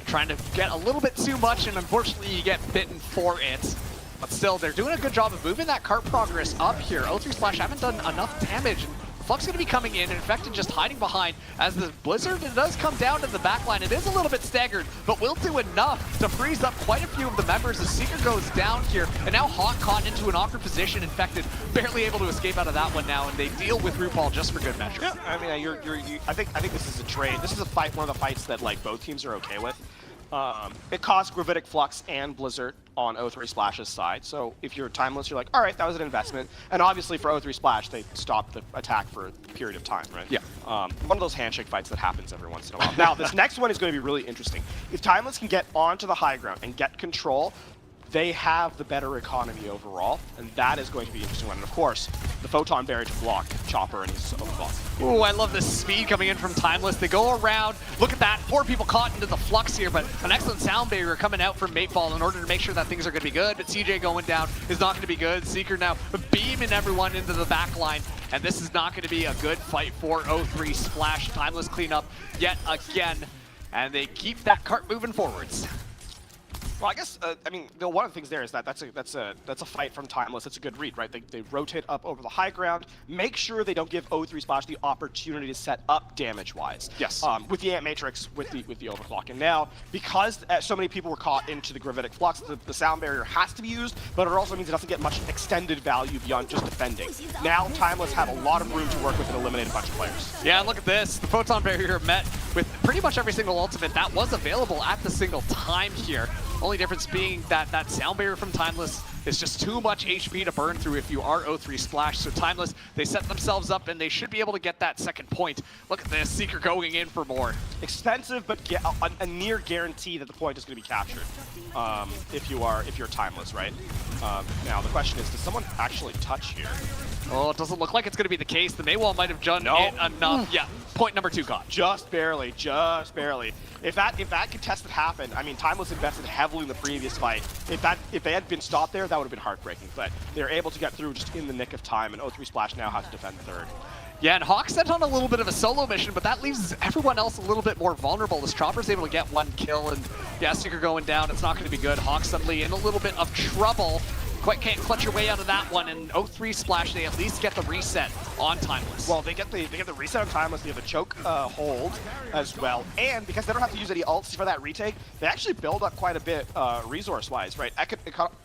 Trying to get a little bit too much, and unfortunately you get bitten for it. But still, they're doing a good job of moving that cart progress up here. O3 Splash haven't done enough damage. Flux going to be coming in, and Infected just hiding behind as the Blizzard does come down to the back line. It is a little bit staggered, but will do enough to freeze up quite a few of the members as Seeker goes down here. And now Hawk caught into an awkward position. Infected barely able to escape out of that one now, and they deal with RuPaul just for good measure. Yeah, I mean, I think this is a trade. This is a fight, one of the fights that like both teams are okay with. It costs Gravitic Flux and Blizzard on O3 Splash's side, so if you're Timeless, you're like, all right, that was an investment. And obviously for O3 Splash, they stopped the attack for a period of time, right? Yeah. One of those handshake fights that happens every once in a while. Now, this next one is going to be really interesting. If Timeless can get onto the high ground and get control, they have the better economy overall, and that is going to be an interesting one. And of course, the Photon Barrier to block Chopper and his Overclock. Ooh, I love the speed coming in from Timeless. They go around, look at that, 4 people caught into the flux here, but an excellent sound barrier coming out from Matefall in order to make sure that things are going to be good, but CJ going down is not going to be good. Seeker now beaming everyone into the back line, and this is not going to be a good fight for O3 Splash. Timeless cleanup yet again, and they keep that cart moving forwards. Well, I guess, I mean, one of the things there is that that's a fight from Timeless. It's a good read, right? They rotate up over the high ground, make sure they don't give O3 Splash the opportunity to set up damage-wise. Yes. With the Ant Matrix, with the Overclock. And now, because so many people were caught into the Gravitic Flux, the sound barrier has to be used, but it also means it doesn't get much extended value beyond just defending. Now, Timeless have a lot of room to work with and eliminate a bunch of players. Yeah, look at this. The Photon Barrier met with pretty much every single ultimate that was available at the single time here. Only difference being that that sound barrier from Timeless is just too much HP to burn through if you are O3 Splash. So Timeless, they set themselves up and they should be able to get that second point. Look at this, Seeker going in for more. Expensive, but a near guarantee that the point is going to be captured if you're Timeless, right? Now the question is, does someone actually touch here? Oh, it doesn't look like it's going to be the case. The Maywall might have done it enough. Yeah, point number 2 gone. Just barely, just barely. If that contested happened, I mean, Timeless invested heavily in the previous fight. If they had been stopped there, that would have been heartbreaking. But they're able to get through just in the nick of time, and O3 Splash now has to defend the third. Yeah, and Hawk sent on a little bit of a solo mission, but that leaves everyone else a little bit more vulnerable as Chopper's able to get 1 kill, and yeah, Seeker going down, it's not going to be good. Hawk suddenly in a little bit of trouble. Quite can't clutch your way out of that one, and O3 Splash, they at least get the reset on Timeless. Well, they get the reset on Timeless, they have the choke hold as well, and because they don't have to use any ults for that retake, they actually build up quite a bit resource-wise, right?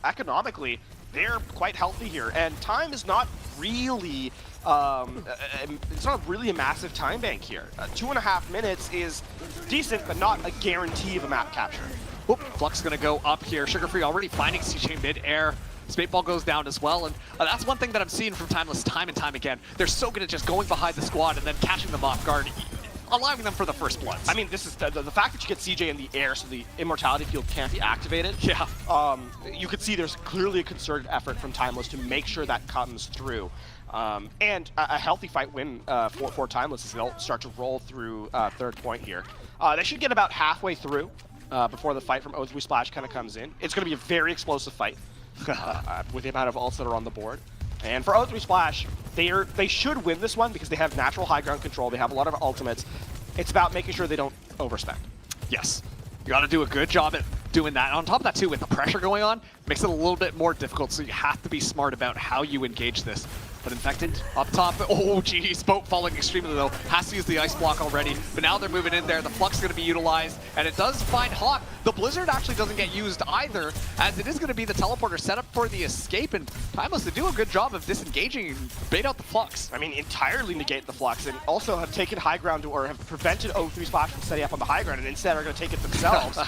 Economically, they're quite healthy here, and time is not really it's not really a massive time bank here. 2.5 minutes is decent, but not a guarantee of a map capture. Oop, Flux gonna go up here. Sugar Free already finding C-Chain mid-air. Spateball goes down as well, and that's one thing that I'm seeing from Timeless time and time again. They're so good at just going behind the squad and then catching them off guard, allowing them for the first bloods. I mean, this is the fact that you get CJ in the air, so the immortality field can't be activated. Yeah. You could see there's clearly a concerted effort from Timeless to make sure that comes through. And a healthy fight win for Timeless as they'll start to roll through third point here. They should get about halfway through before the fight from O3 Splash kind of comes in. It's going to be a very explosive fight with the amount of ults that are on the board. And for O3 Splash, they should win this one because they have natural high ground control. They have a lot of ultimates. It's about making sure they don't overspend. Yes. You got to do a good job at doing that. On top of that, too, with the pressure going on, makes it a little bit more difficult, so you have to be smart about how you engage this. But Infected up top, oh geez, Boat falling extremely low, has to use the ice block already, but now they're moving in there, the Flux is going to be utilized, and it does find Hawk. The Blizzard actually doesn't get used either, as it is going to be the teleporter set up for the escape, and Timeless to do a good job of disengaging and bait out the Flux. I mean, entirely negate the Flux, and also have taken high ground, or have prevented O3 Splash from setting up on the high ground, and instead are going to take it themselves.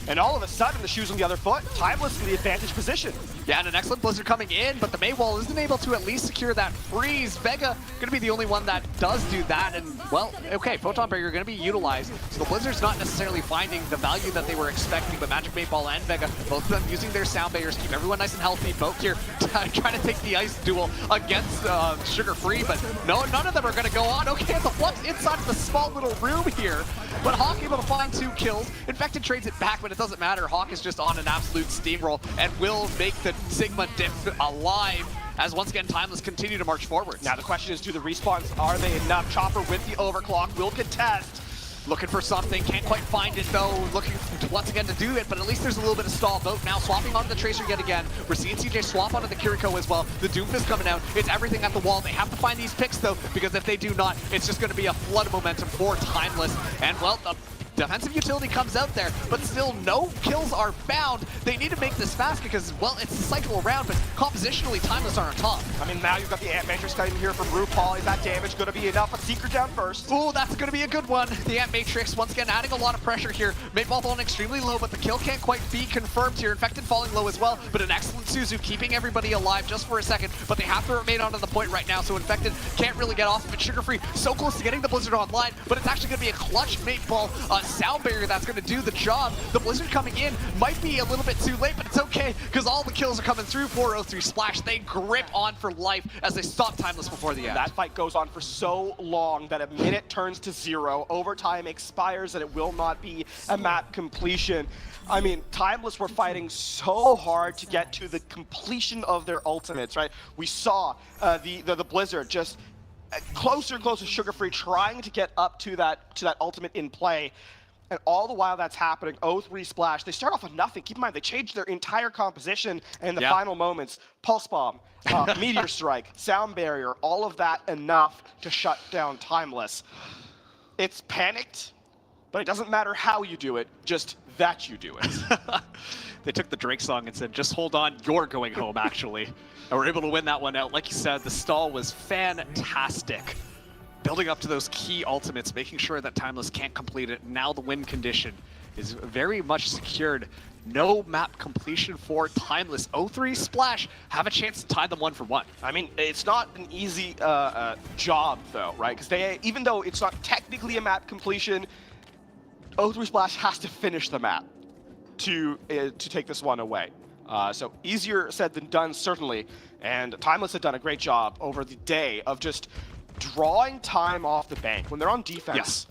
And all of a sudden, the shoe's on the other foot, Timeless in the advantage position. Yeah, and an excellent Blizzard coming in, but the Maywall isn't able to at least secure that freeze. Vega going to be the only one that does do that, and well, okay, Photon Barrier going to be utilized, so the Blizzard's not necessarily finding the value that they were expecting, but Magic Mayball and Vega, both of them using their sound barriers, keep everyone nice and healthy. Both here trying to take the ice duel against Sugar Free, but no, none of them are going to go on. Okay, the Flux inside of the small little room here, but Hawk able to find 2 kills. Infected trades it back, but it doesn't matter. Hawk is just on an absolute steamroll and will make the Sigma dip alive, as once again Timeless continue to march forward. Now the question is, do the respawns, are they enough? Chopper with the overclock will contest. Looking for something, can't quite find it though, looking once again to do it, but at least there's a little bit of stall. Boat now swapping onto the Tracer yet again. We're seeing CJ swap onto the Kiriko as well. The Doomfist coming out, it's everything at the wall. They have to find these picks though, because if they do not, it's just going to be a flood of momentum for Timeless. And well, the defensive utility comes out there, but still no kills are found. They need to make this fast because, well, it's a cycle around, but compositionally, Timeless are on top. I mean, now you've got the Ant Matrix coming here from RuPaul. Is that damage going to be enough? A Secret down first. Ooh, that's going to be a good one. The Ant Matrix, once again, adding a lot of pressure here. Mayball falling extremely low, but the kill can't quite be confirmed here. Infected falling low as well, but an excellent Suzu keeping everybody alive just for a second, but they have to remain onto the point right now, so Infected can't really get off of it. Sugar Free so close to getting the Blizzard online, but it's actually going to be a clutch Mayball sound barrier that's going to do the job. The Blizzard coming in might be a little bit too late, but it's okay because all the kills are coming through for O3 Splash. They grip on for life as they stop Timeless before the end. That fight goes on for so long that a minute turns to 0. Overtime expires and it will not be a map completion. I mean, Timeless were fighting so hard to get to the completion of their ultimates, right? We saw the Blizzard just closer and closer, Sugar Free trying to get up to that ultimate in play. And all the while that's happening, O3 Splash, they start off with nothing. Keep in mind, they changed their entire composition, and in the final moments, Pulse Bomb, Meteor Strike, Sound Barrier, all of that enough to shut down Timeless. It's panicked, but it doesn't matter how you do it, just that you do it. They took the Drake song and said, just hold on, you're going home, actually. And we're able to win that one out. Like you said, the stall was fantastic. Building up to those key ultimates, making sure that Timeless can't complete it. Now the win condition is very much secured. No map completion for Timeless. O3 Splash have a chance to tie them 1-for-1. I mean, it's not an easy job, though, right? Because even though it's not technically a map completion, O3 Splash has to finish the map to take this one away. So easier said than done, certainly. And Timeless had done a great job over the day of just drawing time off the bank. When they're on defense,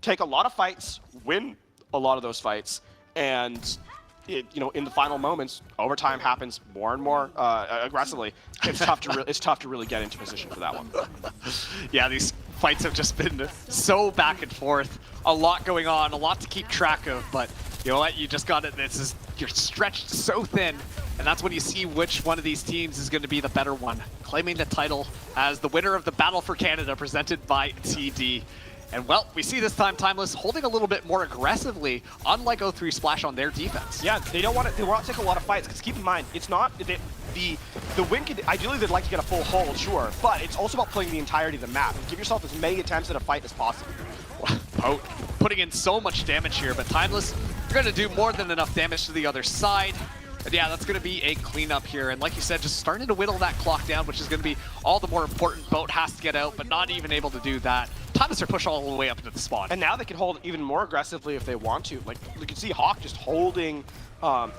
take a lot of fights, win a lot of those fights, and in the final moments, overtime happens more and more aggressively. It's tough to really get into position for that one. Yeah, these fights have just been so back and forth. A lot going on, a lot to keep track of, but you know what? You just got it. You're stretched so thin, and that's when you see which one of these teams is going to be the better one, claiming the title as the winner of the Battle for Canada presented by TD. And well, we see this time Timeless holding a little bit more aggressively, unlike O3 Splash on their defense. Yeah, they want to take a lot of fights, because keep in mind, it's not the win. Ideally, they'd like to get a full hold, sure, but it's also about playing the entirety of the map. Give yourself as many attempts at a fight as possible. Putting in so much damage here, but Timeless are going to do more than enough damage to the other side. And yeah, that's going to be a cleanup here. And like you said, just starting to whittle that clock down, which is going to be all the more important. Boat has to get out, but not even able to do that. Thomas are push all the way up into the spawn. And now they can hold even more aggressively if they want to. Like, you can see Hawk just holding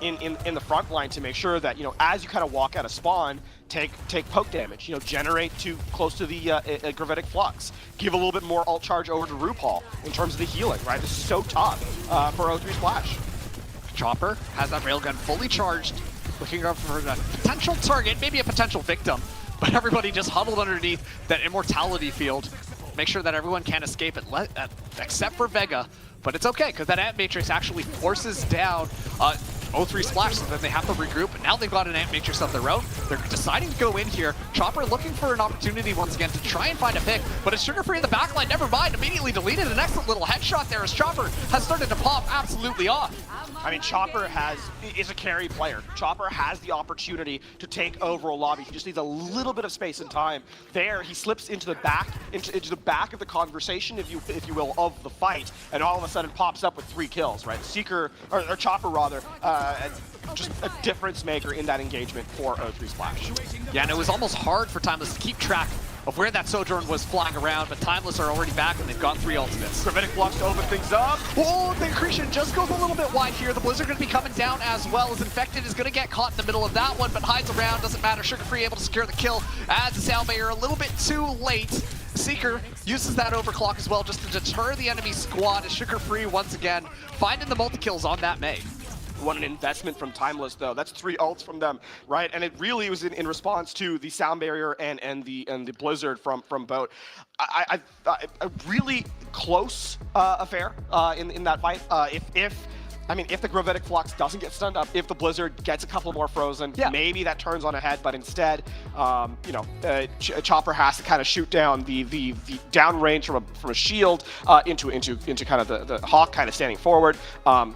in the front line to make sure that, you know, as you kind of walk out of spawn, take poke damage, you know, generate too close to the gravitic flux, give a little bit more ult charge over to RuPaul in terms of the healing, right? This is so tough for O3 Splash. Chopper has that railgun fully charged, looking up for a potential target, maybe a potential victim, but everybody just huddled underneath that immortality field. Make sure that everyone can escape it, except for Vega. But it's okay, because that Ant Matrix actually forces down O3 Splash, so then they have to regroup. And now they've got an Ant Matrix of their own. They're deciding to go in here. Chopper looking for an opportunity once again to try and find a pick, but it's Sugar Free in the backline. Never mind, immediately deleted. An excellent little headshot there as Chopper has started to pop absolutely off. I mean, Chopper is a carry player. Chopper has the opportunity to take over a lobby. He just needs a little bit of space and time. There, he slips into the back, into the back of the conversation, if you will, of the fight, and all of a sudden pops up with 3 kills, right? Seeker, or Chopper rather, just a difference maker in that engagement for O3 Splash. Yeah, and it was almost hard for Timeless to keep track of where that Sojourn was flying around, but Timeless are already back and they've got 3 ultimates. Gravitic Flux to open things up. Oh, the accretion just goes a little bit wide here. The Blizzard going to be coming down as well, as Infected is going to get caught in the middle of that one, but hides around, doesn't matter. Sugar Free able to secure the kill. Adds the Sound Barrier a little bit too late. Seeker uses that overclock as well just to deter the enemy squad, as Sugar Free once again finding the multi-kills on that Mei. What an investment from Timeless, though. That's 3 ults from them, right? And it really was in response to the Sound Barrier and the Blizzard from Boat. A really close affair in that fight. If the Gravitic Flux doesn't get stunned up, if the Blizzard gets a couple more frozen, maybe that turns on ahead, but instead, Chopper has to kind of shoot down the downrange from a shield into kind of the Hawk kind of standing forward.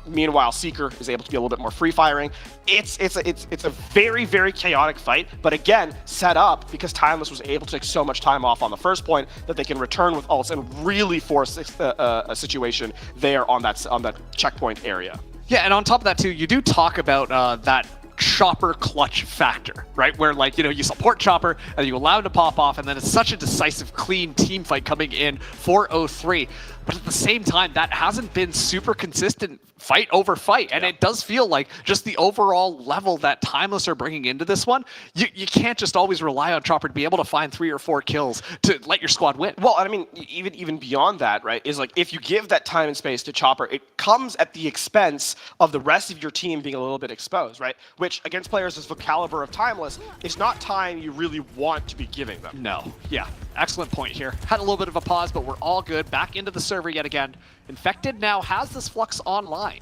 Meanwhile, Seeker is able to be a little bit more free firing. It's a very, very chaotic fight, but again, set up because Timeless was able to take so much time off on the first point that they can return with ults and really force a situation there on that checkpoint area. Yeah, and on top of that too, you do talk about that Chopper clutch factor, right? Where, like, you know, you support Chopper and you allow him to pop off, and then it's such a decisive, clean team fight coming in for O3. But at the same time, that hasn't been super consistent fight over fight. And it does feel like just the overall level that Timeless are bringing into this one, you can't just always rely on Chopper to be able to find 3 or 4 kills to let your squad win. Well, I mean, even beyond that, right, is like if you give that time and space to Chopper, it comes at the expense of the rest of your team being a little bit exposed, right? Which, against players as the caliber of Timeless, is not time you really want to be giving them. No. Yeah. Excellent point here. Had a little bit of a pause, but we're all good. Back into the server yet again. Infected now has this Flux online.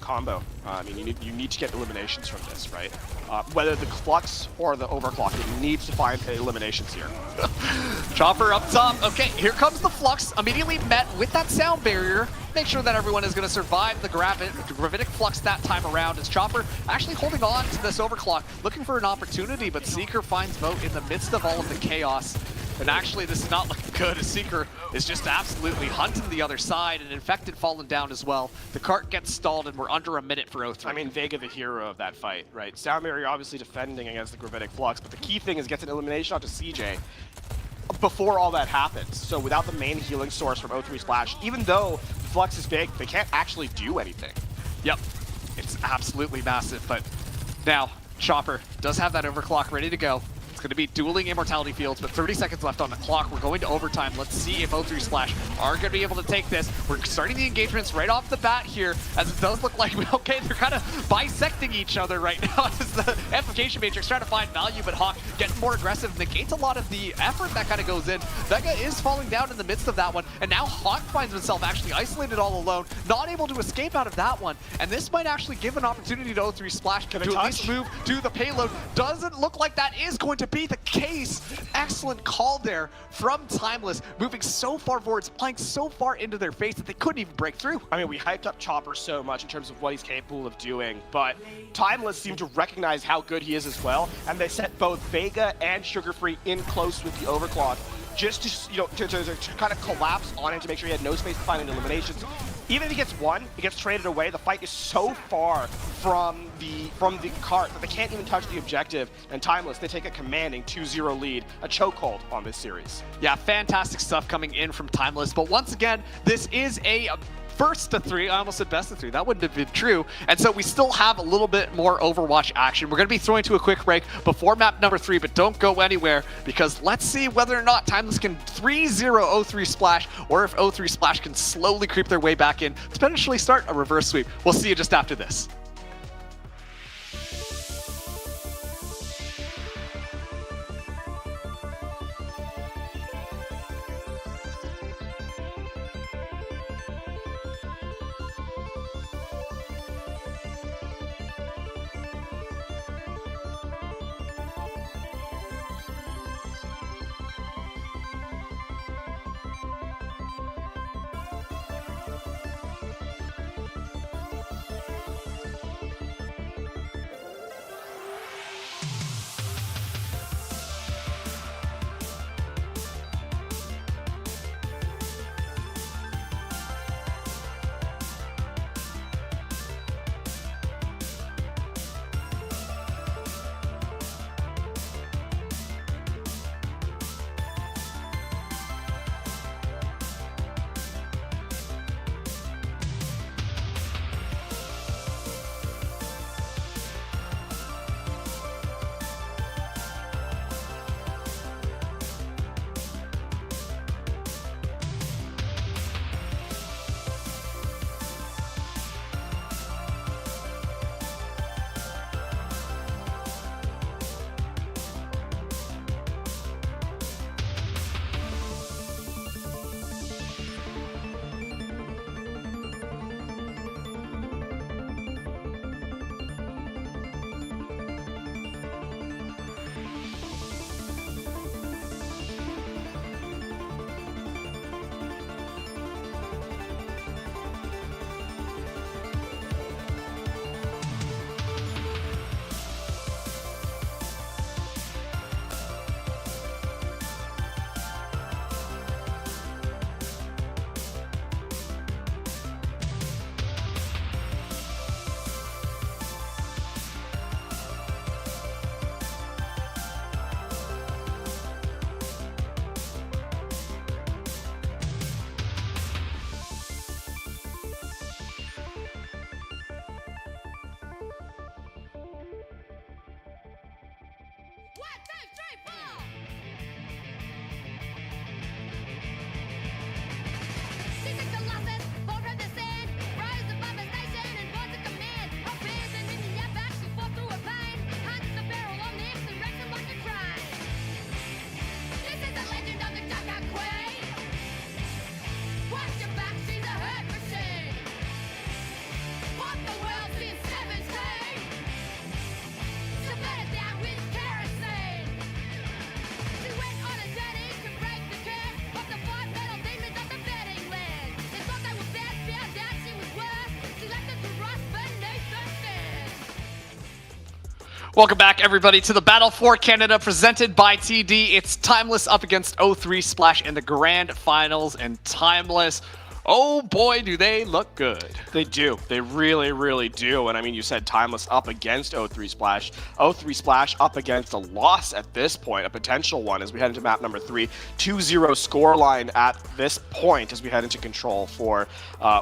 Combo. I mean, you need to get eliminations from this, right? Whether the Flux or the overclock, it needs to find eliminations here. Chopper up top. Okay, here comes the Flux. Immediately met with that Sound Barrier. Make sure that everyone is going to survive the Gravitic Flux that time around, as Chopper actually holding on to this overclock, looking for an opportunity, but Seeker finds Moat in the midst of all of the chaos. And actually, this is not looking good, as Seeker is just absolutely hunting the other side, and Infected falling down as well. The cart gets stalled, and we're under a minute for O3. I mean, Vega the hero of that fight, right? Sound Barrier obviously defending against the Gravitic Flux, but the key thing is gets an elimination onto CJ before all that happens. So without the main healing source from O3 Splash, even though the Flux is big, they can't actually do anything. Yep, it's absolutely massive, but now Chopper does have that overclock ready to go. It's going to be dueling immortality fields, but 30 seconds left on the clock. We're going to overtime. Let's see if O3 Splash are going to be able to take this. We're starting the engagements right off the bat here, as it does look like, okay, they're kind of bisecting each other right now as the Amplification Matrix trying to find value, but Hawk getting more aggressive, negates a lot of the effort that kind of goes in. Vega is falling down in the midst of that one, and now Hawk finds himself actually isolated all alone, not able to escape out of that one, and this might actually give an opportunity to O3 Splash to at least move to the payload. Doesn't look like that is going to be the case. Excellent call there from Timeless, moving so far forward, playing so far into their face that they couldn't even break through. I mean, we hyped up Chopper so much in terms of what he's capable of doing, but Timeless seemed to recognize how good he is as well, and they set both Vega and Sugar Free in close with the overclock, just to kind of collapse on him to make sure he had no space to find any eliminations. even if he gets one, it gets traded away. The fight is so far from the cart that they can't even touch the objective. And Timeless, they take a commanding 2-0 lead, a chokehold on this series. Yeah, fantastic stuff coming in from Timeless. But once again, this is a first to 3. I almost said best of 3. That wouldn't have been true. And so we still have a little bit more Overwatch action. We're going to be throwing to a quick break before map number 3, but don't go anywhere because let's see whether or not Timeless can 3-0 O3 Splash, or if O3 Splash can slowly creep their way back in to potentially start a reverse sweep. We'll see you just after this. Welcome back, everybody, to the Battle for Canada presented by TD. It's Timeless up against O3 Splash in the grand finals, and Timeless, oh boy, do they look good. They do. They really, really do. And I mean, you said Timeless up against O3 Splash. O3 Splash up against a loss at this point, a potential one as we head into map number 3. 2-0 scoreline at this point as we head into control for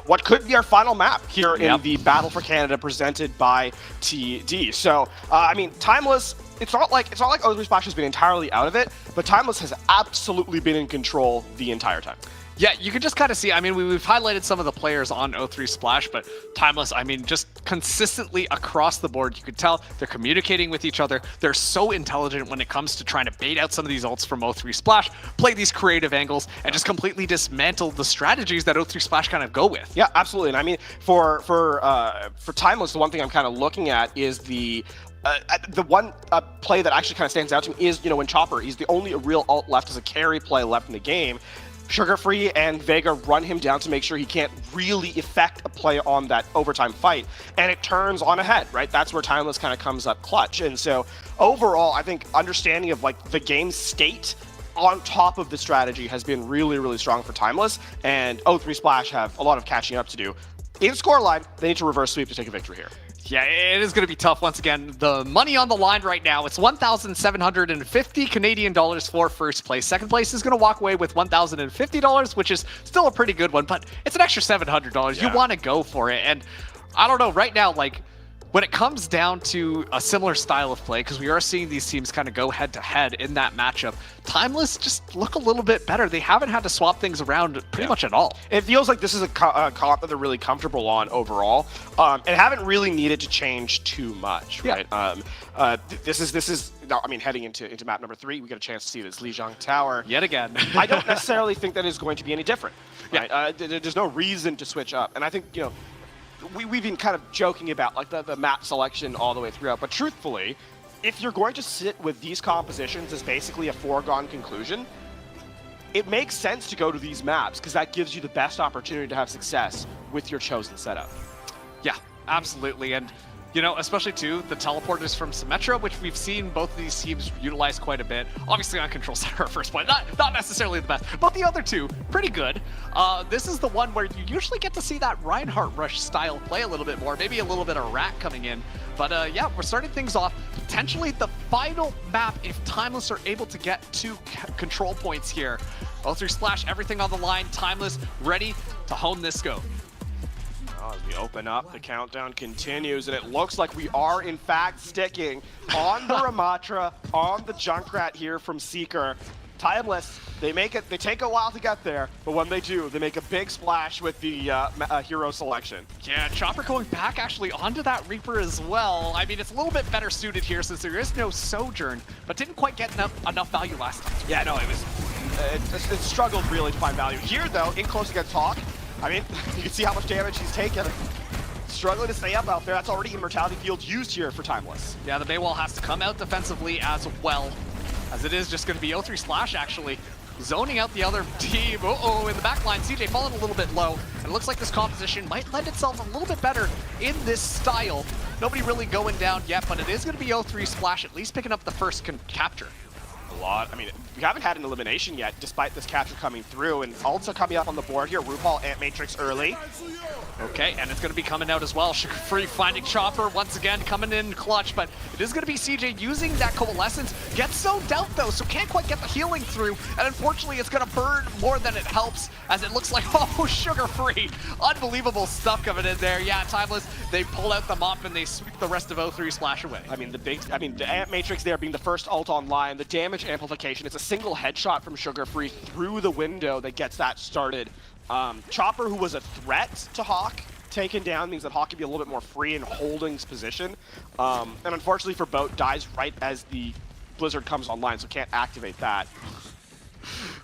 what could be our final map here in the Battle for Canada presented by TD. So, I mean, Timeless, it's not like O3 Splash has been entirely out of it, but Timeless has absolutely been in control the entire time. Yeah, you can just kind of see, I mean, we've highlighted some of the players on O3 Splash, but Timeless, I mean, just consistently across the board, you could tell they're communicating with each other. They're so intelligent when it comes to trying to bait out some of these ults from O3 Splash, play these creative angles, and just completely dismantle the strategies that O3 Splash kind of go with. Yeah, absolutely. And I mean, for Timeless, the one thing I'm kind of looking at is the one play that actually kind of stands out to me is, you know, when Chopper, he's the only real ult left as a carry play left in the game. Sugar Free and Vega run him down to make sure he can't really effect a play on that overtime fight, and it turns on ahead, right? That's where Timeless kind of comes up clutch. And so overall, I think understanding of like the game state on top of the strategy has been really, really strong for Timeless, and O3 Splash have a lot of catching up to do. In scoreline, they need to reverse sweep to take a victory here. Yeah, it is going to be tough once again. The money on the line right now, it's 1,750 Canadian dollars for first place. Second place is going to walk away with $1,050, which is still a pretty good one, but it's an extra $700. Yeah. You want to go for it. And I don't know, right now, like, when it comes down to a similar style of play, because we are seeing these teams kind of go head-to-head in that matchup, Timeless just look a little bit better. They haven't had to swap things around pretty much at all. It feels like this is a comp that they're really comfortable on overall, and haven't really needed to change too much, right? Yeah. This is. I mean, heading into map number 3, we get a chance to see this Lijiang Tower Yet again. I don't necessarily think that is going to be any different. Right? Yeah. There's no reason to switch up, and I think we've been kind of joking about like the map selection all the way throughout, but truthfully, if you're going to sit with these compositions as basically a foregone conclusion, it makes sense to go to these maps because that gives you the best opportunity to have success with your chosen setup. Yeah, absolutely. And especially too, the teleporters from Symmetra, which we've seen both of these teams utilize quite a bit. Obviously on Control Center at first point, not necessarily the best, but the other two, pretty good. This is the one where you usually get to see that Reinhardt Rush style play a little bit more, maybe a little bit of Rat coming in. But yeah, we're starting things off. Potentially the final map, if Timeless are able to get 2 control points here. O3 Splash, everything on the line. Timeless ready to hone this scope. As we open up, the countdown continues, and it looks like we are, in fact, sticking on the Ramatra, on the Junkrat here from Seeker. Timeless, they take a while to get there, but when they do, they make a big splash with the hero selection. Yeah, Chopper going back actually onto that Reaper as well. I mean, it's a little bit better suited here since there is no Sojourn, but didn't quite get enough value last time. Yeah, no, it struggled really to find value. Here, though, in close against Hawk, I mean, you can see how much damage he's taken. Struggling to stay up out there. That's already Immortality Field used here for Timeless. Yeah, the Baywall has to come out defensively as well, as it is just going to be O3 Splash actually zoning out the other team. Uh-oh, in the back line, CJ falling a little bit low, and it looks like this composition might lend itself a little bit better in this style. Nobody really going down yet, but it is going to be O3 Splash at least picking up the first capture. I mean, we haven't had an elimination yet, despite this capture coming through, and also coming up on the board here, RuPaul Ant Matrix early. Okay, and it's going to be coming out as well. Sugar Free finding Chopper once again, coming in clutch, but it is going to be CJ using that Coalescence. Gets zoned out though, so can't quite get the healing through, and unfortunately it's going to burn more than it helps, as it looks like, oh, Sugar Free. Unbelievable stuff coming in there. Yeah, Timeless, they pull out the mop and they sweep the rest of O3 Splash away. I mean, the Ant Matrix there being the first ult online, the damage amplification, it's a single headshot from Sugar Free through the window that gets that started. Chopper, who was a threat to Hawk, taken down, means that Hawk can be a little bit more free in holding his position. And unfortunately for Boat, dies right as the Blizzard comes online, so can't activate that.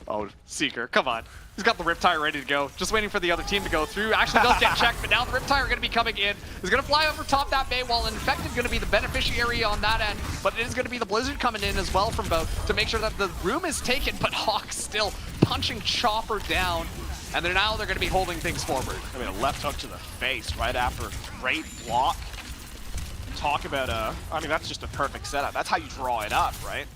Oh, Seeker, come on. He's got the Riptire ready to go. Just waiting for the other team to go through. Actually does get checked, but now the Riptire going to be coming in. He's going to fly over top that bay wall, and Infected going to be the beneficiary on that end. But it is going to be the Blizzard coming in as well from both to make sure that the room is taken, but Hawk still punching Chopper down. And now they're going to be holding things forward. I mean, a left hook to the face right after a great block. Talk about I mean, that's just a perfect setup. That's how you draw it up, right?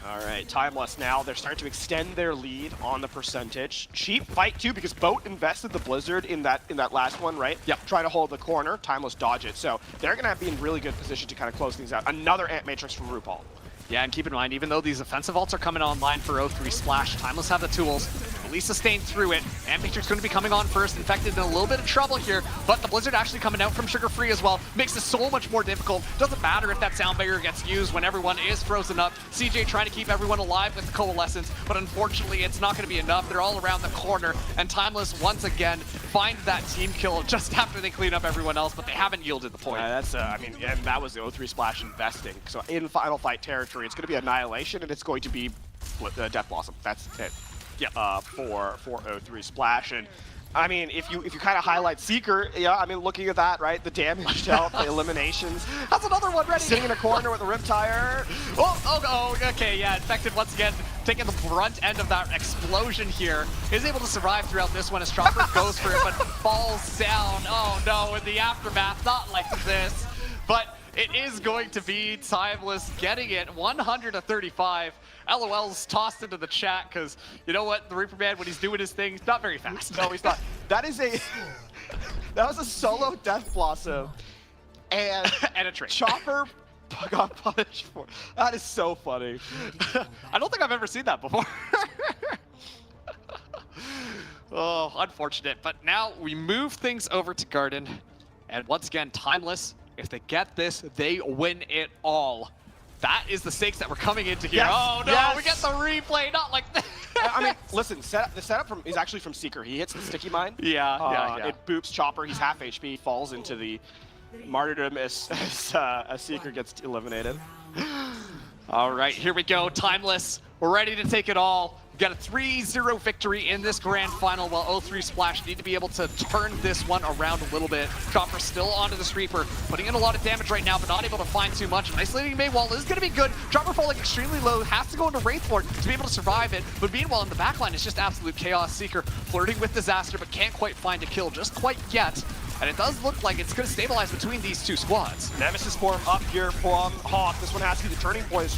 All right, Timeless now. They're starting to extend their lead on the percentage. Cheap fight too, because Boat invested the Blizzard in that last one, right? Yep. Try to hold the corner. Timeless dodge it. So they're gonna be in really good position to kind of close things out. Another Ant Matrix from RuPaul. Yeah, and keep in mind, even though these offensive ults are coming online for O3 Splash, Timeless have the tools. At least sustain through it. Ant Matrix going to be coming on first. Infected in a little bit of trouble here, but the Blizzard actually coming out from Sugar Free as well. Makes this so much more difficult. Doesn't matter if that sound barrier gets used when everyone is frozen up. CJ trying to keep everyone alive with the Coalescence, but unfortunately it's not going to be enough. They're all around the corner, and Timeless once again find that team kill just after they clean up everyone else, but they haven't yielded the point. That's I mean, and that was the O3 Splash investing. So in Final Fight territory, it's going to be Annihilation, and it's going to be Death Blossom. That's it. Yeah, for O3 Splash. And I mean, if you kind of highlight Seeker, yeah, I mean, looking at that, right, the damage dealt, the eliminations. That's another one ready. Sitting in a corner with a Riptire. Oh, okay, yeah, Infected once again taking the brunt end of that explosion here. Is able to survive throughout this one as Chopper goes for it, but falls down. Oh no, in the aftermath, not like this. But it is going to be Timeless getting it 100-35. LOL's tossed into the chat because you know what, the Reaper Man, when he's doing his thing, he's not very fast. No, he's not. That is a that was a solo Death Blossom, and And a trade. Chopper got punished for. That is so funny. I don't think I've ever seen that before. Oh, unfortunate. But now we move things over to Garden. And once again, Timeless, if they get this, they win it all. That is the stakes that we're coming into here. Yes, Oh no, yes. we get the replay, not like that. I mean, listen, the setup is actually from Seeker. He hits the sticky mine. Yeah. It boops Chopper. He's half HP, falls into the martyrdom as Seeker gets eliminated. All right, here we go. Timeless, we're ready to take it all. We've got a 3-0 victory in this grand final, while 0-3 Splash need to be able to turn this one around a little bit. Chopper still onto this Reaper, putting in a lot of damage right now, but not able to find too much. An isolating Maywall is going to be good. Chopper falling extremely low, has to go into Wraithlord to be able to survive it, but meanwhile in the backline, it's just absolute chaos. Seeker flirting with disaster, but can't quite find a kill just quite yet. And it does look like it's going to stabilize between these two squads. Nemesis form up here from Hawk. This one has to be the turning point as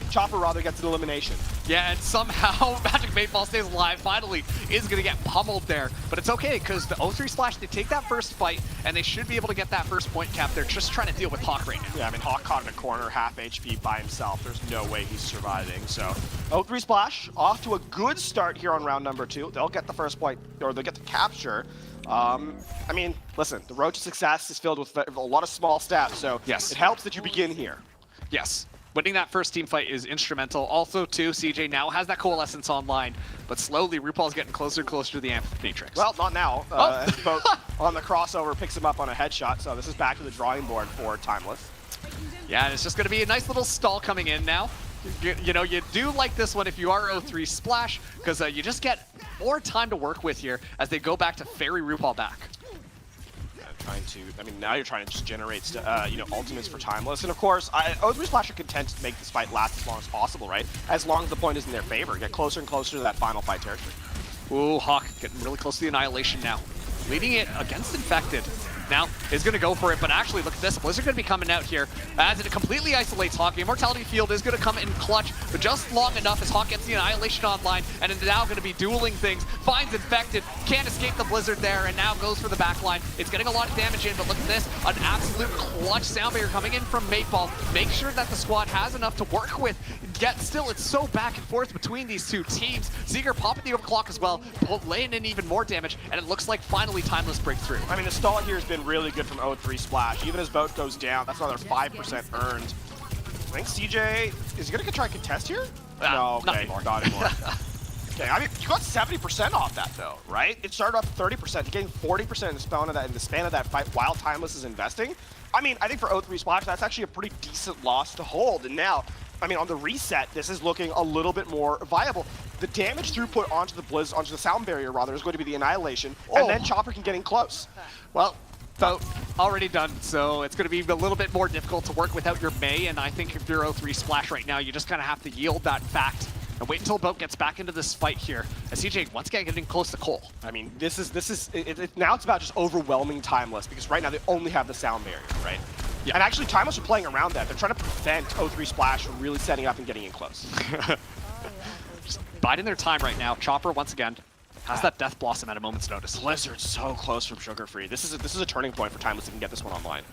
Chopper rather gets an elimination. Yeah, and somehow Magic Mayfall stays alive. Finally is going to get pummeled there. But it's okay, because the 0-3 Splash, they take that first fight, and they should be able to get that first point cap. They're just trying to deal with Hawk right now. Yeah, I mean, Hawk caught in a corner, half HP by himself. There's no way he's surviving. So 0-3 Splash off to a good start here on round number 2. They'll get the first point, or they'll get the capture. I mean, listen, the road to success is filled with a lot of small steps, so yes, it helps that you begin here. Yes. Winning that first team fight is instrumental. Also, too, CJ now has that Coalescence online, but slowly RuPaul's getting closer and closer to the Amphimatrix. Well, not now. Boat on the crossover picks him up on a headshot, so this is back to the drawing board for Timeless. Yeah, and it's just going to be a nice little stall coming in now. You know, you do like this one if you are 0-3 Splash, because you just get more time to work with here as they go back to ferry RuPaul back. Now you're trying to just generate, ultimates for Timeless. And of course, 0-3 Splash are content to make this fight last as long as possible, right? As long as the point is in their favor. Get closer and closer to that final fight territory. Ooh, Hawk getting really close to the Annihilation now. Leading it against Infected. Now is going to go for it, but actually look at this. Blizzard going to be coming out here as it completely isolates Hawk. The Immortality Field is going to come in clutch, but just long enough as Hawk gets the Annihilation online, and is now going to be dueling things. Finds Infected, can't escape the Blizzard there, and now goes for the backline. It's getting a lot of damage in, but look at this. An absolute clutch sound barrier coming in from Mayfall. Make sure that the squad has enough to work with. Yet still, it's so back and forth between these two teams. Seeker popping the overclock as well, laying in even more damage, and it looks like finally Timeless breakthrough. I mean, the stall here has been really good from 0-3 Splash. Even as boat goes down, that's another 5% earned. I think CJ, is he going to try and contest here? No, okay, not anymore. Okay, I mean, you got 70% off that though, right? It started off 30%, getting 40% in the span of that fight while Timeless is investing. I mean, I think for 0-3 Splash, that's actually a pretty decent loss to hold. And now, I mean, on the reset, this is looking a little bit more viable. The damage throughput onto the sound barrier rather, is going to be the Annihilation, and then Chopper can get in close. Well, Boat already done, so it's going to be a little bit more difficult to work without your May, and I think if you're 0-3 Splash right now, you just kind of have to yield that fact and wait until Boat gets back into this fight here. As CJ once again getting close to Cole. I mean, now it's about just overwhelming Timeless, because right now they only have the sound barrier, right? Yeah. And actually, Timeless are playing around that. They're trying to prevent 0-3 Splash from really setting up and getting in close. Just biding their time right now. Chopper once again has that Death Blossom at a moment's notice. Blizzard's so close from Sugar Free. This is a turning point for Timeless if can get this one online.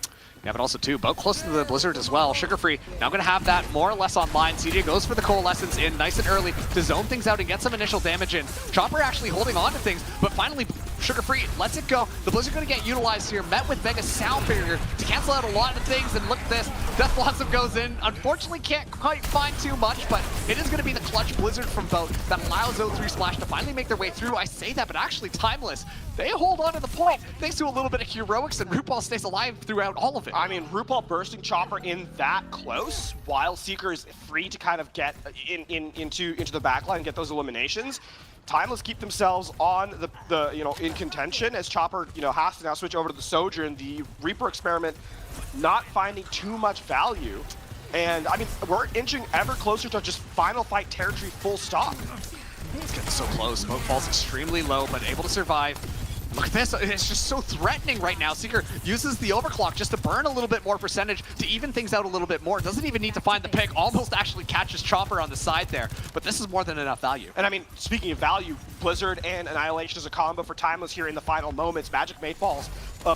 Yeah, but also too, Boat close to the Blizzard as well. Sugar Free now going to have that more or less online. CJ goes for the Coalescence in nice and early to zone things out and get some initial damage in. Chopper actually holding on to things, but finally Sugar Free lets it go. The Blizzard going to get utilized here, met with Vega's Sound Barrier to cancel out a lot of things, and look at this. Death Blossom goes in. Unfortunately can't quite find too much, but it is going to be the clutch Blizzard from Boat that allows 0-3 Splash to finally make their way through. I say that, but actually Timeless, they hold on to the point thanks to a little bit of heroics, and RuPaul stays alive throughout all of it. I mean, RuPaul bursting Chopper in that close, while Seeker is free to kind of get into the backline and get those eliminations. Timeless keep themselves on the in contention, as Chopper has to now switch over to the Sojourn. The Reaper experiment not finding too much value, and I mean we're inching ever closer to just final fight territory full stop. It's getting so close. Boat falls extremely low, but able to survive. Look at this, it's just so threatening right now. Seeker uses the overclock just to burn a little bit more percentage, to even things out a little bit more. Doesn't even need to find the pick, almost actually catches Chopper on the side there. But this is more than enough value. And I mean, speaking of value, Blizzard and Annihilation is a combo for Timeless here in the final moments. Magic Mate Falls,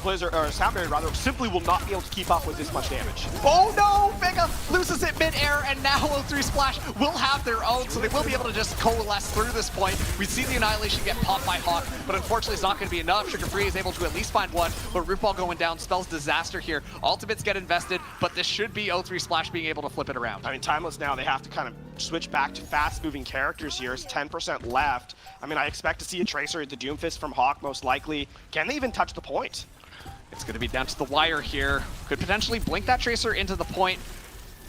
Blizzard, or Soundberry rather, simply will not be able to keep up with this much damage. Oh no! Vega loses it mid-air, and now O3 Splash will have their own, so they will be able to just coalesce through this point. We see the Annihilation get popped by Hawk, but unfortunately it's not going to be enough. Sugar Free is able to at least find one, but Rootball going down spells disaster here. Ultimates get invested, but this should be O3 Splash being able to flip it around. I mean, Timeless now, they have to kind of switch back to fast-moving characters here. It's 10% left. I mean, I expect to see a Tracer at the Doomfist from Hawk, most likely. Can they even touch the point? It's going to be down to the wire here. Could potentially blink that Tracer into the point.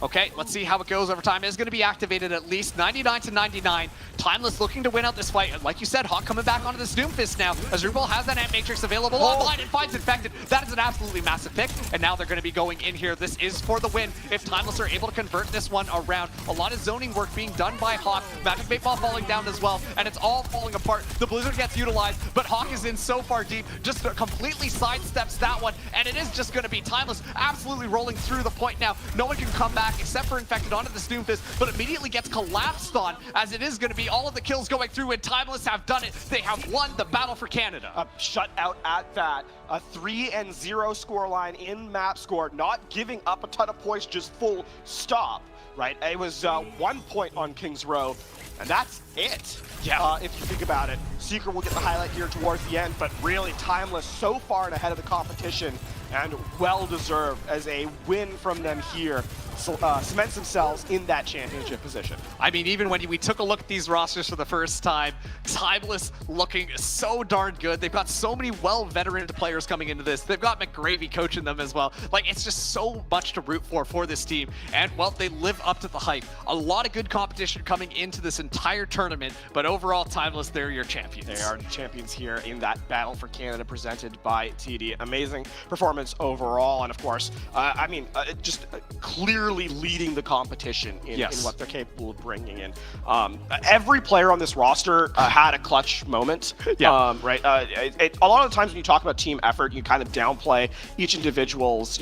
Okay, let's see how it goes over time. It is going to be activated at least 99 to 99. Timeless looking to win out this fight. And like you said, Hawk coming back onto this Doomfist now, as RuPaul has that Ant Matrix available online and finds Infected. That is an absolutely massive pick. And now they're going to be going in here. This is for the win. If Timeless are able to convert this one around, a lot of zoning work being done by Hawk. Magic Bait Ball falling down as well, and it's all falling apart. The Blizzard gets utilized, but Hawk is in so far deep, just completely sidesteps that one. And it is just going to be Timeless absolutely rolling through the point now. No one can come back except for Infected onto the Doomfist, but immediately gets collapsed on, as it is going to be all of the kills going through, and Timeless have done it. They have won the battle for Canada. Shut out at that. A 3-0 scoreline in map score, not giving up a ton of points, just full stop, right? It was 1 point on King's Row, and that's it. Yeah. If you think about it. Seeker will get the highlight here towards the end, but really Timeless so far and ahead of the competition, and well-deserved as a win from them here. Cements themselves in that championship position. I mean, even when we took a look at these rosters for the first time, Timeless looking so darn good. They've got so many well-veteran players coming into this. They've got McGravy coaching them as well. Like, it's just so much to root for this team. And, well, they live up to the hype. A lot of good competition coming into this entire tournament, but overall, Timeless, they're your champions. They are the champions here in that battle for Canada presented by TD. Amazing performance overall, and of course, just clearly leading the competition in what they're capable of bringing in. Every player on this roster had a clutch moment, right? A lot of the times when you talk about team effort, you kind of downplay each individual's,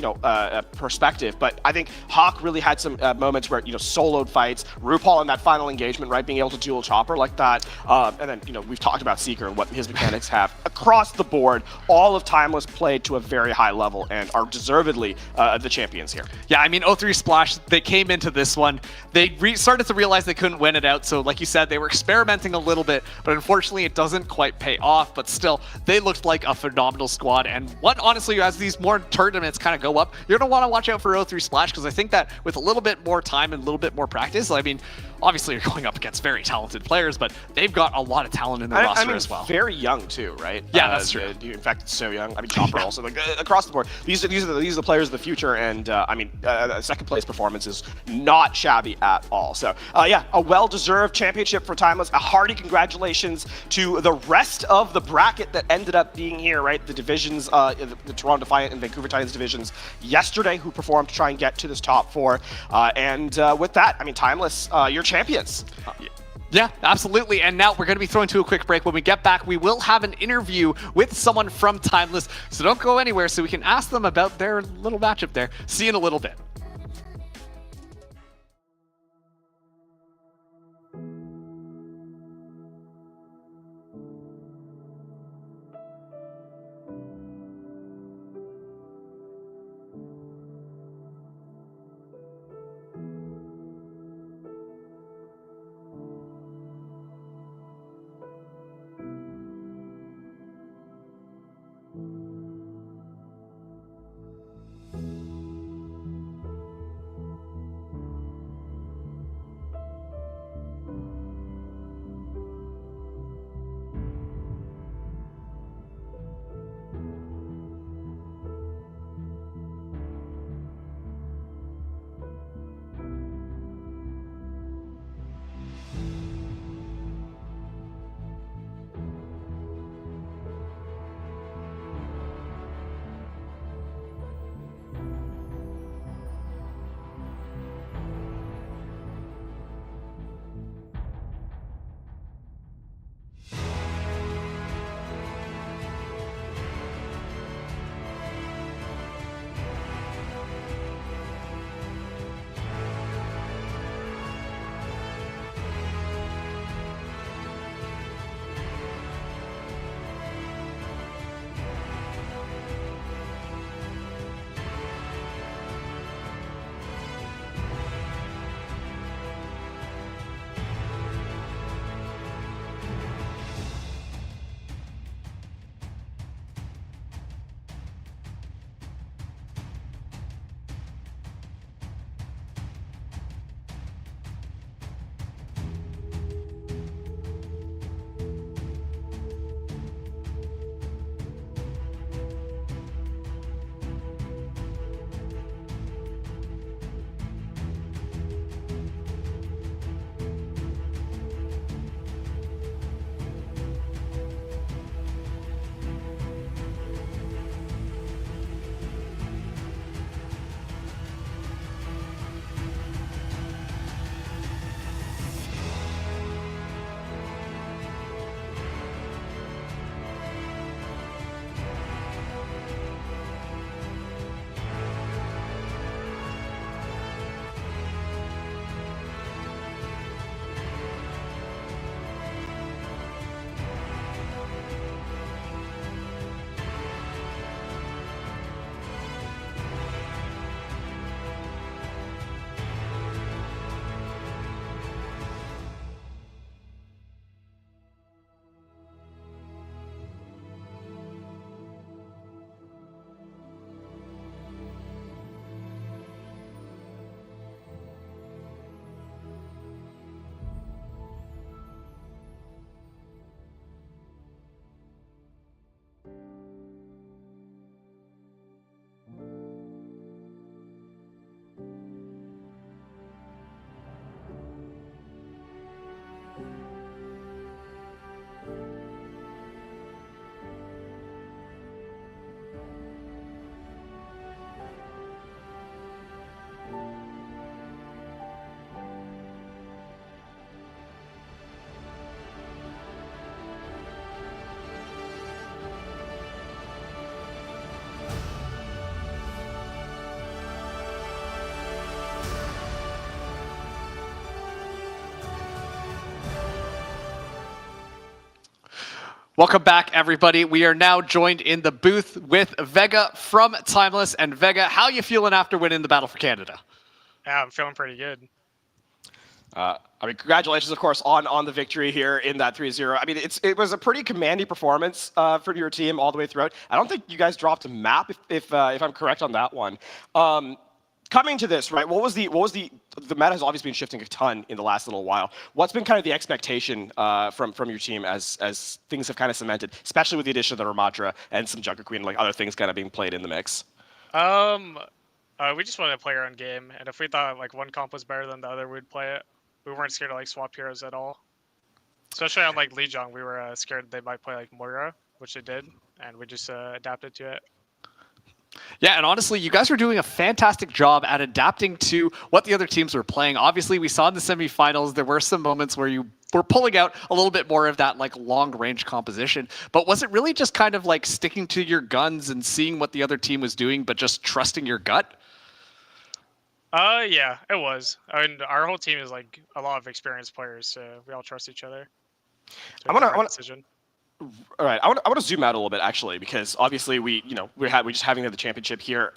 perspective. But I think Hawk really had some moments where, soloed fights. RuPaul in that final engagement, right, being able to dual Chopper like that. And then, we've talked about Seeker and what his mechanics have. Across the board, all of Timeless played to a very high level and are deservedly the champions here. Yeah, I mean, O3 Splash, they came into this one, they started to realize they couldn't win it out, so like you said, they were experimenting a little bit, but unfortunately it doesn't quite pay off. But still, they looked like a phenomenal squad, and honestly, as these more tournaments kind of go up, you're going to want to watch out for O3 Splash, because I think that with a little bit more time and a little bit more practice, I mean, obviously you're going up against very talented players, but they've got a lot of talent in their roster as well. Very young too, right? Yeah, that's true. In fact, it's so young. I mean, Chopper also, like across the board. These are the players of the future, and second place performance is not shabby at all. So a well-deserved championship for Timeless. A hearty congratulations to the rest of the bracket that ended up being here, right? The divisions, the Toronto Defiant and Vancouver Titans divisions yesterday, who performed to try and get to this top four. With that, I mean, Timeless, you're champions. Yeah, absolutely. And now we're going to be thrown to a quick break. When we get back, we will have an interview with someone from Timeless. So don't go anywhere so we can ask them about their little matchup there. See you in a little bit. Welcome back, everybody. We are now joined in the booth with Vega from Timeless. And Vega, how you feeling after winning the Battle for Canada? Yeah, I'm feeling pretty good. I mean, congratulations, of course, on the victory here in that 3-0. I mean, it was a pretty commanding performance for your team all the way throughout. I don't think you guys dropped a map, if I'm correct on that one. Coming to this, right? What was the meta has obviously been shifting a ton in the last little while. What's been kind of the expectation from your team as things have kind of cemented, especially with the addition of the Ramatra and some Junker Queen, like other things kind of being played in the mix? We just wanted to play our own game, and if we thought like one comp was better than the other, we'd play it. We weren't scared to like swap heroes at all. Especially on like Lijiang, we were scared they might play like Moira, which they did, and we just adapted to it. Yeah, and honestly, you guys were doing a fantastic job at adapting to what the other teams were playing. Obviously, we saw in the semifinals, there were some moments where you were pulling out a little bit more of that like long-range composition. But was it really just kind of like sticking to your guns and seeing what the other team was doing, but just trusting your gut? Yeah, it was. I mean, our whole team is like a lot of experienced players, so we all trust each other. So I want to. All right, I want to zoom out a little bit actually, because obviously we just having the championship here.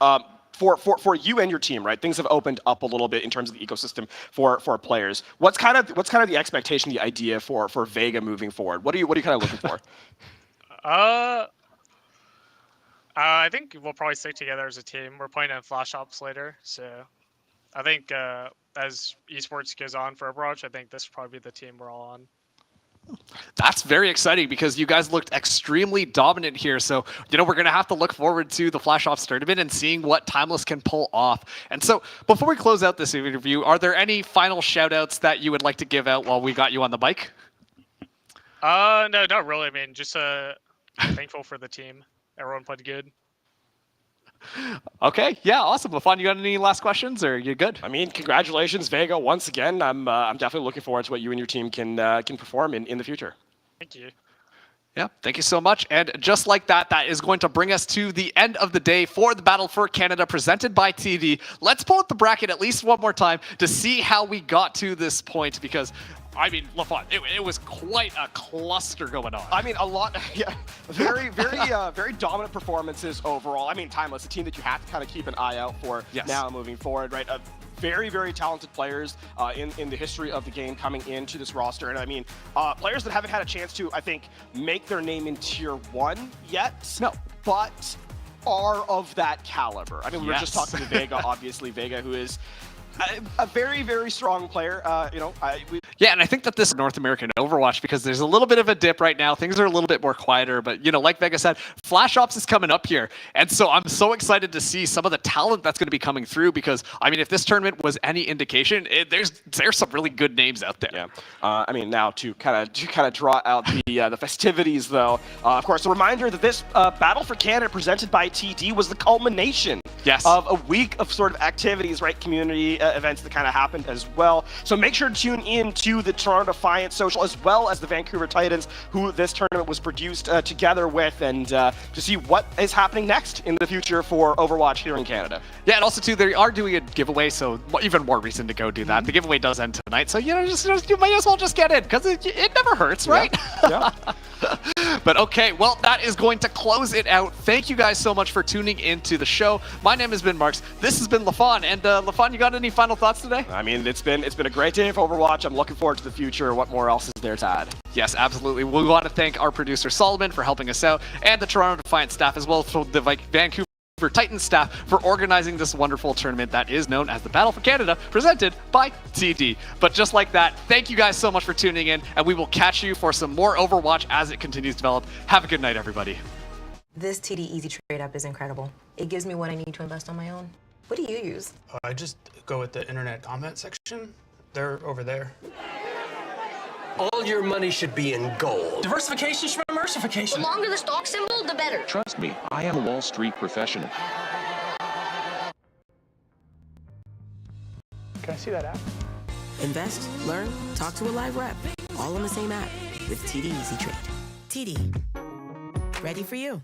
For you and your team, right? Things have opened up a little bit in terms of the ecosystem for players. What's kind of the expectation, the idea for Vega moving forward? What are you kind of looking for? I think we'll probably stick together as a team. We're playing in Flash Ops later, so I think as esports goes on for Overwatch, I think this will probably be the team we're all on. That's very exciting because you guys looked extremely dominant here. So, we're going to have to look forward to the Flash Ops tournament and seeing what Timeless can pull off. And so, before we close out this interview, are there any final shout-outs that you would like to give out while we got you on the mic? No, not really. I mean, just thankful for the team. Everyone played good. Okay, yeah, awesome. LaFon, you got any last questions, or you good? I mean, congratulations, Vega, once again. I'm definitely looking forward to what you and your team can perform in the future. Thank you. Yeah, thank you so much. And just like that, that is going to bring us to the end of the day for the Battle for Canada presented by TD. Let's pull up the bracket at least one more time to see how we got to this point, because I mean, LaFon, it was quite a cluster going on. I mean, a lot, yeah, very dominant performances overall. I mean, Timeless, a team that you have to kind of keep an eye out for now moving forward, right? Very talented players in the history of the game coming into this roster. And I mean, players that haven't had a chance to, I think, make their name in Tier 1 yet. No. But are of that caliber. I mean, we were just talking to Vega, obviously. Vega, who is a very strong player. Yeah, and I think that this is North American Overwatch, because there's a little bit of a dip right now. Things are a little bit more quieter, but like Vega said, Flash Ops is coming up here. And so I'm so excited to see some of the talent that's going to be coming through, because I mean, if this tournament was any indication, there's some really good names out there. Yeah. I mean, now to kind of draw out the festivities, though. Of course, a reminder that this Battle for Canada presented by TD was the culmination of a week of sort of activities, right? Community events that kind of happened as well. So make sure to tune in to the Toronto Defiant social, as well as the Vancouver Titans, who this tournament was produced together with, and to see what is happening next in the future for Overwatch here in Canada. Yeah, and also too, they are doing a giveaway, so even more reason to go do that. The giveaway does end tonight, so you might as well just get in, because it never hurts, right? Yeah. But okay, well, that is going to close it out. Thank you guys so much for tuning into the show. My name has been Marks. This has been LaFon. And LaFon, you got any final thoughts today? I mean, it's been a great day of Overwatch. I'm looking forward to the future. What more else is there to add? Yes, absolutely. We want to thank our producer Solomon for helping us out, and the Toronto Defiant staff, as well as the Vancouver Titans staff, for organizing this wonderful tournament that is known as the Battle for Canada, presented by TD. But just like that, thank you guys so much for tuning in, and we will catch you for some more Overwatch as it continues to develop. Have a good night, everybody. This TD Easy Trade app is incredible. It gives me what I need to invest on my own. What do you use? I just go with the internet comment section. They're over there. All your money should be in gold. Diversification from immersification. The longer the stock symbol, the better. Trust me, I am a Wall Street professional. Can I see that app? Invest, learn, talk to a live rep, all in the same app with TD Easy Trade. TD, ready for you.